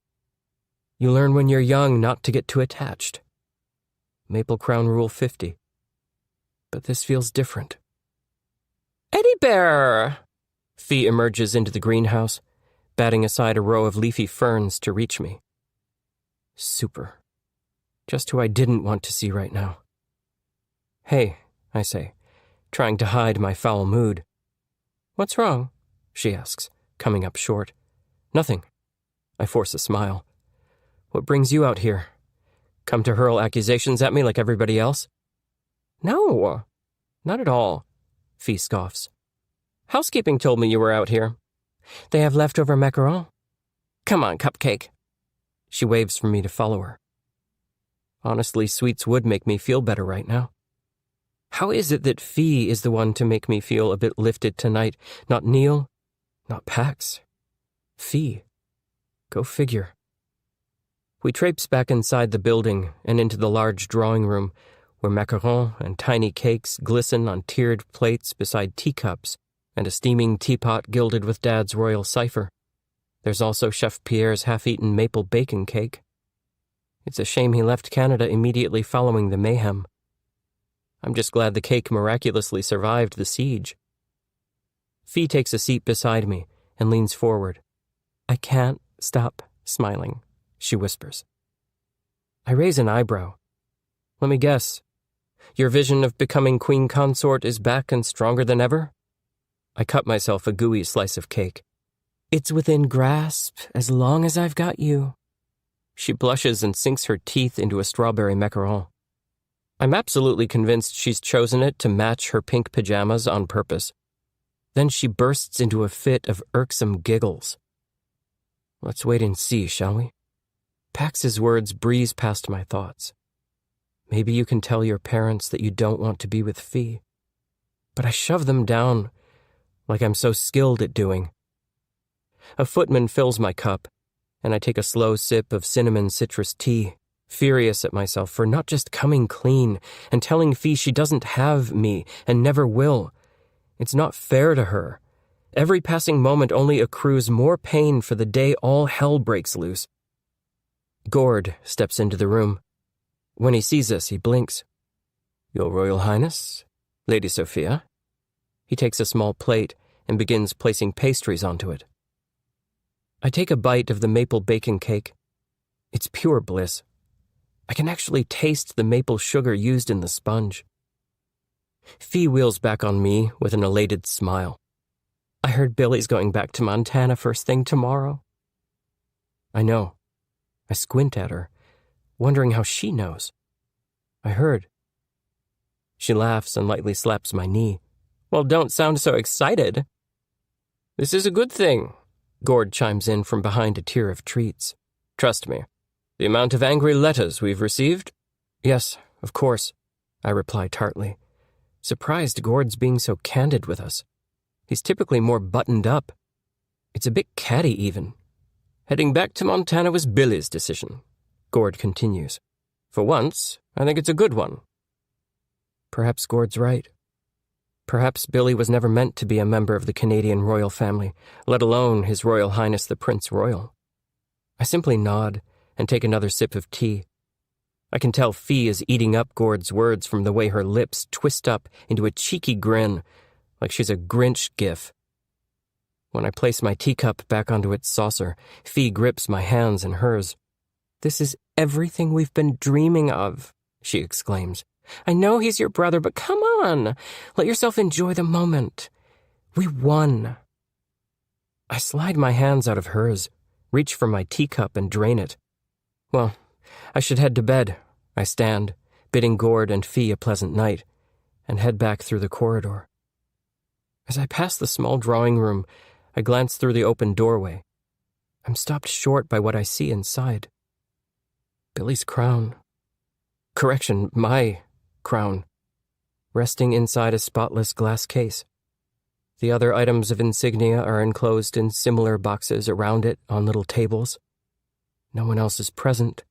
Speaker 2: You learn when you're young not to get too attached. Maple Crown Rule 50. But this feels different. Eddie Bear! Fee emerges into the greenhouse, batting aside a row of leafy ferns to reach me. Super. Just who I didn't want to see right now. Hey, I say, trying to hide my foul mood. What's wrong? She asks, coming up short. Nothing. I force a smile. What brings you out here? Come to hurl accusations at me like everybody else? No, not at all, Fee scoffs. Housekeeping told me you were out here. They have leftover macaron. Come on, Cupcake. She waves for me to follow her. Honestly, sweets would make me feel better right now. How is it that Fee is the one to make me feel a bit lifted tonight, not Neil, not Pax? Fee. Go figure. We traipse back inside the building and into the large drawing room, where macarons and tiny cakes glisten on tiered plates beside teacups and a steaming teapot gilded with Dad's royal cipher. There's also Chef Pierre's half-eaten maple bacon cake. It's a shame he left Canada immediately following the mayhem. I'm just glad the cake miraculously survived the siege. Fee takes a seat beside me and leans forward. I can't stop smiling, she whispers. I raise an eyebrow. Let me guess. Your vision of becoming queen consort is back and stronger than ever? I cut myself a gooey slice of cake. It's within grasp as long as I've got you. She blushes and sinks her teeth into a strawberry macaron. I'm absolutely convinced she's chosen it to match her pink pajamas on purpose. Then she bursts into a fit of irksome giggles. Let's wait and see, shall we? Pax's words breeze past my thoughts. Maybe you can tell your parents that you don't want to be with Fee. But I shove them down like I'm so skilled at doing. A footman fills my cup, and I take a slow sip of cinnamon citrus tea, furious at myself for not just coming clean and telling Fee she doesn't have me and never will. It's not fair to her. Every passing moment only accrues more pain for the day all hell breaks loose. Gord steps into the room. When he sees us, he blinks. Your Royal Highness, Lady Sophia. He takes a small plate and begins placing pastries onto it. I take a bite of the maple bacon cake. It's pure bliss. I can actually taste the maple sugar used in the sponge. Fee wheels back on me with an elated smile. I heard Billy's going back to Montana first thing tomorrow." I know. I squint at her, wondering how she knows. I heard. She laughs and lightly slaps my knee. "Well, don't sound so excited." "This is a good thing," Gord chimes in from behind a tier of treats. "Trust me. The amount of angry letters we've received—" "Yes, of course," I reply tartly, surprised Gord's being so candid with us. He's typically more buttoned up. It's a bit catty, even. "Heading back to Montana was Billy's decision," Gord continues. "For once, I think it's a good one." Perhaps Gord's right. Perhaps Billy was never meant to be a member of the Canadian royal family, let alone His Royal Highness the Prince Royal. I simply nod and take another sip of tea. I can tell Fee is eating up Gord's words from the way her lips twist up into a cheeky grin, like she's a Grinch gif. When I place my teacup back onto its saucer, Fee grips my hands in hers. "This is everything we've been dreaming of," she exclaims. "I know he's your brother, but come on. Let yourself enjoy the moment. We won." I slide my hands out of hers, reach for my teacup and drain it. Well, I should head to bed. I stand, bidding Gord and Fee a pleasant night, and head back through the corridor. As I pass the small drawing room, I glance through the open doorway. I'm stopped short by what I see inside. Billy's crown. Correction, my crown. Resting inside a spotless glass case. The other items of insignia are enclosed in similar boxes around it on little tables. No one else is present.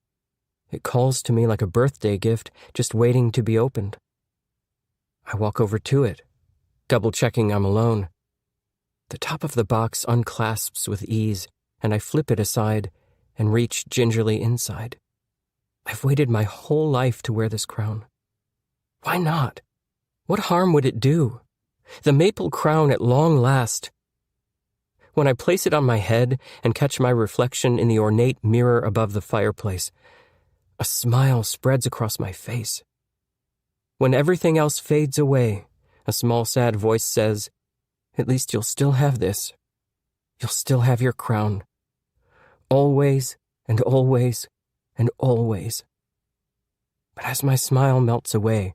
Speaker 2: It calls to me like a birthday gift, just waiting to be opened. I walk over to it, double-checking I'm alone. The top of the box unclasps with ease, and I flip it aside and reach gingerly inside. I've waited my whole life to wear this crown. Why not? What harm would it do? The maple crown at long last. When I place it on my head and catch my reflection in the ornate mirror above the fireplace, a smile spreads across my face. When everything else fades away, a small sad voice says, "At least you'll still have this. You'll still have your crown. Always and always and always." But as my smile melts away,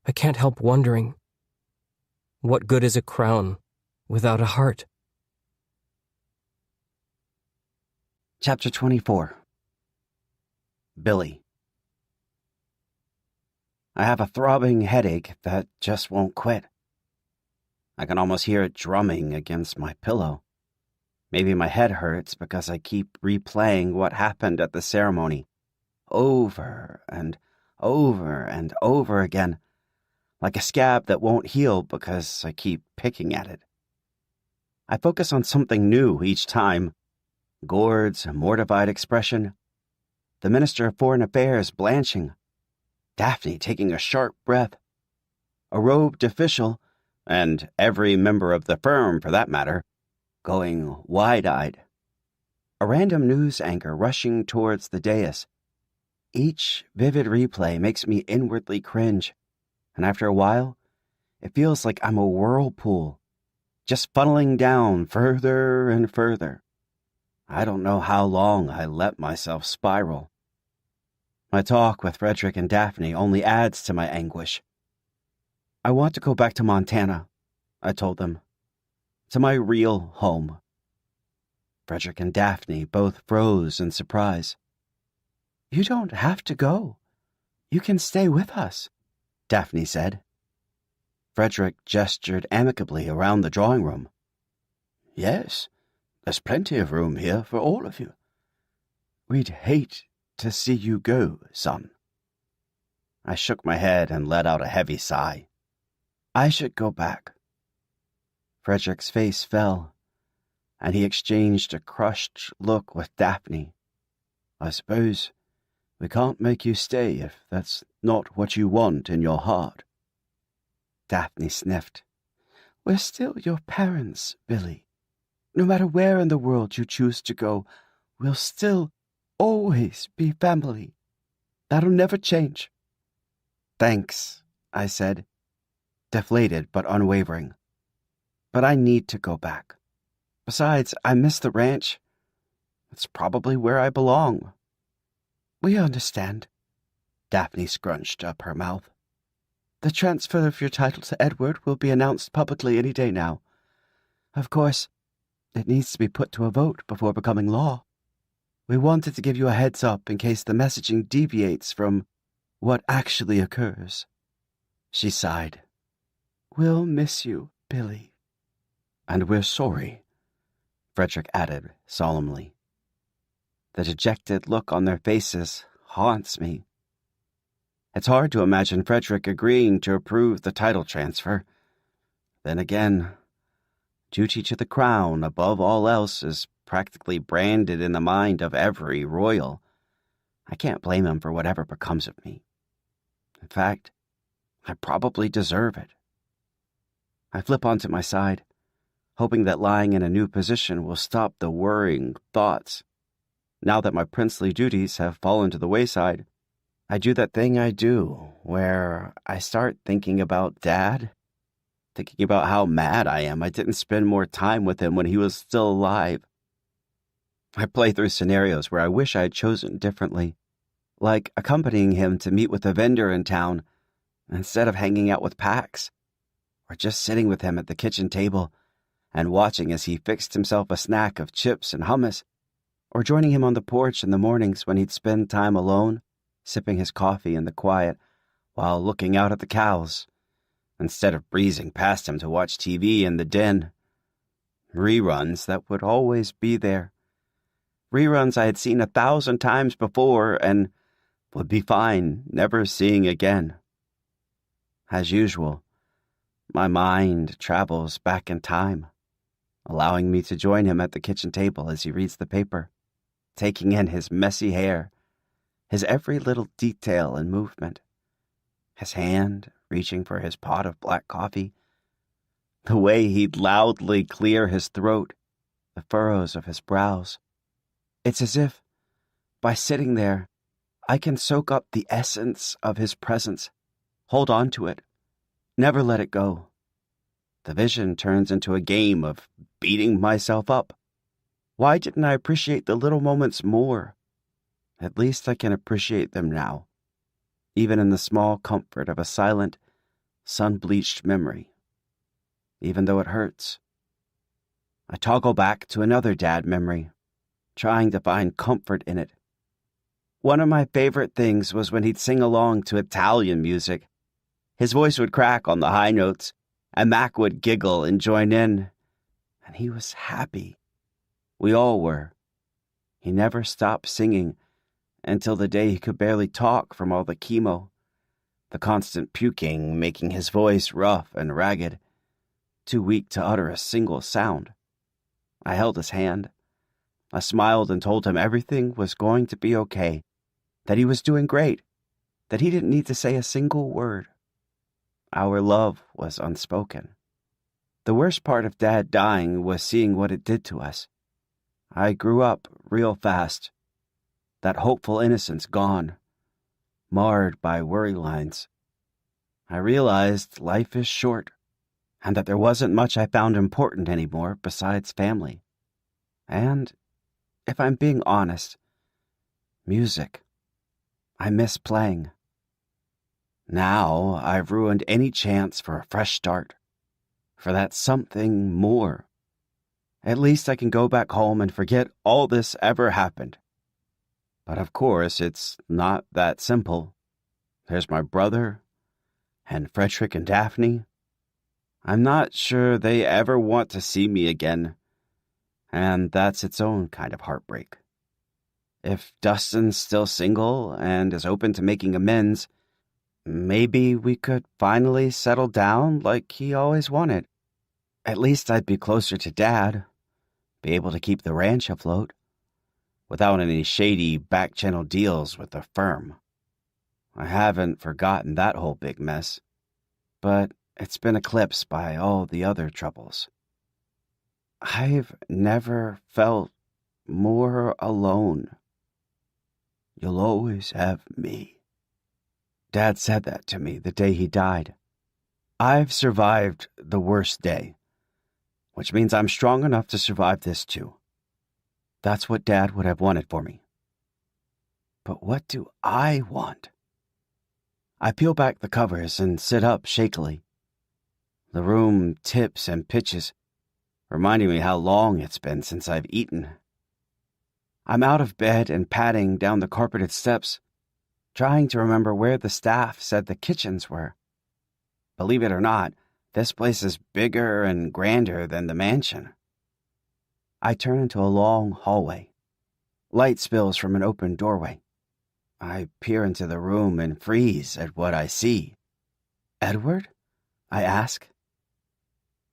Speaker 2: I can't help wondering, what good is a crown without a heart?
Speaker 1: Chapter 24. Billy. I have a throbbing headache that just won't quit. I can almost hear it drumming against my pillow. Maybe my head hurts because I keep replaying what happened at the ceremony, over and over and over again, like a scab that won't heal because I keep picking at it. I focus on something new each time. Gord's mortified expression, the Minister of Foreign Affairs blanching, Daphne taking a sharp breath, a robed official, and every member of the firm, for that matter, going wide-eyed. A random news anchor rushing towards the dais. Each vivid replay makes me inwardly cringe, and after a while, it feels like I'm a whirlpool, just funneling down further and further. I don't know how long I let myself spiral. My talk with Frederick and Daphne only adds to my anguish. "I want to go back to Montana," I told them. "To my real home." Frederick and Daphne both froze in surprise. "You don't have to go. You can stay with us," Daphne said. Frederick gestured amicably around the drawing room. "Yes, there's plenty of room here for all of you. We'd hate to see you go, son." I shook my head and let out a heavy sigh. "I should go back." Frederick's face fell, and he exchanged a crushed look with Daphne. "I suppose we can't make you stay if that's not what you want in your heart." Daphne sniffed. "We're still your parents, Billy. No matter where in the world you choose to go, we'll still always be family. That'll never change." "Thanks," I said, deflated but unwavering. but I need to go back. Besides, I miss the ranch. It's probably where I belong." "We understand." Daphne scrunched up her mouth. "The transfer of your title to Edward will be announced publicly any day now. Of course, it needs to be put to a vote before becoming law. We wanted to give you a heads up in case the messaging deviates from what actually occurs." She sighed. "We'll miss you, Billy." "And we're sorry," Frederick added solemnly. The dejected look on their faces haunts me. It's hard to imagine Frederick agreeing to approve the title transfer. Then again, duty to the crown above all else is practically branded in the mind of every royal. I can't blame him for whatever becomes of me. In fact, I probably deserve it. I flip onto my side, hoping that lying in a new position will stop the worrying thoughts. Now that my princely duties have fallen to the wayside, I do that thing I do where I start thinking about Dad, thinking about how mad I am I didn't spend more time with him when he was still alive. I play through scenarios where I wish I had chosen differently, like accompanying him to meet with a vendor in town instead of hanging out with Pax, or just sitting with him at the kitchen table and watching as he fixed himself a snack of chips and hummus, or joining him on the porch in the mornings when he'd spend time alone, sipping his coffee in the quiet while looking out at the cows, instead of breezing past him to watch TV in the den. Reruns that would always be there. Reruns I had seen 1,000 times before and would be fine never seeing again. As usual, my mind travels back in time, allowing me to join him at the kitchen table as he reads the paper, taking in his messy hair, his every little detail and movement, his hand reaching for his pot of black coffee, the way he'd loudly clear his throat, the furrows of his brows. It's as if, by sitting there, I can soak up the essence of his presence, hold on to it, never let it go. The vision turns into a game of beating myself up. Why didn't I appreciate the little moments more? At least I can appreciate them now, even in the small comfort of a silent, sun-bleached memory, even though it hurts. I toggle back to another dad memory, trying to find comfort in it. One of my favorite things was when he'd sing along to Italian music. His voice would crack on the high notes, and Mac would giggle and join in, and he was happy. We all were. He never stopped singing until the day he could barely talk from all the chemo, the constant puking making his voice rough and ragged, too weak to utter a single sound. I held his hand. I smiled and told him everything was going to be okay, that he was doing great, that he didn't need to say a single word. Our love was unspoken. The worst part of Dad dying was seeing what it did to us. I grew up real fast, that hopeful innocence gone, marred by worry lines. I realized life is short, and that there wasn't much I found important anymore besides family. And, if I'm being honest, music. I miss playing. Now I've ruined any chance for a fresh start, for that something more. At least I can go back home and forget all this ever happened. But of course, it's not that simple. There's my brother, and Frederick and Daphne. I'm not sure they ever want to see me again, and that's its own kind of heartbreak. If Dustin's still single and is open to making amends, maybe we could finally settle down like he always wanted. At least I'd be closer to Dad, be able to keep the ranch afloat, without any shady back-channel deals with the firm. I haven't forgotten that whole big mess, but it's been eclipsed by all the other troubles. I've never felt more alone. You'll always have me. Dad said that to me the day he died. I've survived the worst day, which means I'm strong enough to survive this too. That's what Dad would have wanted for me. But what do I want? I peel back the covers and sit up shakily. The room tips and pitches, reminding me how long it's been since I've eaten. I'm out of bed and padding down the carpeted steps, trying to remember where the staff said the kitchens were. Believe it or not, this place is bigger and grander than the mansion. I turn into a long hallway. Light spills from an open doorway. I peer into the room and freeze at what I see. Edward? I ask.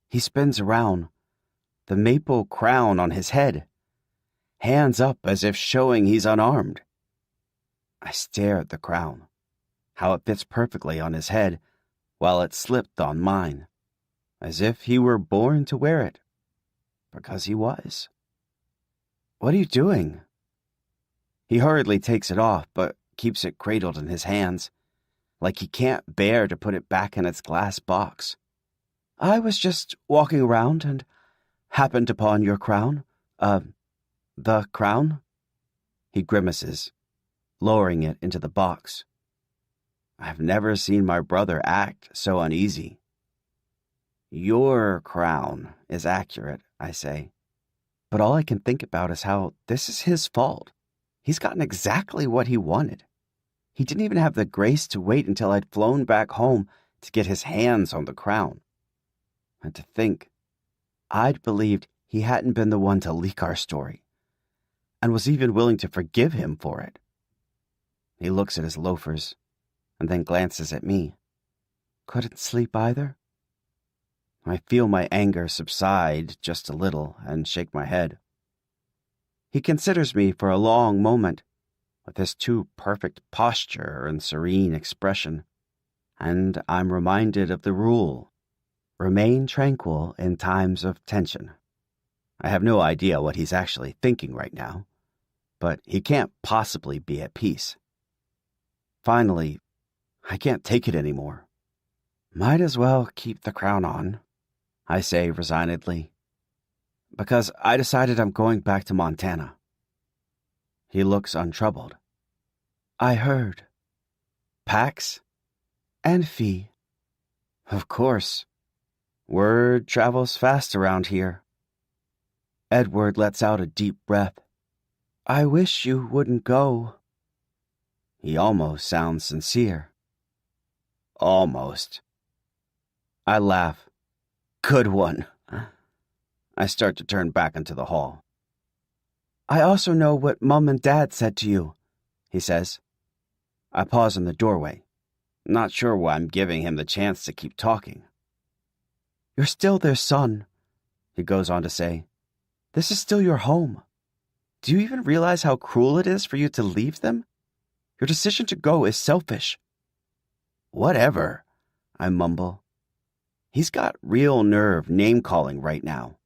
Speaker 1: He spins around, the maple crown on his head, hands up as if showing he's unarmed. I stare at the crown, how it fits perfectly on his head while it slipped on mine, as if he were born to wear it, because he was. What are you doing? He hurriedly takes it off, but keeps it cradled in his hands, like he can't bear to put it back in its glass box. I was just walking around and happened upon your crown. The crown? He grimaces, lowering it into the box. I've never seen my brother act so uneasy. Your crown is accurate, I say. But all I can think about is how this is his fault. He's gotten exactly what he wanted. He didn't even have the grace to wait until I'd flown back home to get his hands on the crown. And to think, I'd believed he hadn't been the one to leak our story, and was even willing to forgive him for it. He looks at his loafers, and then glances at me. Couldn't sleep either? I feel my anger subside just a little and shake my head. He considers me for a long moment, with his too perfect posture and serene expression, and I'm reminded of the rule: remain tranquil in times of tension. I have no idea what he's actually thinking right now, but he can't possibly be at peace. Finally, I can't take it anymore. Might as well keep the crown on, I say resignedly, because I decided I'm going back to Montana. He looks untroubled. I heard. Pax and fee. Of course. Word travels fast around here. Edward lets out a deep breath. I wish you wouldn't go. He almost sounds sincere. Almost. I laugh. Good one. I start to turn back into the hall. I also know what Mum and Dad said to you, he says. I pause in the doorway, not sure why I'm giving him the chance to keep talking. You're still their son, he goes on to say. This is still your home. Do you even realize how cruel it is for you to leave them? Your decision to go is selfish. Whatever, I mumble. He's got real nerve name-calling right now.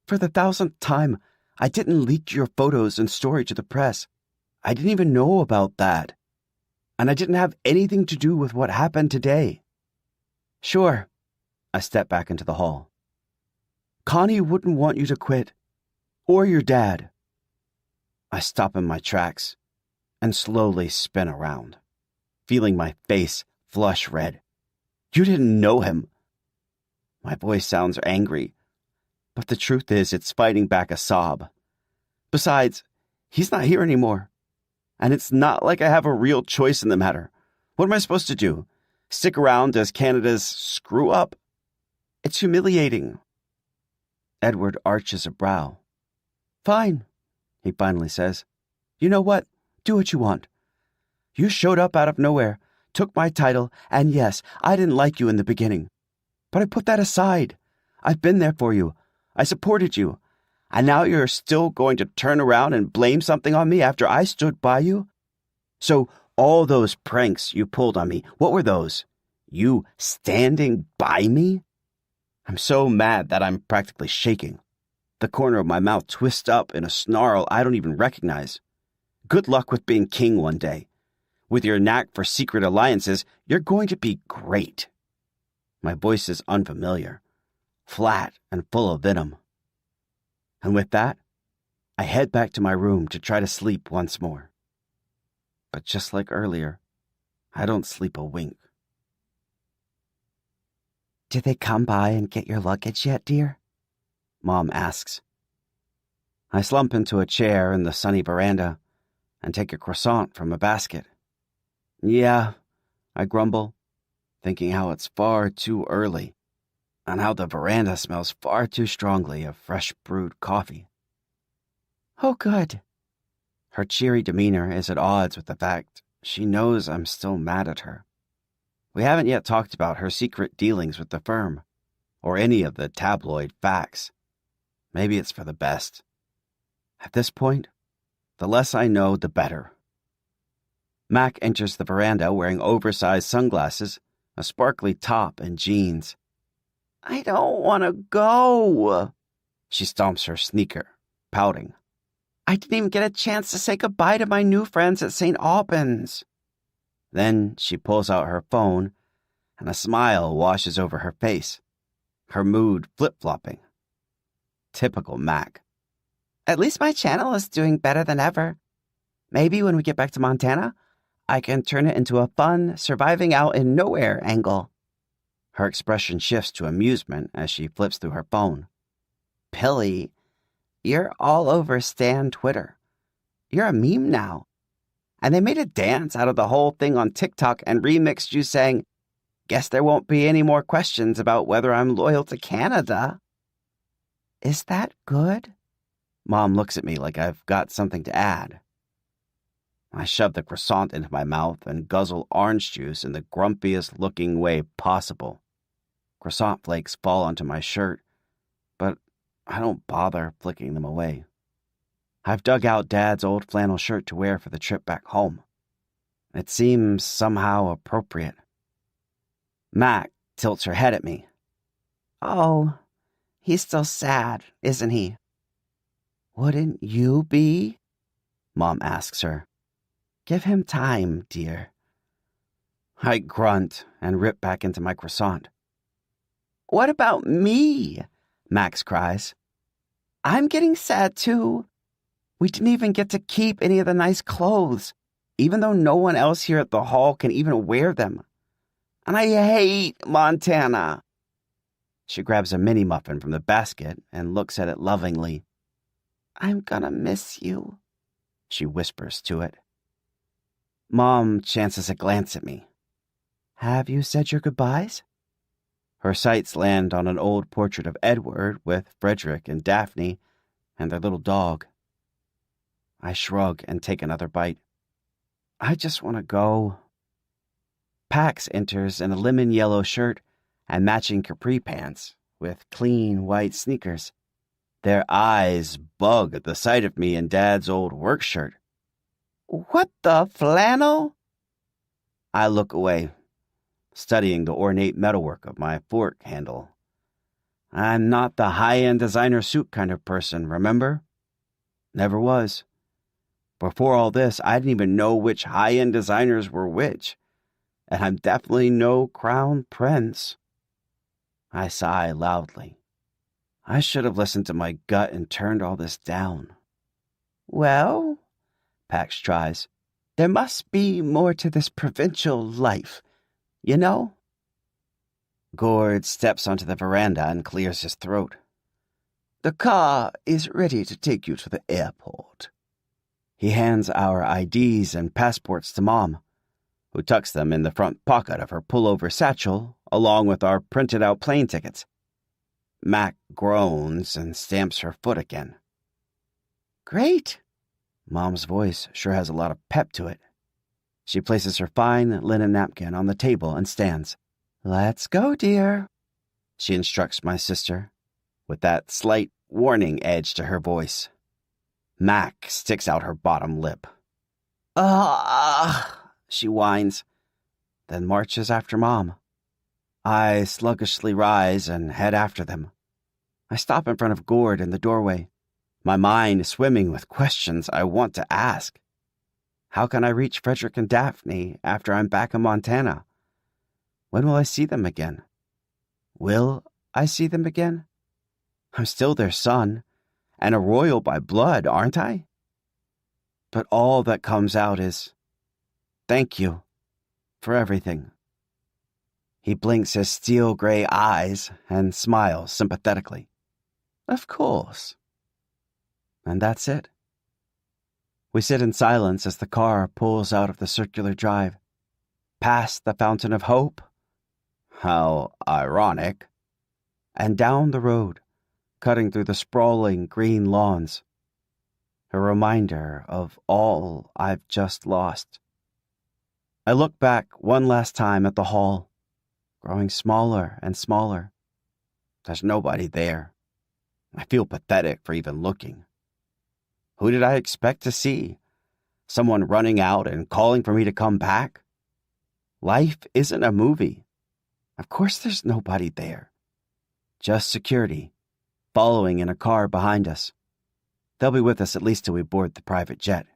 Speaker 1: For the 1000th time, I didn't leak your photos and story to the press. I didn't even know about that. And I didn't have anything to do with what happened today. Sure, I step back into the hall. Connie wouldn't want you to quit. Or your dad. I stop in my tracks and slowly spin around, feeling my face flush red. You didn't know him. My voice sounds angry, but the truth is it's fighting back a sob. Besides, he's not here anymore, and it's not like I have a real choice in the matter. What am I supposed to do? Stick around as Canada's screw-up? It's humiliating. Edward arches a brow. Fine, he finally says. You know what? Do what you want. You showed up out of nowhere, took my title, and yes, I didn't like you in the beginning. But I put that aside. I've been there for you. I supported you. And now you're still going to turn around and blame something on me after I stood by you? So all those pranks you pulled on me, what were those? You standing by me? I'm so mad that I'm practically shaking. The corner of my mouth twists up in a snarl I don't even recognize. Good luck with being king one day. With your knack for secret alliances, you're going to be great. My voice is unfamiliar, flat and full of venom. And with that, I head back to my room to try to sleep once more. But just like earlier, I don't sleep a wink. "Did they come by and get your luggage yet, dear?" Mom asks. I slump into a chair in the sunny veranda and take a croissant from a basket. "Yeah," I grumble, thinking how it's far too early and how the veranda smells far too strongly of fresh brewed coffee. "Oh, good." Her cheery demeanor is at odds with the fact she knows I'm still mad at her. We haven't yet talked about her secret dealings with the firm, or any of the tabloid facts. Maybe it's for the best. At this point, the less I know, the better. Mac enters the veranda wearing oversized sunglasses, a sparkly top, and jeans. "I don't want to go." She stomps her sneaker, pouting. "I didn't even get a chance to say goodbye to my new friends at St. Albans." Then she pulls out her phone, and a smile washes over her face, her mood flip-flopping. Typical Mac. "At least my channel is doing better than ever. Maybe when we get back to Montana, I can turn it into a fun, surviving out in nowhere angle." Her expression shifts to amusement as she flips through her phone. "Billy, you're all over Stan Twitter. You're a meme now. And they made a dance out of the whole thing on TikTok and remixed you saying, 'Guess there won't be any more questions about whether I'm loyal to Canada.' Is that good?" Mom looks at me like I've got something to add. I shove the croissant into my mouth and guzzle orange juice in the grumpiest-looking way possible. Croissant flakes fall onto my shirt, but I don't bother flicking them away. I've dug out Dad's old flannel shirt to wear for the trip back home. It seems somehow appropriate. Mac tilts her head at me. "Oh, he's still sad, isn't he?" "Wouldn't you be?" Mom asks her. "Give him time, dear." I grunt and rip back into my croissant. "What about me?" Max cries. "I'm getting sad too. We didn't even get to keep any of the nice clothes, even though no one else here at the hall can even wear them. And I hate Montana." She grabs a mini muffin from the basket and looks at it lovingly. "I'm gonna miss you," she whispers to it. Mom chances a glance at me. "Have you said your goodbyes?" Her sights land on an old portrait of Edward with Frederick and Daphne and their little dog. I shrug and take another bite. I just want to go. Pax enters in a lemon yellow shirt and matching capri pants with clean white sneakers. Their eyes bug at the sight of me in Dad's old work shirt. "What the flannel?" I look away, studying the ornate metalwork of my fork handle. I'm not the high-end designer suit kind of person, remember? Never was. Before all this, I didn't even know which high-end designers were which, and I'm definitely no crown prince. I sigh loudly. I should have listened to my gut and turned all this down. "Well," Pax tries, "there must be more to this provincial life, you know?" Gord steps onto the veranda and clears his throat. "The car is ready to take you to the airport." He hands our IDs and passports to Mom, who tucks them in the front pocket of her pullover satchel, along with our printed-out plane tickets. Mac groans and stamps her foot again. "Great!" Mom's voice sure has a lot of pep to it. She places her fine linen napkin on the table and stands. "Let's go, dear," she instructs my sister, with that slight warning edge to her voice. Mac sticks out her bottom lip. She whines, then marches after Mom. I sluggishly rise and head after them. I stop in front of Gord in the doorway, my mind swimming with questions I want to ask. How can I reach Frederick and Daphne after I'm back in Montana? When will I see them again? Will I see them again? I'm still their son, and a royal by blood, aren't I? But all that comes out is, thank you for everything. He blinks his steel-gray eyes and smiles sympathetically. Of course. And that's it. We sit in silence as the car pulls out of the circular drive, past the Fountain of Hope, how ironic, and down the road, cutting through the sprawling green lawns. A reminder of all I've just lost. I look back one last time at the hall, growing smaller and smaller. There's nobody there. I feel pathetic for even looking. Who did I expect to see? Someone running out and calling for me to come back? Life isn't a movie. Of course there's nobody there. Just security, following in a car behind us. They'll be with us at least till we board the private jet.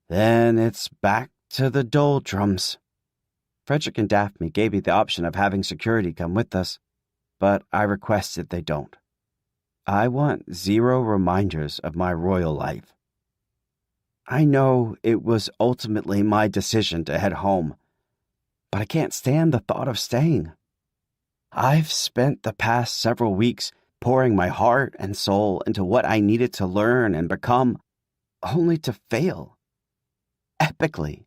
Speaker 1: Then it's back to the doldrums. Frederick and Daphne gave me the option of having security come with us, but I requested they don't. I want 0 reminders of my royal life. I know it was ultimately my decision to head home, but I can't stand the thought of staying. I've spent the past several weeks pouring my heart and soul into what I needed to learn and become, only to fail. Epically.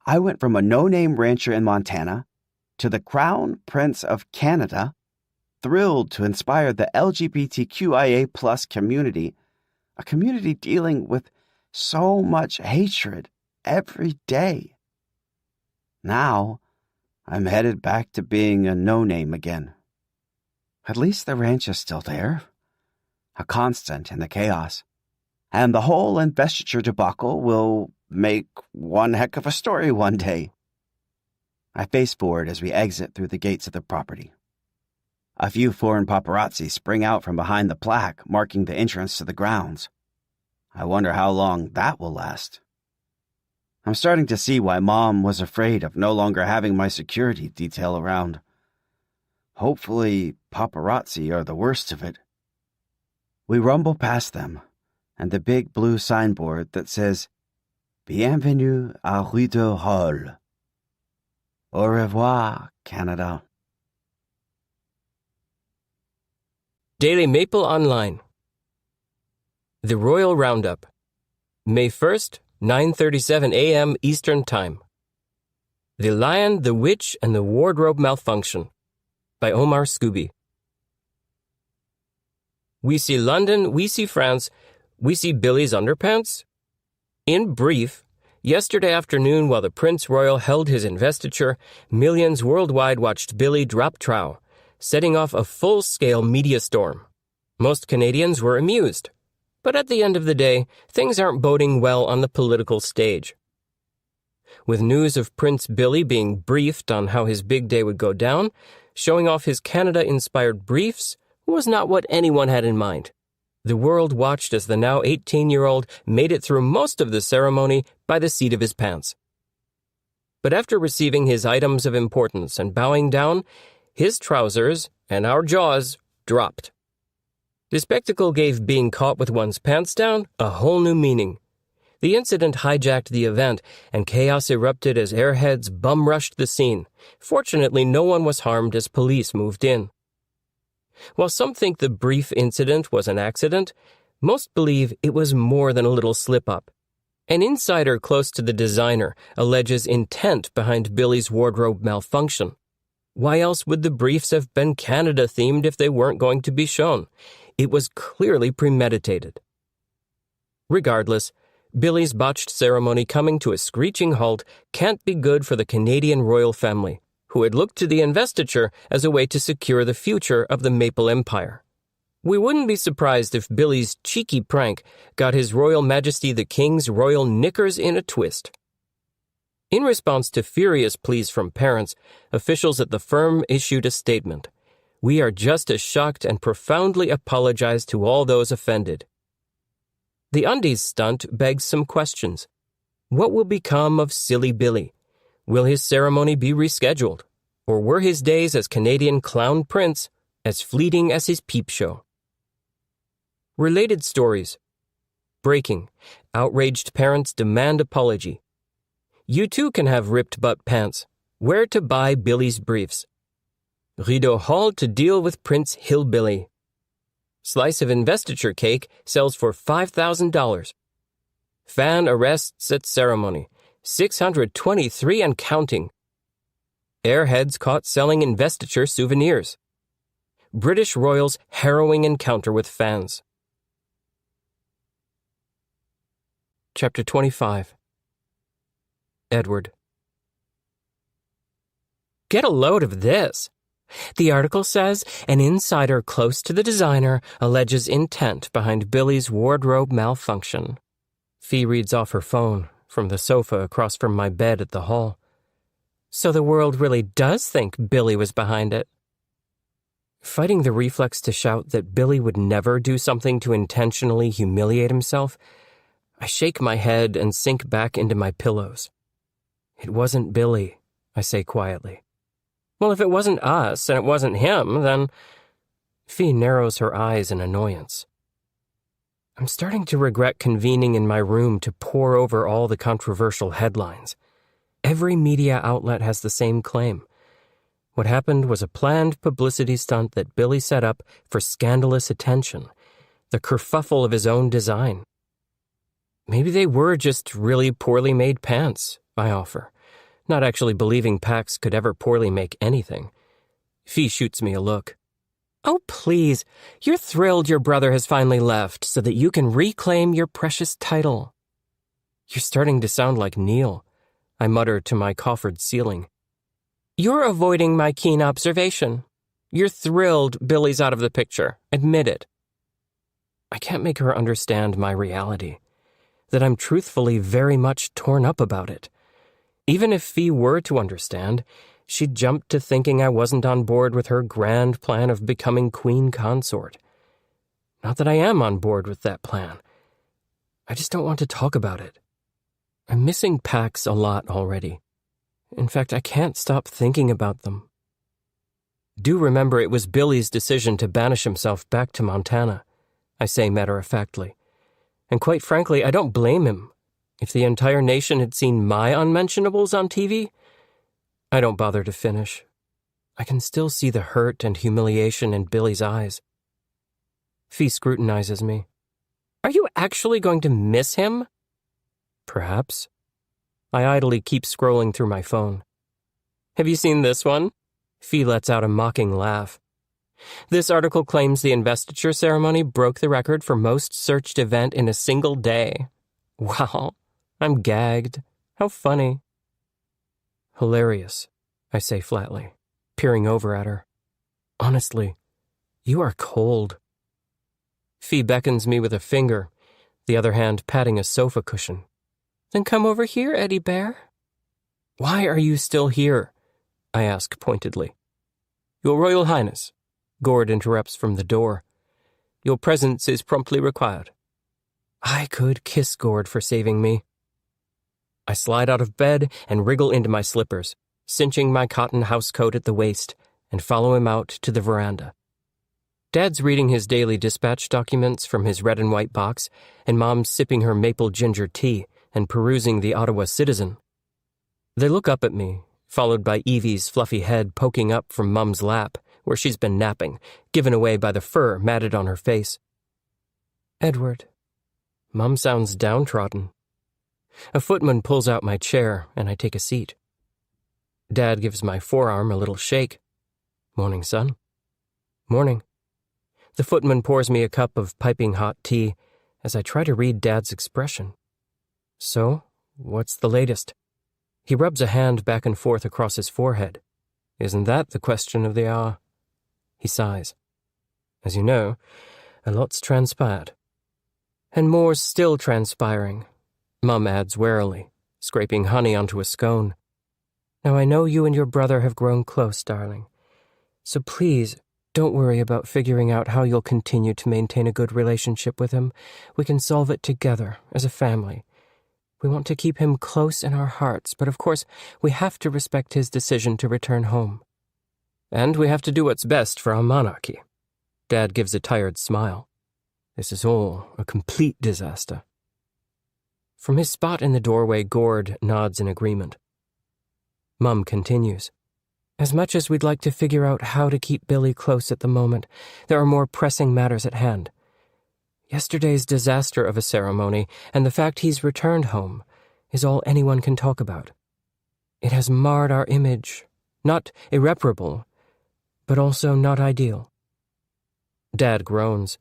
Speaker 1: I went from a no-name rancher in Montana to the Crown Prince of Canada, thrilled to inspire the LGBTQIA+ community, a community dealing with so much hatred every day. Now, I'm headed back to being a no-name again. At least the ranch is still there, a constant in the chaos, and the whole investiture debacle will make one heck of a story one day. I face forward as we exit through the gates of the property. A few foreign paparazzi spring out from behind the plaque marking the entrance to the grounds. I wonder how long that will last. I'm starting to see why Mom was afraid of no longer having my security detail around. Hopefully, paparazzi are the worst of it. We rumble past them, and the big blue signboard that says, Bienvenue à Rideau Hall. Au revoir, Canada.
Speaker 2: Daily Maple Online. The Royal Roundup. May 1st, 9:37 a.m. Eastern Time. The Lion, the Witch, and the Wardrobe Malfunction by Omar Scooby. We see London, we see France, we see Billy's underpants. In brief, yesterday afternoon while the Prince Royal held his investiture, millions worldwide watched Billy drop trow, setting off a full-scale media storm. Most Canadians were amused. But at the end of the day, things aren't boding well on the political stage. With news of Prince Billy being briefed on how his big day would go down, showing off his Canada-inspired briefs was not what anyone had in mind. The world watched as the now 18-year-old made it through most of the ceremony by the seat of his pants. But after receiving his items of importance and bowing down, his trousers and our jaws dropped. The spectacle gave being caught with one's pants down a whole new meaning. The incident hijacked the event, and chaos erupted as airheads bum-rushed the scene. Fortunately, no one was harmed as police moved in. While some think the brief incident was an accident, most believe it was more than a little slip-up. An insider close to the designer alleges intent behind Billy's wardrobe malfunction. Why else would the briefs have been Canada-themed if they weren't going to be shown? It was clearly premeditated. Regardless, Billy's botched ceremony coming to a screeching halt can't be good for the Canadian royal family, who had looked to the investiture as a way to secure the future of the Maple Empire. We wouldn't be surprised if Billy's cheeky prank got His Royal Majesty the King's royal knickers in a twist. In response to furious pleas from parents, officials at the firm issued a statement. We are just as shocked and profoundly apologize to all those offended. The undies stunt begs some questions. What will become of Silly Billy? Will his ceremony be rescheduled? Or were his days as Canadian clown prince as fleeting as his peep show. Related stories. Breaking. Outraged parents demand apology. You too can have ripped butt pants. Where to buy Billy's briefs. Rideau Hall to deal with Prince Hillbilly. Slice of investiture cake sells for $5,000. Fan arrests at ceremony. 623 and counting. Airheads caught selling investiture souvenirs. British royals' harrowing encounter with fans. Chapter 25. Edward. Get a load of this. The article says an insider close to the designer alleges intent behind Billy's wardrobe malfunction. Fee reads off her phone from the sofa across from my bed at the hall. So the world really does think Billy was behind it. Fighting the reflex to shout that Billy would never do something to intentionally humiliate himself, I shake my head and sink back into my pillows. It wasn't Billy, I say quietly. Well, if it wasn't us and it wasn't him, then... Fee narrows her eyes in annoyance. I'm starting to regret convening in my room to pore over all the controversial headlines. Every media outlet has the same claim. What happened was a planned publicity stunt that Billy set up for scandalous attention, the kerfuffle of his own design. Maybe they were just really poorly made pants, I offer, not actually believing Pax could ever poorly make anything. Fee shoots me a look. Oh, please, you're thrilled your brother has finally left so that you can reclaim your precious title. You're starting to sound like Neil, I mutter to my coffered ceiling. You're avoiding my keen observation. You're thrilled Billy's out of the picture. Admit it. I can't make her understand my reality, that I'm truthfully very much torn up about it. Even if Fee were to understand, she'd jump to thinking I wasn't on board with her grand plan of becoming queen consort. Not that I am on board with that plan. I just don't want to talk about it. I'm missing Pax a lot already. In fact, I can't stop thinking about them. Do remember it was Billy's decision to banish himself back to Montana, I say matter-of-factly. And quite frankly, I don't blame him. If the entire nation had seen my unmentionables on TV, I don't bother to finish. I can still see the hurt and humiliation in Billy's eyes. Fee scrutinizes me. Are you actually going to miss him? Perhaps. I idly keep scrolling through my phone. Have you seen this one? Fee lets out a mocking laugh. This article claims the investiture ceremony broke the record for most searched event in a single day. Wow, I'm gagged. How funny. Hilarious, I say flatly, peering over at her. Honestly, you are cold. Fee beckons me with a finger, the other hand patting a sofa cushion. Then come over here, Eddie Bear. Why are you still here? I ask pointedly. Your Royal Highness, Gord interrupts from the door. Your presence is promptly required. I could kiss Gord for saving me. I slide out of bed and wriggle into my slippers, cinching my cotton housecoat at the waist, and follow him out to the veranda. Dad's reading his daily dispatch documents from his red and white box, and Mom's sipping her maple ginger tea and perusing the Ottawa Citizen. They look up at me, followed by Evie's fluffy head poking up from Mum's lap, where she's been napping, given away by the fur matted on her face. Edward. Mum sounds downtrodden. A footman pulls out my chair, and I take a seat. Dad gives my forearm a little shake. Morning, son. Morning. The footman pours me a cup of piping hot tea as I try to read Dad's expression. So, what's the latest? He rubs a hand back and forth across his forehead. Isn't that the question of the hour? He sighs. As you know, a lot's transpired. And more's still transpiring, Mum adds warily, scraping honey onto a scone. Now I know you and your brother have grown close, darling. So please, don't worry about figuring out how you'll continue to maintain a good relationship with him. We can solve it together, as a family. We want to keep him close in our hearts, but of course, we have to respect his decision to return home. And we have to do what's best for our monarchy. Dad gives a tired smile. This is all a complete disaster. From his spot in the doorway, Gord nods in agreement. Mum continues. As much as we'd like to figure out how to keep Billy close at the moment, there are more pressing matters at hand. Yesterday's disaster of a ceremony and the fact he's returned home is all anyone can talk about. It has marred our image, not irreparable, but also not ideal. Dad groans.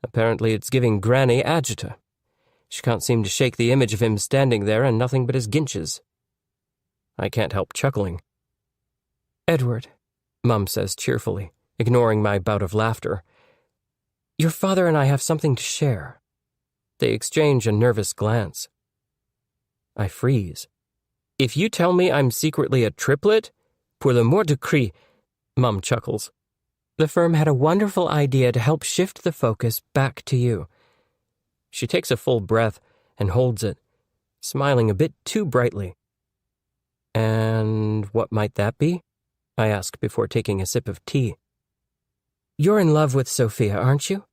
Speaker 2: Apparently it's giving Granny agita. She can't seem to shake the image of him standing there and nothing but his ginches. I can't help chuckling. Edward, Mum says cheerfully, ignoring my bout of laughter. Your father and I have something to share. They exchange a nervous glance. I freeze. If you tell me I'm secretly a triplet, pour le mort de cri, Mum chuckles. The firm had a wonderful idea to help shift the focus back to you. She takes a full breath and holds it, smiling a bit too brightly. And what might that be? I ask before taking a sip of tea. You're in love with Sophia, aren't you?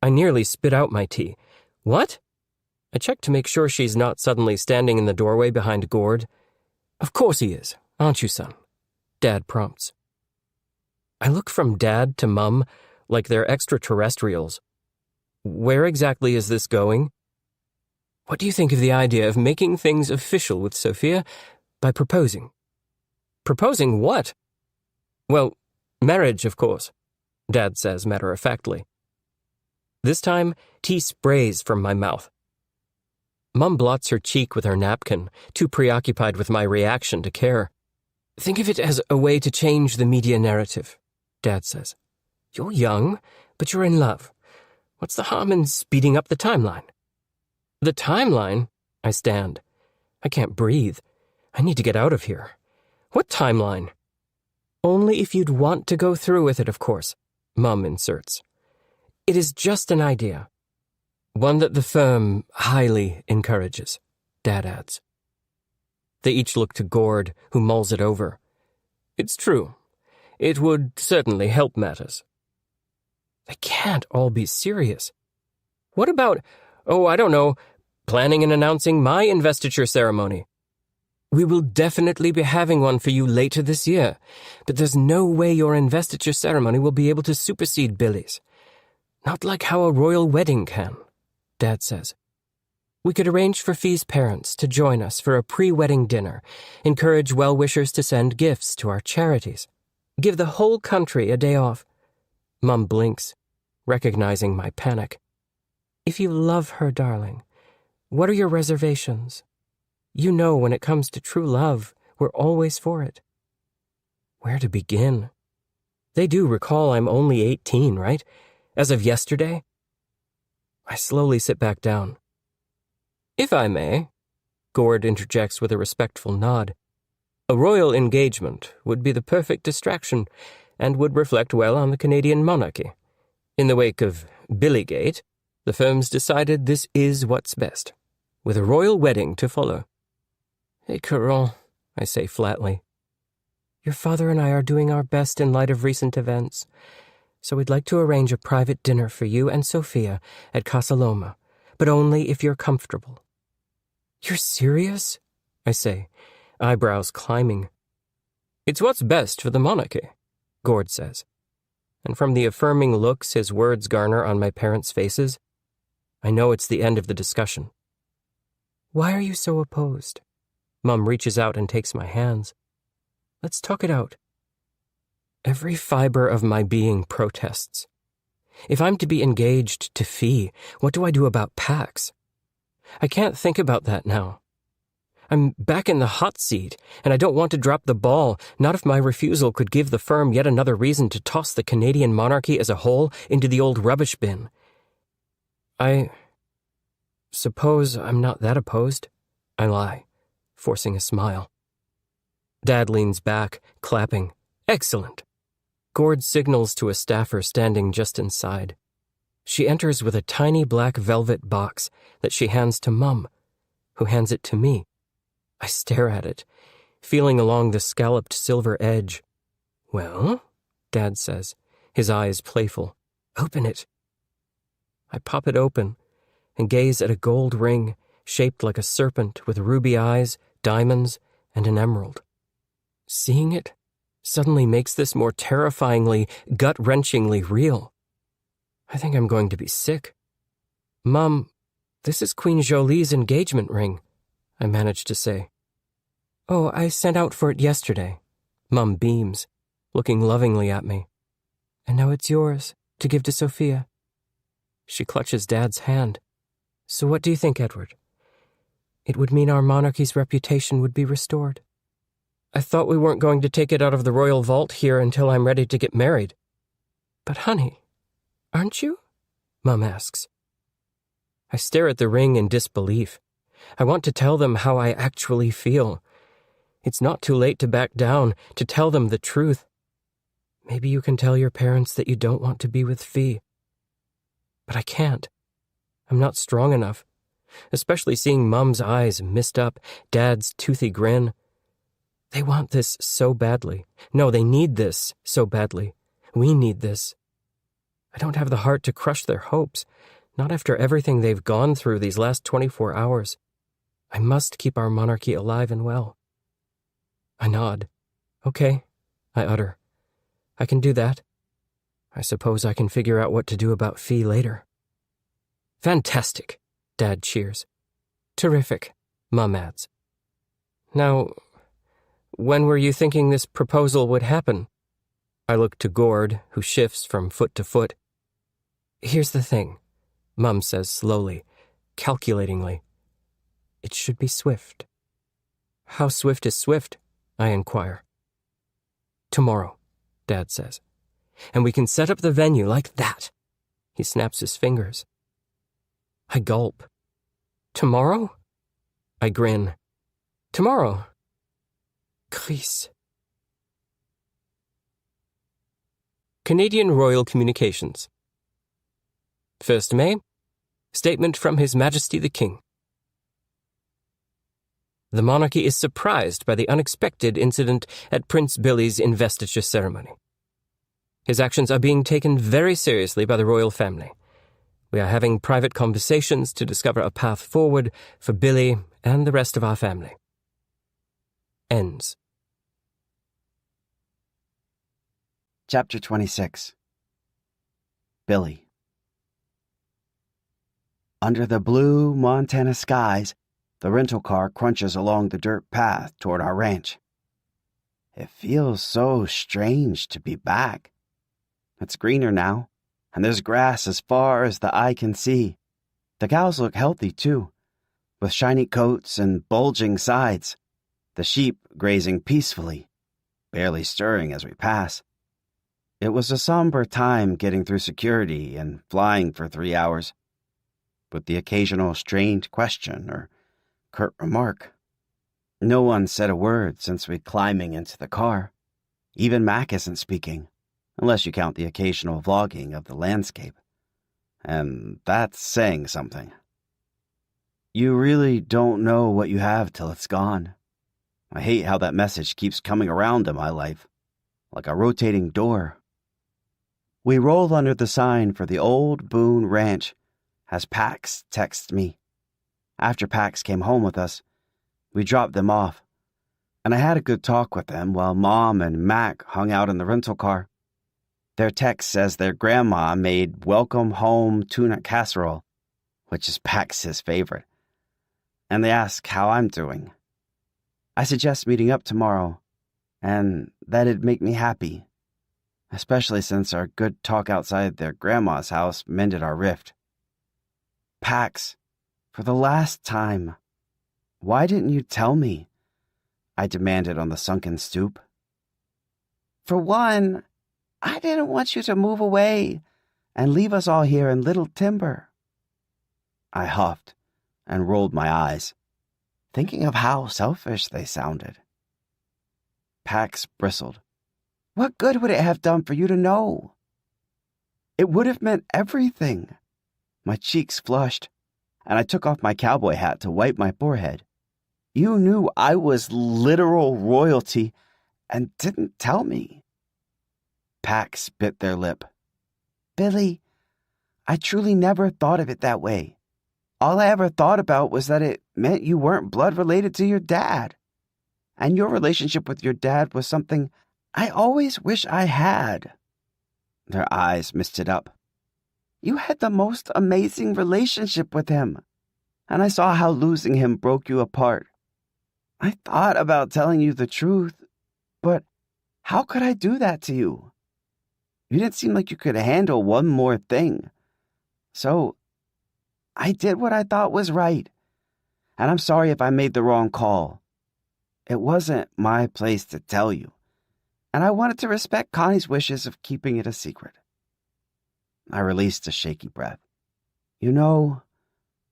Speaker 2: I nearly spit out my tea. What? I check to make sure she's not suddenly standing in the doorway behind Gord. Of course he is, aren't you, son? Dad prompts. I look from Dad to Mum like they're extraterrestrials. Where exactly is this going? What do you think of the idea of making things official with Sophia by proposing? Proposing what? Well, marriage, of course, Dad says matter-of-factly. This time, tea sprays from my mouth. Mum blots her cheek with her napkin, too preoccupied with my reaction to care. Think of it as a way to change the media narrative, Dad says. You're young, but you're in love. What's the harm in speeding up the timeline? The timeline? I stand. I can't breathe. I need to get out of here. What timeline? Only if you'd want to go through with it, of course, Mum inserts. It is just an idea. One that the firm highly encourages, Dad adds. They each look to Gord, who mulls it over. It's true. It would certainly help matters. They can't all be serious. What about, I don't know, planning and announcing my investiture ceremony? We will definitely be having one for you later this year, but there's no way your investiture ceremony will be able to supersede Billy's. Not like how a royal wedding can, Dad says. We could arrange for Fee's parents to join us for a pre-wedding dinner, encourage well-wishers to send gifts to our charities, give the whole country a day off. Mum blinks, recognizing my panic. If you love her, darling, what are your reservations? You know when it comes to true love, we're always for it. Where to begin? They do recall I'm only 18, right? As of yesterday? I slowly sit back down. If I may, Gord interjects with a respectful nod. A royal engagement would be the perfect distraction and would reflect well on the Canadian monarchy. In the wake of Billygate, the firm's decided this is what's best, with a royal wedding to follow. Hey, Geron, I say flatly. Your father and I are doing our best in light of recent events, so we'd like to arrange a private dinner for you and Sophia at Casa Loma, but only if you're comfortable. You're serious? I say, eyebrows climbing. It's what's best for the monarchy, Gord says. And from the affirming looks his words garner on my parents' faces, I know it's the end of the discussion. Why are you so opposed? Mum reaches out and takes my hands. Let's talk it out. Every fiber of my being protests. If I'm to be engaged to Fee, what do I do about Pax? I can't think about that now. I'm back in the hot seat, and I don't want to drop the ball, not if my refusal could give the firm yet another reason to toss the Canadian monarchy as a whole into the old rubbish bin. I suppose I'm not that opposed. I lie, forcing a smile. Dad leans back, clapping. Excellent. Gord signals to a staffer standing just inside. She enters with a tiny black velvet box that she hands to Mum, who hands it to me. I stare at it, feeling along the scalloped silver edge. Well, Dad says, his eyes playful. Open it. I pop it open and gaze at a gold ring shaped like a serpent with ruby eyes, diamonds, and an emerald. Seeing it suddenly makes this more terrifyingly, gut-wrenchingly real. I think I'm going to be sick. Mom, this is Queen Jolie's engagement ring, I managed to say. Oh, I sent out for it yesterday. Mum beams, looking lovingly at me. And now it's yours, to give to Sophia. She clutches Dad's hand. So what do you think, Edward? It would mean our monarchy's reputation would be restored. I thought we weren't going to take it out of the royal vault here until I'm ready to get married. But honey, aren't you? Mum asks. I stare at the ring in disbelief. I want to tell them how I actually feel. It's not too late to back down, to tell them the truth. Maybe you can tell your parents that you don't want to be with Fee. But I can't. I'm not strong enough, especially seeing Mum's eyes mist up, Dad's toothy grin. They want this so badly. No, they need this so badly. We need this. I don't have the heart to crush their hopes, not after everything they've gone through these last 24 hours. I must keep our monarchy alive and well. I nod. Okay, I utter. I can do that. I suppose I can figure out what to do about Fee later. Fantastic, Dad cheers. Terrific, Mum adds. Now, when were you thinking this proposal would happen? I look to Gord, who shifts from foot to foot. Here's the thing, Mum says slowly, calculatingly. It should be swift. How swift is swift? I inquire. Tomorrow, Dad says. And we can set up the venue like that. He snaps his fingers. I gulp. Tomorrow? I grin. Tomorrow. Chris. Canadian Royal Communications. 1st May. Statement from His Majesty the King. The monarchy is surprised by the unexpected incident at Prince Billy's investiture ceremony. His actions are being taken very seriously by the royal family. We are having private conversations to discover a path forward for Billy and the rest of our family. Ends.
Speaker 1: Chapter 26. Billy. Under the blue Montana skies, the rental car crunches along the dirt path toward our ranch. It feels so strange to be back. It's greener now, and there's grass as far as the eye can see. The cows look healthy, too, with shiny coats and bulging sides. The sheep grazing peacefully, barely stirring as we pass. It was a somber time getting through security and flying for 3 hours, with the occasional strained question or curt remark. No one said a word since we climbing into the car. Even Mac isn't speaking, unless you count the occasional vlogging of the landscape. And that's saying something. You really don't know what you have till it's gone. I hate how that message keeps coming around in my life, like a rotating door. We roll under the sign for the old Boone Ranch as Pax texts me. After Pax came home with us, we dropped them off, and I had a good talk with them while Mom and Mac hung out in the rental car. Their text says their grandma made welcome home tuna casserole, which is Pax's favorite, and they ask how I'm doing. I suggest meeting up tomorrow, and that'd make me happy, especially since our good talk outside their grandma's house mended our rift. Pax, for the last time, why didn't you tell me? I demanded on the sunken stoop. For one, I didn't want you to move away and leave us all here in Little Timber. I huffed and rolled my eyes, thinking of how selfish they sounded. Pax bristled. What good would it have done for you to know? It would have meant everything. My cheeks flushed, and I took off my cowboy hat to wipe my forehead. You knew I was literal royalty and didn't tell me. Pax bit their lip. Billy, I truly never thought of it that way. All I ever thought about was that it meant you weren't blood related to your dad. And your relationship with your dad was something I always wish I had. Their eyes misted up. You had the most amazing relationship with him, and I saw how losing him broke you apart. I thought about telling you the truth, but how could I do that to you? You didn't seem like you could handle one more thing. So, I did what I thought was right, and I'm sorry if I made the wrong call. It wasn't my place to tell you, and I wanted to respect Connie's wishes of keeping it a secret. I released a shaky breath. You know,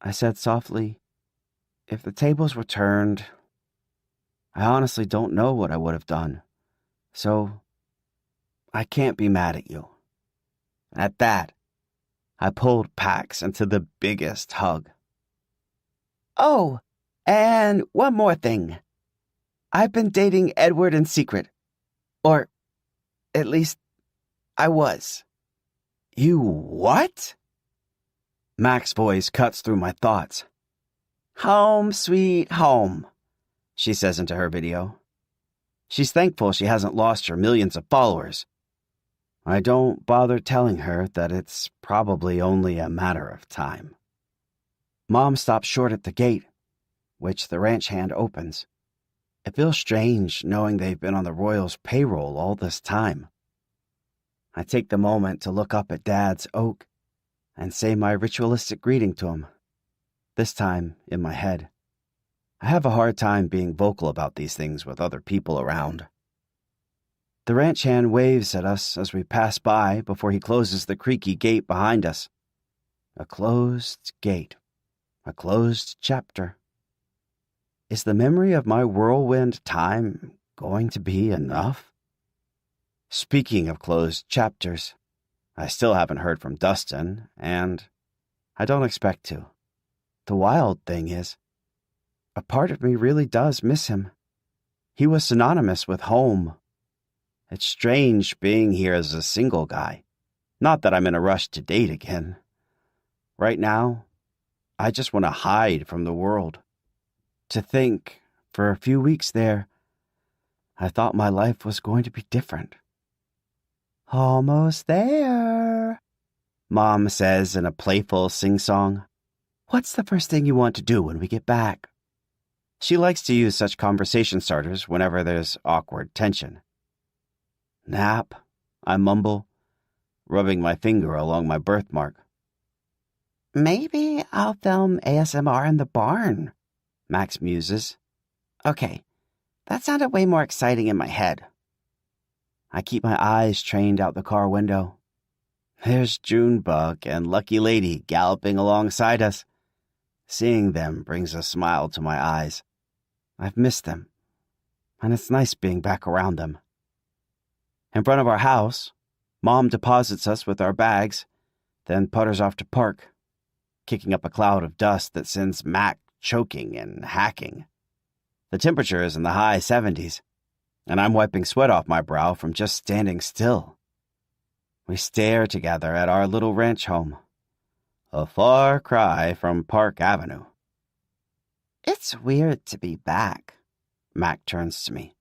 Speaker 1: I said softly, if the tables were turned, I honestly don't know what I would have done. So, I can't be mad at you. At that, I pulled Pax into the biggest hug. Oh, and one more thing. I've been dating Edward in secret. Or, at least, I was. You what? Mac's voice cuts through my thoughts. Home, sweet home, she says into her video. She's thankful she hasn't lost her millions of followers. I don't bother telling her that it's probably only a matter of time. Mom stops short at the gate, which the ranch hand opens. It feels strange knowing they've been on the Royals' payroll all this time. I take the moment to look up at Dad's oak and say my ritualistic greeting to him, this time in my head. I have a hard time being vocal about these things with other people around. The ranch hand waves at us as we pass by before he closes the creaky gate behind us. A closed gate. A closed chapter. Is the memory of my whirlwind time going to be enough? Speaking of closed chapters, I still haven't heard from Dustin, and I don't expect to. The wild thing is, a part of me really does miss him. He was synonymous with home. It's strange being here as a single guy. Not that I'm in a rush to date again. Right now, I just want to hide from the world. To think, for a few weeks there, I thought my life was going to be different. Almost there, Mom says in a playful sing-song. What's the first thing you want to do when we get back? She likes to use such conversation starters whenever there's awkward tension. Nap, I mumble, rubbing my finger along my birthmark. Maybe I'll film ASMR in the barn, Max muses. Okay, that sounded way more exciting in my head. I keep my eyes trained out the car window. There's Junebug and Lucky Lady galloping alongside us. Seeing them brings a smile to my eyes. I've missed them, and it's nice being back around them. In front of our house, Mom deposits us with our bags, then putters off to park, kicking up a cloud of dust that sends Mac choking and hacking. The temperature is in the high 70s, and I'm wiping sweat off my brow from just standing still. We stare together at our little ranch home, a far cry from Park Avenue. It's weird to be back, Mac turns to me.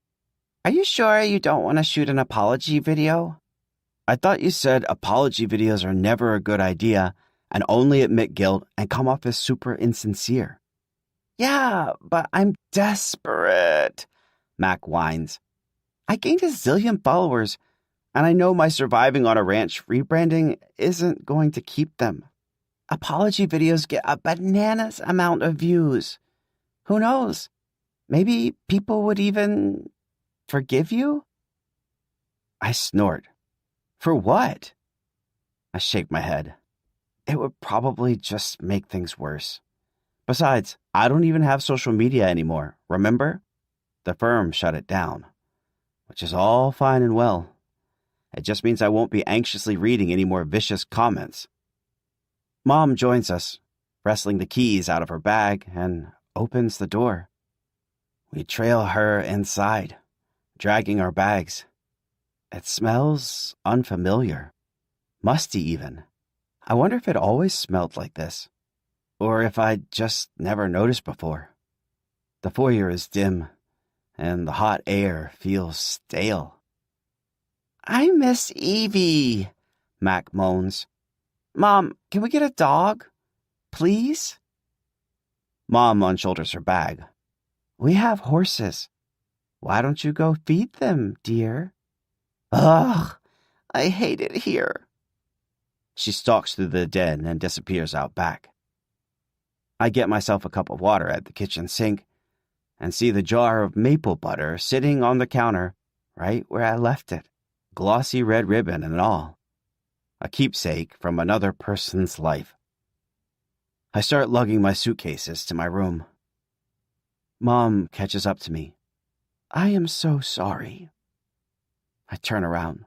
Speaker 1: Are you sure you don't want to shoot an apology video? I thought you said apology videos are never a good idea and only admit guilt and come off as super insincere. Yeah, but I'm desperate, Mac whines. I gained a zillion followers, and I know my surviving on a ranch rebranding isn't going to keep them. Apology videos get a bananas amount of views. Who knows? Maybe people would even forgive you? I snort. For what? I shake my head. It would probably just make things worse. Besides, I don't even have social media anymore, remember? The firm shut it down, which is all fine and well. It just means I won't be anxiously reading any more vicious comments. Mom joins us, wrestling the keys out of her bag, and opens the door. We trail her inside, dragging our bags. It smells unfamiliar. Musty even. I wonder if it always smelled like this, or if I'd just never noticed before. The foyer is dim, and the hot air feels stale. I miss Evie, Mac moans. Mom, can we get a dog? Please? Mom unshoulders her bag. We have horses. Why don't you go feed them, dear? Ugh, I hate it here. She stalks through the den and disappears out back. I get myself a cup of water at the kitchen sink and see the jar of maple butter sitting on the counter right where I left it, glossy red ribbon and all. A keepsake from another person's life. I start lugging my suitcases to my room. Mom catches up to me. I am so sorry. I turn around.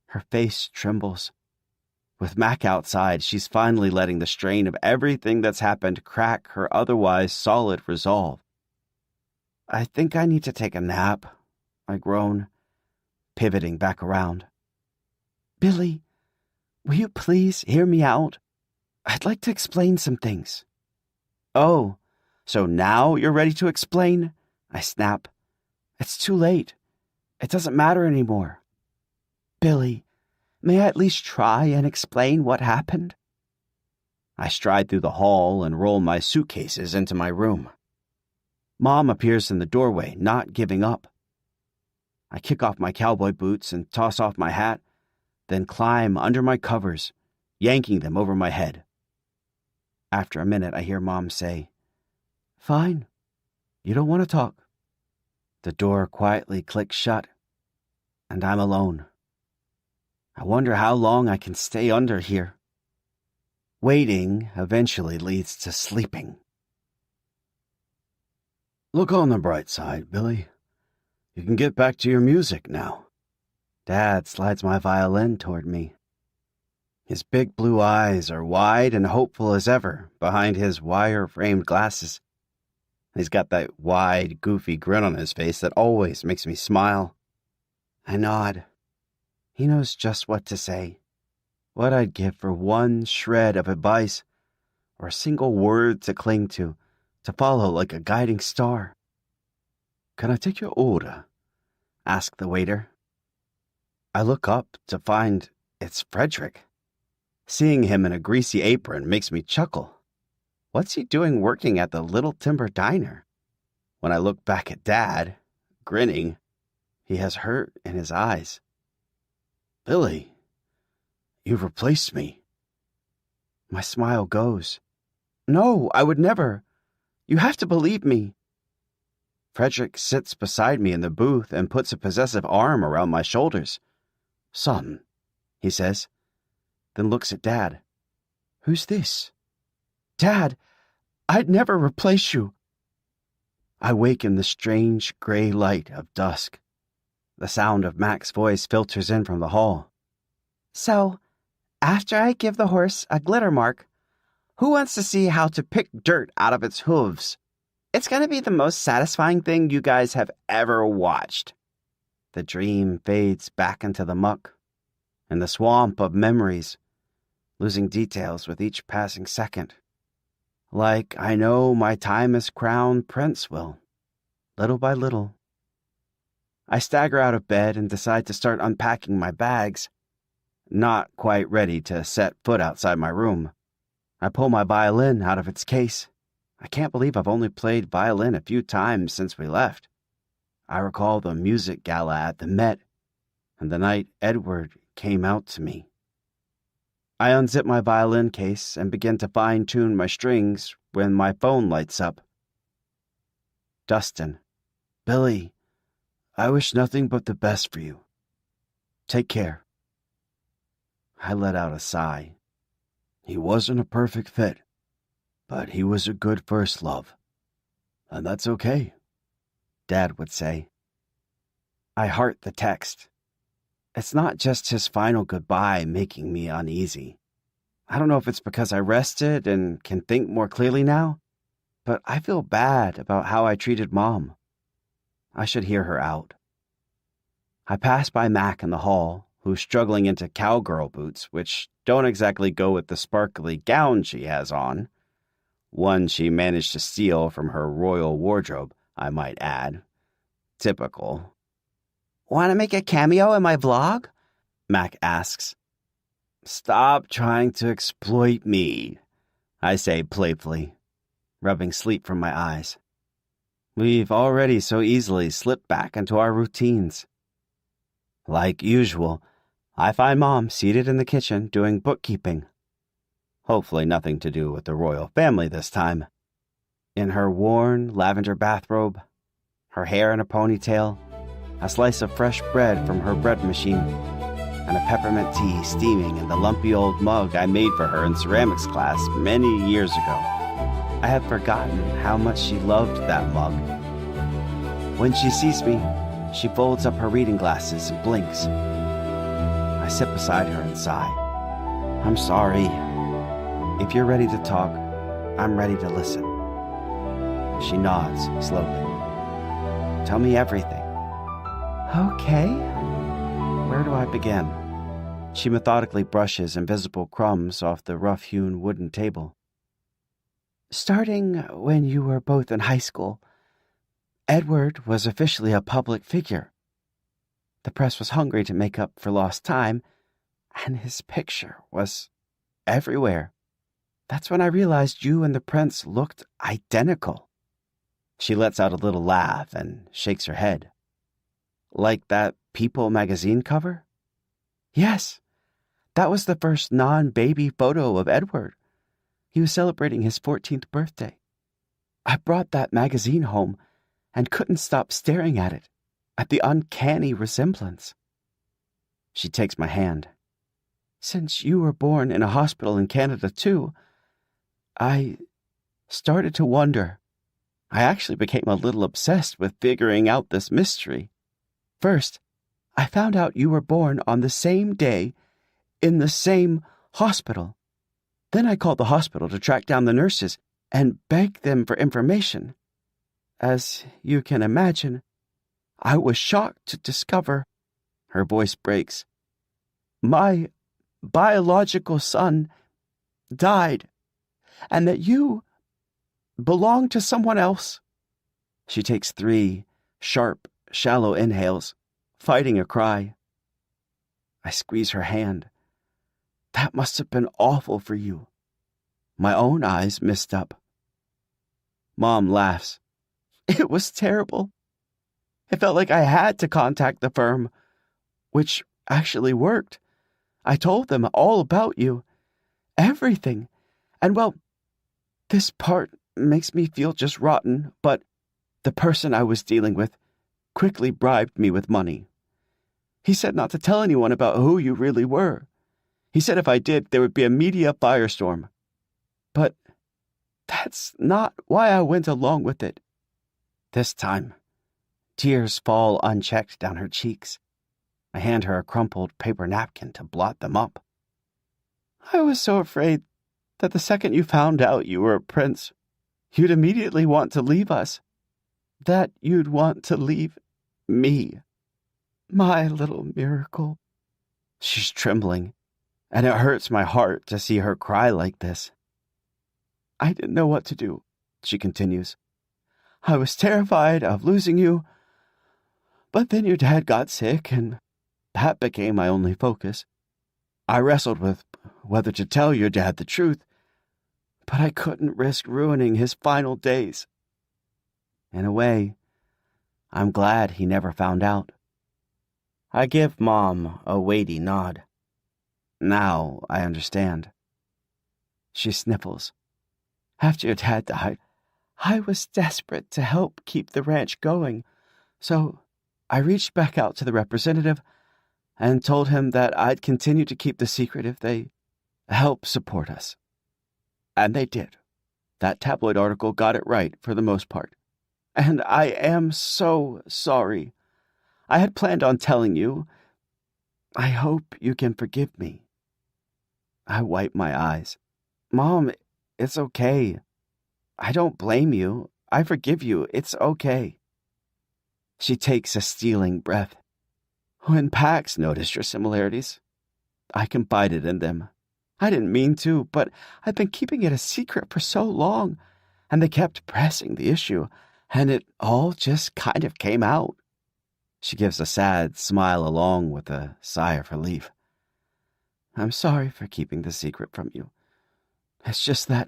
Speaker 1: Her face trembles. With Mac outside, she's finally letting the strain of everything that's happened crack her otherwise solid resolve. I think I need to take a nap, I groan, pivoting back around. Billy, will you please hear me out? I'd like to explain some things. Oh, so now you're ready to explain? I snap. It's too late. It doesn't matter anymore. Billy, may I at least try and explain what happened? I stride through the hall and roll my suitcases into my room. Mom appears in the doorway, not giving up. I kick off my cowboy boots and toss off my hat, then climb under my covers, yanking them over my head. After a minute, I hear Mom say, Fine. You don't want to talk. The door quietly clicks shut, and I'm alone. I wonder how long I can stay under here. Waiting eventually leads to sleeping. Look on the bright side, Billy. You can get back to your music now. Dad slides my violin toward me. His big blue eyes are wide and hopeful as ever behind his wire-framed glasses. He's got that wide, goofy grin on his face that always makes me smile. I nod. He knows just what to say. What I'd give for one shred of advice or a single word to cling to follow like a guiding star. Can I take your order? Asked the waiter. I look up to find it's Frederick. Seeing him in a greasy apron makes me chuckle. What's he doing working at the Little Timber Diner? When I look back at Dad, grinning, he has hurt in his eyes. Billy, you've replaced me. My smile goes. No, I would never. You have to believe me. Frederick sits beside me in the booth and puts a possessive arm around my shoulders. Son, he says, then looks at Dad. Who's this? Dad, I'd never replace you. I wake in the strange gray light of dusk. The sound of Mac's voice filters in from the hall. So, after I give the horse a glitter mark, who wants to see how to pick dirt out of its hooves? It's going to be the most satisfying thing you guys have ever watched. The dream fades back into the muck, and the swamp of memories, losing details with each passing second. Like I know my time as crown prince will, little by little. I stagger out of bed and decide to start unpacking my bags, not quite ready to set foot outside my room. I pull my violin out of its case. I can't believe I've only played violin a few times since we left. I recall the music gala at the Met, and the night Edward came out to me. I unzip my violin case and begin to fine-tune my strings when my phone lights up. Dustin. Billy, I wish nothing but the best for you. Take care. I let out a sigh. He wasn't a perfect fit, but he was a good first love. And that's okay, Dad would say. I heart the text. It's not just his final goodbye making me uneasy. I don't know if it's because I rested and can think more clearly now, but I feel bad about how I treated Mom. I should hear her out. I pass by Mac in the hall, who's struggling into cowgirl boots, which don't exactly go with the sparkly gown she has on. One she managed to steal from her royal wardrobe, I might add. Typical. "Want to make a cameo in my vlog?" Mac asks. "Stop trying to exploit me," I say playfully, rubbing sleep from my eyes. We've already so easily slipped back into our routines. Like usual, I find Mom seated in the kitchen doing bookkeeping. Hopefully nothing to do with the royal family this time. In her worn lavender bathrobe, her hair in a ponytail, a slice of fresh bread from her bread machine, and a peppermint tea steaming in the lumpy old mug I made for her in ceramics class many years ago. I had forgotten how much she loved that mug. When she sees me, she folds up her reading glasses and blinks. I sit beside her and sigh. "I'm sorry. If you're ready to talk, I'm ready to listen." She nods slowly. "Tell me everything." "Okay. Where do I begin?" She methodically brushes invisible crumbs off the rough-hewn wooden table. "Starting when you were both in high school, Edward was officially a public figure. The press was hungry to make up for lost time, and his picture was everywhere. That's when I realized you and the prince looked identical." She lets out a little laugh and shakes her head. "Like that People magazine cover?" "Yes, that was the first non-baby photo of Edward. He was celebrating his 14th birthday. I brought that magazine home and couldn't stop staring at it, at the uncanny resemblance." She takes my hand. "Since you were born in a hospital in Canada too, I started to wonder. I actually became a little obsessed with figuring out this mystery. First, I found out you were born on the same day in the same hospital. Then I called the hospital to track down the nurses and beg them for information. As you can imagine, I was shocked to discover," her voice breaks, "my biological son died, and that you belong to someone else." She takes 3 sharp, shallow inhales, fighting a cry. I squeeze her hand. "That must have been awful for you." My own eyes mist up. Mom laughs. "It was terrible. It felt like I had to contact the firm, which actually worked. I told them all about you, everything, and well, this part makes me feel just rotten, but the person I was dealing with quickly bribed me with money. He said not to tell anyone about who you really were. He said if I did, there would be a media firestorm. But that's not why I went along with it." This time, tears fall unchecked down her cheeks. I hand her a crumpled paper napkin to blot them up. "I was so afraid that the second you found out you were a prince, you'd immediately want to leave us. That you'd want to leave me. My little miracle." She's trembling, and it hurts my heart to see her cry like this. "I didn't know what to do," she continues. "I was terrified of losing you, but then your dad got sick, and that became my only focus. I wrestled with whether to tell your dad the truth, but I couldn't risk ruining his final days. In a way, I'm glad he never found out." I give Mom a weighty nod. "Now I understand." She sniffles. "After your dad died, I was desperate to help keep the ranch going, so I reached back out to the representative and told him that I'd continue to keep the secret if they help support us. And they did. That tabloid article got it right for the most part. And I am so sorry. I had planned on telling you. I hope you can forgive me." I wipe my eyes. "Mom, it's okay. I don't blame you. I forgive you. It's okay." She takes a stealing breath. When Pax noticed your similarities, I confided in them. I didn't mean to, but I've been keeping it a secret for so long, and they kept pressing the issue, and it all just kind of came out. She gives a sad smile along with a sigh of relief. I'm sorry for keeping the secret from you. It's just that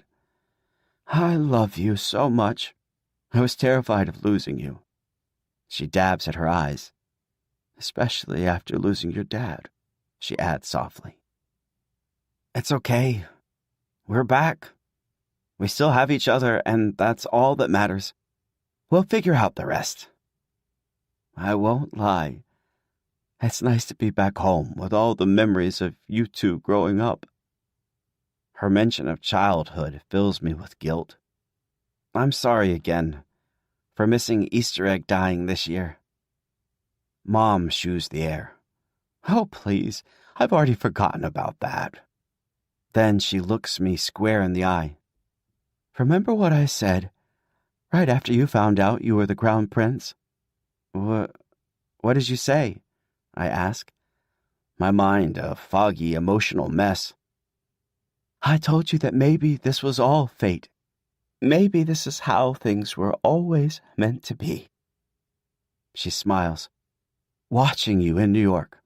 Speaker 1: I love you so much. I was terrified of losing you. She dabs at her eyes. Especially after losing your dad, she adds softly. It's okay. We're back. We still have each other, and that's all that matters. We'll figure out the rest. I won't lie. It's nice to be back home with all the memories of you two growing up. Her mention of childhood fills me with guilt. I'm sorry again for missing Easter egg dying this year. Mom shoos the air. Oh, please, I've already forgotten about that. Then she looks me square in the eye. Remember what I said right after you found out you were the Crown Prince? What did you say? I ask, my mind a foggy, emotional mess. I told you that maybe this was all fate. Maybe this is how things were always meant to be. She smiles. Watching you in New York,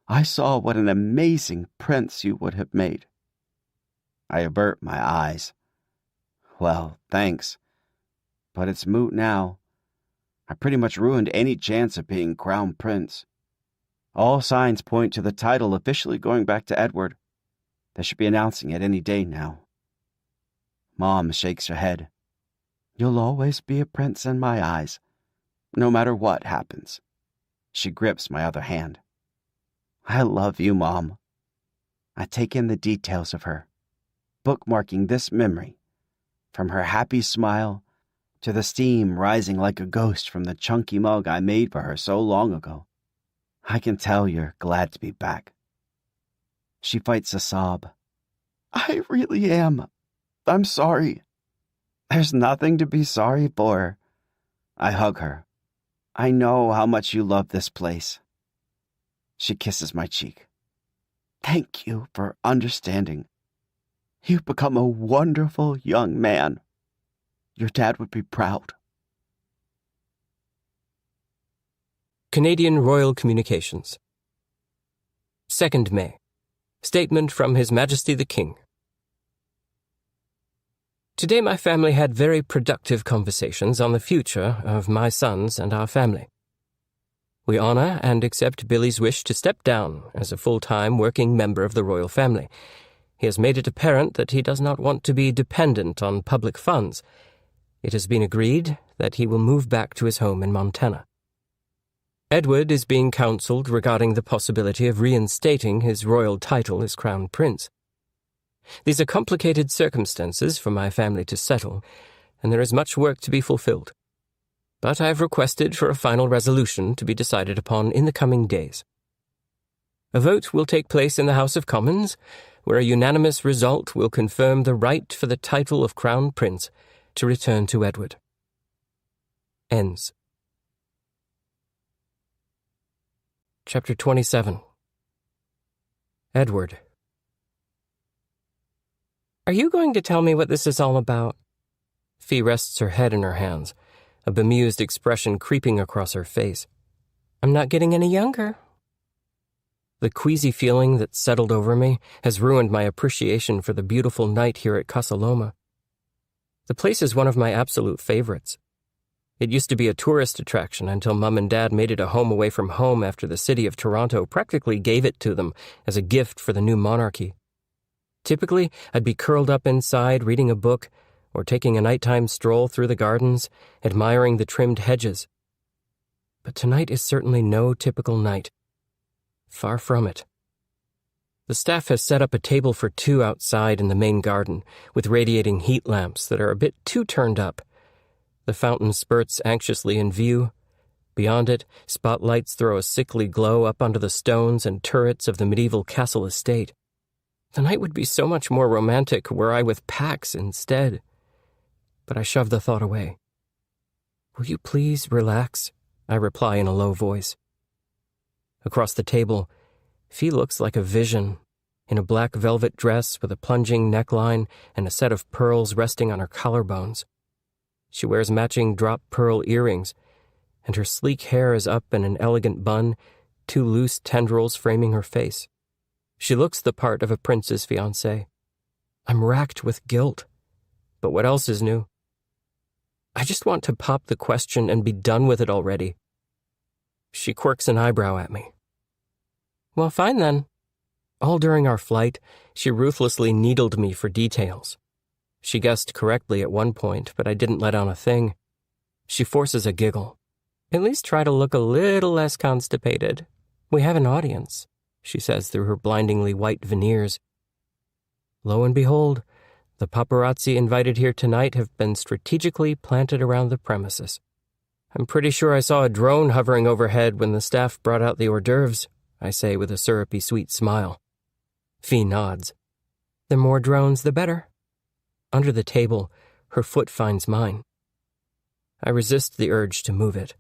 Speaker 1: I saw what an amazing prince you would have made. I avert my eyes. Well, thanks. But it's moot now. I pretty much ruined any chance of being Crown Prince. All signs point to the title officially going back to Edward. They should be announcing it any day now. Mom shakes her head. You'll always be a prince in my eyes, no matter what happens. She grips my other hand. I love you, Mom. I take in the details of her, bookmarking this memory, from her happy smile to the steam rising like a ghost from the chunky mug I made for her so long ago. I can tell you're glad to be back. She fights a sob. I really am. I'm sorry. There's nothing to be sorry for. I hug her. I know how much you love this place. She kisses my cheek. Thank you for understanding. You've become a wonderful young man. Your dad would be proud.
Speaker 2: Canadian Royal Communications. 2nd May. Statement from His Majesty the King. Today my family had very productive conversations on the future of my sons and our family. We honor and accept Billy's wish to step down as a full-time working member of the royal family. He has made it apparent that he does not want to be dependent on public funds. It has been agreed that he will move back to his home in Montana. Edward is being counseled regarding the possibility of reinstating his royal title as Crown Prince. These are complicated circumstances for my family to settle, and there is much work to be fulfilled. But I have requested for a final resolution to be decided upon in the coming days. A vote will take place in the House of Commons, where a unanimous result will confirm the right for the title of Crown Prince to return to Edward. Ends. Chapter 27. Edward. Are you going to tell me what this is all about? Fee rests her head in her hands, a bemused expression creeping across her face. I'm not getting any younger. The queasy feeling that settled over me has ruined my appreciation for the beautiful night here at Casa Loma. The place is one of my absolute favorites. It used to be a tourist attraction until Mum and Dad made it a home away from home after the city of Toronto practically gave it to them as a gift for the new monarchy. Typically, I'd be curled up inside reading a book or taking a nighttime stroll through the gardens, admiring the trimmed hedges. But tonight is certainly no typical night. Far from it. The staff has set up a table for two outside in the main garden, with radiating heat lamps that are a bit too turned up. The fountain spurts anxiously in view. Beyond it, spotlights throw a sickly glow up onto the stones and turrets of the medieval castle estate. The night would be so much more romantic were I with Pax instead. But I shove the thought away. Will you please relax? I reply in a low voice. Across the table, Fee looks like a vision, in a black velvet dress with a plunging neckline and a set of pearls resting on her collarbones. She wears matching drop pearl earrings, and her sleek hair is up in an elegant bun, 2 loose tendrils framing her face. She looks the part of a prince's fiancée. I'm racked with guilt. But what else is new? I just want to pop the question and be done with it already. She quirks an eyebrow at me. Well, fine then. All during our flight, she ruthlessly needled me for details. She guessed correctly at one point, but I didn't let on a thing. She forces a giggle. At least try to look a little less constipated. We have an audience, she says through her blindingly white veneers. Lo and behold, the paparazzi invited here tonight have been strategically planted around the premises. I'm pretty sure I saw a drone hovering overhead when the staff brought out the hors d'oeuvres, I say with a syrupy sweet smile. Fee nods. The more drones, the better. Under the table, her foot finds mine. I resist the urge to move it.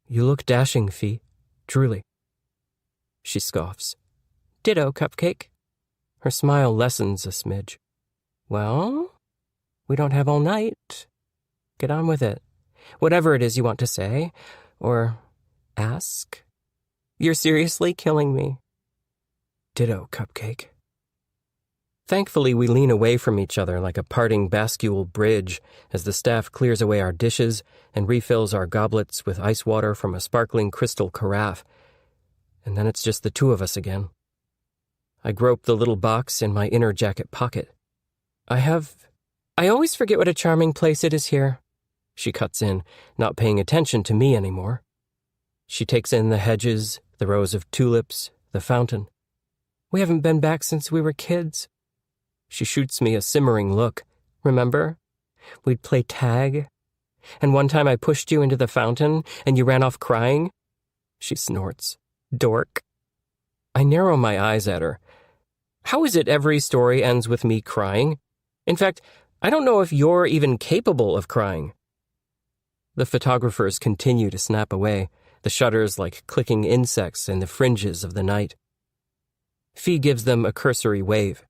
Speaker 2: You look dashing, Fee. Truly. She scoffs. Ditto, Cupcake. Her smile lessens a smidge. Well, we don't have all night. Get on with it. Whatever it is you want to say, or ask. You're seriously killing me. Ditto, Cupcake. Thankfully, we lean away from each other like a parting bascule bridge as the staff clears away our dishes and refills our goblets with ice water from a sparkling crystal carafe. And then it's just the two of us again. I grope the little box in my inner jacket pocket. I always forget what a charming place it is here. She cuts in, not paying attention to me anymore. She takes in the hedges, the rows of tulips, the fountain. We haven't been back since we were kids. She shoots me a simmering look. Remember? We'd play tag. And one time I pushed you into the fountain and you ran off crying. She snorts. Dork. I narrow my eyes at her. How is it every story ends with me crying? In fact, I don't know if you're even capable of crying. The photographers continue to snap away, the shutters like clicking insects in the fringes of the night. Fee gives them a cursory wave.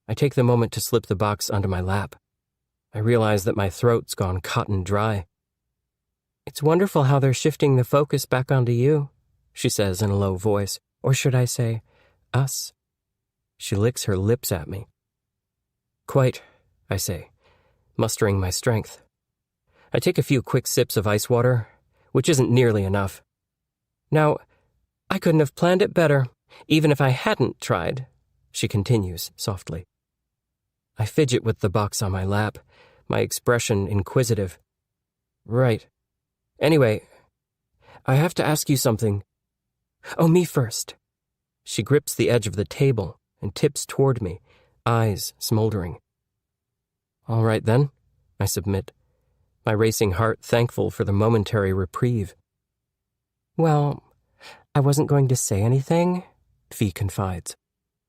Speaker 2: I take the moment to slip the box onto my lap. I realize that my throat's gone cotton dry. It's wonderful how they're shifting the focus back onto you, she says in a low voice. Or should I say, us? She licks her lips at me. Quite, I say, mustering my strength. I take a few quick sips of ice water, which isn't nearly enough. Now, I couldn't have planned it better, even if I hadn't tried, she continues softly. I fidget with the box on my lap, my expression inquisitive. Right. Anyway, I have to ask you something. Oh, me first. She grips the edge of the table and tips toward me, eyes smoldering. All right then, I submit, my racing heart thankful for the momentary reprieve. Well, I wasn't going to say anything, Fee confides.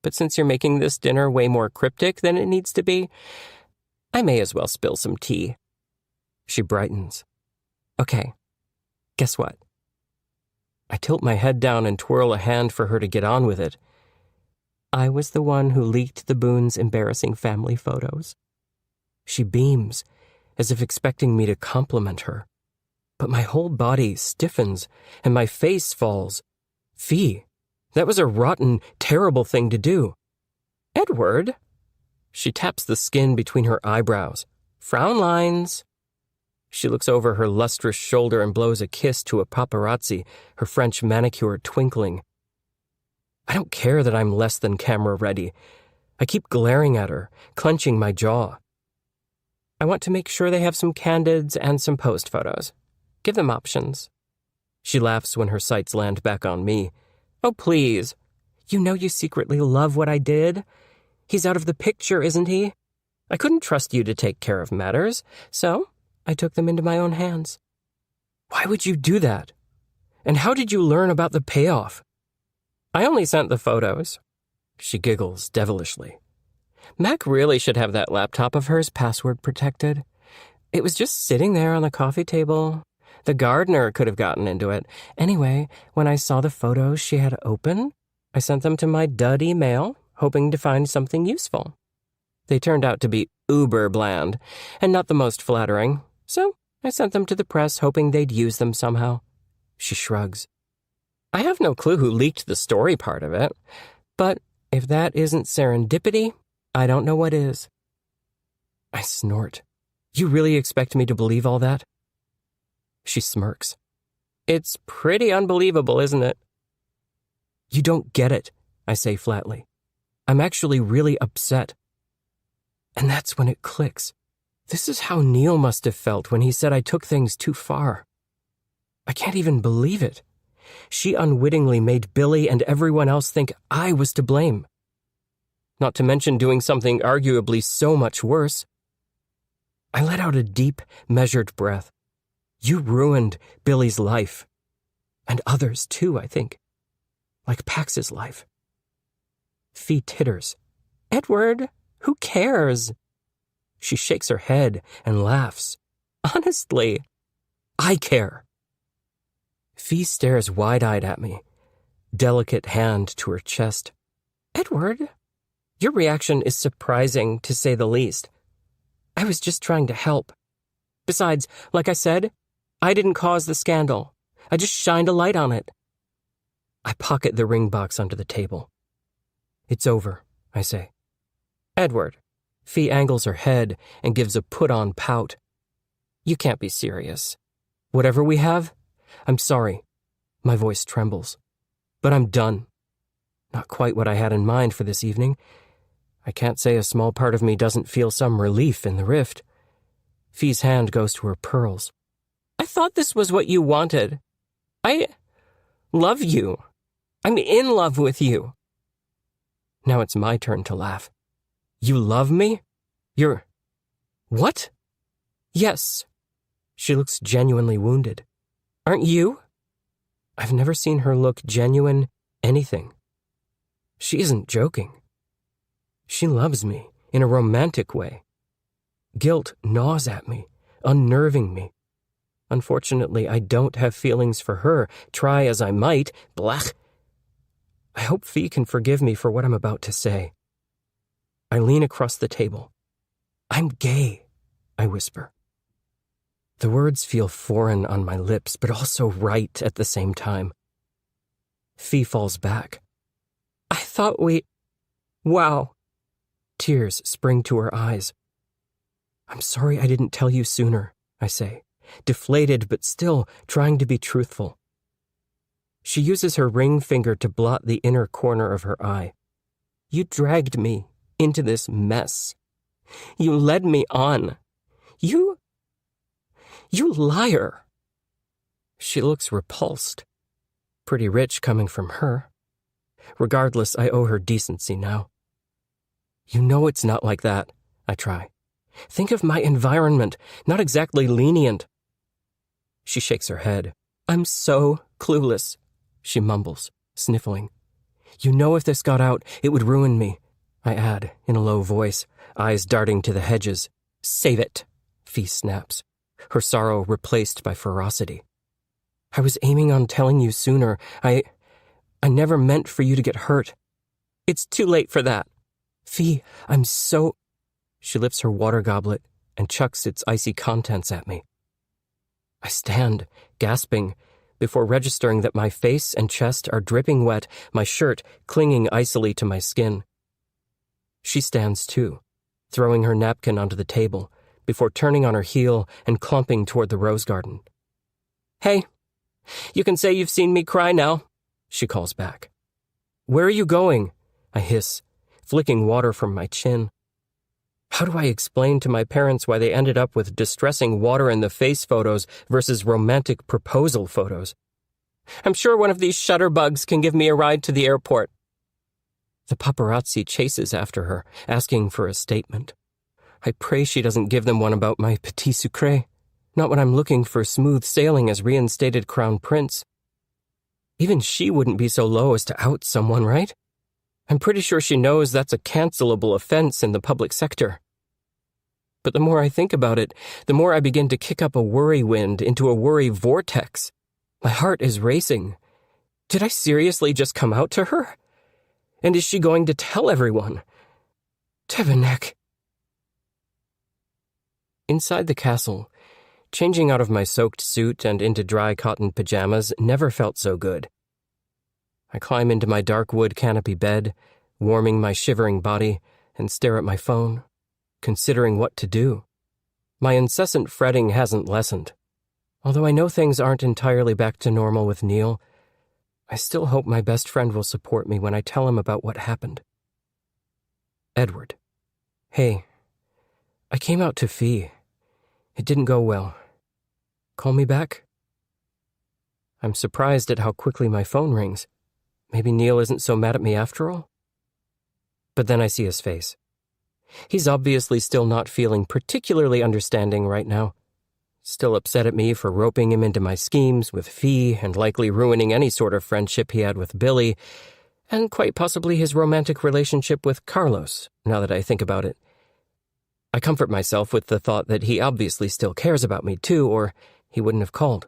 Speaker 2: But since you're making this dinner way more cryptic than it needs to be, I may as well spill some tea. She brightens. Okay, guess what? I tilt my head down and twirl a hand for her to get on with it. I was the one who leaked the Boone's embarrassing family photos. She beams, as if expecting me to compliment her. But my whole body stiffens, and my face falls. Fee, that was a rotten, terrible thing to do. Edward? She taps the skin between her eyebrows. Frown lines. She looks over her lustrous shoulder and blows a kiss to a paparazzi, her French manicure twinkling. I don't care that I'm less than camera ready. I keep glaring at her, clenching my jaw. I want to make sure they have some candids and some post photos. Give them options. She laughs when her sights land back on me. Oh, please. You know you secretly love what I did. He's out of the picture, isn't he? I couldn't trust you to take care of matters, so I took them into my own hands. Why would you do that? And how did you learn about the payoff? I only sent the photos. She giggles devilishly. Mac really should have that laptop of hers password protected. It was just sitting there on the coffee table. The gardener could have gotten into it. Anyway, when I saw the photos she had open, I sent them to my dud email, hoping to find something useful. They turned out to be uber bland, and not the most flattering, so I sent them to the press hoping they'd use them somehow. She shrugs. I have no clue who leaked the story part of it, but if that isn't serendipity, I don't know what is. I snort. You really expect me to believe all that? She smirks. It's pretty unbelievable, isn't it? You don't get it, I say flatly. I'm actually really upset. And that's when it clicks. This is how Neil must have felt when he said I took things too far. I can't even believe it. She unwittingly made Billy and everyone else think I was to blame. Not to mention doing something arguably so much worse. I let out a deep, measured breath. You ruined Billy's life. And others too, I think. Like Pax's life. Fee titters. Edward, who cares? She shakes her head and laughs. Honestly, I care. Fee stares wide-eyed at me, delicate hand to her chest. Edward, your reaction is surprising, to say the least. I was just trying to help. Besides, like I said, I didn't cause the scandal. I just shined a light on it. I pocket the ring box under the table. It's over, I say. Edward. Fee angles her head and gives a put-on pout. You can't be serious. Whatever we have, I'm sorry. My voice trembles. But I'm done. Not quite what I had in mind for this evening. I can't say a small part of me doesn't feel some relief in the rift. Fee's hand goes to her pearls. I thought this was what you wanted. I love you. I'm in love with you. Now it's my turn to laugh. You love me? You're... What? Yes. She looks genuinely wounded. Aren't you? I've never seen her look genuine anything. She isn't joking. She loves me in a romantic way. Guilt gnaws at me, unnerving me. Unfortunately, I don't have feelings for her, try as I might. Blech. I hope Fee can forgive me for what I'm about to say. I lean across the table. I'm gay, I whisper. The words feel foreign on my lips, but also right at the same time. Fee falls back. I thought we... Wow. Tears spring to her eyes. I'm sorry I didn't tell you sooner, I say, deflated but still trying to be truthful. She uses her ring finger to blot the inner corner of her eye. You dragged me into this mess. You led me on. You liar. She looks repulsed. Pretty rich coming from her. Regardless, I owe her decency now. You know it's not like that, I try. Think of my environment, not exactly lenient. She shakes her head. I'm so clueless, she mumbles, sniffling. You know if this got out, it would ruin me, I add in a low voice, eyes darting to the hedges. Save it, Fee snaps, her sorrow replaced by ferocity. I was aiming on telling you sooner. I never meant for you to get hurt. It's too late for that. Fee, I'm so... She lifts her water goblet and chucks its icy contents at me. I stand, gasping, before registering that my face and chest are dripping wet, my shirt clinging icily to my skin. She stands too, throwing her napkin onto the table, before turning on her heel and clumping toward the rose garden. Hey, you can say you've seen me cry now, she calls back. Where are you going? I hiss, flicking water from my chin. How do I explain to my parents why they ended up with distressing water-in-the-face photos versus romantic proposal photos? I'm sure one of these shutterbugs can give me a ride to the airport. The paparazzi chases after her, asking for a statement. I pray she doesn't give them one about my petit sucré, not when I'm looking for smooth sailing as reinstated crown prince. Even she wouldn't be so low as to out someone, right? I'm pretty sure she knows that's a cancelable offense in the public sector. But the more I think about it, the more I begin to kick up a worry wind into a worry vortex. My heart is racing. Did I seriously just come out to her? And is she going to tell everyone? Tevenek. Inside the castle, changing out of my soaked suit and into dry cotton pajamas never felt so good. I climb into my dark wood canopy bed, warming my shivering body, and stare at my phone, considering what to do. My incessant fretting hasn't lessened. Although I know things aren't entirely back to normal with Neil, I still hope my best friend will support me when I tell him about what happened. Edward. Hey, I came out to Fee. It didn't go well. Call me back? I'm surprised at how quickly my phone rings. Maybe Neil isn't so mad at me after all? But then I see his face. He's obviously still not feeling particularly understanding right now. Still upset at me for roping him into my schemes with Fee and likely ruining any sort of friendship he had with Billy, and quite possibly his romantic relationship with Carlos, now that I think about it. I comfort myself with the thought that he obviously still cares about me too, or he wouldn't have called.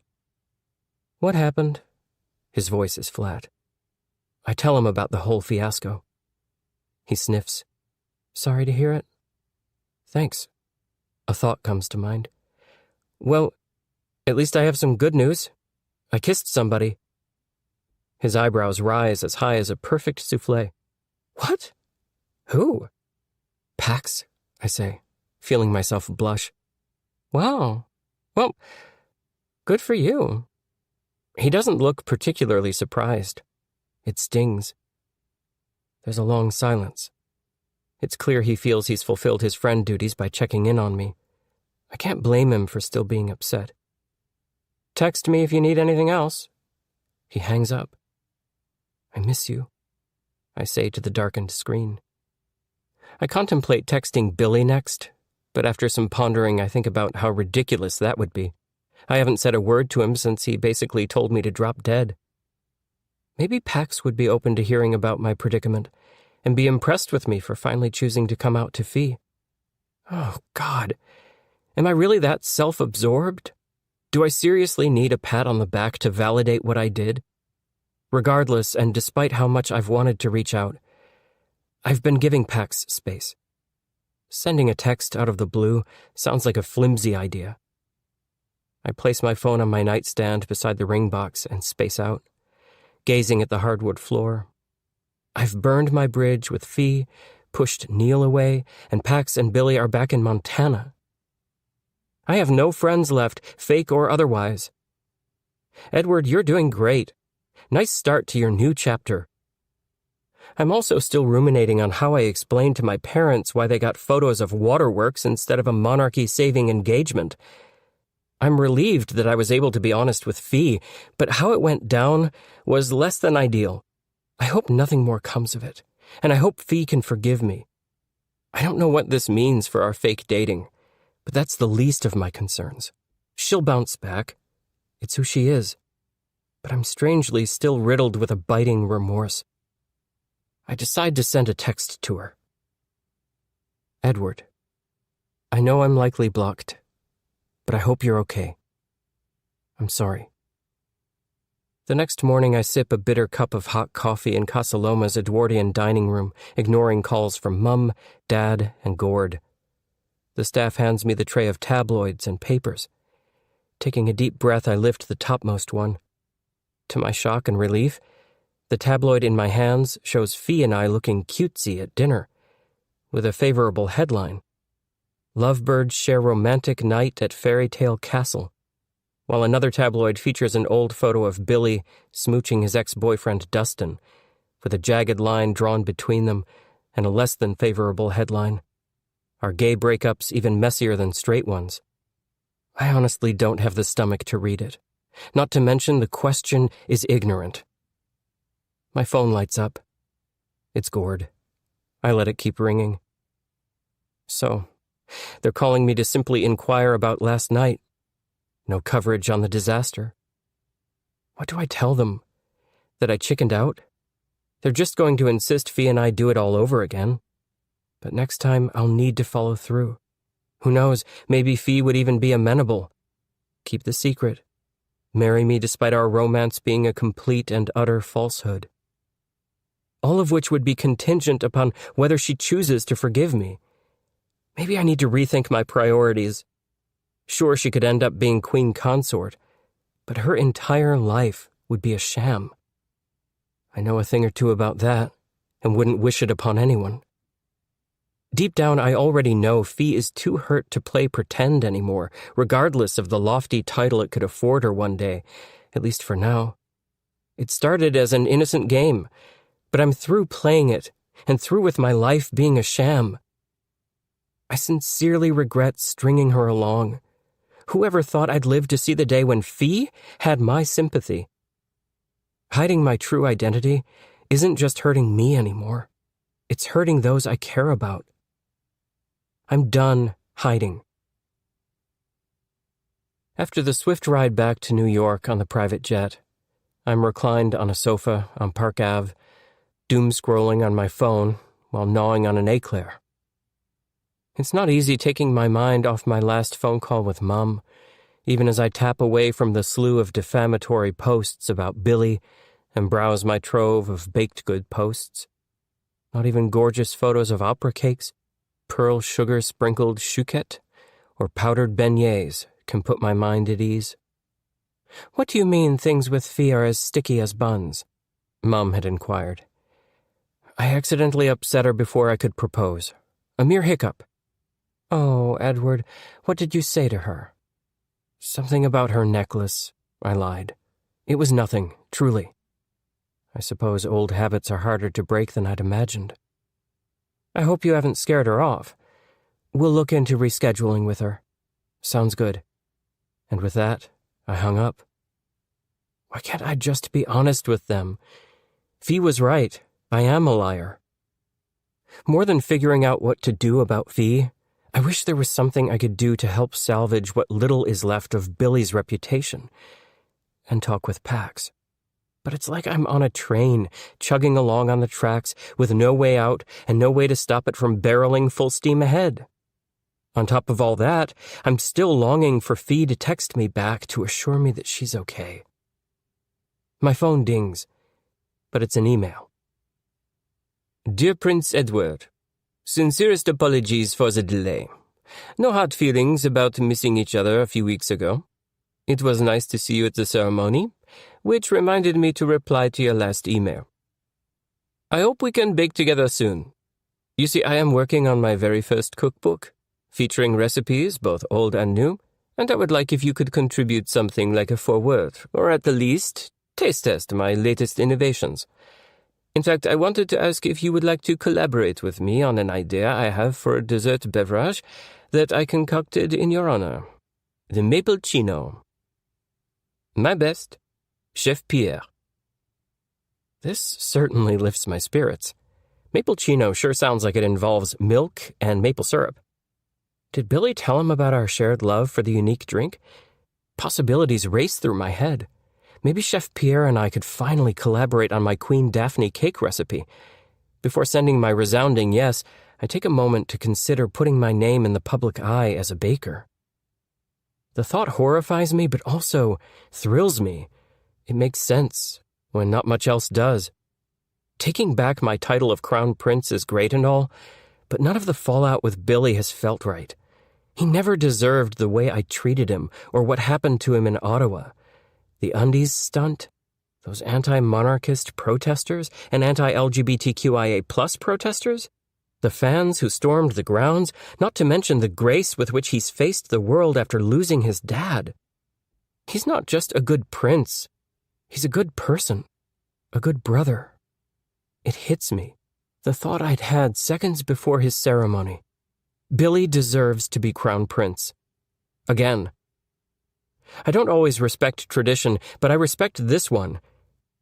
Speaker 2: What happened? His voice is flat. I tell him about the whole fiasco. He sniffs. Sorry to hear it. Thanks. A thought comes to mind. Well, at least I have some good news. I kissed somebody. His eyebrows rise as high as a perfect souffle. What? Who? Pax, I say, feeling myself blush. Wow. Well, good for you. He doesn't look particularly surprised. It stings. There's a long silence. It's clear he feels he's fulfilled his friend duties by checking in on me. I can't blame him for still being upset. Text me if you need anything else. He hangs up. I miss you, I say to the darkened screen. I contemplate texting Billy next, but after some pondering I think about how ridiculous that would be. I haven't said a word to him since he basically told me to drop dead. Maybe Pax would be open to hearing about my predicament and be impressed with me for finally choosing to come out to Fee. Oh, God. Am I really that self-absorbed? Do I seriously need a pat on the back to validate what I did? Regardless, and despite how much I've wanted to reach out, I've been giving Pax space. Sending a text out of the blue sounds like a flimsy idea. I place my phone on my nightstand beside the ring box and space out, gazing at the hardwood floor. I've burned my bridge with Fee, pushed Neil away, and Pax and Billy are back in Montana. I have no friends left, fake or otherwise. Edward, you're doing great. Nice start to your new chapter. I'm also still ruminating on how I explained to my parents why they got photos of waterworks instead of a monarchy-saving engagement. I'm relieved that I was able to be honest with Fee, but how it went down was less than ideal. I hope nothing more comes of it, and I hope Fee can forgive me. I don't know what this means for our fake dating, but that's the least of my concerns. She'll bounce back. It's who she is. But I'm strangely still riddled with a biting remorse. I decide to send a text to her. Edward, I know I'm likely blocked, but I hope you're okay. I'm sorry. The next morning I sip a bitter cup of hot coffee in Casa Loma's Edwardian dining room, ignoring calls from Mum, Dad, and Gord. The staff hands me the tray of tabloids and papers. Taking a deep breath, I lift the topmost one. To my shock and relief, the tabloid in my hands shows Fee and I looking cutesy at dinner, with a favorable headline. Lovebirds share romantic night at Fairy Tale Castle, while another tabloid features an old photo of Billy smooching his ex-boyfriend Dustin, with a jagged line drawn between them and a less than favorable headline. Are gay breakups even messier than straight ones? I honestly don't have the stomach to read it. Not to mention the question is ignorant. My phone lights up. It's Gord. I let it keep ringing. So, they're calling me to simply inquire about last night. No coverage on the disaster. What do I tell them? That I chickened out? They're just going to insist Fee and I do it all over again. But next time I'll need to follow through. Who knows, maybe Fee would even be amenable. Keep the secret. Marry me despite our romance being a complete and utter falsehood. All of which would be contingent upon whether she chooses to forgive me. Maybe I need to rethink my priorities. Sure, she could end up being queen consort, but her entire life would be a sham. I know a thing or two about that, and wouldn't wish it upon anyone. Deep down, I already know Fee is too hurt to play pretend anymore, regardless of the lofty title it could afford her one day, at least for now. It started as an innocent game, but I'm through playing it, and through with my life being a sham. I sincerely regret stringing her along. Whoever thought I'd live to see the day when Fee had my sympathy? Hiding my true identity isn't just hurting me anymore. It's hurting those I care about. I'm done hiding. After the swift ride back to New York on the private jet, I'm reclined on a sofa on Park Ave, doom-scrolling on my phone while gnawing on an eclair. It's not easy taking my mind off my last phone call with Mom, even as I tap away from the slew of defamatory posts about Billy and browse my trove of baked good posts. Not even gorgeous photos of opera cakes, pearl sugar-sprinkled chouquette, or powdered beignets can put my mind at ease. "What do you mean things with Fee are as sticky as buns?" Mom had inquired. I accidentally upset her before I could propose. A mere hiccup. "Oh, Edward, what did you say to her?" "Something about her necklace," I lied. "It was nothing, truly." I suppose old habits are harder to break than I'd imagined. "I hope you haven't scared her off. We'll look into rescheduling with her." "Sounds good." And with that, I hung up. Why can't I just be honest with them? Fee was right. I am a liar. More than figuring out what to do about Fee, I wish there was something I could do to help salvage what little is left of Billy's reputation, and talk with Pax. But it's like I'm on a train, chugging along on the tracks with no way out and no way to stop it from barreling full steam ahead. On top of all that, I'm still longing for Fee to text me back to assure me that she's okay. My phone dings, but it's an email. "Dear Prince Edward, sincerest apologies for the delay. No hard feelings about missing each other a few weeks ago. It was nice to see you at the ceremony, which reminded me to reply to your last email. I hope we can bake together soon. You see, I am working on my very first cookbook, featuring recipes both old and new, and I would like if you could contribute something like a foreword, or at the least, taste test my latest innovations. In fact, I wanted to ask if you would like to collaborate with me on an idea I have for a dessert beverage that I concocted in your honor. The Maple Chino. My best, Chef Pierre." This certainly lifts my spirits. Maple Chino sure sounds like it involves milk and maple syrup. Did Billy tell him about our shared love for the unique drink? Possibilities race through my head. Maybe Chef Pierre and I could finally collaborate on my Queen Daphne cake recipe. Before sending my resounding yes, I take a moment to consider putting my name in the public eye as a baker. The thought horrifies me, but also thrills me. It makes sense when not much else does. Taking back my title of Crown Prince is great and all, but none of the fallout with Billy has felt right. He never deserved the way I treated him or what happened to him in Ottawa. The undies stunt, those anti-monarchist protesters and anti-LGBTQIA+ protesters, the fans who stormed the grounds, not to mention the grace with which he's faced the world after losing his dad. He's not just a good prince. He's a good person, a good brother. It hits me, the thought I'd had seconds before his ceremony. Billy deserves to be crown prince. Again. I don't always respect tradition, but I respect this one.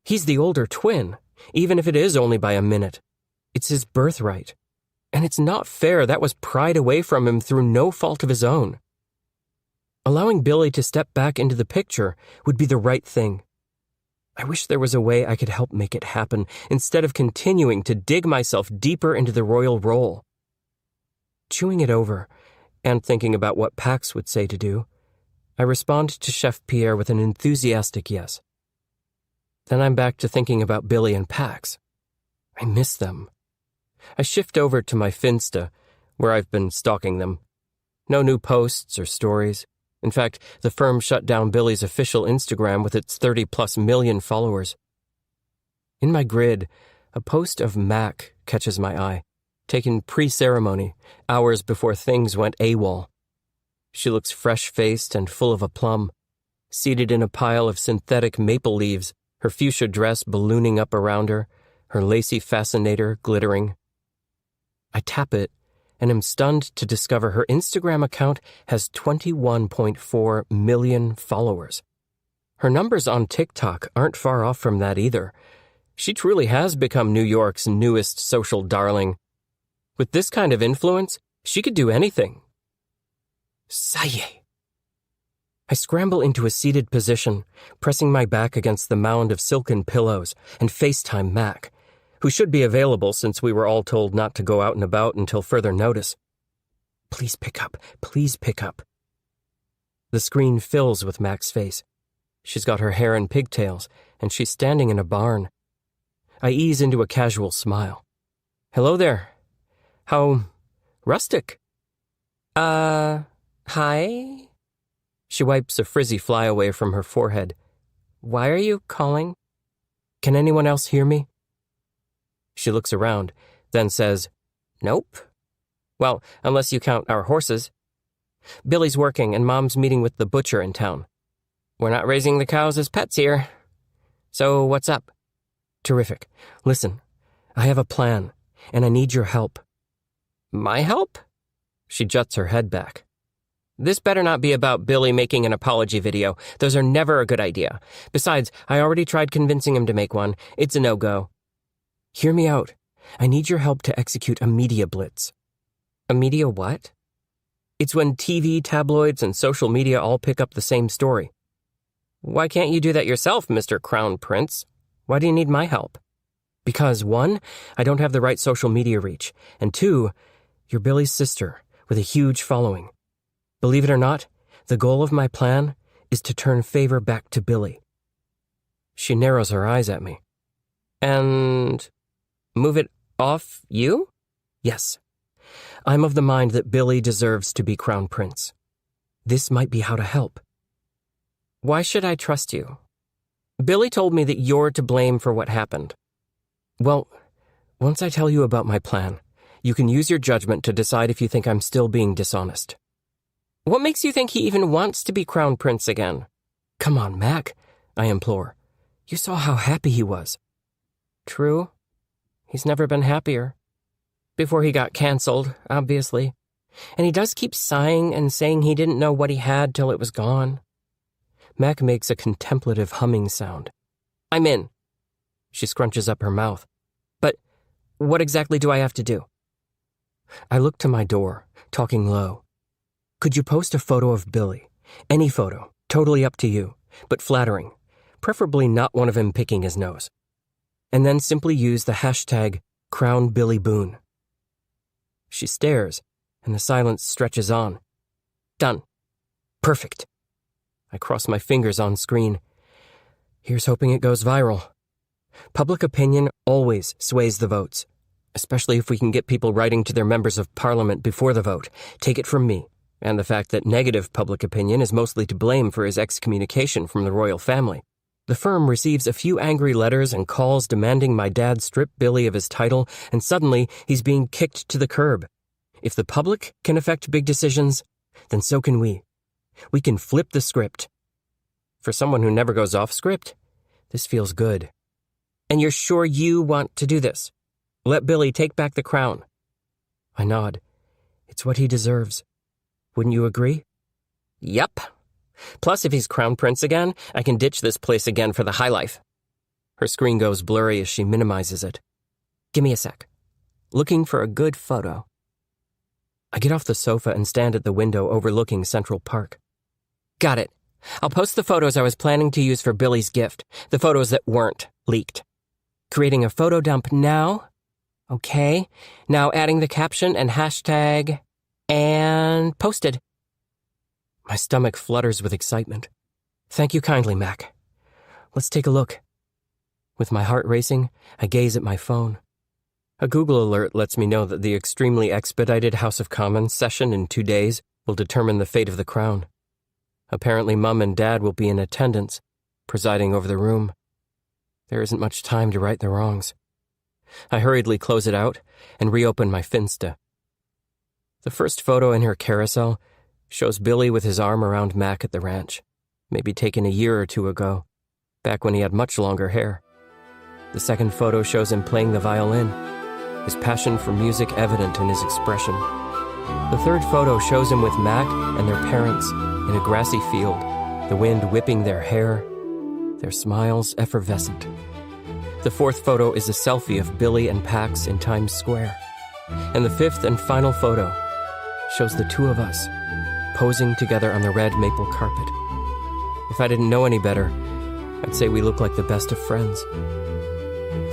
Speaker 2: He's the older twin, even if it is only by a minute. It's his birthright. And it's not fair that was pried away from him through no fault of his own. Allowing Billy to step back into the picture would be the right thing. I wish there was a way I could help make it happen instead of continuing to dig myself deeper into the royal role. Chewing it over, and thinking about what Pax would say to do, I respond to Chef Pierre with an enthusiastic yes. Then I'm back to thinking about Billy and Pax. I miss them. I shift over to my Finsta, where I've been stalking them. No new posts or stories. In fact, the firm shut down Billy's official Instagram with its 30+ million followers. In my grid, a post of Mac catches my eye, taken pre-ceremony, hours before things went AWOL. She looks fresh-faced and full of aplomb, seated in a pile of synthetic maple leaves, her fuchsia dress ballooning up around her, her lacy fascinator glittering. I tap it and am stunned to discover her Instagram account has 21.4 million followers. Her numbers on TikTok aren't far off from that either. She truly has become New York's newest social darling. With this kind of influence, she could do anything. Saye. I scramble into a seated position, pressing my back against the mound of silken pillows, and FaceTime Mac, who should be available since we were all told not to go out and about until further notice. Please pick up. Please pick up. The screen fills with Mac's face. She's got her hair in pigtails, and she's standing in a barn. I ease into a casual smile. Hello there. How rustic. Hi? She wipes a frizzy flyaway from her forehead. Why are you calling? Can anyone else hear me? She looks around, then says, Nope. Well, unless you count our horses. Billy's working and Mom's meeting with the butcher in town. We're not raising the cows as pets here. So what's up? Terrific. Listen, I have a plan, and I need your help. My help? She juts her head back. This better not be about Billy making an apology video. Those are never a good idea. Besides, I already tried convincing him to make one. It's a no-go. Hear me out. I need your help to execute a media blitz. A media what? It's when TV, tabloids, and social media all pick up the same story. Why can't you do that yourself, Mr. Crown Prince? Why do you need my help? Because, 1, I don't have the right social media reach, and 2, you're Billy's sister with a huge following. Believe it or not, the goal of my plan is to turn favor back to Billy. She narrows her eyes at me. And move it off you? Yes. I'm of the mind that Billy deserves to be crown prince. This might be how to help. Why should I trust you? Billy told me that you're to blame for what happened. Well, once I tell you about my plan, you can use your judgment to decide if you think I'm still being dishonest. What makes you think he even wants to be crown prince again? Come on, Mac, I implore. You saw how happy he was. True. He's never been happier. Before he got canceled, obviously. And he does keep sighing and saying he didn't know what he had till it was gone. Mac makes a contemplative humming sound. I'm in. She scrunches up her mouth. But what exactly do I have to do? I look to my door, talking low. Could you post a photo of Billy? Any photo, totally up to you, but flattering. Preferably not one of him picking his nose. And then simply use the hashtag #CrownBillyBoone. She stares, and the silence stretches on. Done. Perfect. I cross my fingers on screen. Here's hoping it goes viral. Public opinion always sways the votes, especially if we can get people writing to their members of parliament before the vote. Take it from me, and the fact that negative public opinion is mostly to blame for his excommunication from the royal family. The firm receives a few angry letters and calls demanding my dad strip Billy of his title, and suddenly he's being kicked to the curb. If the public can affect big decisions, then so can we. We can flip the script. For someone who never goes off script, this feels good. And you're sure you want to do this? Let Billy take back the crown. I nod. It's what he deserves. Wouldn't you agree? Yep. Plus, if he's crown prince again, I can ditch this place again for the high life. Her screen goes blurry as she minimizes it. Give me a sec. Looking for a good photo. I get off the sofa and stand at the window overlooking Central Park. Got it. I'll post the photos I was planning to use for Billy's gift, the photos that weren't leaked. Creating a photo dump now? Okay. Now adding the caption and hashtag And posted. My stomach flutters with excitement. Thank you kindly, Mac. Let's take a look. With my heart racing, I gaze at my phone. A Google alert lets me know that the extremely expedited House of Commons session in 2 days will determine the fate of the crown. Apparently, Mum and Dad will be in attendance, presiding over the room. There isn't much time to right the wrongs. I hurriedly close it out and reopen my Finsta. The first photo in her carousel shows Billy with his arm around Mac at the ranch, maybe taken a year or 2 ago, back when he had much longer hair. The second photo shows him playing the violin, his passion for music evident in his expression. The third photo shows him with Mac and their parents in a grassy field, the wind whipping their hair, their smiles effervescent. The fourth photo is a selfie of Billy and Pax in Times Square. And the fifth and final photo shows the two of us, posing together on the red maple carpet. If I didn't know any better, I'd say we look like the best of friends.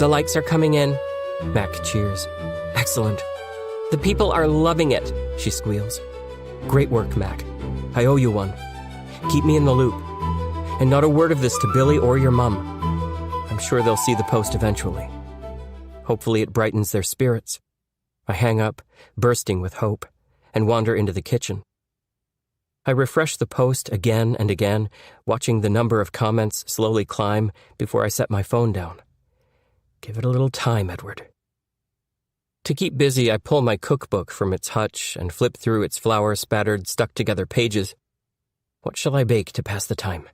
Speaker 2: The likes are coming in, Mac cheers. Excellent. The people are loving it, she squeals. Great work, Mac. I owe you one. Keep me in the loop. And not a word of this to Billy or your mum. I'm sure they'll see the post eventually. Hopefully it brightens their spirits. I hang up, bursting with hope, and wander into the kitchen. I refresh the post again and again, watching the number of comments slowly climb before I set my phone down. Give it a little time, Edward. To keep busy, I pull my cookbook from its hutch and flip through its flour-spattered, stuck-together pages. What shall I bake to pass the time?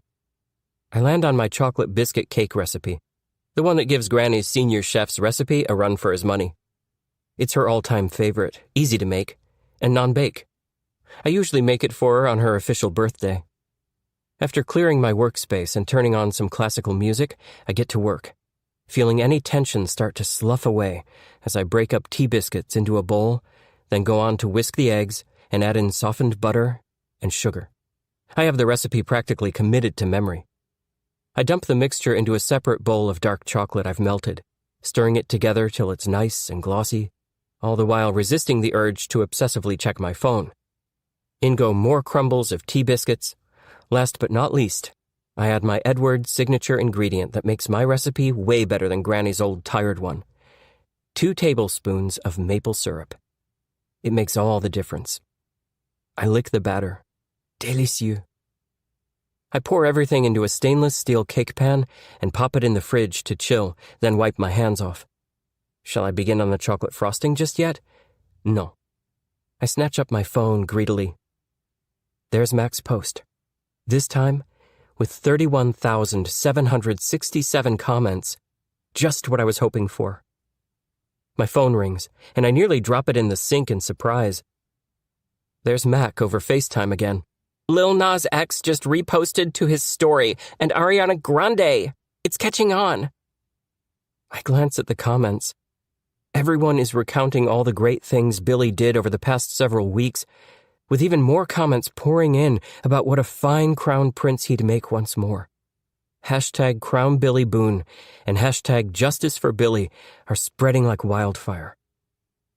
Speaker 2: I land on my chocolate biscuit cake recipe, the one that gives Granny's senior chef's recipe a run for his money. It's her all-time favorite, easy to make, and non-bake. I usually make it for her on her official birthday. After clearing my workspace and turning on some classical music, I get to work, feeling any tension start to slough away as I break up tea biscuits into a bowl, then go on to whisk the eggs and add in softened butter and sugar. I have the recipe practically committed to memory. I dump the mixture into a separate bowl of dark chocolate I've melted, stirring it together till it's nice and glossy, all the while resisting the urge to obsessively check my phone. In go more crumbles of tea biscuits. Last but not least, I add my Edward signature ingredient that makes my recipe way better than Granny's old tired one. 2 tablespoons of maple syrup. It makes all the difference. I lick the batter. Délicieux. I pour everything into a stainless steel cake pan and pop it in the fridge to chill, then wipe my hands off. Shall I begin on the chocolate frosting just yet? No. I snatch up my phone greedily. There's Mac's post. This time, with 31,767 comments, just what I was hoping for. My phone rings, and I nearly drop it in the sink in surprise. There's Mac over FaceTime again. Lil Nas X just reposted to his story, and Ariana Grande. It's catching on. I glance at the comments. Everyone is recounting all the great things Billy did over the past several weeks, with even more comments pouring in about what a fine crown prince he'd make once more. Hashtag Crown Billy Boone and hashtag Justice for Billy are spreading like wildfire.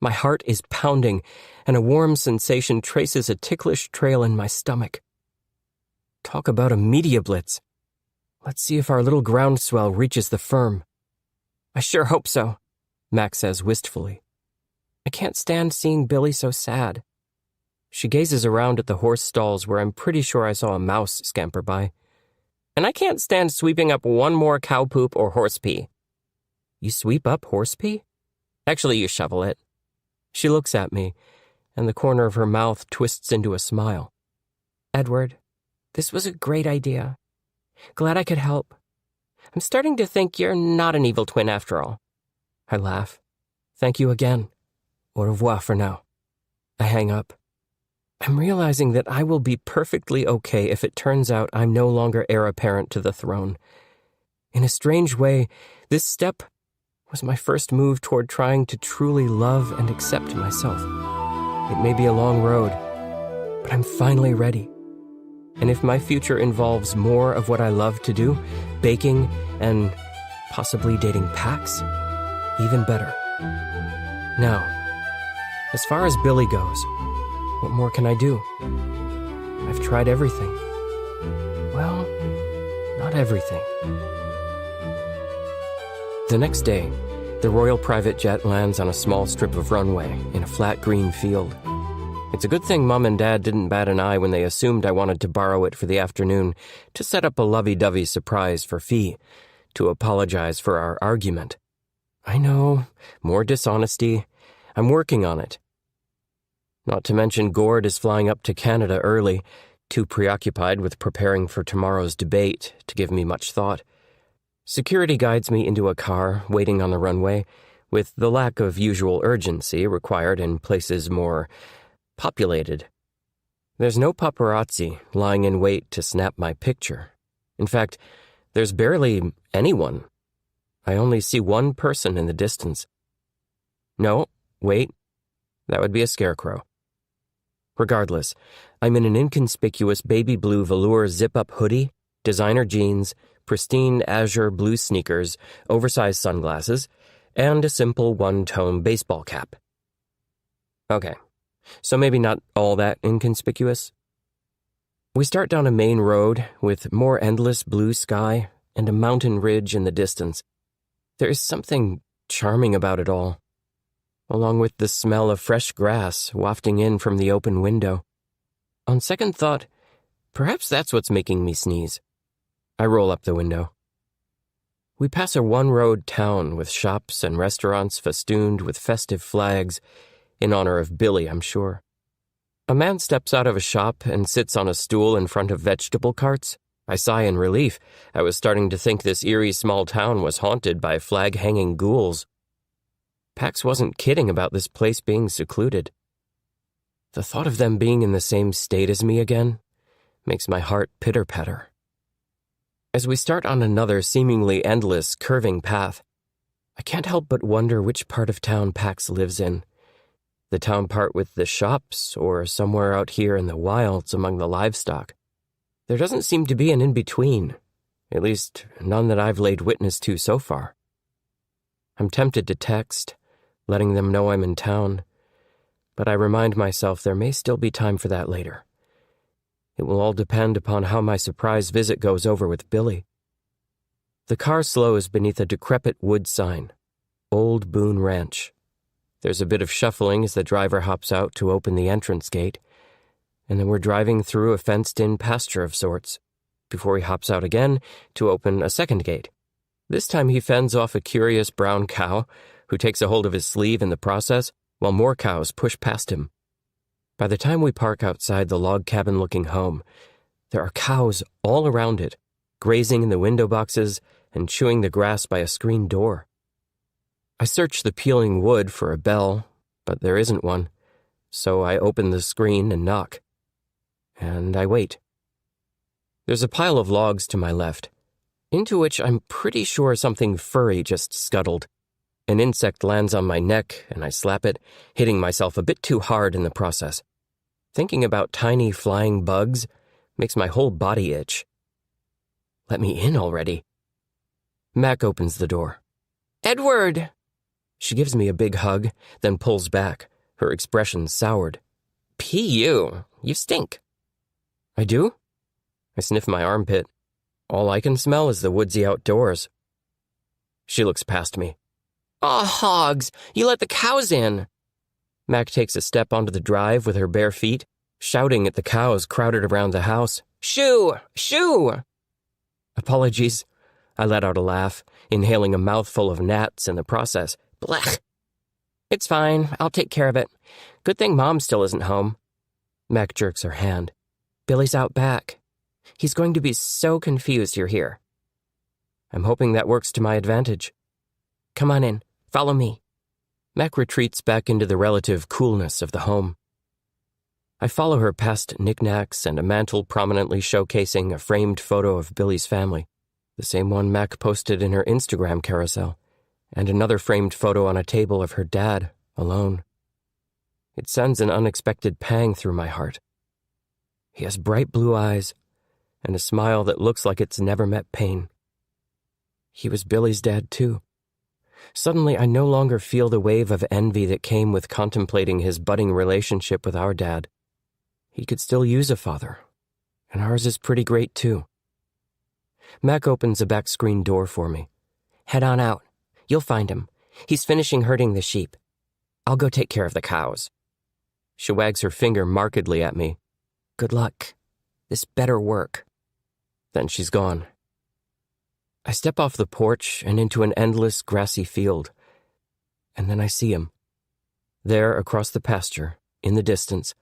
Speaker 2: My heart is pounding, and a warm sensation traces a ticklish trail in my stomach. Talk about a media blitz. Let's see if our little groundswell reaches the firm. I sure hope so, Mac says wistfully. I can't stand seeing Billy so sad. She gazes around at the horse stalls where I'm pretty sure I saw a mouse scamper by. And I can't stand sweeping up one more cow poop or horse pee. You sweep up horse pee? Actually, you shovel it. She looks at me, and the corner of her mouth twists into a smile. Edward, this was a great idea. Glad I could help. I'm starting to think you're not an evil twin after all. I laugh. Thank you again. Au revoir for now. I hang up. I'm realizing that I will be perfectly okay if it turns out I'm no longer heir apparent to the throne. In a strange way, this step was my first move toward trying to truly love and accept myself. It may be a long road, but I'm finally ready. And if my future involves more of what I love to do, baking and possibly dating Pax, even better. Now, as far as Billy goes, What more can I do? I've tried everything. Well, not everything. The next day, the Royal private jet lands on a small strip of runway in a flat green field. It's a good thing Mom and Dad didn't bat an eye when they assumed I wanted to borrow it for the afternoon to set up a lovey-dovey surprise for Fee, to apologize for our argument. I know, more dishonesty. I'm working on it. Not to mention Gord is flying up to Canada early, too preoccupied with preparing for tomorrow's debate to give me much thought. Security guides me into a car waiting on the runway, with the lack of usual urgency required in places more populated. There's no paparazzi lying in wait to snap my picture. In fact, there's barely anyone. I only see one person in the distance. No, wait, that would be a scarecrow. Regardless, I'm in an inconspicuous baby blue velour zip-up hoodie, designer jeans, pristine azure blue sneakers, oversized sunglasses, and a simple one-tone baseball cap. Okay, so maybe not all that inconspicuous. We start down a main road with more endless blue sky and a mountain ridge in the distance. There is something charming about it all, along with the smell of fresh grass wafting in from the open window. On second thought, perhaps that's what's making me sneeze. I roll up the window. We pass a one-road town with shops and restaurants festooned with festive flags, in honor of Billy, I'm sure. A man steps out of a shop and sits on a stool in front of vegetable carts. I sigh in relief. I was starting to think this eerie small town was haunted by flag-hanging ghouls. Pax wasn't kidding about this place being secluded. The thought of them being in the same state as me again makes my heart pitter-patter. As we start on another seemingly endless, curving path, I can't help but wonder which part of town Pax lives in. The town part with the shops, or somewhere out here in the wilds among the livestock. There doesn't seem to be an in-between, at least none that I've laid witness to so far. I'm tempted to text, letting them know I'm in town, but I remind myself there may still be time for that later. It will all depend upon how my surprise visit goes over with Billy. The car slows beneath a decrepit wood sign, Old Boone Ranch. There's a bit of shuffling as the driver hops out to open the entrance gate, and then we're driving through a fenced-in pasture of sorts, before he hops out again to open a second gate. This time he fends off a curious brown cow, who takes a hold of his sleeve in the process, while more cows push past him. By the time we park outside the log cabin-looking home, there are cows all around it, grazing in the window boxes and chewing the grass by a screen door. I search the peeling wood for a bell, but there isn't one, so I open the screen and knock. And I wait. There's a pile of logs to my left, into which I'm pretty sure something furry just scuttled. An insect lands on my neck, and I slap it, hitting myself a bit too hard in the process. Thinking about tiny flying bugs makes my whole body itch. Let me in already. Mac opens the door. "Edward!" She gives me a big hug, then pulls back, her expression soured. "P.U., you stink." "I do?" I sniff my armpit. All I can smell is the woodsy outdoors. She looks past me. "Aw, hogs! You let the cows in!" Mac takes a step onto the drive with her bare feet, shouting at the cows crowded around the house. "Shoo! Shoo!" "Apologies." I let out a laugh, inhaling a mouthful of gnats in the process. "Blech." "It's fine. I'll take care of it. Good thing Mom still isn't home." Mac jerks her hand. "Billy's out back. He's going to be so confused you're here." I'm hoping that works to my advantage. "Come on in. Follow me." Mac retreats back into the relative coolness of the home. I follow her past knickknacks and a mantel prominently showcasing a framed photo of Billy's family, the same one Mac posted in her Instagram carousel, and another framed photo on a table of her dad, alone. It sends an unexpected pang through my heart. He has bright blue eyes and a smile that looks like it's never met pain. He was Billy's dad, too. Suddenly, I no longer feel the wave of envy that came with contemplating his budding relationship with our dad. He could still use a father, and ours is pretty great too. Mac opens a back screen door for me. Head on out. You'll find him. He's finishing herding the sheep. I'll go take care of the cows. She wags her finger markedly at me. Good luck. This better work. Then she's gone. I step off the porch and into an endless grassy field. And then I see him. There across the pasture, in the distance,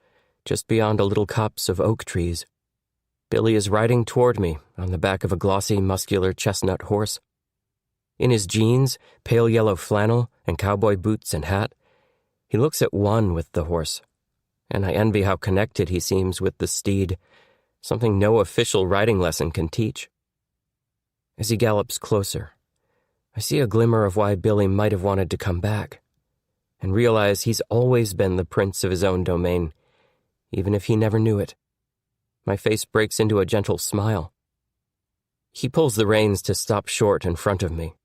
Speaker 2: just beyond a little copse of oak trees, Billy is riding toward me on the back of a glossy, muscular chestnut horse. In his jeans, pale yellow flannel, and cowboy boots and hat, he looks at one with the horse, and I envy how connected he seems with the steed, something no official riding lesson can teach. As he gallops closer, I see a glimmer of why Billy might have wanted to come back, and realize he's always been the prince of his own domain, even if he never knew it. My face breaks into a gentle smile. He pulls the reins to stop short in front of me,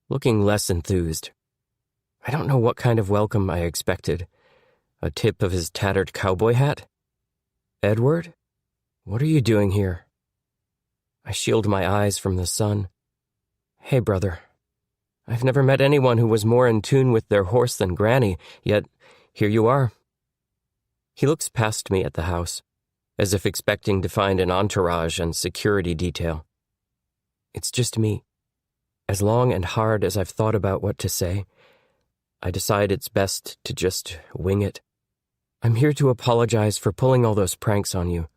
Speaker 2: looking less enthused. I don't know what kind of welcome I expected. A tip of his tattered cowboy hat? Edward? What are you doing here? I shield my eyes from the sun. Hey, brother. I've never met anyone who was more in tune with their horse than Granny, yet here you are. He looks past me at the house, as if expecting to find an entourage and security detail. It's just me. As long and hard as I've thought about what to say, I decide it's best to just wing it. I'm here to apologize for pulling all those pranks on you,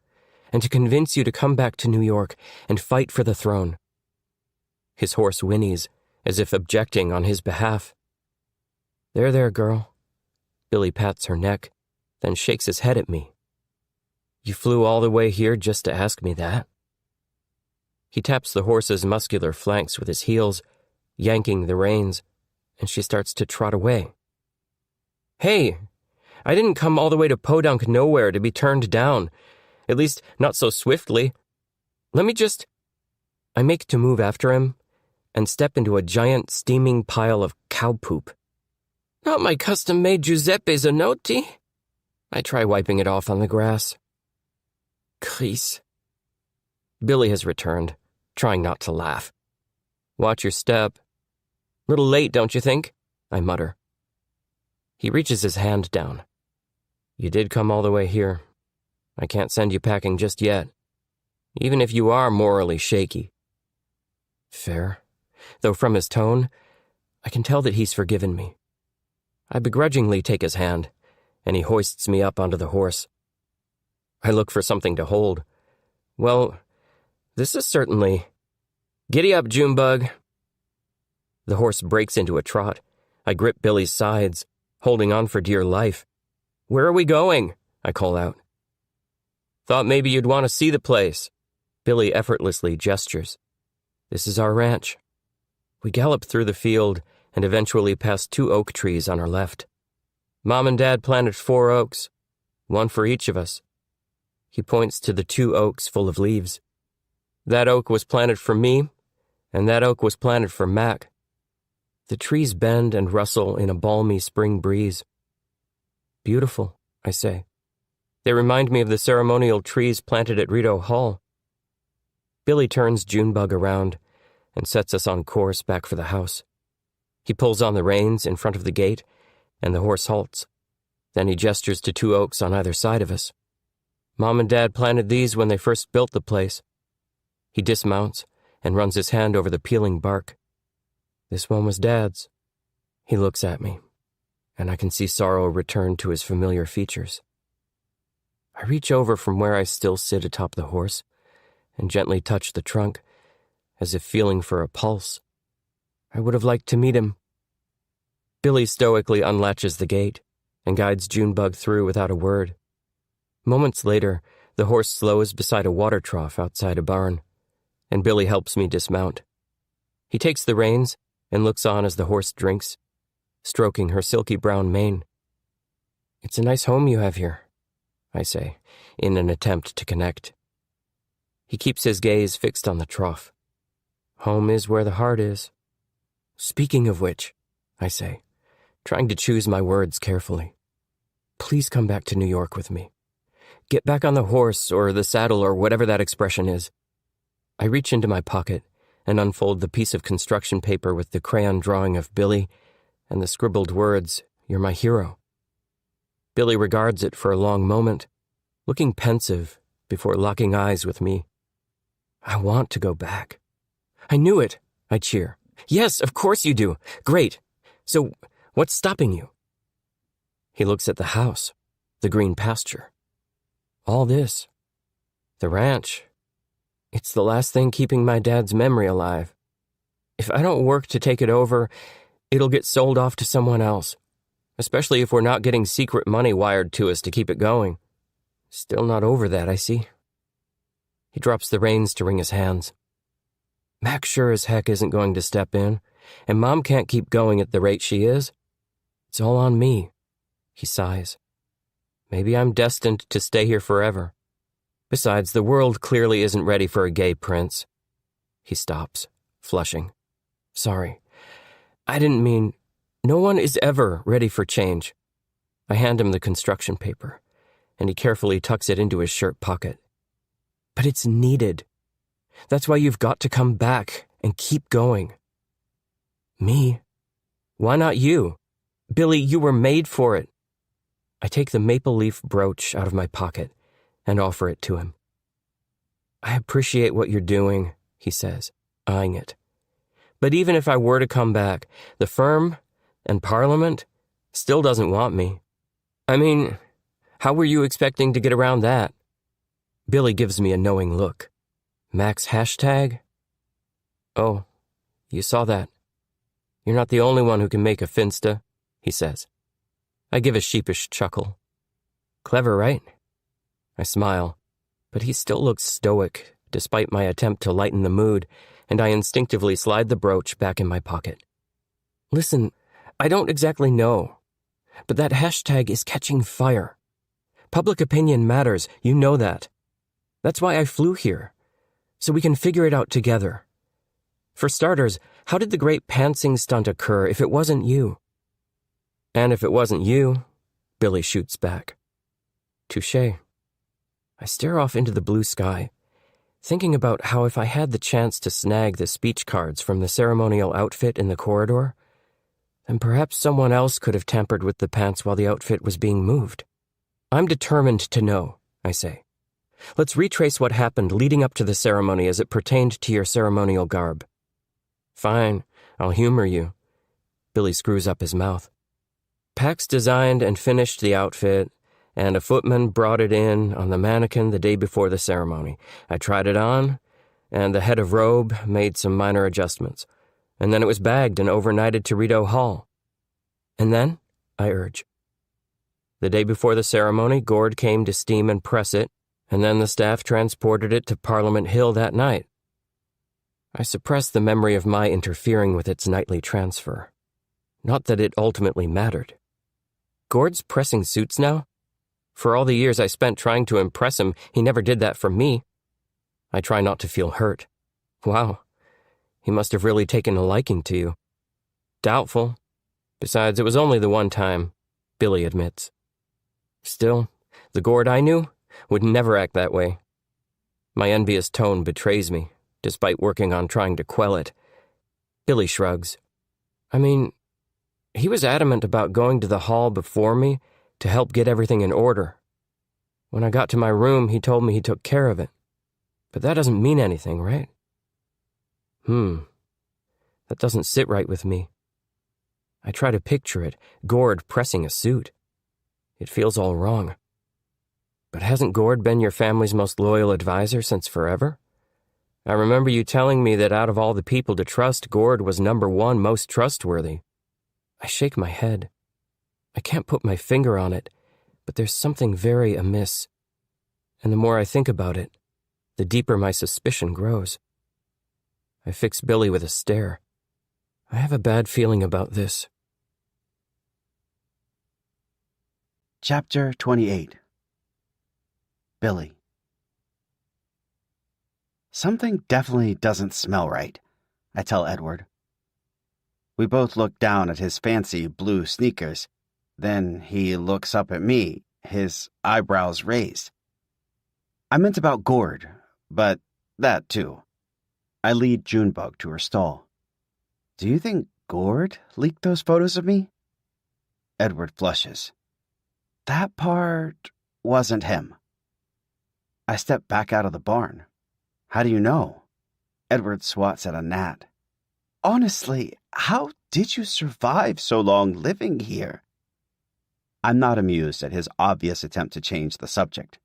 Speaker 2: and to convince you to come back to New York and fight for the throne. His horse whinnies, as if objecting on his behalf. There, girl. Billy pats her neck, then shakes his head at me. You flew all the way here just to ask me that? He taps the horse's muscular flanks with his heels, yanking the reins, and she starts to trot away. Hey, I didn't come all the way to Podunk nowhere to be turned down, at least not so swiftly. I make to move after him and step into a giant steaming pile of cow poop. Not my custom-made Giuseppe Zanotti. I try wiping it off on the grass. Chris. Billy has returned, trying not to laugh. Watch your step. Little late, don't you think? I mutter. He reaches his hand down. You did come all the way here. I can't send you packing just yet, even if you are morally shaky. Fair, though from his tone, I can tell that he's forgiven me. I begrudgingly take his hand, and he hoists me up onto the horse. I look for something to hold. Well, this is certainly... Giddy up, Junebug. The horse breaks into a trot. I grip Billy's sides, holding on for dear life. Where are we going? I call out. Thought maybe you'd want to see the place. Billy effortlessly gestures. This is our ranch. We gallop through the field and eventually pass 2 oak trees on our left. Mom and Dad planted 4 oaks, one for each of us. He points to the 2 oaks full of leaves. That oak was planted for me, and that oak was planted for Mac. The trees bend and rustle in a balmy spring breeze. Beautiful, I say. They remind me of the ceremonial trees planted at Rideau Hall. Billy turns Junebug around and sets us on course back for the house. He pulls on the reins in front of the gate, and the horse halts. Then he gestures to 2 oaks on either side of us. Mom and Dad planted these when they first built the place. He dismounts and runs his hand over the peeling bark. This one was Dad's. He looks at me, and I can see sorrow return to his familiar features. I reach over from where I still sit atop the horse and gently touch the trunk, as if feeling for a pulse. I would have liked to meet him. Billy stoically unlatches the gate and guides Junebug through without a word. Moments later, the horse slows beside a water trough outside a barn, and Billy helps me dismount. He takes the reins and looks on as the horse drinks, stroking her silky brown mane. It's a nice home you have here, I say, in an attempt to connect. He keeps his gaze fixed on the trough. Home is where the heart is. Speaking of which, I say, trying to choose my words carefully, please come back to New York with me. Get back on the horse or the saddle or whatever that expression is. I reach into my pocket and unfold the piece of construction paper with the crayon drawing of Billy and the scribbled words, "You're my hero." Billy regards it for a long moment, looking pensive before locking eyes with me. I want to go back. I knew it, I cheer. Yes, of course you do. Great. So, what's stopping you? He looks at the house, the green pasture. All this. The ranch. It's the last thing keeping my dad's memory alive. If I don't work to take it over, it'll get sold off to someone else, especially if we're not getting secret money wired to us to keep it going. Still not over that, I see. He drops the reins to wring his hands. Mac sure as heck isn't going to step in, and Mom can't keep going at the rate she is. It's all on me, he sighs. Maybe I'm destined to stay here forever. Besides, the world clearly isn't ready for a gay prince. He stops, flushing. Sorry. I didn't mean... No one is ever ready for change. I hand him the construction paper, and he carefully tucks it into his shirt pocket. But it's needed. That's why you've got to come back and keep going. Me? Why not you? Billy, you were made for it. I take the maple leaf brooch out of my pocket and offer it to him. I appreciate what you're doing, he says, eyeing it. But even if I were to come back, the firm and Parliament still doesn't want me. I mean, how were you expecting to get around that? Billy gives me a knowing look. Mac's hashtag? Oh, you saw that. You're not the only one who can make a finsta, he says. I give a sheepish chuckle. Clever, right? I smile, but he still looks stoic, despite my attempt to lighten the mood, and I instinctively slide the brooch back in my pocket. Listen, I don't exactly know, but that hashtag is catching fire. Public opinion matters, you know that. That's why I flew here, so we can figure it out together. For starters, how did the great pantsing stunt occur if it wasn't you? And if it wasn't you, Billy shoots back. Touché. I stare off into the blue sky, thinking about how if I had the chance to snag the speech cards from the ceremonial outfit in the corridor, then perhaps someone else could have tampered with the pants while the outfit was being moved. I'm determined to know, I say. Let's retrace what happened leading up to the ceremony as it pertained to your ceremonial garb. Fine, I'll humor you. Billy screws up his mouth. Pax designed and finished the outfit, and a footman brought it in on the mannequin the day before the ceremony. I tried it on, and the head of robe made some minor adjustments. And then it was bagged and overnighted to Rideau Hall. And then, I urge. The day before the ceremony, Gord came to steam and press it, and then the staff transported it to Parliament Hill that night. I suppress the memory of my interfering with its nightly transfer. Not that it ultimately mattered. Gord's pressing suits now? For all the years I spent trying to impress him, he never did that for me. I try not to feel hurt. Wow, he must have really taken a liking to you. Doubtful. Besides, it was only the one time, Billy admits. Still, the Gord I knew would never act that way. My envious tone betrays me, despite working on trying to quell it. Billy shrugs. I mean, he was adamant about going to the hall before me to help get everything in order. When I got to my room, he told me he took care of it. But that doesn't mean anything, right? That doesn't sit right with me. I try to picture it, Gord pressing a suit. It feels all wrong. But hasn't Gord been your family's most loyal advisor since forever? I remember you telling me that out of all the people to trust, Gord was number one most trustworthy. I shake my head. I can't put my finger on it, but there's something very amiss. And the more I think about it, the deeper my suspicion grows. I fix Billy with a stare. I have a bad feeling about this.
Speaker 1: Chapter 28. Billy. Something definitely doesn't smell right, I tell Edward. We both look down at his fancy blue sneakers. Then he looks up at me, his eyebrows raised. I meant about Gord, but that too. I lead Junebug to her stall. Do you think Gord leaked those photos of me? Edward flushes. That part wasn't him. I step back out of the barn. How do you know? Edward swats at a gnat. Honestly, how did you survive so long living here? I'm not amused at his obvious attempt to change the subject.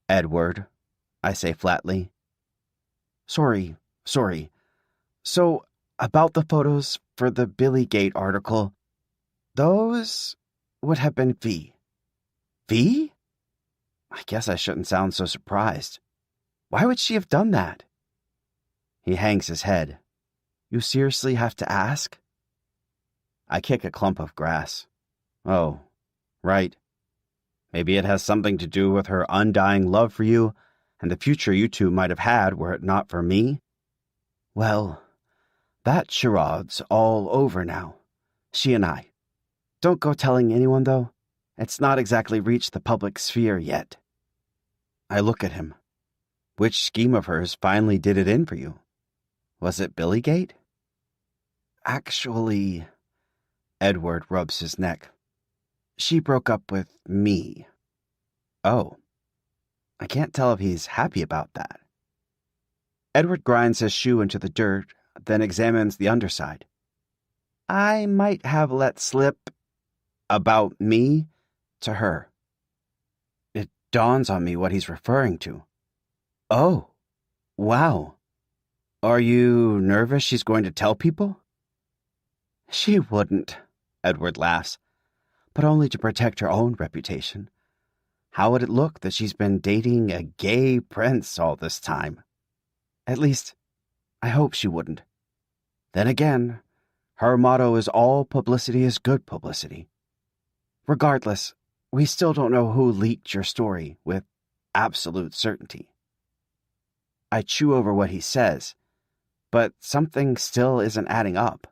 Speaker 1: Edward, I say flatly. Sorry. So, about the photos for the Billy Gate article, those would have been V. V? I guess I shouldn't sound so surprised. Why would she have done that? He hangs his head. You seriously have to ask? I kick a clump of grass. Oh, right. Maybe it has something to do with her undying love for you and the future you two might have had were it not for me. Well, that charade's all over now. She and I. Don't go telling anyone, though. It's not exactly reached the public sphere yet. I look at him. Which scheme of hers finally did it in for you? Was it Billygate? Actually, Edward rubs his neck. She broke up with me. Oh. I can't tell if he's happy about that. Edward grinds his shoe into the dirt, then examines the underside. I might have let slip about me to her. It dawns on me what he's referring to. Oh, wow. Are you nervous she's going to tell people? She wouldn't, Edward laughs, but only to protect her own reputation. How would it look that she's been dating a gay prince all this time? At least, I hope she wouldn't. Then again, her motto is all publicity is good publicity. Regardless, we still don't know who leaked your story with absolute certainty. I chew over what he says, but something still isn't adding up.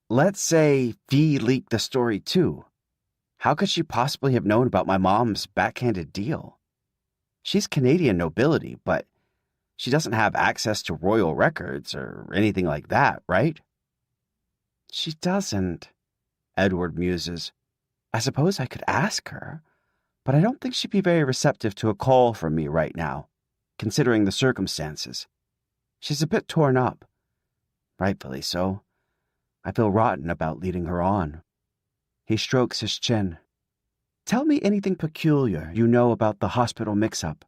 Speaker 1: Let's say Fee leaked the story too. How could she possibly have known about my mom's backhanded deal? She's Canadian nobility, but she doesn't have access to royal records or anything like that, right? She doesn't, Edward muses. I suppose I could ask her, but I don't think she'd be very receptive to a call from me right now, considering the circumstances. She's a bit torn up. Rightfully so. I feel rotten about leading her on. He strokes his chin. Tell me anything peculiar you know about the hospital mix-up.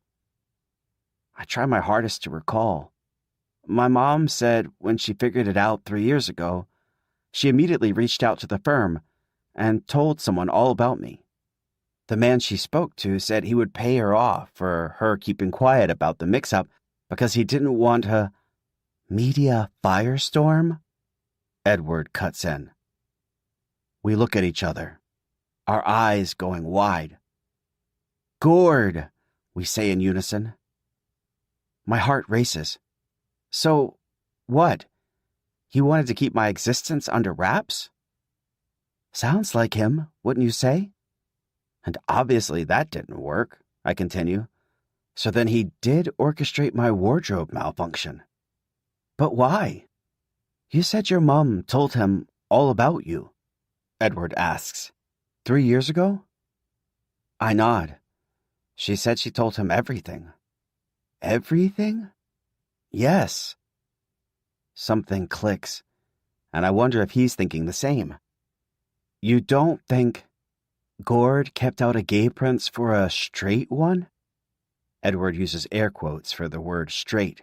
Speaker 1: I try my hardest to recall. My mom said when she figured it out 3 years ago, she immediately reached out to the firm and told someone all about me. The man she spoke to said he would pay her off for her keeping quiet about the mix-up because he didn't want a media firestorm. Edward cuts in. We look at each other, our eyes going wide. Gord, we say in unison. My heart races. So, what? He wanted to keep my existence under wraps? Sounds like him, wouldn't you say? And obviously that didn't work, I continue. So then he did orchestrate my wardrobe malfunction. But why? You said your mom told him all about you, Edward asks. 3 years ago? I nod. She said she told him everything. Everything? Yes. Something clicks, and I wonder if he's thinking the same. You don't think Gord kept out a gay prince for a straight one? Edward uses air quotes for the word straight.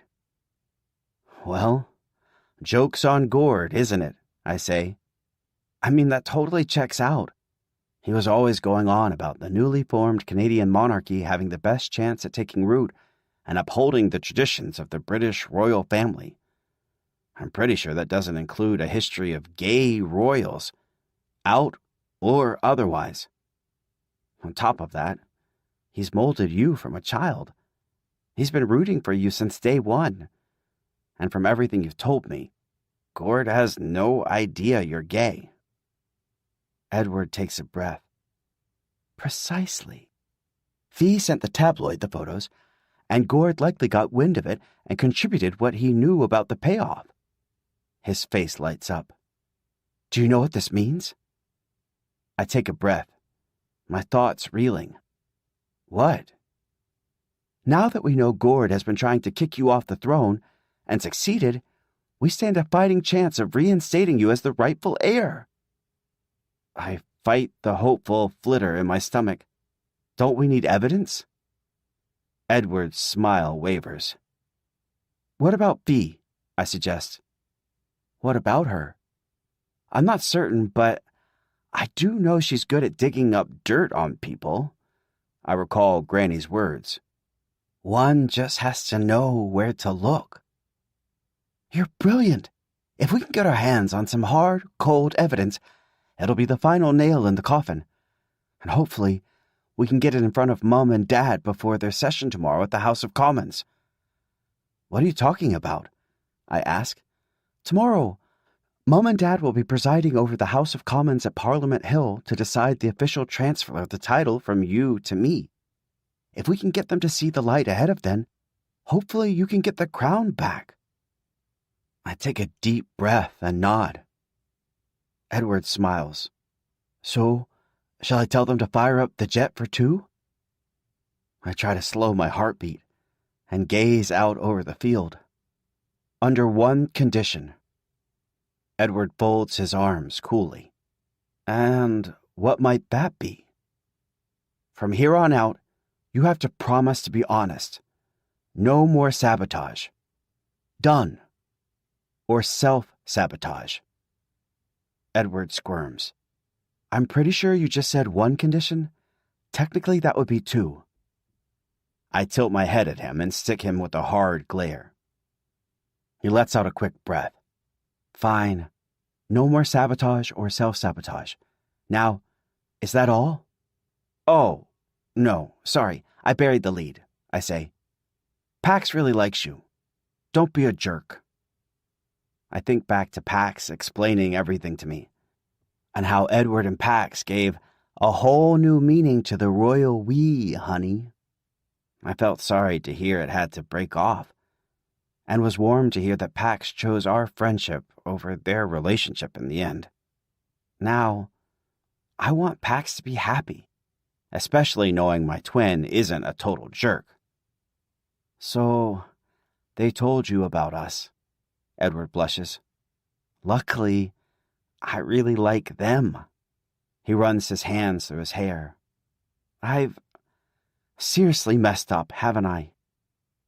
Speaker 1: Well, joke's on Gord, isn't it? I say. I mean, that totally checks out. He was always going on about the newly formed Canadian monarchy having the best chance at taking root and upholding the traditions of the British royal family. I'm pretty sure that doesn't include a history of gay royals, out or otherwise. On top of that, he's molded you from a child. He's been rooting for you since day one. And from everything you've told me, Gord has no idea you're gay. Edward takes a breath. Precisely. Fee sent the tabloid the photos, and Gord likely got wind of it and contributed what he knew about the payoff. His face lights up. Do you know what this means? I take a breath, my thoughts reeling. What? Now that we know Gord has been trying to kick you off the throne and succeeded, we stand a fighting chance of reinstating you as the rightful heir. I fight the hopeful flitter in my stomach. Don't we need evidence? Edward's smile wavers. What about Fee? I suggest. What about her? I'm not certain, but I do know she's good at digging up dirt on people. I recall Granny's words. One just has to know where to look. You're brilliant. If we can get our hands on some hard, cold evidence, it'll be the final nail in the coffin. And hopefully, we can get it in front of Mum and Dad before their session tomorrow at the House of Commons. What are you talking about? I ask. Tomorrow, Mum and Dad will be presiding over the House of Commons at Parliament Hill to decide the official transfer of the title from you to me. If we can get them to see the light ahead of then, hopefully you can get the crown back. I take a deep breath and nod. Edward smiles. So, shall I tell them to fire up the jet for 2? I try to slow my heartbeat and gaze out over the field. Under one condition. Edward folds his arms coolly. And what might that be? From here on out, you have to promise to be honest. No more sabotage. Done. Or self-sabotage. Edward squirms. I'm pretty sure you just said one condition. Technically, that would be 2. I tilt my head at him and stick him with a hard glare. He lets out a quick breath. Fine. No more sabotage or self-sabotage. Now, is that all? Oh, no, sorry. I buried the lead, I say. Pax really likes you. Don't be a jerk. I think back to Pax explaining everything to me, and how Edward and Pax gave a whole new meaning to the royal we, honey. I felt sorry to hear it had to break off, and was warmed to hear that Pax chose our friendship over their relationship in the end. Now, I want Pax to be happy, especially knowing my twin isn't a total jerk. So, they told you about us. Edward blushes. Luckily, I really like them. He runs his hands through his hair. I've seriously messed up, haven't I?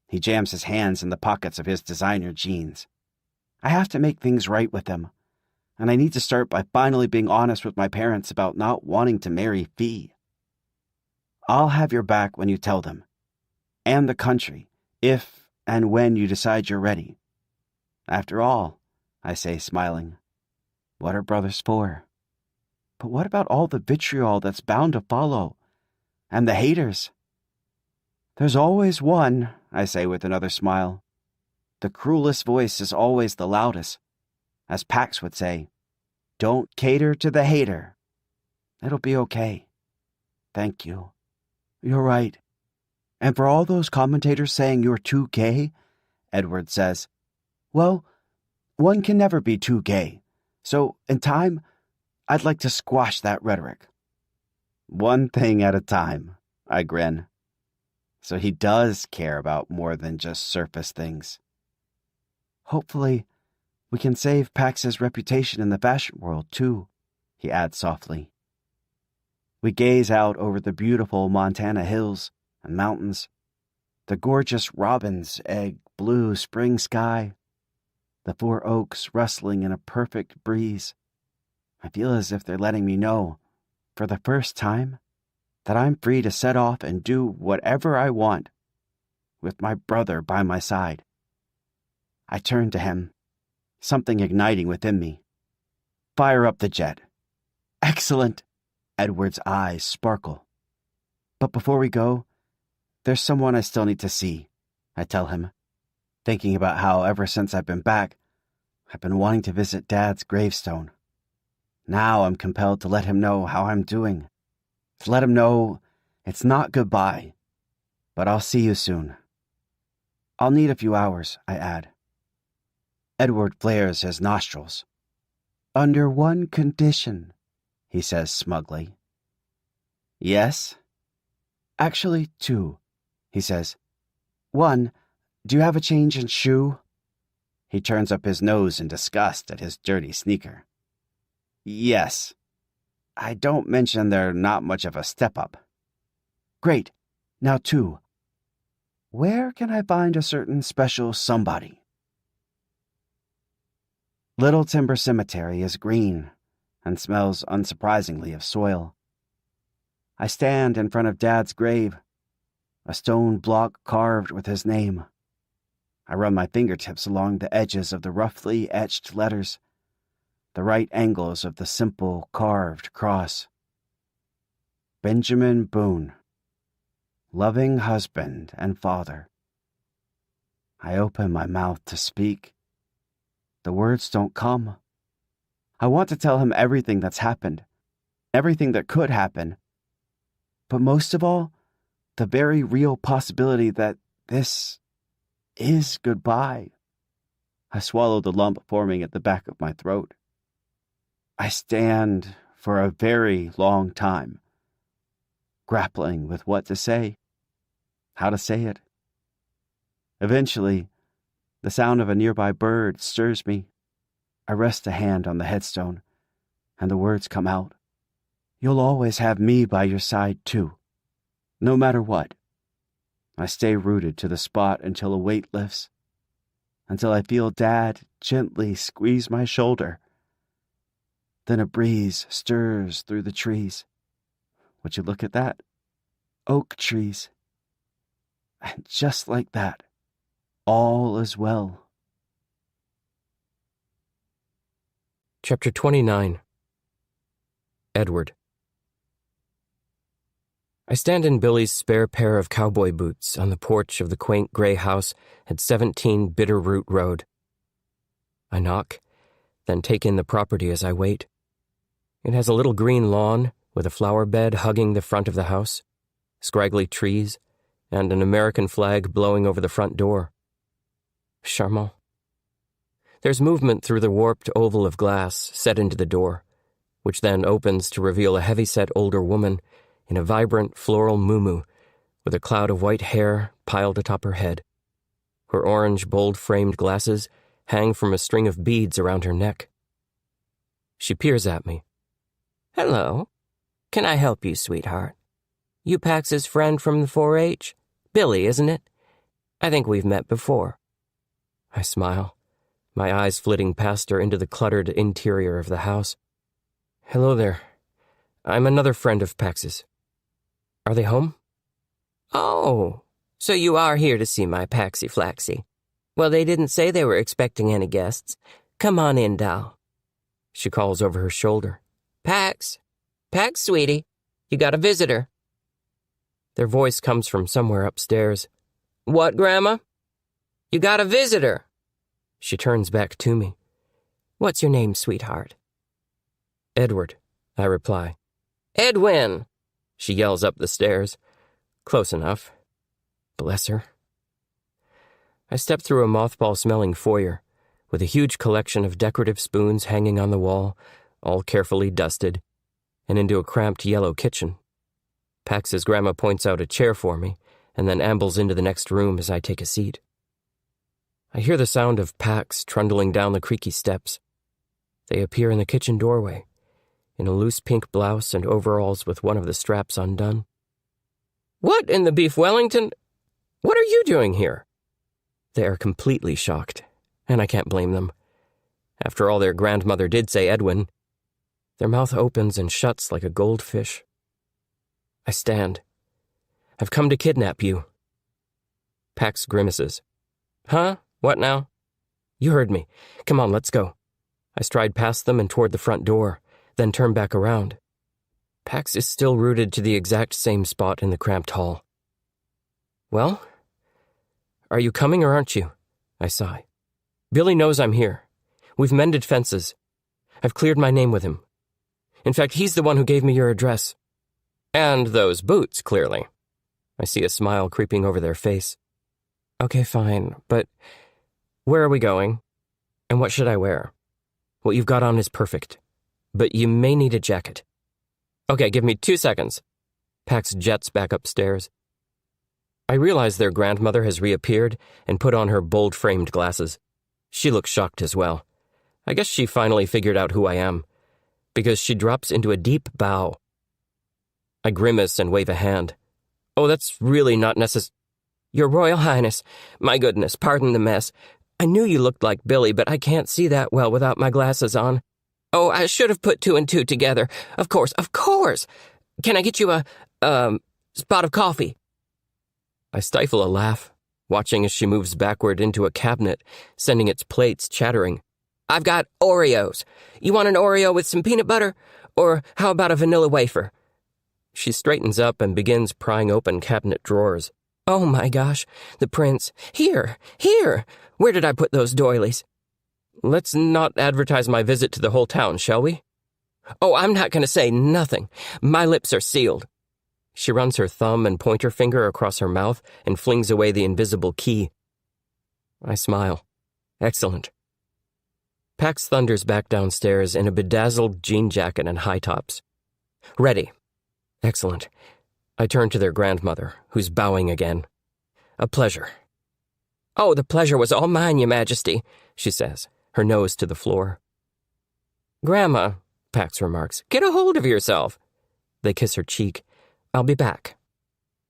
Speaker 1: He jams his hands in the pockets of his designer jeans. I have to make things right with them, and I need to start by finally being honest with my parents about not wanting to marry Fee. I'll have your back when you tell them, and the country, if and when you decide you're ready. After all, I say, smiling, what are brothers for? But what about all the vitriol that's bound to follow? And the haters? There's always one, I say with another smile. The cruelest voice is always the loudest. As Pax would say, don't cater to the hater. It'll be okay. Thank you. You're right. And for all those commentators saying you're too gay, Edward says, well, one can never be too gay. So, in time, I'd like to squash that rhetoric. One thing at a time, I grin. So he does care about more than just surface things. Hopefully, we can save Pax's reputation in the fashion world, too, he adds softly. We gaze out over the beautiful Montana hills and mountains, the gorgeous robin's egg blue spring sky, the 4 oaks rustling in a perfect breeze. I feel as if they're letting me know, for the first time, that I'm free to set off and do whatever I want, with my brother by my side. I turn to him, something igniting within me. Fire up the jet. Excellent! Edward's eyes sparkle. But before we go, there's someone I still need to see, I tell him, thinking about how ever since I've been back, I've been wanting to visit Dad's gravestone. Now I'm compelled to let him know how I'm doing. To let him know it's not goodbye, but I'll see you soon. I'll need a few hours, I add. Edward flares his nostrils. Under one condition, he says smugly. Yes? Actually, two, he says. One, do you have a change in shoe? He turns up his nose in disgust at his dirty sneaker. Yes. I don't mention they're not much of a step up. Great. Now two. Where can I find a certain special somebody? Little Timber Cemetery is green and smells unsurprisingly of soil. I stand in front of Dad's grave, a stone block carved with his name. I run my fingertips along the edges of the roughly etched letters, the right angles of the simple carved cross. Benjamin Boone, loving husband and father. I open my mouth to speak. The words don't come. I want to tell him everything that's happened, everything that could happen, but most of all, the very real possibility that this is goodbye. I swallow the lump forming at the back of my throat. I stand for a very long time, grappling with what to say, how to say it. Eventually, the sound of a nearby bird stirs me. I rest a hand on the headstone, and the words come out. You'll always have me by your side, too, no matter what. I stay rooted to the spot until a weight lifts, until I feel Dad gently squeeze my shoulder. Then a breeze stirs through the trees. Would you look at that? Oak trees. And just like that, all is well.
Speaker 2: Chapter 29. Edward. I stand in Billy's spare pair of cowboy boots on the porch of the quaint gray house at 17 Bitterroot Road. I knock, then take in the property as I wait. It has a little green lawn with a flower bed hugging the front of the house, scraggly trees, and an American flag blowing over the front door. Charmant. There's movement through the warped oval of glass set into the door, which then opens to reveal a heavy-set older woman in a vibrant floral muumuu with a cloud of white hair piled atop her head. Her orange, bold-framed glasses hang from a string of beads around her neck. She peers at me. Hello. Can I help you, sweetheart? You Pax's friend from the 4-H? Billy, isn't it? I think we've met before. I smile, my eyes flitting past her into the cluttered interior of the house. Hello there. I'm another friend of Pax's. Are they home? Oh, so you are here to see my Paxy Flaxy. Well, they didn't say they were expecting any guests. Come on in, doll. She calls over her shoulder. Pax, sweetie, you got a visitor. Their voice comes from somewhere upstairs. What, Grandma? You got a visitor. She turns back to me. What's your name, sweetheart? Edward, I reply. Edwin, she yells up the stairs. Close enough. Bless her. I step through a mothball-smelling foyer, with a huge collection of decorative spoons hanging on the wall, all carefully dusted, and into a cramped yellow kitchen. Pax's grandma points out a chair for me, and then ambles into the next room as I take a seat. I hear the sound of Pax trundling down the creaky steps. They appear in the kitchen doorway, in a loose pink blouse and overalls with one of the straps undone. What in the beef Wellington? What are you doing here? They are completely shocked, and I can't blame them. After all, their grandmother did say Edwin. Their mouth opens and shuts like a goldfish. I stand. I've come to kidnap you. Pax grimaces. Huh? What now? You heard me. Come on, let's go. I stride past them and toward the front door, then turn back around. Pax is still rooted to the exact same spot in the cramped hall. Well? Are you coming or aren't you? I sigh. Billy knows I'm here. We've mended fences. I've cleared my name with him. In fact, he's the one who gave me your address. And those boots, clearly. I see a smile creeping over their face. Okay, fine, but where are we going? And what should I wear? What you've got on is perfect, but you may need a jacket. Okay, give me 2 seconds. Pax jets back upstairs. I realize their grandmother has reappeared and put on her bold-framed glasses. She looks shocked as well. I guess she finally figured out who I am, because she drops into a deep bow. I grimace and wave a hand. Oh, that's really not necessary. Your Royal Highness, my goodness, pardon the mess. I knew you looked like Billy, but I can't see that well without my glasses on. Oh, I should have put 2 and 2 together. Of course. Can I get you a spot of coffee? I stifle a laugh, watching as she moves backward into a cabinet, sending its plates chattering. I've got Oreos. You want an Oreo with some peanut butter? Or how about a vanilla wafer? She straightens up and begins prying open cabinet drawers. Oh my gosh, the prints. Here. Where did I put those doilies? Let's not advertise my visit to the whole town, shall we? Oh, I'm not going to say nothing. My lips are sealed. She runs her thumb and pointer finger across her mouth and flings away the invisible key. I smile. Excellent. Pax thunders back downstairs in a bedazzled jean jacket and high tops. Ready. Excellent. I turn to their grandmother, who's bowing again. A pleasure. Oh, the pleasure was all mine, Your Majesty, she says, her nose to the floor. Grandma, Pax remarks, get a hold of yourself. They kiss her cheek. I'll be back.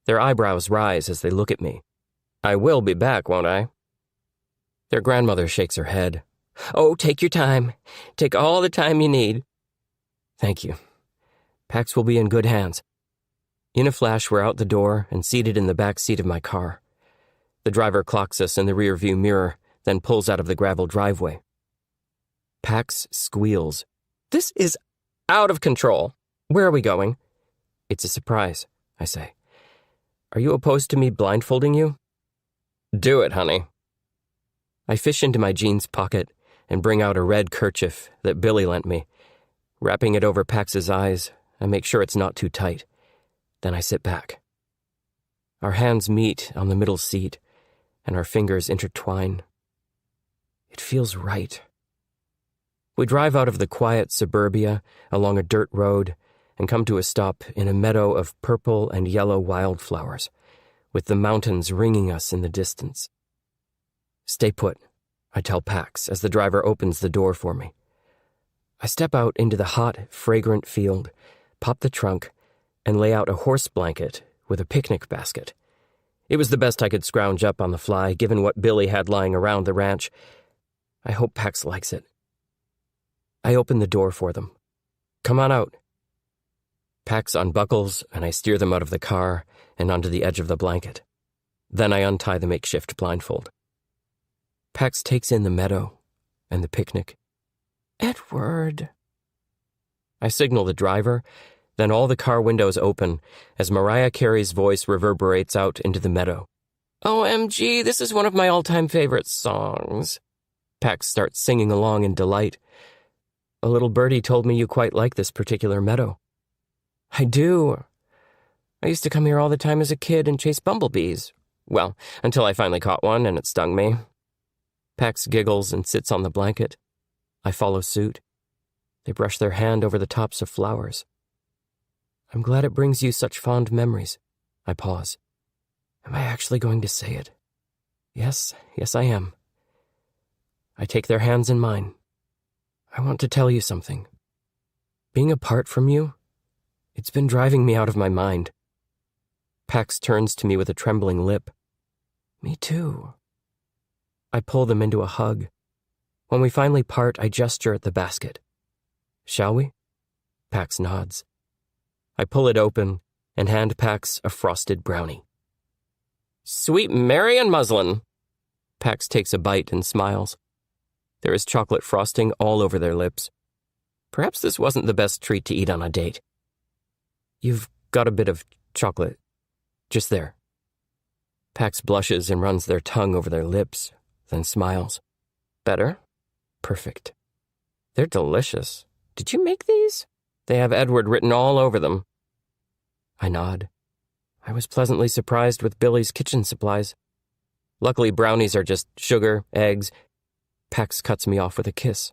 Speaker 2: Their eyebrows rise as they look at me. I will be back, won't I? Their grandmother shakes her head. Oh, take your time. Take all the time you need. Thank you. Pax will be in good hands. In a flash, we're out the door and seated in the back seat of my car. The driver clocks us in the rearview mirror, then pulls out of the gravel driveway. Pax squeals. This is out of control. Where are we going? It's a surprise, I say. Are you opposed to me blindfolding you? Do it, honey. I fish into my jeans pocket and bring out a red kerchief that Billy lent me. Wrapping it over Pax's eyes, I make sure it's not too tight. Then I sit back. Our hands meet on the middle seat, and our fingers intertwine. It feels right. We drive out of the quiet suburbia along a dirt road and come to a stop in a meadow of purple and yellow wildflowers, with the mountains ringing us in the distance. Stay put, I tell Pax as the driver opens the door for me. I step out into the hot, fragrant field, pop the trunk, and lay out a horse blanket with a picnic basket. It was the best I could scrounge up on the fly, given what Billy had lying around the ranch. I hope Pax likes it. I open the door for them. Come on out. Pax unbuckles, and I steer them out of the car and onto the edge of the blanket. Then I untie the makeshift blindfold. Pax takes in the meadow and the picnic. Edward. I signal the driver, then all the car windows open as Mariah Carey's voice reverberates out into the meadow. OMG, this is one of my all-time favorite songs. Pax starts singing along in delight. A little birdie told me you quite like this particular meadow. I do. I used to come here all the time as a kid and chase bumblebees. Well, until I finally caught one and it stung me. Pax giggles and sits on the blanket. I follow suit. They brush their hand over the tops of flowers. I'm glad it brings you such fond memories. I pause. Am I actually going to say it? Yes, I am. I take their hands in mine. I want to tell you something. Being apart from you, it's been driving me out of my mind. Pax turns to me with a trembling lip. Me too. I pull them into a hug. When we finally part, I gesture at the basket. Shall we? Pax nods. I pull it open and hand Pax a frosted brownie. Sweet Mary and muslin. Pax takes a bite and smiles. There is chocolate frosting all over their lips. Perhaps this wasn't the best treat to eat on a date. You've got a bit of chocolate. Just there. Pax blushes and runs their tongue over their lips, then smiles. Better? Perfect. They're delicious. Did you make these? They have Edward written all over them. I nod. I was pleasantly surprised with Billy's kitchen supplies. Luckily, brownies are just sugar, eggs. Pax cuts me off with a kiss.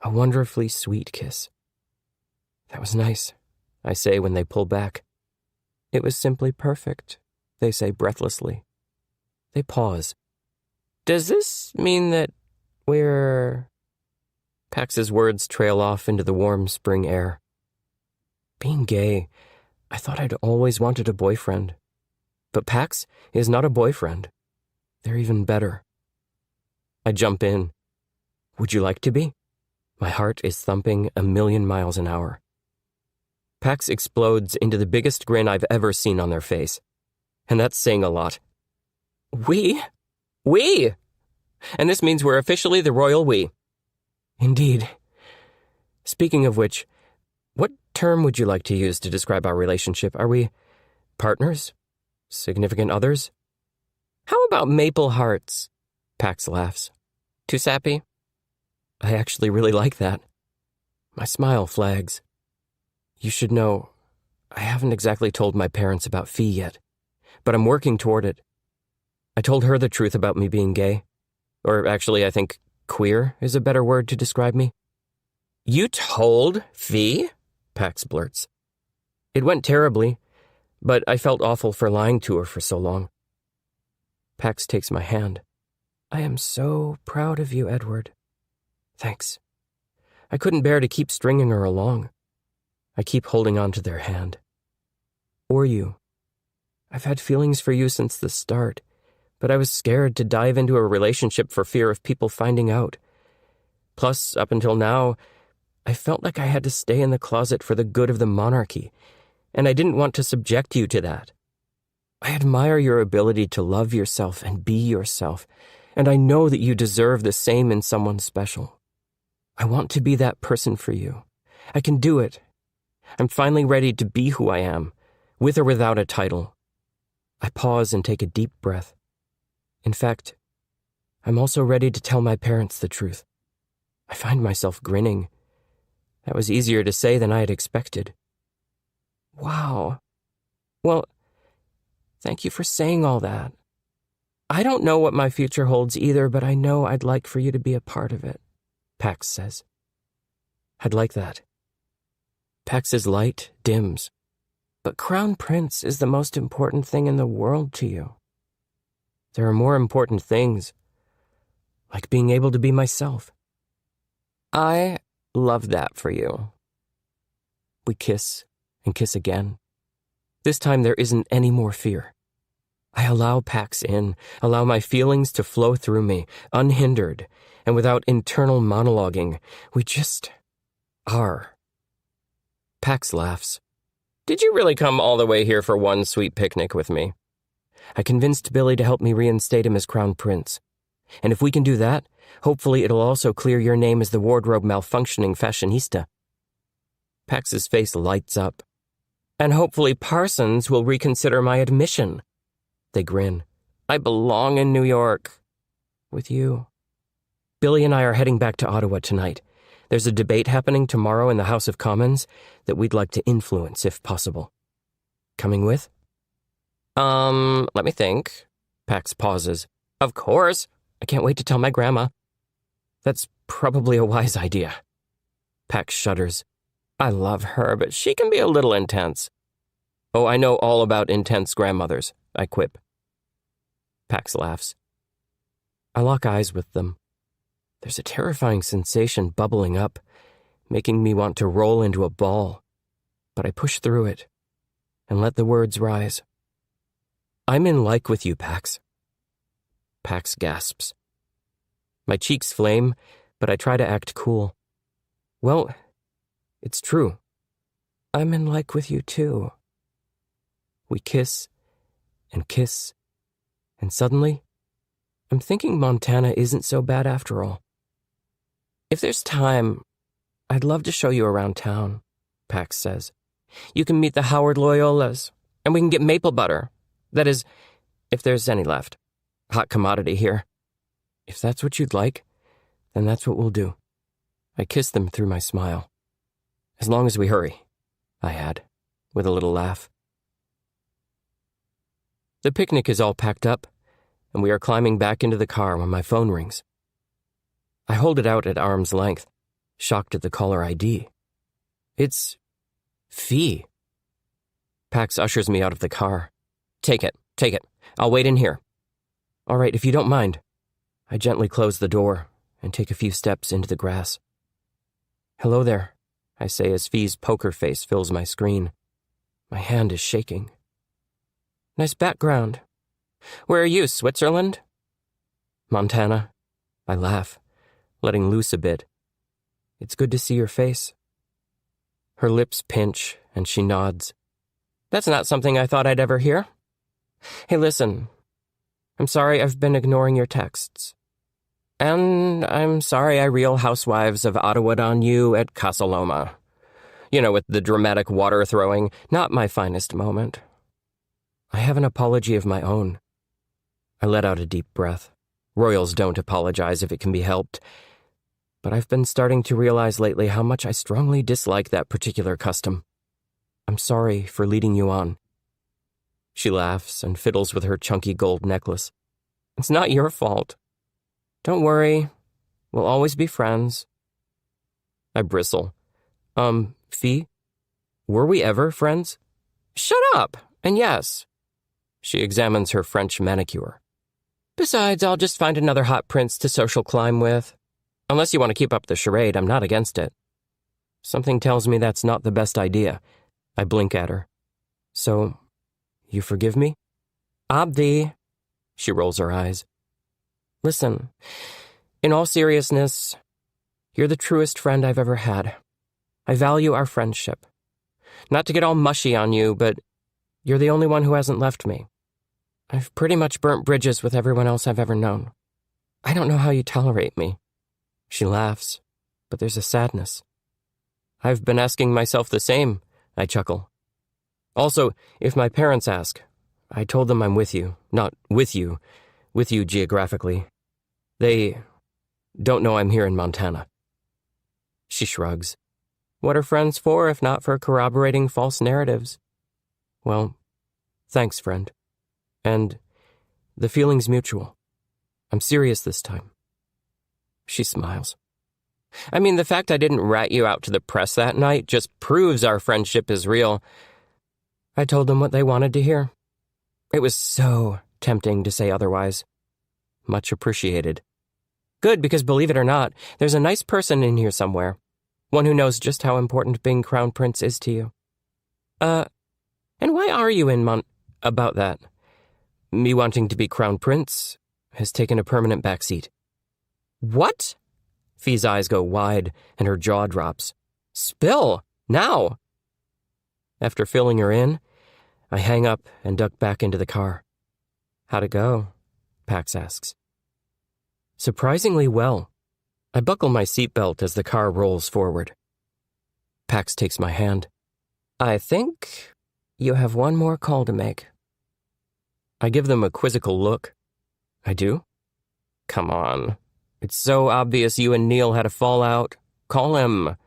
Speaker 2: A wonderfully sweet kiss. That was nice, I say when they pull back. It was simply perfect, they say breathlessly. They pause. Does this mean that we're... Pax's words trail off into the warm spring air. Being gay, I thought I'd always wanted a boyfriend. But Pax is not a boyfriend. They're even better. I jump in. Would you like to be? My heart is thumping 1,000,000 miles an hour. Pax explodes into the biggest grin I've ever seen on their face. And that's saying a lot. We? And this means we're officially the royal we. Indeed. Speaking of which, what term would you like to use to describe our relationship? Are we partners? Significant others? How about maple hearts? Pax laughs. Too sappy? I actually really like that. My smile flags. You should know, I haven't exactly told my parents about Fee yet, but I'm working toward it. I told her the truth about me being gay. Or actually, I think queer is a better word to describe me. You told Fee? Pax blurts. It went terribly, but I felt awful for lying to her for so long. Pax takes my hand. I am so proud of you, Edward. Thanks. I couldn't bear to keep stringing her along. I keep holding on to their hand. Or you. I've had feelings for you since the start, but I was scared to dive into a relationship for fear of people finding out. Plus, up until now, I felt like I had to stay in the closet for the good of the monarchy, and I didn't want to subject you to that. I admire your ability to love yourself and be yourself, and I know that you deserve the same in someone special. I want to be that person for you. I can do it. I'm finally ready to be who I am, with or without a title. I pause and take a deep breath. In fact, I'm also ready to tell my parents the truth. I find myself grinning. That was easier to say than I had expected. Wow. Well, thank you for saying all that. I don't know what my future holds either, but I know I'd like for you to be a part of it, Pax says. I'd like that. Pax's light dims. But Crown Prince is the most important thing in the world to you. There are more important things, like being able to be myself. I love that for you. We kiss and kiss again. This time there isn't any more fear. I allow Pax in, allow my feelings to flow through me, unhindered, and without internal monologuing. We just are. Pax laughs. Did you really come all the way here for one sweet picnic with me? I convinced Billy to help me reinstate him as Crown Prince. And if we can do that, hopefully it'll also clear your name as the wardrobe malfunctioning fashionista. Pax's face lights up. And hopefully Parsons will reconsider my admission. They grin. I belong in New York. With you. Billy and I are heading back to Ottawa tonight. There's a debate happening tomorrow in the House of Commons that we'd like to influence if possible. Coming with? Let me think. Pax pauses. Of course. I can't wait to tell my grandma. That's probably a wise idea. Pax shudders. I love her, but she can be a little intense. Oh, I know all about intense grandmothers, I quip. Pax laughs. I lock eyes with them. There's a terrifying sensation bubbling up, making me want to roll into a ball. But I push through it and let the words rise. I'm in like with you, Pax. Pax gasps. My cheeks flame, but I try to act cool. Well, it's true. I'm in like with you too. We kiss, and suddenly, I'm thinking Montana isn't so bad after all. If there's time, I'd love to show you around town, Pax says. You can meet the Howard Loyolas, and we can get maple butter. That is, if there's any left. Hot commodity here. If that's what you'd like, then that's what we'll do. I kiss them through my smile. As long as we hurry, I add, with a little laugh. The picnic is all packed up, and we are climbing back into the car when my phone rings. I hold it out at arm's length, shocked at the caller ID. It's Fee. Pax ushers me out of the car. Take it. I'll wait in here. All right, if you don't mind. I gently close the door and take a few steps into the grass. Hello there, I say as Fee's poker face fills my screen. My hand is shaking. Nice background. Where are you, Switzerland? Montana. I laugh, letting loose a bit. It's good to see your face. Her lips pinch, and she nods. That's not something I thought I'd ever hear. Hey, listen. I'm sorry I've been ignoring your texts. And I'm sorry I Real Housewives of Ottawa on you at Casa Loma. You know, with the dramatic water throwing, not my finest moment. I have an apology of my own. I let out a deep breath. Royals don't apologize if it can be helped. But I've been starting to realize lately how much I strongly dislike that particular custom. I'm sorry for leading you on. She laughs and fiddles with her chunky gold necklace. It's not your fault. Don't worry. We'll always be friends. I bristle. Fee? Were we ever friends? Shut up! And yes. She examines her French manicure. Besides, I'll just find another hot prince to social climb with. Unless you want to keep up the charade, I'm not against it. Something tells me that's not the best idea. I blink at her. So, you forgive me? Obvi. She rolls her eyes. Listen, in all seriousness, you're the truest friend I've ever had. I value our friendship. Not to get all mushy on you, but you're the only one who hasn't left me. I've pretty much burnt bridges with everyone else I've ever known. I don't know how you tolerate me. She laughs, but there's a sadness. I've been asking myself the same, I chuckle. Also, if my parents ask, I told them I'm with you, not with you geographically. They don't know I'm here in Montana. She shrugs. What are friends for if not for corroborating false narratives? Well, thanks, friend. And the feeling's mutual. I'm serious this time. She smiles. I mean, the fact I didn't rat you out to the press that night just proves our friendship is real. I told them what they wanted to hear. It was so tempting to say otherwise. Much appreciated. Good, because believe it or not, there's a nice person in here somewhere. One who knows just how important being crown prince is to you. And why are you in about that? Me wanting to be crown prince has taken a permanent backseat. What? Fee's eyes go wide and her jaw drops. Spill! Now! After filling her in, I hang up and duck back into the car. How'd it go? Pax asks. Surprisingly well. I buckle my seatbelt as the car rolls forward. Pax takes my hand. I think you have one more call to make. I give them a quizzical look. I do? Come on. It's so obvious you and Neil had a fallout. Call him.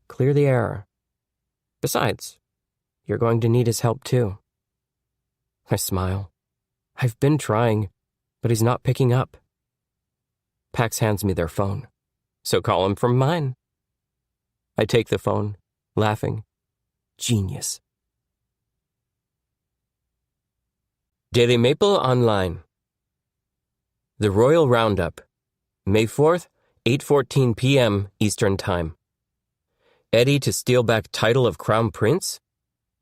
Speaker 2: Clear the air. Besides, you're going to need his help too. I smile. I've been trying, but he's not picking up. Pax hands me their phone. So call him from mine. I take the phone, laughing. Genius. Daily Maple Online. The Royal Roundup. May 4th, 8:14 p.m. Eastern Time. Eddie to steal back title of Crown Prince?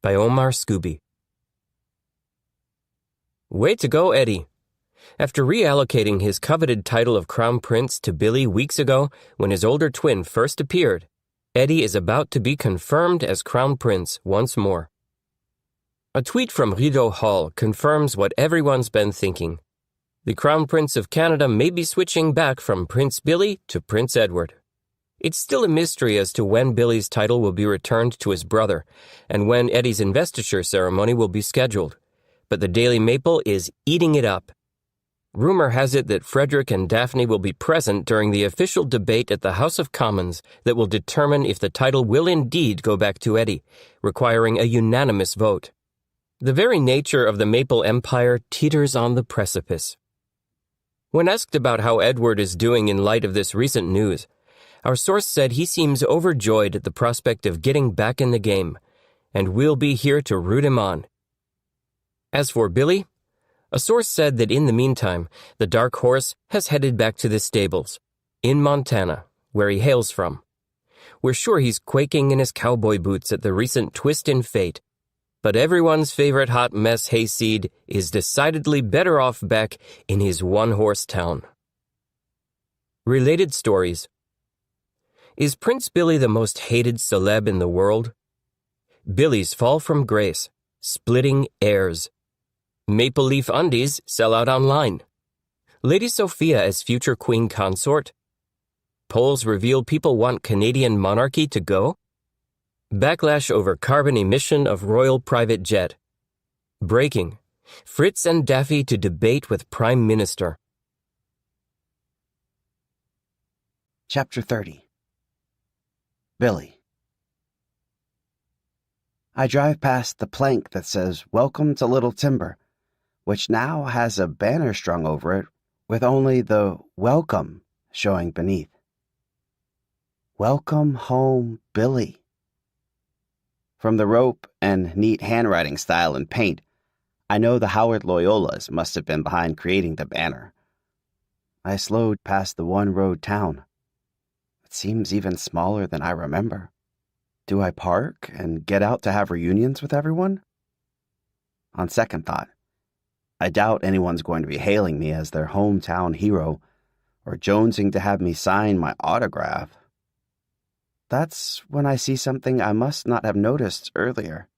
Speaker 2: By Omar Scooby. Way to go, Eddie. After reallocating his coveted title of Crown Prince to Billy weeks ago when his older twin first appeared, Eddie is about to be confirmed as Crown Prince once more. A tweet from Rideau Hall confirms what everyone's been thinking. The Crown Prince of Canada may be switching back from Prince Billy to Prince Edward. It's still a mystery as to when Billy's title will be returned to his brother and when Eddie's investiture ceremony will be scheduled. But the Daily Maple is eating it up. Rumor has it that Frederick and Daphne will be present during the official debate at the House of Commons that will determine if the title will indeed go back to Eddie, requiring a unanimous vote. The very nature of the Maple Empire teeters on the precipice. When asked about how Edward is doing in light of this recent news, our source said he seems overjoyed at the prospect of getting back in the game, and we'll be here to root him on. As for Billy, a source said that in the meantime, the dark horse has headed back to the stables, in Montana, where he hails from. We're sure he's quaking in his cowboy boots at the recent twist in fate, but everyone's favorite hot mess hayseed is decidedly better off back in his one-horse town. Related stories. Is Prince Billy the most hated celeb in the world? Billy's fall from grace, splitting heirs. Maple Leaf undies sell out online. Lady Sophia as future queen consort. Polls reveal people want Canadian monarchy to go. Backlash over carbon emission of royal private jet. Breaking. Fritz and Daffy to debate with Prime Minister.
Speaker 1: Chapter 30. Billy. I drive past the plank that says, "Welcome to Little Timber," which now has a banner strung over it with only the "Welcome" showing beneath. Welcome home, Billy. From the rope and neat handwriting style and paint, I know the Howard Loyolas must have been behind creating the banner. I slowed past the one-road town. It seems even smaller than I remember. Do I park and get out to have reunions with everyone? On second thought, I doubt anyone's going to be hailing me as their hometown hero or jonesing to have me sign my autograph. That's when I see something I must not have noticed earlier.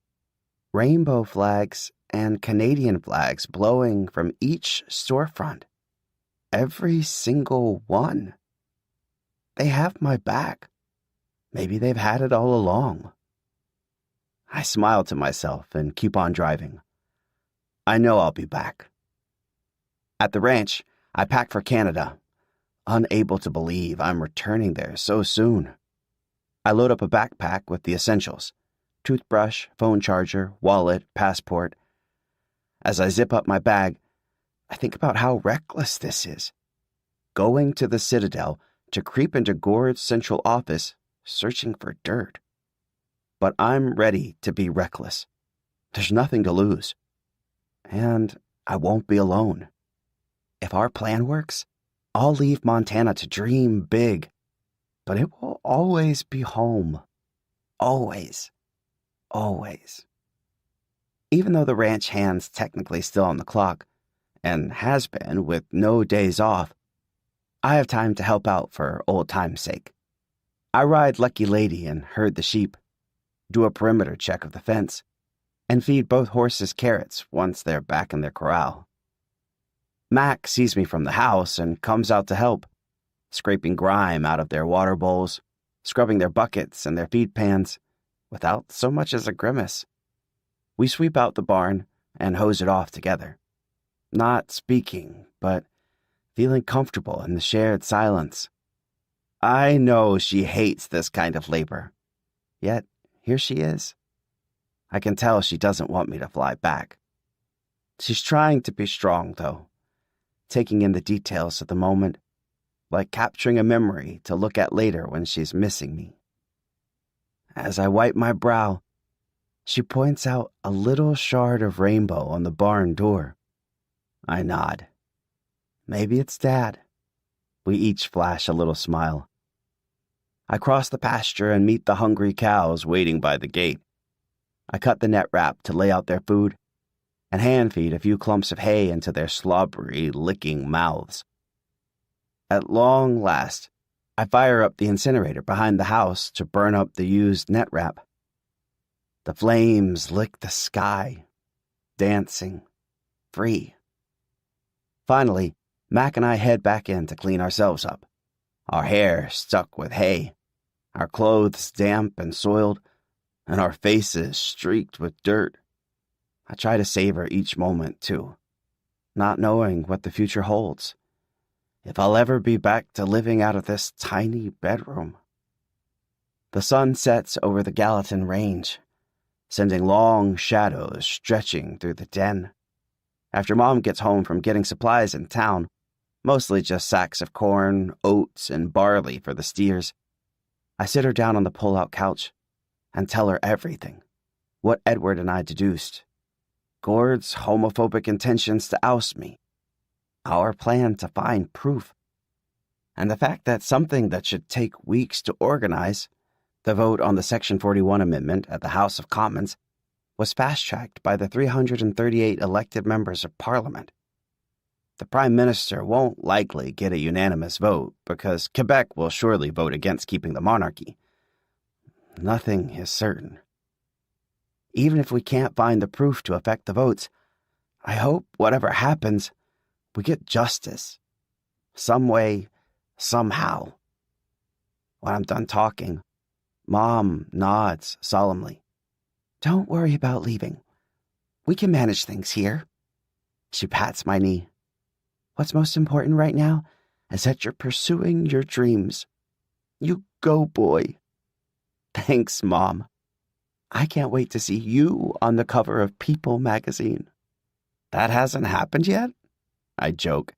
Speaker 1: Rainbow flags and Canadian flags blowing from each storefront. Every single one. They have my back. Maybe they've had it all along. I smile to myself and keep on driving. I know I'll be back. At the ranch, I pack for Canada, unable to believe I'm returning there so soon. I load up a backpack with the essentials: toothbrush, phone charger, wallet, passport. As I zip up my bag, I think about how reckless this is. Going to the Citadel to creep into Gord's central office, searching for dirt. But I'm ready to be reckless. There's nothing to lose. And I won't be alone. If our plan works, I'll leave Montana to dream big. But it will always be home. Always. Always. Even though the ranch hand's technically still on the clock, and has been with no days off, I have time to help out for old time's sake. I ride Lucky Lady and herd the sheep, do a perimeter check of the fence, and feed both horses carrots once they're back in their corral. Mac sees me from the house and comes out to help, scraping grime out of their water bowls, scrubbing their buckets and their feed pans, without so much as a grimace. We sweep out the barn and hose it off together, not speaking, but feeling comfortable in the shared silence. I know she hates this kind of labor, yet here she is. I can tell she doesn't want me to fly back. She's trying to be strong, though, taking in the details of the moment, like capturing a memory to look at later when she's missing me. As I wipe my brow, she points out a little shard of rainbow on the barn door. I nod. Maybe it's Dad. We each flash a little smile. I cross the pasture and meet the hungry cows waiting by the gate. I cut the net wrap to lay out their food and hand feed a few clumps of hay into their slobbery, licking mouths. At long last, I fire up the incinerator behind the house to burn up the used net wrap. The flames lick the sky, dancing, free. Finally, Mac and I head back in to clean ourselves up, our hair stuck with hay, our clothes damp and soiled, and our faces streaked with dirt. I try to savor each moment, too, not knowing what the future holds. If I'll ever be back to living out of this tiny bedroom. The sun sets over the Gallatin Range, sending long shadows stretching through the den. After Mom gets home from getting supplies in town, Mostly just sacks of corn, oats, and barley for the steers. I sit her down on the pull-out couch and tell her everything. What Edward and I deduced. Gord's homophobic intentions to oust me. Our plan to find proof. And the fact that something that should take weeks to organize, the vote on the Section 41 amendment at the House of Commons, was fast-tracked by the 338 elected members of Parliament. The Prime Minister won't likely get a unanimous vote because Quebec will surely vote against keeping the monarchy. Nothing is certain. Even if we can't find the proof to affect the votes, I hope whatever happens, we get justice. Some way, somehow. When I'm done talking, Mom nods solemnly. Don't worry about leaving. We can manage things here. She pats my knee. What's most important right now is that you're pursuing your dreams. You go, boy. Thanks, Mom. I can't wait to see you on the cover of People magazine. That hasn't happened yet? I joke.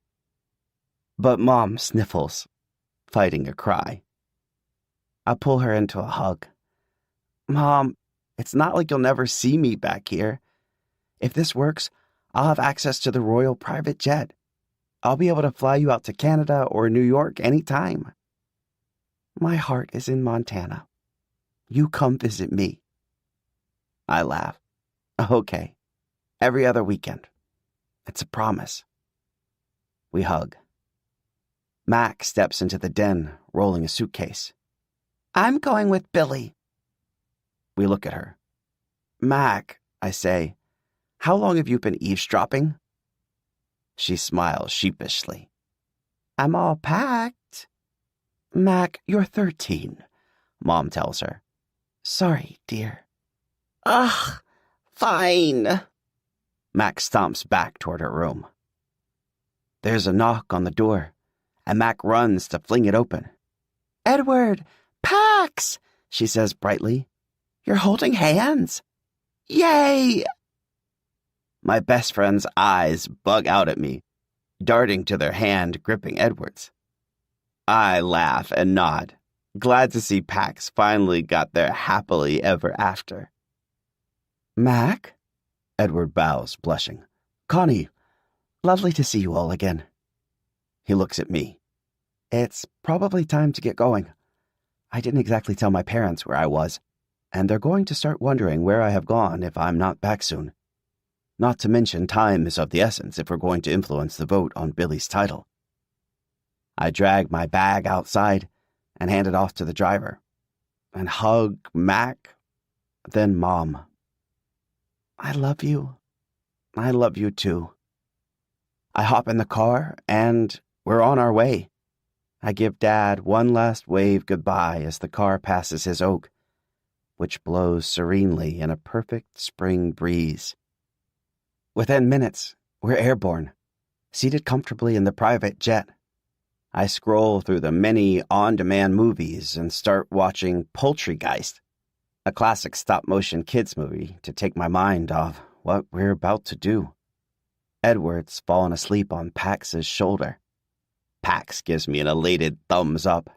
Speaker 1: But Mom sniffles, fighting a cry. I pull her into a hug. Mom, it's not like you'll never see me back here. If this works, I'll have access to the Royal private jet. I'll be able to fly you out to Canada or New York anytime. My heart is in Montana. You come visit me. I laugh. Okay. Every other weekend. It's a promise. We hug. Mac steps into the den, rolling a suitcase. I'm going with Billy. We look at her. Mac, I say, how long have you been eavesdropping? She smiles sheepishly. I'm all packed. Mac, you're 13, Mom tells her. Sorry, dear. Ugh, fine. Mac stomps back toward her room. There's a knock on the door, and Mac runs to fling it open. Edward, Pax, she says brightly. You're holding hands. Yay! My best friend's eyes bug out at me, darting to their hand gripping Edward's. I laugh and nod, glad to see Pax finally got their happily ever after. Mac? Edward bows, blushing. Connie, lovely to see you all again. He looks at me. It's probably time to get going. I didn't exactly tell my parents where I was, and they're going to start wondering where I have gone if I'm not back soon. Not to mention time is of the essence if we're going to influence the vote on Billy's title. I drag my bag outside and hand it off to the driver, and hug Mac, then Mom. I love you. I love you too. I hop in the car, and we're on our way. I give Dad one last wave goodbye as the car passes his oak, which blows serenely in a perfect spring breeze. Within minutes, we're airborne, seated comfortably in the private jet. I scroll through the many on-demand movies and start watching Poultrygeist, a classic stop-motion kids movie, to take my mind off what we're about to do. Edward's fallen asleep on Pax's shoulder. Pax gives me an elated thumbs up.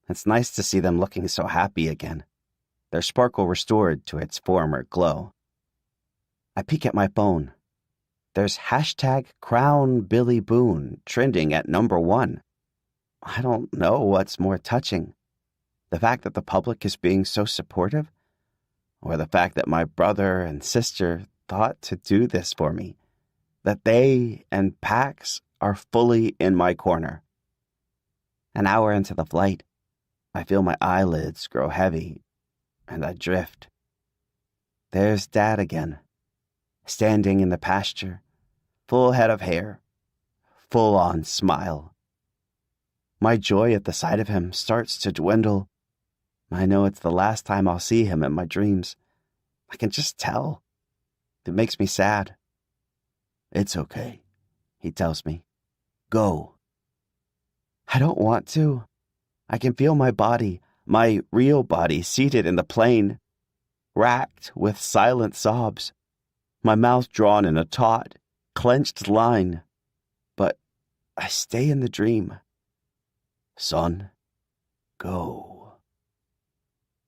Speaker 1: It's nice to see them looking so happy again, their sparkle restored to its former glow. I peek at my phone. There's hashtag Crown Billy Boone trending at #1. I don't know what's more touching, the fact that the public is being so supportive, or the fact that my brother and sister thought to do this for me, that they and Pax are fully in my corner. An hour into the flight, I feel my eyelids grow heavy, and I drift. There's Dad again, standing in the pasture, full head of hair, full-on smile. My joy at the sight of him starts to dwindle. I know it's the last time I'll see him in my dreams. I can just tell. It makes me sad. It's okay, he tells me. Go. I don't want to. I can feel my body, my real body, seated in the plane, racked with silent sobs, my mouth drawn in a taut, clenched line. But I stay in the dream. Son, go.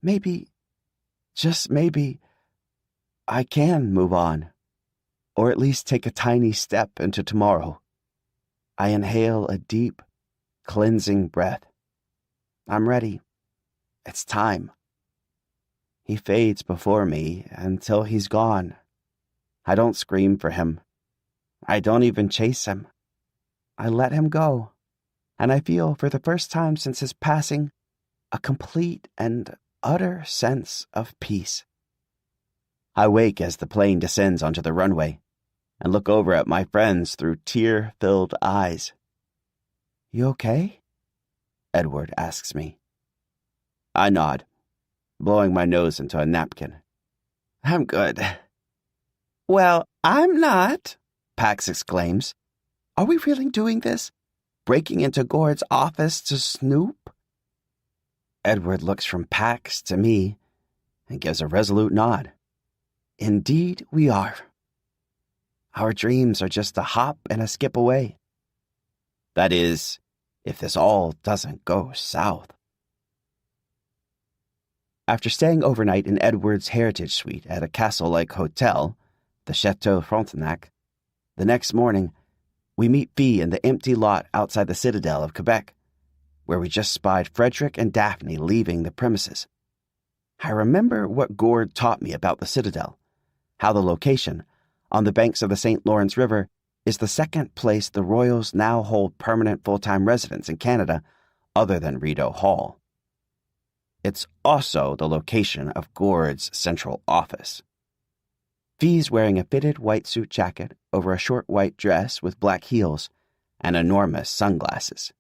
Speaker 1: Maybe, just maybe, I can move on, or at least take a tiny step into tomorrow. I inhale a deep, cleansing breath. I'm ready. It's time. He fades before me until he's gone. I don't scream for him. I don't even chase him. I let him go, and I feel for the first time since his passing a complete and utter sense of peace. I wake as the plane descends onto the runway and look over at my friends through tear-filled eyes. You okay? Edward asks me. I nod, blowing my nose into a napkin. I'm good. Well, I'm not, Pax exclaims. Are we really doing this? Breaking into Gord's office to snoop? Edward looks from Pax to me and gives a resolute nod. Indeed we are. Our dreams are just a hop and a skip away. That is, if this all doesn't go south. After staying overnight in Edward's heritage suite at a castle-like hotel, the Chateau Frontenac, the next morning, we meet Fee in the empty lot outside the Citadel of Quebec, where we just spied Frederick and Daphne leaving the premises. I remember what Gord taught me about the Citadel, how the location, on the banks of the St. Lawrence River, is the second place the Royals now hold permanent full-time residence in Canada other than Rideau Hall. It's also the location of Gord's central office. Fee's wearing a fitted white suit jacket over a short white dress with black heels and enormous sunglasses.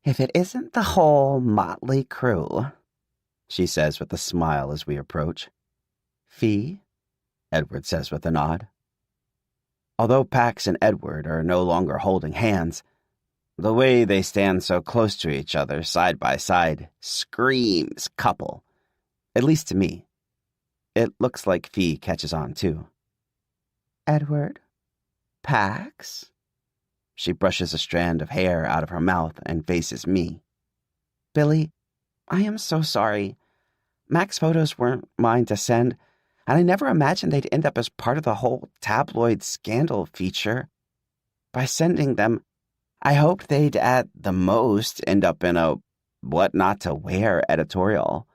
Speaker 1: If it isn't the whole motley crew, she says with a smile as we approach. Fee, Edward says with a nod. Although Pax and Edward are no longer holding hands, the way they stand so close to each other, side by side, screams couple, at least to me. It looks like Fee catches on, too. Edward? Pax? She brushes a strand of hair out of her mouth and faces me. Billy, I am so sorry. Mac's photos weren't mine to send, and I never imagined they'd end up as part of the whole tabloid scandal feature. By sending them, I hoped they'd at the most end up in a what not to wear editorial.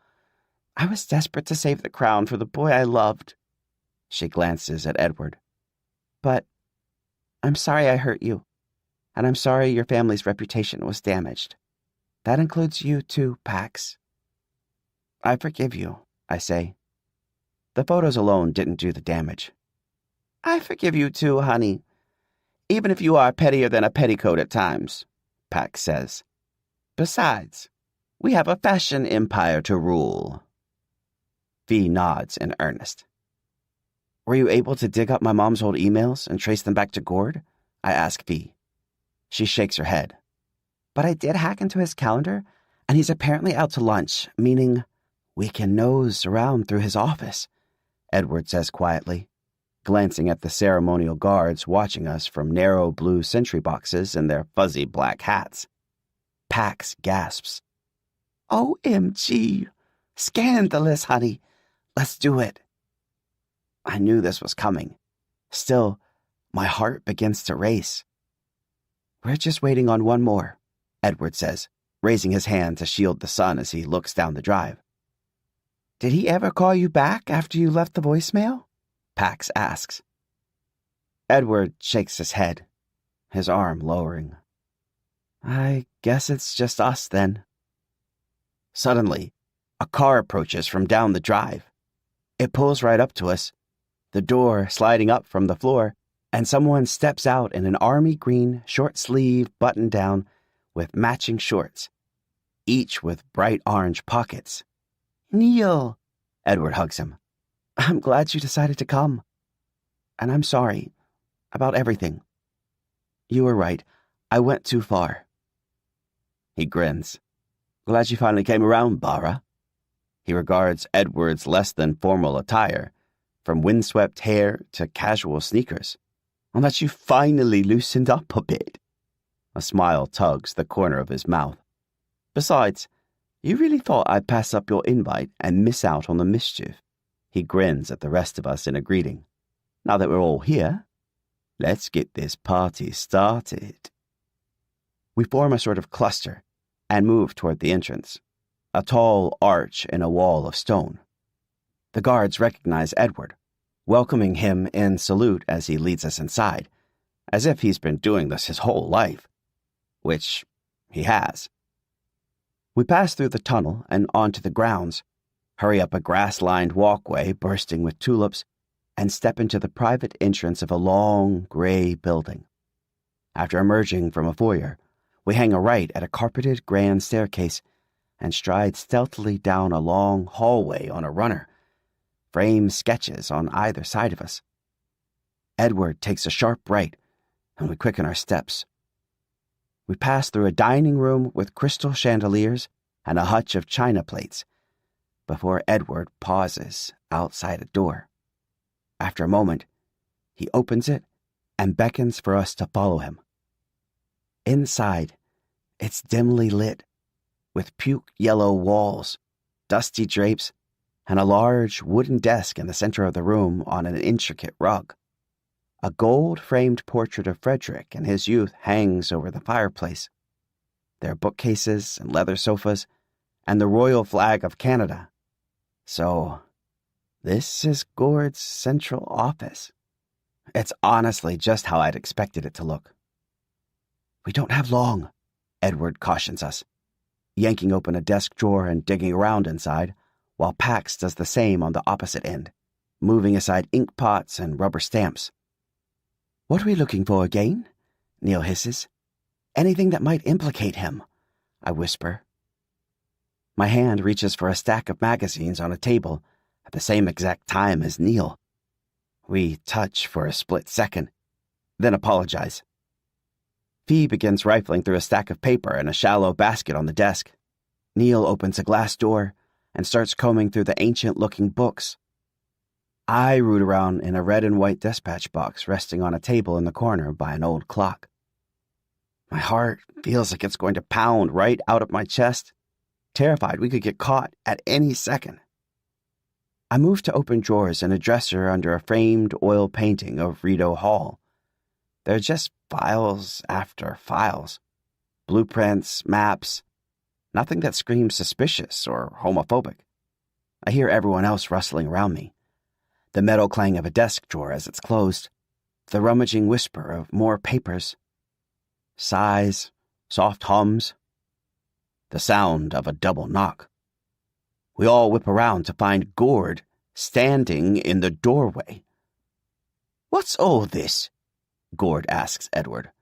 Speaker 1: I was desperate to save the crown for the boy I loved. She glances at Edward. But I'm sorry I hurt you, and I'm sorry your family's reputation was damaged. That includes you too, Pax. I forgive you, I say. The photos alone didn't do the damage. I forgive you too, honey. Even if you are pettier than a petticoat at times, Pax says. Besides, we have a fashion empire to rule. Fee nods in earnest. Were you able to dig up my mom's old emails and trace them back to Gord? I ask Fee. She shakes her head. But I did hack into his calendar, and he's apparently out to lunch, meaning we can nose around through his office, Edward says quietly, glancing at the ceremonial guards watching us from narrow blue sentry boxes in their fuzzy black hats. Pax gasps. OMG! Scandalous, honey! Let's do it. I knew this was coming. Still, my heart begins to race. We're just waiting on one more, Edward says, raising his hand to shield the sun as he looks down the drive. Did he ever call you back after you left the voicemail? Pax asks. Edward shakes his head, his arm lowering. I guess it's just us then. Suddenly, a car approaches from down the drive. It pulls right up to us, the door sliding up from the floor, and someone steps out in an army green short-sleeve button-down with matching shorts, each with bright orange pockets. Neil, Edward hugs him. I'm glad you decided to come. And I'm sorry about everything. You were right. I went too far. He grins. Glad you finally came around, Bara. He regards Edward's less than formal attire, from windswept hair to casual sneakers, and that you finally loosened up a bit. A smile tugs the corner of his mouth. Besides, you really thought I'd pass up your invite and miss out on the mischief? He grins at the rest of us in a greeting. Now that we're all here, let's get this party started. We form a sort of cluster and move toward the entrance, a tall arch in a wall of stone. The guards recognize Edward, welcoming him in salute as he leads us inside, as if he's been doing this his whole life, which he has. We pass through the tunnel and onto the grounds, hurry up a grass-lined walkway bursting with tulips, and step into the private entrance of a long, gray building. After emerging from a foyer, we hang a right at a carpeted grand staircase and stride stealthily down a long hallway on a runner, framed sketches on either side of us. Edward takes a sharp right, and we quicken our steps. We pass through a dining room with crystal chandeliers and a hutch of china plates, before Edward pauses outside a door. After a moment, he opens it and beckons for us to follow him. Inside, it's dimly lit, with puke-yellow walls, dusty drapes, and a large wooden desk in the center of the room on an intricate rug. A gold-framed portrait of Frederick in his youth hangs over the fireplace. There are bookcases and leather sofas, and the royal flag of Canada. So, this is Gord's central office. It's honestly just how I'd expected it to look. We don't have long, Edward cautions us, yanking open a desk drawer and digging around inside, while Pax does the same on the opposite end, moving aside ink pots and rubber stamps. What are we looking for again? Neil hisses. Anything that might implicate him, I whisper. My hand reaches for a stack of magazines on a table at the same exact time as Neil. We touch for a split second, then apologize. Fee begins rifling through a stack of paper in a shallow basket on the desk. Neil opens a glass door and starts combing through the ancient-looking books. I root around in a red and white dispatch box resting on a table in the corner by an old clock. My heart feels like it's going to pound right out of my chest, terrified we could get caught at any second. I move to open drawers in a dresser under a framed oil painting of Rideau Hall. There are just files after files, blueprints, maps, nothing that screams suspicious or homophobic. I hear everyone else rustling around me, the metal clang of a desk drawer as it's closed, the rummaging whisper of more papers, sighs, soft hums, the sound of a double knock. We all whip around to find Gord standing in the doorway. "What's all this?" Gord asks Edward.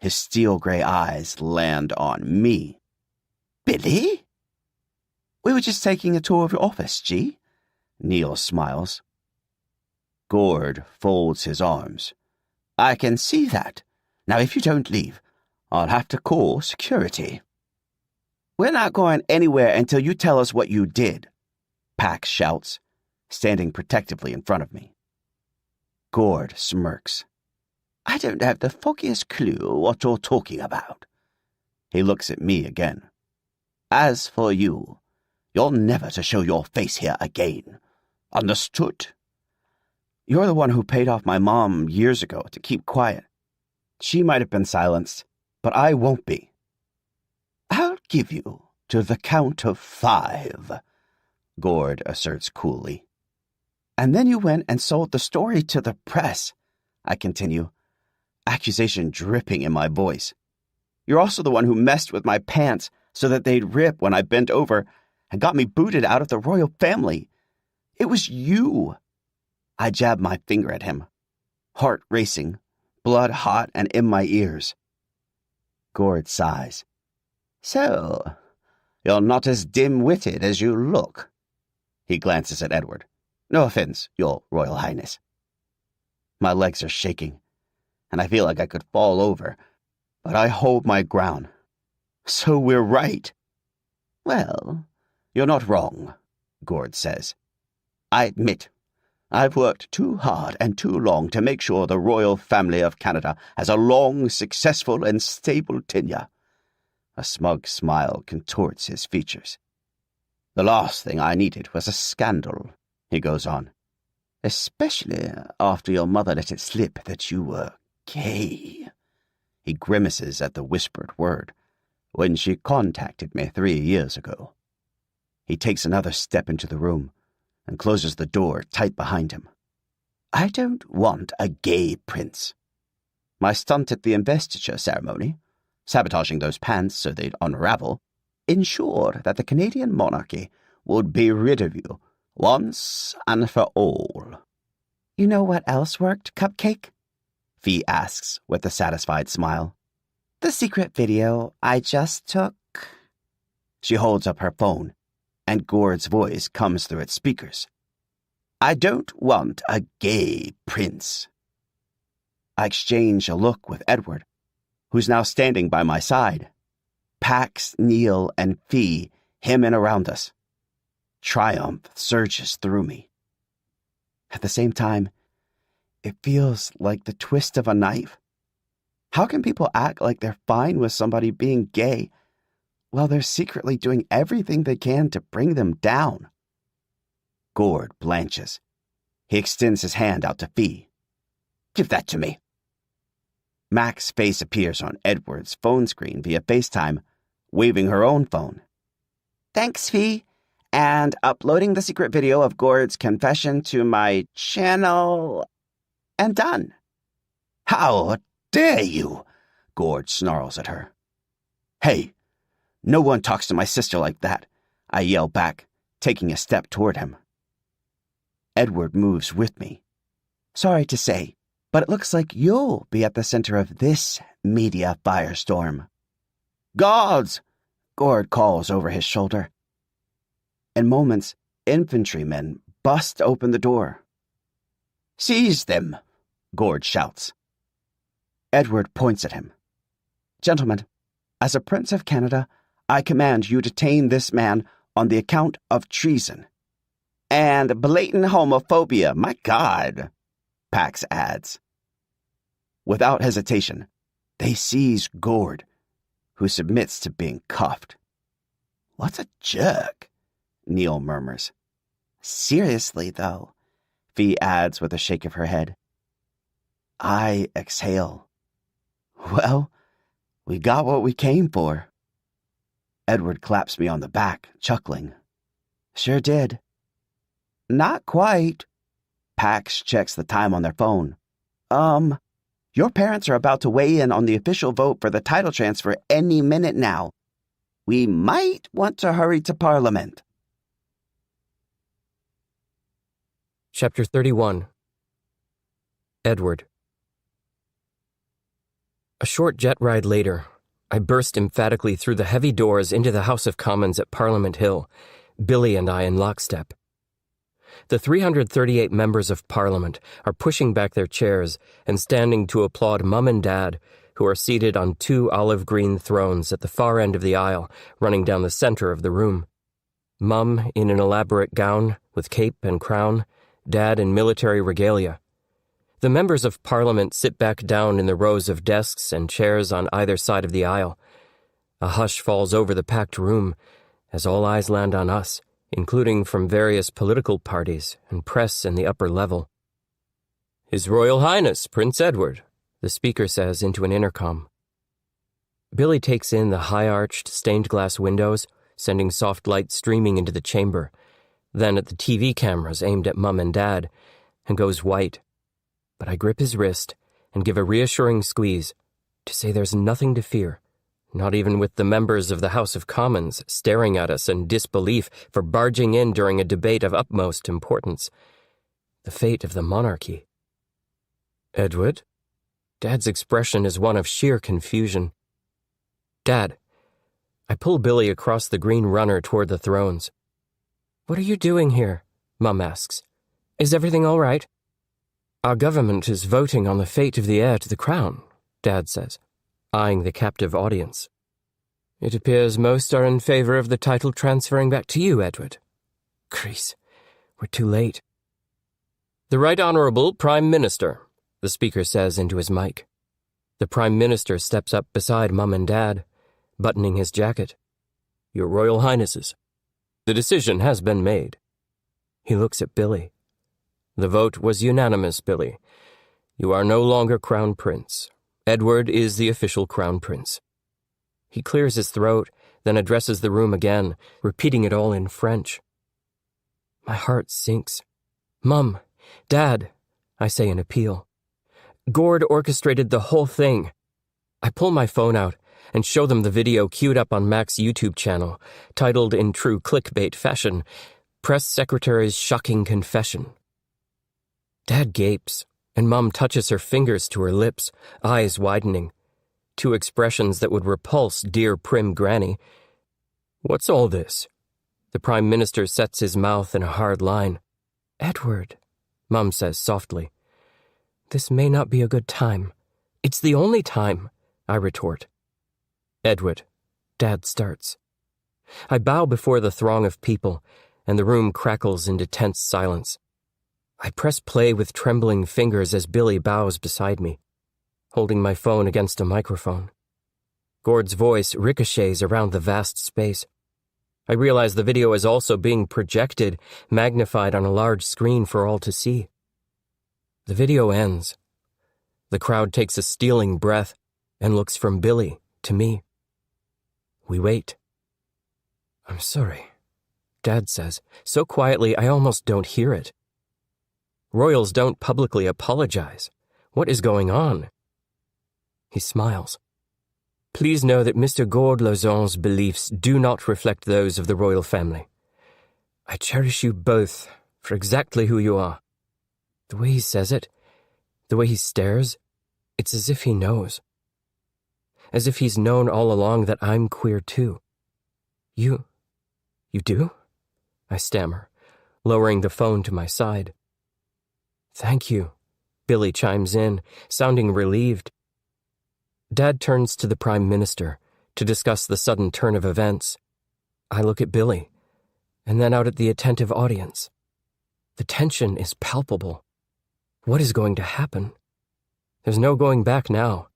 Speaker 1: His steel-gray eyes land on me. "Billy?" "We were just taking a tour of your office, G." Neil smiles. Gord folds his arms. "I can see that. Now, if you don't leave, I'll have to call security." "We're not going anywhere until you tell us what you did," Pax shouts, standing protectively in front of me. Gord smirks. "I don't have the foggiest clue what you're talking about." He looks at me again. "As for you, you're never to show your face here again. Understood?" "You're the one who paid off my mom years ago to keep quiet. She might have been silenced, but I won't be." "I'll give you to the count of 5, Gord asserts coolly. "And then you went and sold the story to the press," I continue, accusation dripping in my voice. "You're also the one who messed with my pants so that they'd rip when I bent over and got me booted out of the royal family. It was you." I jab my finger at him, heart racing, blood hot and in my ears. Gord sighs. "So, you're not as dim-witted as you look." He glances at Edward. "No offense, Your Royal Highness." My legs are shaking, and I feel like I could fall over, but I hold my ground. "So we're right." "Well, you're not wrong," Gord says. "I admit, I've worked too hard and too long to make sure the royal family of Canada has a long, successful, and stable tenure. A smug smile contorts his features. The last thing I needed was a scandal, he goes on. Especially after your mother let it slip that you were gay. He grimaces at the whispered word. When she contacted me 3 years ago. He takes another step into the room and closes the door tight behind him. I don't want a gay prince. My stunt at the investiture ceremony, sabotaging those pants so they'd unravel, ensured that the Canadian monarchy would be rid of you once and for all. You know what else worked, Cupcake? Fee asks with a satisfied smile. The secret video I just took. She holds up her phone, and Gord's voice comes through its speakers. I don't want a gay prince. I exchange a look with Edward, who's now standing by my side. Pax, Neil, and Fee hem in around us. Triumph surges through me. At the same time, it feels like the twist of a knife. How can people act like they're fine with somebody being gay while they're secretly doing everything they can to bring them down? Gord blanches. He extends his hand out to Fee. Give that to me. Mac's face appears on Edward's phone screen via FaceTime, waving her own phone. Thanks, Fee. And uploading the secret video of Gord's confession to my channel. And done. How dare you? Gord snarls at her. Hey, no one talks to my sister like that, I yell back, taking a step toward him. Edward moves with me. Sorry to say, but it looks like you'll be at the center of this media firestorm. Guards! Gord calls over his shoulder. In moments, infantrymen bust open the door. Seize them! Gord shouts. Edward points at him. Gentlemen, as a Prince of Canada, I command you detain this man on the account of treason. And blatant homophobia, my God, Pax adds. Without hesitation, they seize Gord, who submits to being cuffed. What a jerk, Neil murmurs. Seriously, though, Fee adds with a shake of her head. I exhale. Well, we got what we came for. Edward claps me on the back, chuckling. Sure did. Not quite. Pax checks the time on their phone. Your parents are about to weigh in on the official vote for the title transfer any minute now. We might want to hurry to Parliament.
Speaker 2: Chapter 31. Edward. A short jet ride later, I burst emphatically through the heavy doors into the House of Commons at Parliament Hill, Billy and I in lockstep. The 338 members of Parliament are pushing back their chairs and standing to applaud Mum and Dad, who are seated on 2 olive-green thrones at the far end of the aisle, running down the center of the room. Mum in an elaborate gown with cape and crown, Dad in military regalia. The members of Parliament sit back down in the rows of desks and chairs on either side of the aisle. A hush falls over the packed room as all eyes land on us, including from various political parties and press in the upper level. His Royal Highness, Prince Edward, the speaker says into an intercom. Billy takes in the high-arched, stained-glass windows, sending soft light streaming into the chamber, then at the TV cameras aimed at Mum and Dad, and goes white. But I grip his wrist and give a reassuring squeeze to say there's nothing to fear, not even with the members of the House of Commons staring at us in disbelief for barging in during a debate of utmost importance. The fate of the monarchy. Edward? Dad's expression is one of sheer confusion. Dad. I pull Billy across the green runner toward the thrones. What are you doing here? Mum asks. Is everything all right? Our government is voting on the fate of the heir to the crown, Dad says, eyeing the captive audience. It appears most are in favor of the title transferring back to you, Edward. Crease, we're too late. "The Right Honorable Prime Minister," the speaker says into his mic. The Prime Minister steps up beside Mum and Dad, buttoning his jacket. "Your Royal Highnesses, the decision has been made." He looks at Billy. "The vote was unanimous, Billy. You are no longer Crown Prince. Edward is the official Crown Prince." He clears his throat, then addresses the room again, repeating it all in French. My heart sinks. "Mum, Dad," I say in appeal. "Gord orchestrated the whole thing." I pull my phone out and show them the video queued up on Mac's YouTube channel, titled in true clickbait fashion, "Press Secretary's Shocking Confession." Dad gapes, and Mum touches her fingers to her lips, eyes widening. Two expressions that would repulse dear prim Granny. "What's all this?" The Prime Minister sets his mouth in a hard line. "Edward," Mum says softly, "this may not be a good time." "It's the only time," I retort. "Edward," Dad starts. I bow before the throng of people, and the room crackles into tense silence. I press play with trembling fingers as Billy bows beside me, holding my phone against a microphone. Gord's voice ricochets around the vast space. I realize the video is also being projected, magnified on a large screen for all to see. The video ends. The crowd takes a stealing breath and looks from Billy to me. We wait. "I'm sorry," Dad says, so quietly I almost don't hear it. Royals don't publicly apologize. What is going on? He smiles. "Please know that Mr. Gord Lauzon's beliefs do not reflect those of the royal family. I cherish you both for exactly who you are." The way he says it, the way he stares, it's as if he knows. As if he's known all along that I'm queer too. You do?" I stammer, lowering the phone to my side. "Thank you," Billy chimes in, sounding relieved. Dad turns to the Prime Minister to discuss the sudden turn of events. I look at Billy, and then out at the attentive audience. The tension is palpable. What is going to happen? There's no going back now.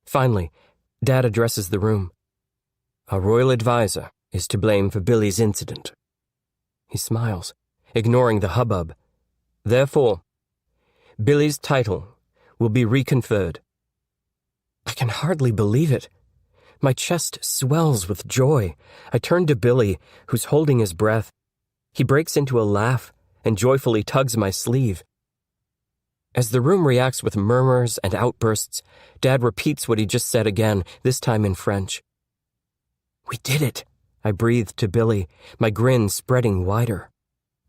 Speaker 2: Finally, Dad addresses the room. "A royal advisor is to blame for Billy's incident." He smiles, ignoring the hubbub. "Therefore, Billy's title will be reconferred." I can hardly believe it. My chest swells with joy. I turn to Billy, who's holding his breath. He breaks into a laugh and joyfully tugs my sleeve. As the room reacts with murmurs and outbursts, Dad repeats what he just said again, this time in French. "We did it," I breathe to Billy, my grin spreading wider.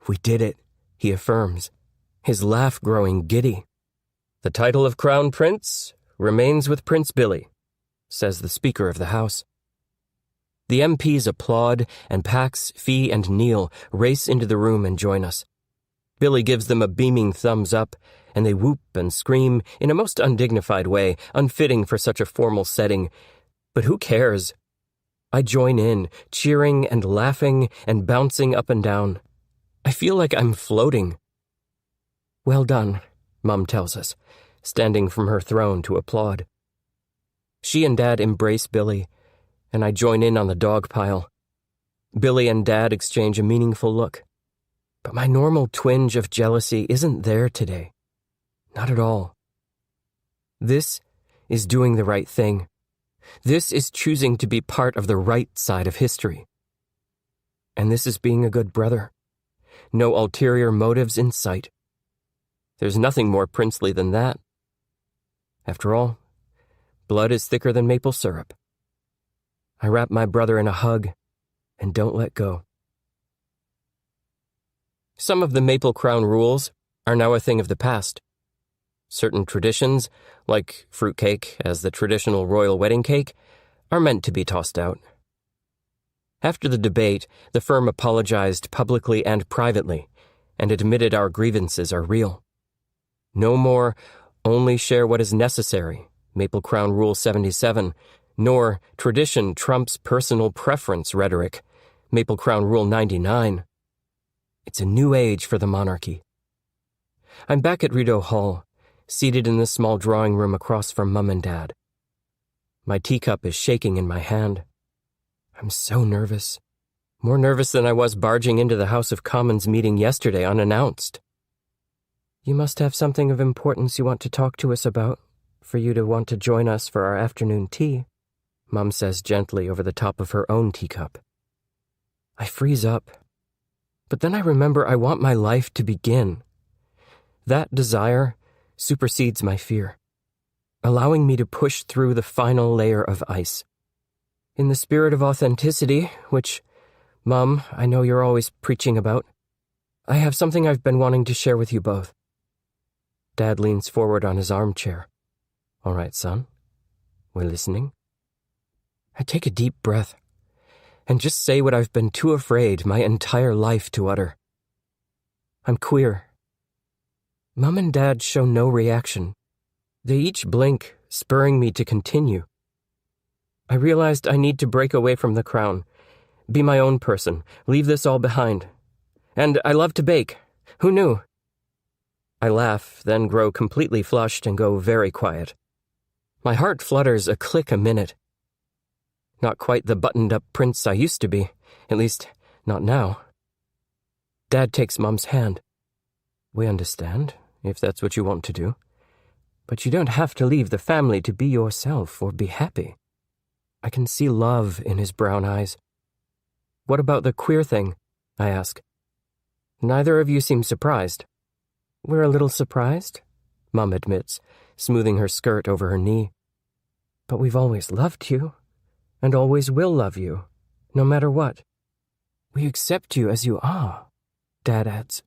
Speaker 2: "We did it," he affirms, his laugh growing giddy. "The title of Crown Prince remains with Prince Billy," says the Speaker of the House. The MPs applaud, and Pax, Fee, and Neil race into the room and join us. Billy gives them a beaming thumbs up, and they whoop and scream in a most undignified way, unfitting for such a formal setting. But who cares? I join in, cheering and laughing and bouncing up and down. I feel like I'm floating. "Well done," Mum tells us, standing from her throne to applaud. She and Dad embrace Billy, and I join in on the dog pile. Billy and Dad exchange a meaningful look. But my normal twinge of jealousy isn't there today. Not at all. This is doing the right thing. This is choosing to be part of the right side of history. And this is being a good brother. No ulterior motives in sight. There's nothing more princely than that. After all, blood is thicker than maple syrup. I wrap my brother in a hug and don't let go. Some of the Maple Crown rules are now a thing of the past. Certain traditions, like fruitcake as the traditional royal wedding cake, are meant to be tossed out. After the debate, the firm apologized publicly and privately and admitted our grievances are real. No more "only share what is necessary," Maple Crown Rule 77, nor "tradition trumps personal preference" rhetoric, Maple Crown Rule 99. It's a new age for the monarchy. I'm back at Rideau Hall, seated in the small drawing room across from Mum and Dad. My teacup is shaking in my hand. I'm so nervous. More nervous than I was barging into the House of Commons meeting yesterday unannounced. You must have something of importance you want to talk to us about, for you to want to join us for our afternoon tea, Mum says gently over the top of her own teacup. I freeze up. But then I remember I want my life to begin. That desire supersedes my fear, allowing me to push through the final layer of ice. In the spirit of authenticity, which, Mum, I know you're always preaching about, I have something I've been wanting to share with you both. Dad leans forward on his armchair. All right, son. We're listening. I take a deep breath and just say what I've been too afraid my entire life to utter. I'm queer. Mum and Dad show no reaction. They each blink, spurring me to continue. I realized I need to break away from the crown, be my own person, leave this all behind. And I love to bake. Who knew? I laugh, then grow completely flushed and go very quiet. My heart flutters a click a minute. Not quite the buttoned-up prince I used to be, at least not now. Dad takes Mum's hand. We understand, if that's what you want to do. But you don't have to leave the family to be yourself or be happy. I can see love in his brown eyes. What about the queer thing? I ask. Neither of you seem surprised. We're a little surprised, Mum admits, smoothing her skirt over her knee. But we've always loved you, and always will love you, no matter what. We accept you as you are, Dad adds.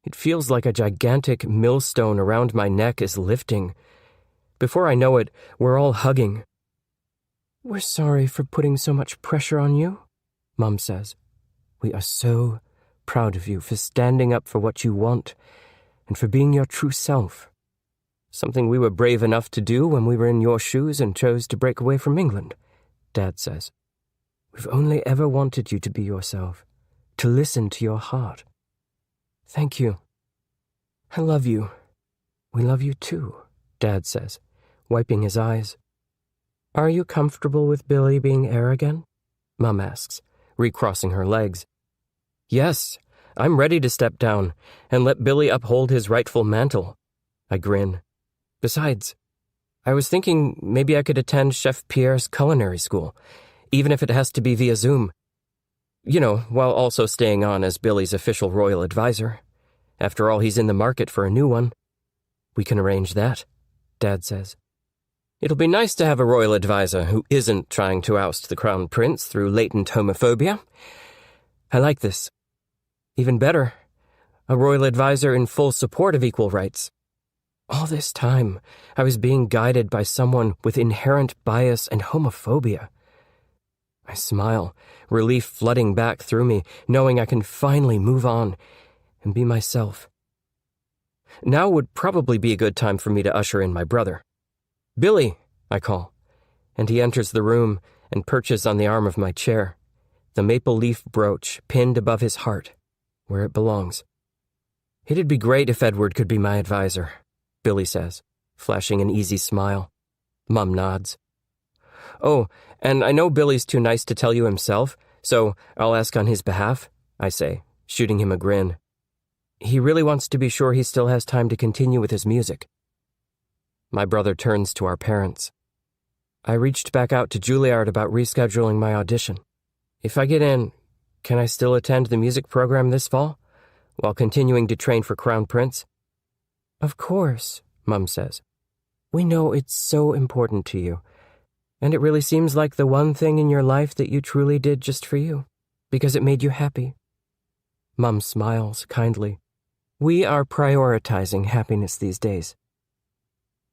Speaker 2: It feels like a gigantic millstone around my neck is lifting. Before I know it, we're all hugging. We're sorry for putting so much pressure on you, Mum says. We are so proud of you for standing up for what you want and for being your true self. Something we were brave enough to do when we were in your shoes and chose to break away from England, Dad says. We've only ever wanted you to be yourself, to listen to your heart. Thank you. I love you. We love you too, Dad says, wiping his eyes. Are you comfortable with Billy being heir again? Mum asks, recrossing her legs. Yes, I'm ready to step down and let Billy uphold his rightful mantle. I grin. Besides, I was thinking maybe I could attend Chef Pierre's culinary school, even if it has to be via Zoom. You know, while also staying on as Billy's official royal advisor. After all, he's in the market for a new one. We can arrange that, Dad says. It'll be nice to have a royal advisor who isn't trying to oust the crown prince through latent homophobia. I like this. Even better, a royal advisor in full support of equal rights. All this time, I was being guided by someone with inherent bias and homophobia. I smile, relief flooding back through me, knowing I can finally move on and be myself. Now would probably be a good time for me to usher in my brother. Billy, I call, and he enters the room and perches on the arm of my chair, the maple leaf brooch pinned above his heart, where it belongs. It'd be great if Edward could be my advisor, Billy says, flashing an easy smile. Mum nods. Oh, and I know Billy's too nice to tell you himself, so I'll ask on his behalf, I say, shooting him a grin. He really wants to be sure he still has time to continue with his music. My brother turns to our parents. I reached back out to Juilliard about rescheduling my audition. If I get in, can I still attend the music program this fall, while continuing to train for Crown Prince? Of course, Mum says. We know it's so important to you, and it really seems like the one thing in your life that you truly did just for you, because it made you happy. Mum smiles kindly. We are prioritizing happiness these days.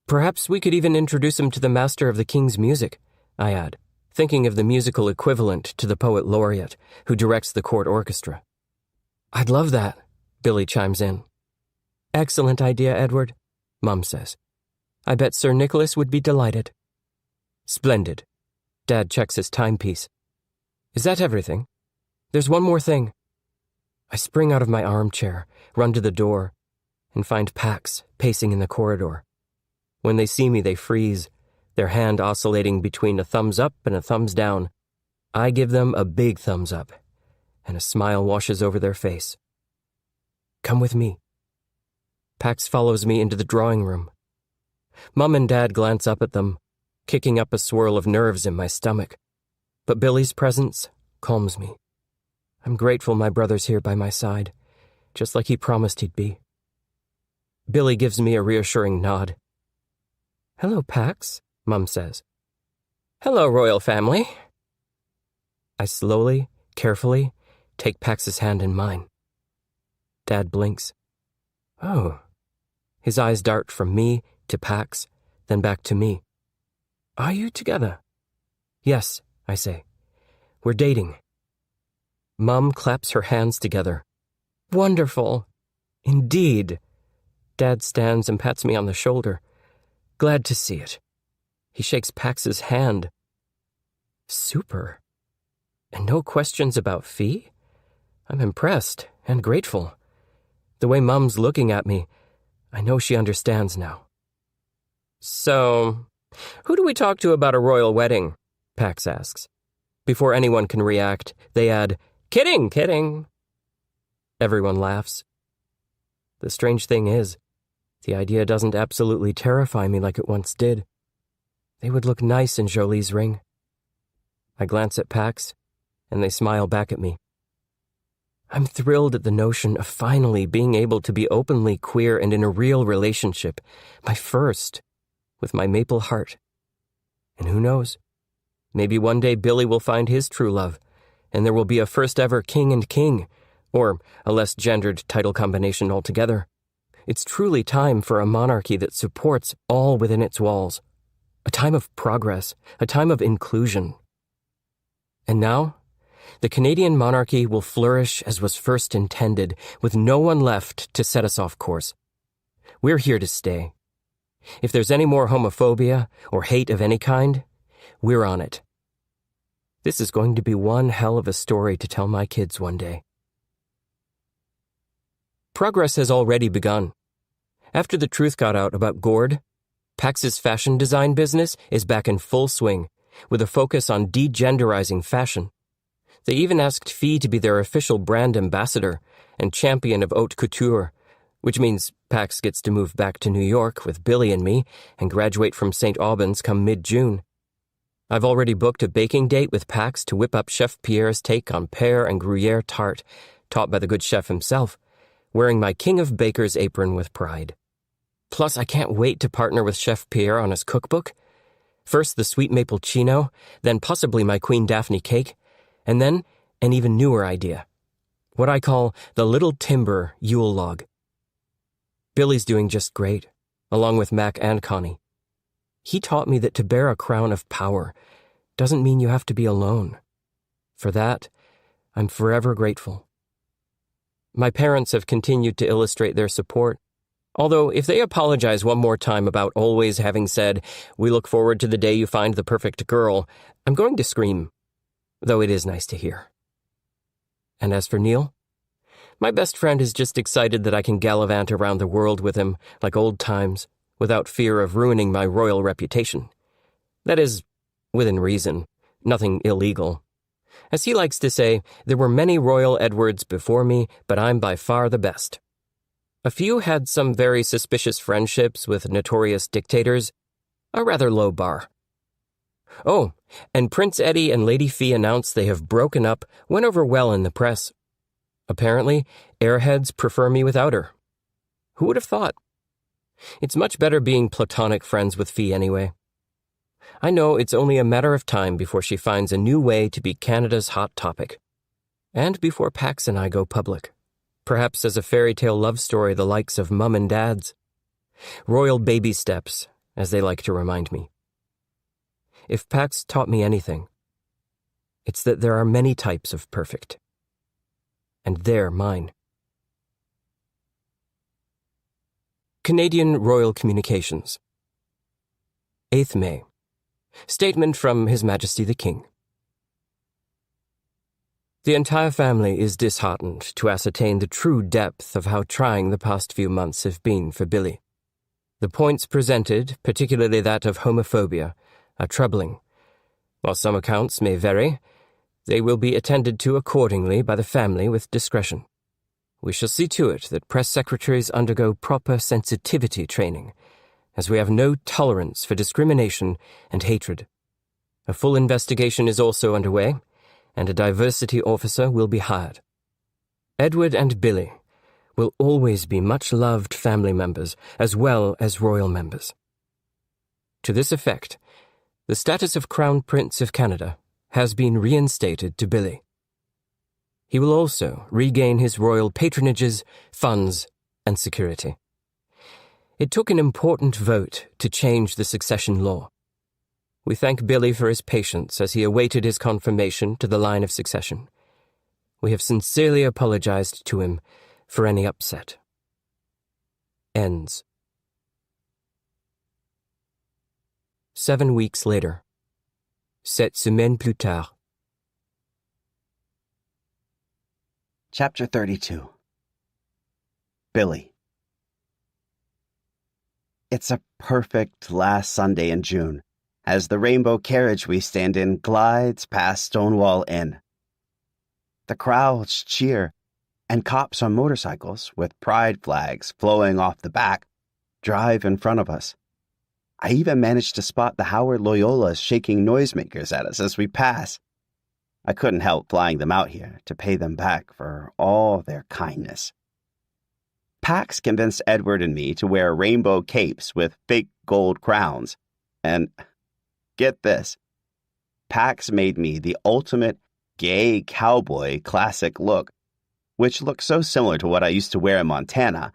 Speaker 2: Perhaps we could even introduce him to the master of the king's music, I add, thinking of the musical equivalent to the poet laureate who directs the court orchestra. I'd love that, Billy chimes in. Excellent idea, Edward, Mum says. I bet Sir Nicholas would be delighted. Splendid. Dad checks his timepiece. Is that everything? There's one more thing. I spring out of my armchair, run to the door, and find Pax pacing in the corridor. When they see me, they freeze, their hand oscillating between a thumbs up and a thumbs down. I give them a big thumbs up, and a smile washes over their face. Come with me. Pax follows me into the drawing room. Mum and Dad glance up at them, kicking up a swirl of nerves in my stomach. But Billy's presence calms me. I'm grateful my brother's here by my side, just like he promised he'd be. Billy gives me a reassuring nod. Hello, Pax, Mum says. Hello, royal family. I slowly, carefully, take Pax's hand in mine. Dad blinks. Oh. His eyes dart from me to Pax, then back to me. Are you together? Yes, I say. We're dating. Mum claps her hands together. Wonderful. Indeed. Dad stands and pats me on the shoulder. Glad to see it. He shakes Pax's hand. Super. And no questions about fee? I'm impressed and grateful. The way Mum's looking at me, I know she understands now. So, who do we talk to about a royal wedding? Pax asks. Before anyone can react, they add, Kidding, kidding. Everyone laughs. The strange thing is, the idea doesn't absolutely terrify me like it once did. They would look nice in Jolie's ring. I glance at Pax, and they smile back at me. I'm thrilled at the notion of finally being able to be openly queer and in a real relationship, my first, with my maple heart. And who knows? Maybe one day Billy will find his true love, and there will be a first ever king and king, or a less gendered title combination altogether. It's truly time for a monarchy that supports all within its walls. A time of progress, a time of inclusion. And now, the Canadian monarchy will flourish as was first intended, with no one left to set us off course. We're here to stay. If there's any more homophobia or hate of any kind, we're on it. This is going to be one hell of a story to tell my kids one day. Progress has already begun. After the truth got out about Gord, Pax's fashion design business is back in full swing, with a focus on degenderizing fashion. They even asked Fee to be their official brand ambassador and champion of haute couture, which means Pax gets to move back to New York with Billy and me and graduate from St. Albans come mid-June. I've already booked a baking date with Pax to whip up Chef Pierre's take on pear and Gruyere tart, taught by the good chef himself, wearing my King of Bakers apron with pride. Plus, I can't wait to partner with Chef Pierre on his cookbook. First the sweet maple chino, then possibly my Queen Daphne cake, and then an even newer idea, what I call the Little Timber Yule log. Billy's doing just great, along with Mac and Connie. He taught me that to bear a crown of power doesn't mean you have to be alone. For that, I'm forever grateful. My parents have continued to illustrate their support, although if they apologize one more time about always having said, "We look forward to the day you find the perfect girl," I'm going to scream, though it is nice to hear. And as for Neil, my best friend is just excited that I can gallivant around the world with him like old times, without fear of ruining my royal reputation. That is, within reason, nothing illegal. As he likes to say, there were many royal Edwards before me, but I'm by far the best. A few had some very suspicious friendships with notorious dictators, a rather low bar. Oh, and Prince Eddie and Lady Fee announced they have broken up, went over well in the press. Apparently, airheads prefer me without her. Who would have thought? It's much better being platonic friends with Fee anyway. I know it's only a matter of time before she finds a new way to be Canada's hot topic. And before Pax and I go public. Perhaps as a fairy tale love story the likes of Mum and Dad's. Royal baby steps, as they like to remind me. If Pax taught me anything, it's that there are many types of perfect. And they're mine. Canadian Royal Communications. 8th May. Statement from His Majesty the King. The entire family is disheartened to ascertain the true depth of how trying the past few months have been for Billy. The points presented, particularly that of homophobia, are troubling. While some accounts may vary, they will be attended to accordingly by the family with discretion. We shall see to it that press secretaries undergo proper sensitivity training, as we have no tolerance for discrimination and hatred. A full investigation is also underway, and a diversity officer will be hired. Edward and Billy will always be much-loved family members as well as royal members. To this effect, the status of Crown Prince of Canada has been reinstated to Billy. He will also regain his royal patronages, funds, and security. It took an important vote to change the succession law. We thank Billy for his patience as he awaited his confirmation to the line of succession. We have sincerely apologized to him for any upset. Ends. 7 weeks later. 7 semaines plus tard.
Speaker 1: Chapter 32. Billy. It's a perfect last Sunday in June, as the rainbow carriage we stand in glides past Stonewall Inn. The crowds cheer, and cops on motorcycles, with pride flags flowing off the back, drive in front of us. I even managed to spot the Howard Loyolas shaking noisemakers at us as we pass. I couldn't help flying them out here to pay them back for all their kindness. Pax convinced Edward and me to wear rainbow capes with fake gold crowns, and get this, Pax made me the ultimate gay cowboy classic look, which looks so similar to what I used to wear in Montana,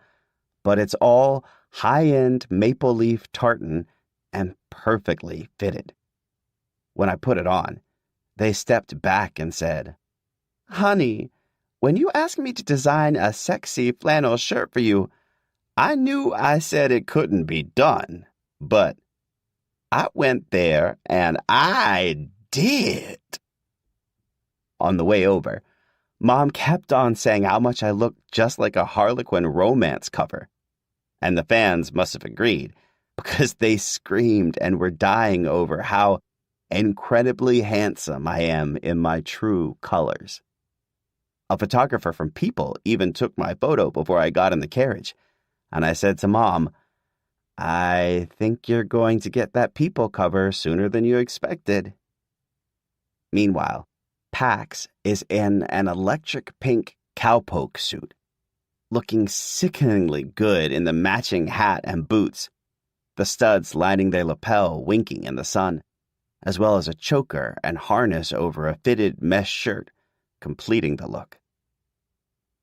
Speaker 1: but it's all high-end maple leaf tartan and perfectly fitted. When I put it on, they stepped back and said, "Honey, when you asked me to design a sexy flannel shirt for you, I knew I said it couldn't be done, but I went there and I did." On the way over, Mom kept on saying how much I looked just like a Harlequin romance cover. And the fans must have agreed, because they screamed and were dying over how incredibly handsome I am in my true colors. A photographer from People even took my photo before I got in the carriage, and I said to Mom, "I think you're going to get that People cover sooner than you expected." Meanwhile, Pax is in an electric pink cowpoke suit, looking sickeningly good in the matching hat and boots, the studs lining their lapel winking in the sun, as well as a choker and harness over a fitted mesh shirt, completing the look.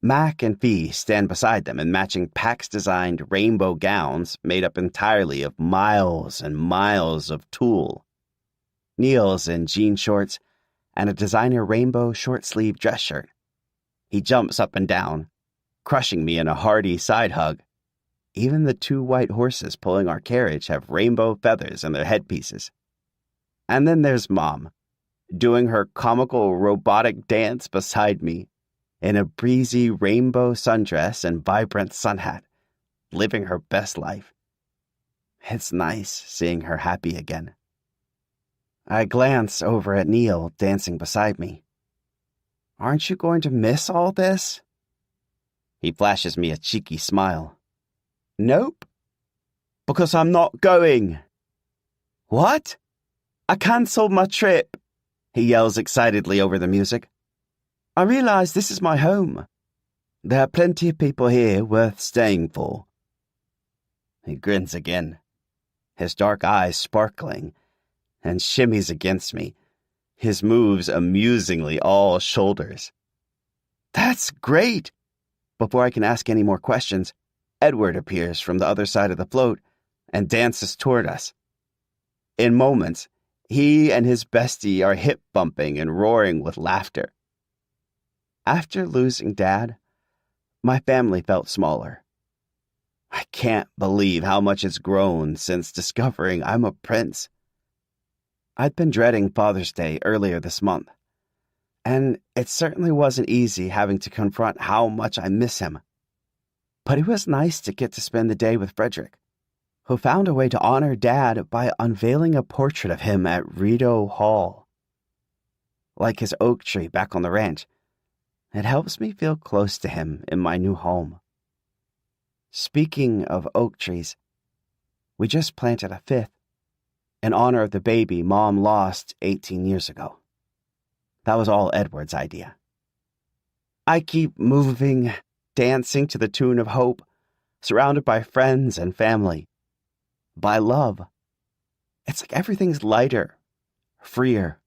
Speaker 1: Mac and Fee stand beside them in matching Pax-designed rainbow gowns made up entirely of miles and miles of tulle. Neil's in jean shorts and a designer rainbow short-sleeve dress shirt. He jumps up and down, crushing me in a hearty side hug. Even the 2 white horses pulling our carriage have rainbow feathers in their headpieces. And then there's Mom, doing her comical robotic dance beside me, in a breezy rainbow sundress and vibrant sun hat, living her best life. It's nice seeing her happy again. I glance over at Neil dancing beside me. "Aren't you going to miss all this?" He flashes me a cheeky smile. "Nope, because I'm not going." "What?" "I cancelled my trip," he yells excitedly over the music. "I realize this is my home. There are plenty of people here worth staying for." He grins again, his dark eyes sparkling, and shimmies against me, his moves amusingly all shoulders. "That's great!" Before I can ask any more questions, Edward appears from the other side of the float and dances toward us. In moments, he and his bestie are hip-bumping and roaring with laughter. After losing Dad, my family felt smaller. I can't believe how much it's grown since discovering I'm a prince. I'd been dreading Father's Day earlier this month, and it certainly wasn't easy having to confront how much I miss him. But it was nice to get to spend the day with Frederick, who found a way to honor Dad by unveiling a portrait of him at Rideau Hall. Like his oak tree back on the ranch, it helps me feel close to him in my new home. Speaking of oak trees, we just planted a 5th in honor of the baby Mom lost 18 years ago. That was all Edward's idea. I keep moving, dancing to the tune of hope, surrounded by friends and family, by love. It's like everything's lighter, freer.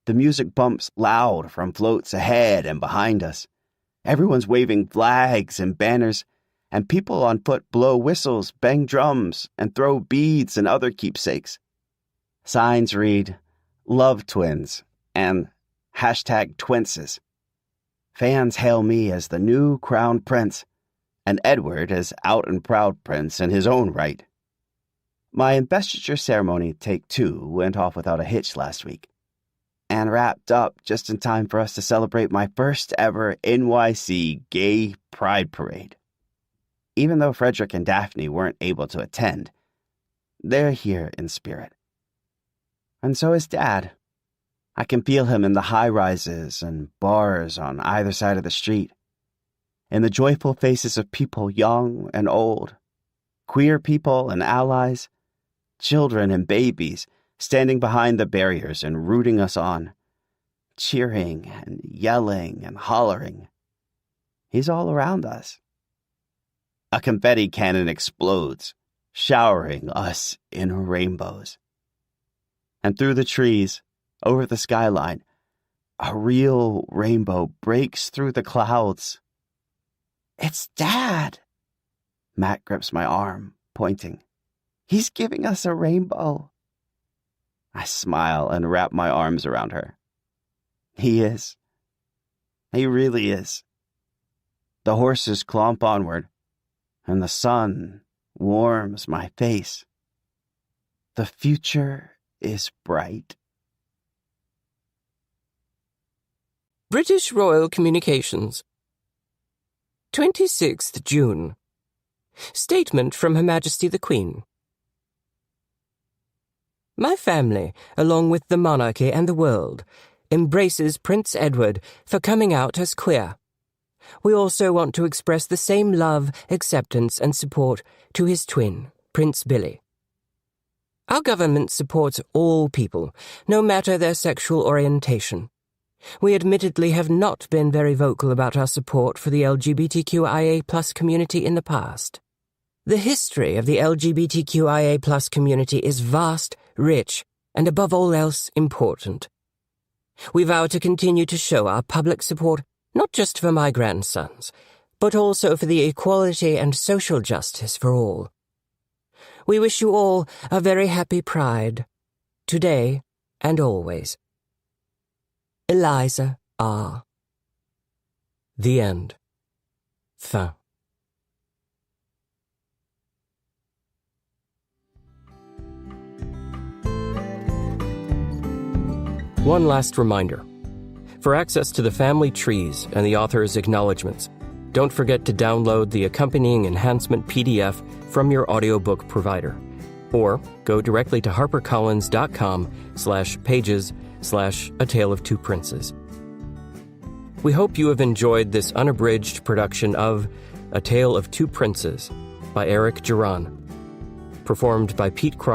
Speaker 1: The music bumps loud from floats ahead and behind us. Everyone's waving flags and banners, and people on foot blow whistles, bang drums, and throw beads and other keepsakes. Signs read, "Love Twins," and #Twinces. Fans hail me as the new crown prince, and Edward as out and proud prince in his own right. My investiture ceremony, take 2, went off without a hitch last week, and wrapped up just in time for us to celebrate my first ever NYC Gay Pride Parade. Even though Frederick and Daphne weren't able to attend, they're here in spirit. And so is Dad. I can feel him in the high-rises and bars on either side of the street, in the joyful faces of people young and old, queer people and allies, children and babies standing behind the barriers and rooting us on, cheering and yelling and hollering. He's all around us. A confetti cannon explodes, showering us in rainbows. And through the trees, over the skyline, a real rainbow breaks through the clouds. It's Dad! Matt grips my arm, pointing. He's giving us a rainbow. I smile and wrap my arms around her. He is. He really is. The horses clomp onward, and the sun warms my face. The future is bright.
Speaker 2: British Royal Communications. 26th June. Statement from Her Majesty the Queen. My family, along with the monarchy and the world, embraces Prince Edward for coming out as queer. We also want to express the same love, acceptance, and support to his twin, Prince Billy. Our government supports all people, no matter their sexual orientation. We admittedly have not been very vocal about our support for the LGBTQIA+ community in the past. The history of the LGBTQIA+ community is vast, rich, and above all else, important. We vow to continue to show our public support not just for my grandsons, but also for the equality and social justice for all. We wish you all a very happy Pride, today and always. Eliza R. The end. Fin. One last reminder. For access to the family trees and the author's acknowledgments, don't forget to download the accompanying enhancement PDF from your audiobook provider, or go directly to harpercollins.com/pages/A Tale of Two Princes. We hope you have enjoyed this unabridged production of A Tale of Two Princes by Eric Geron, performed by Pete Cross.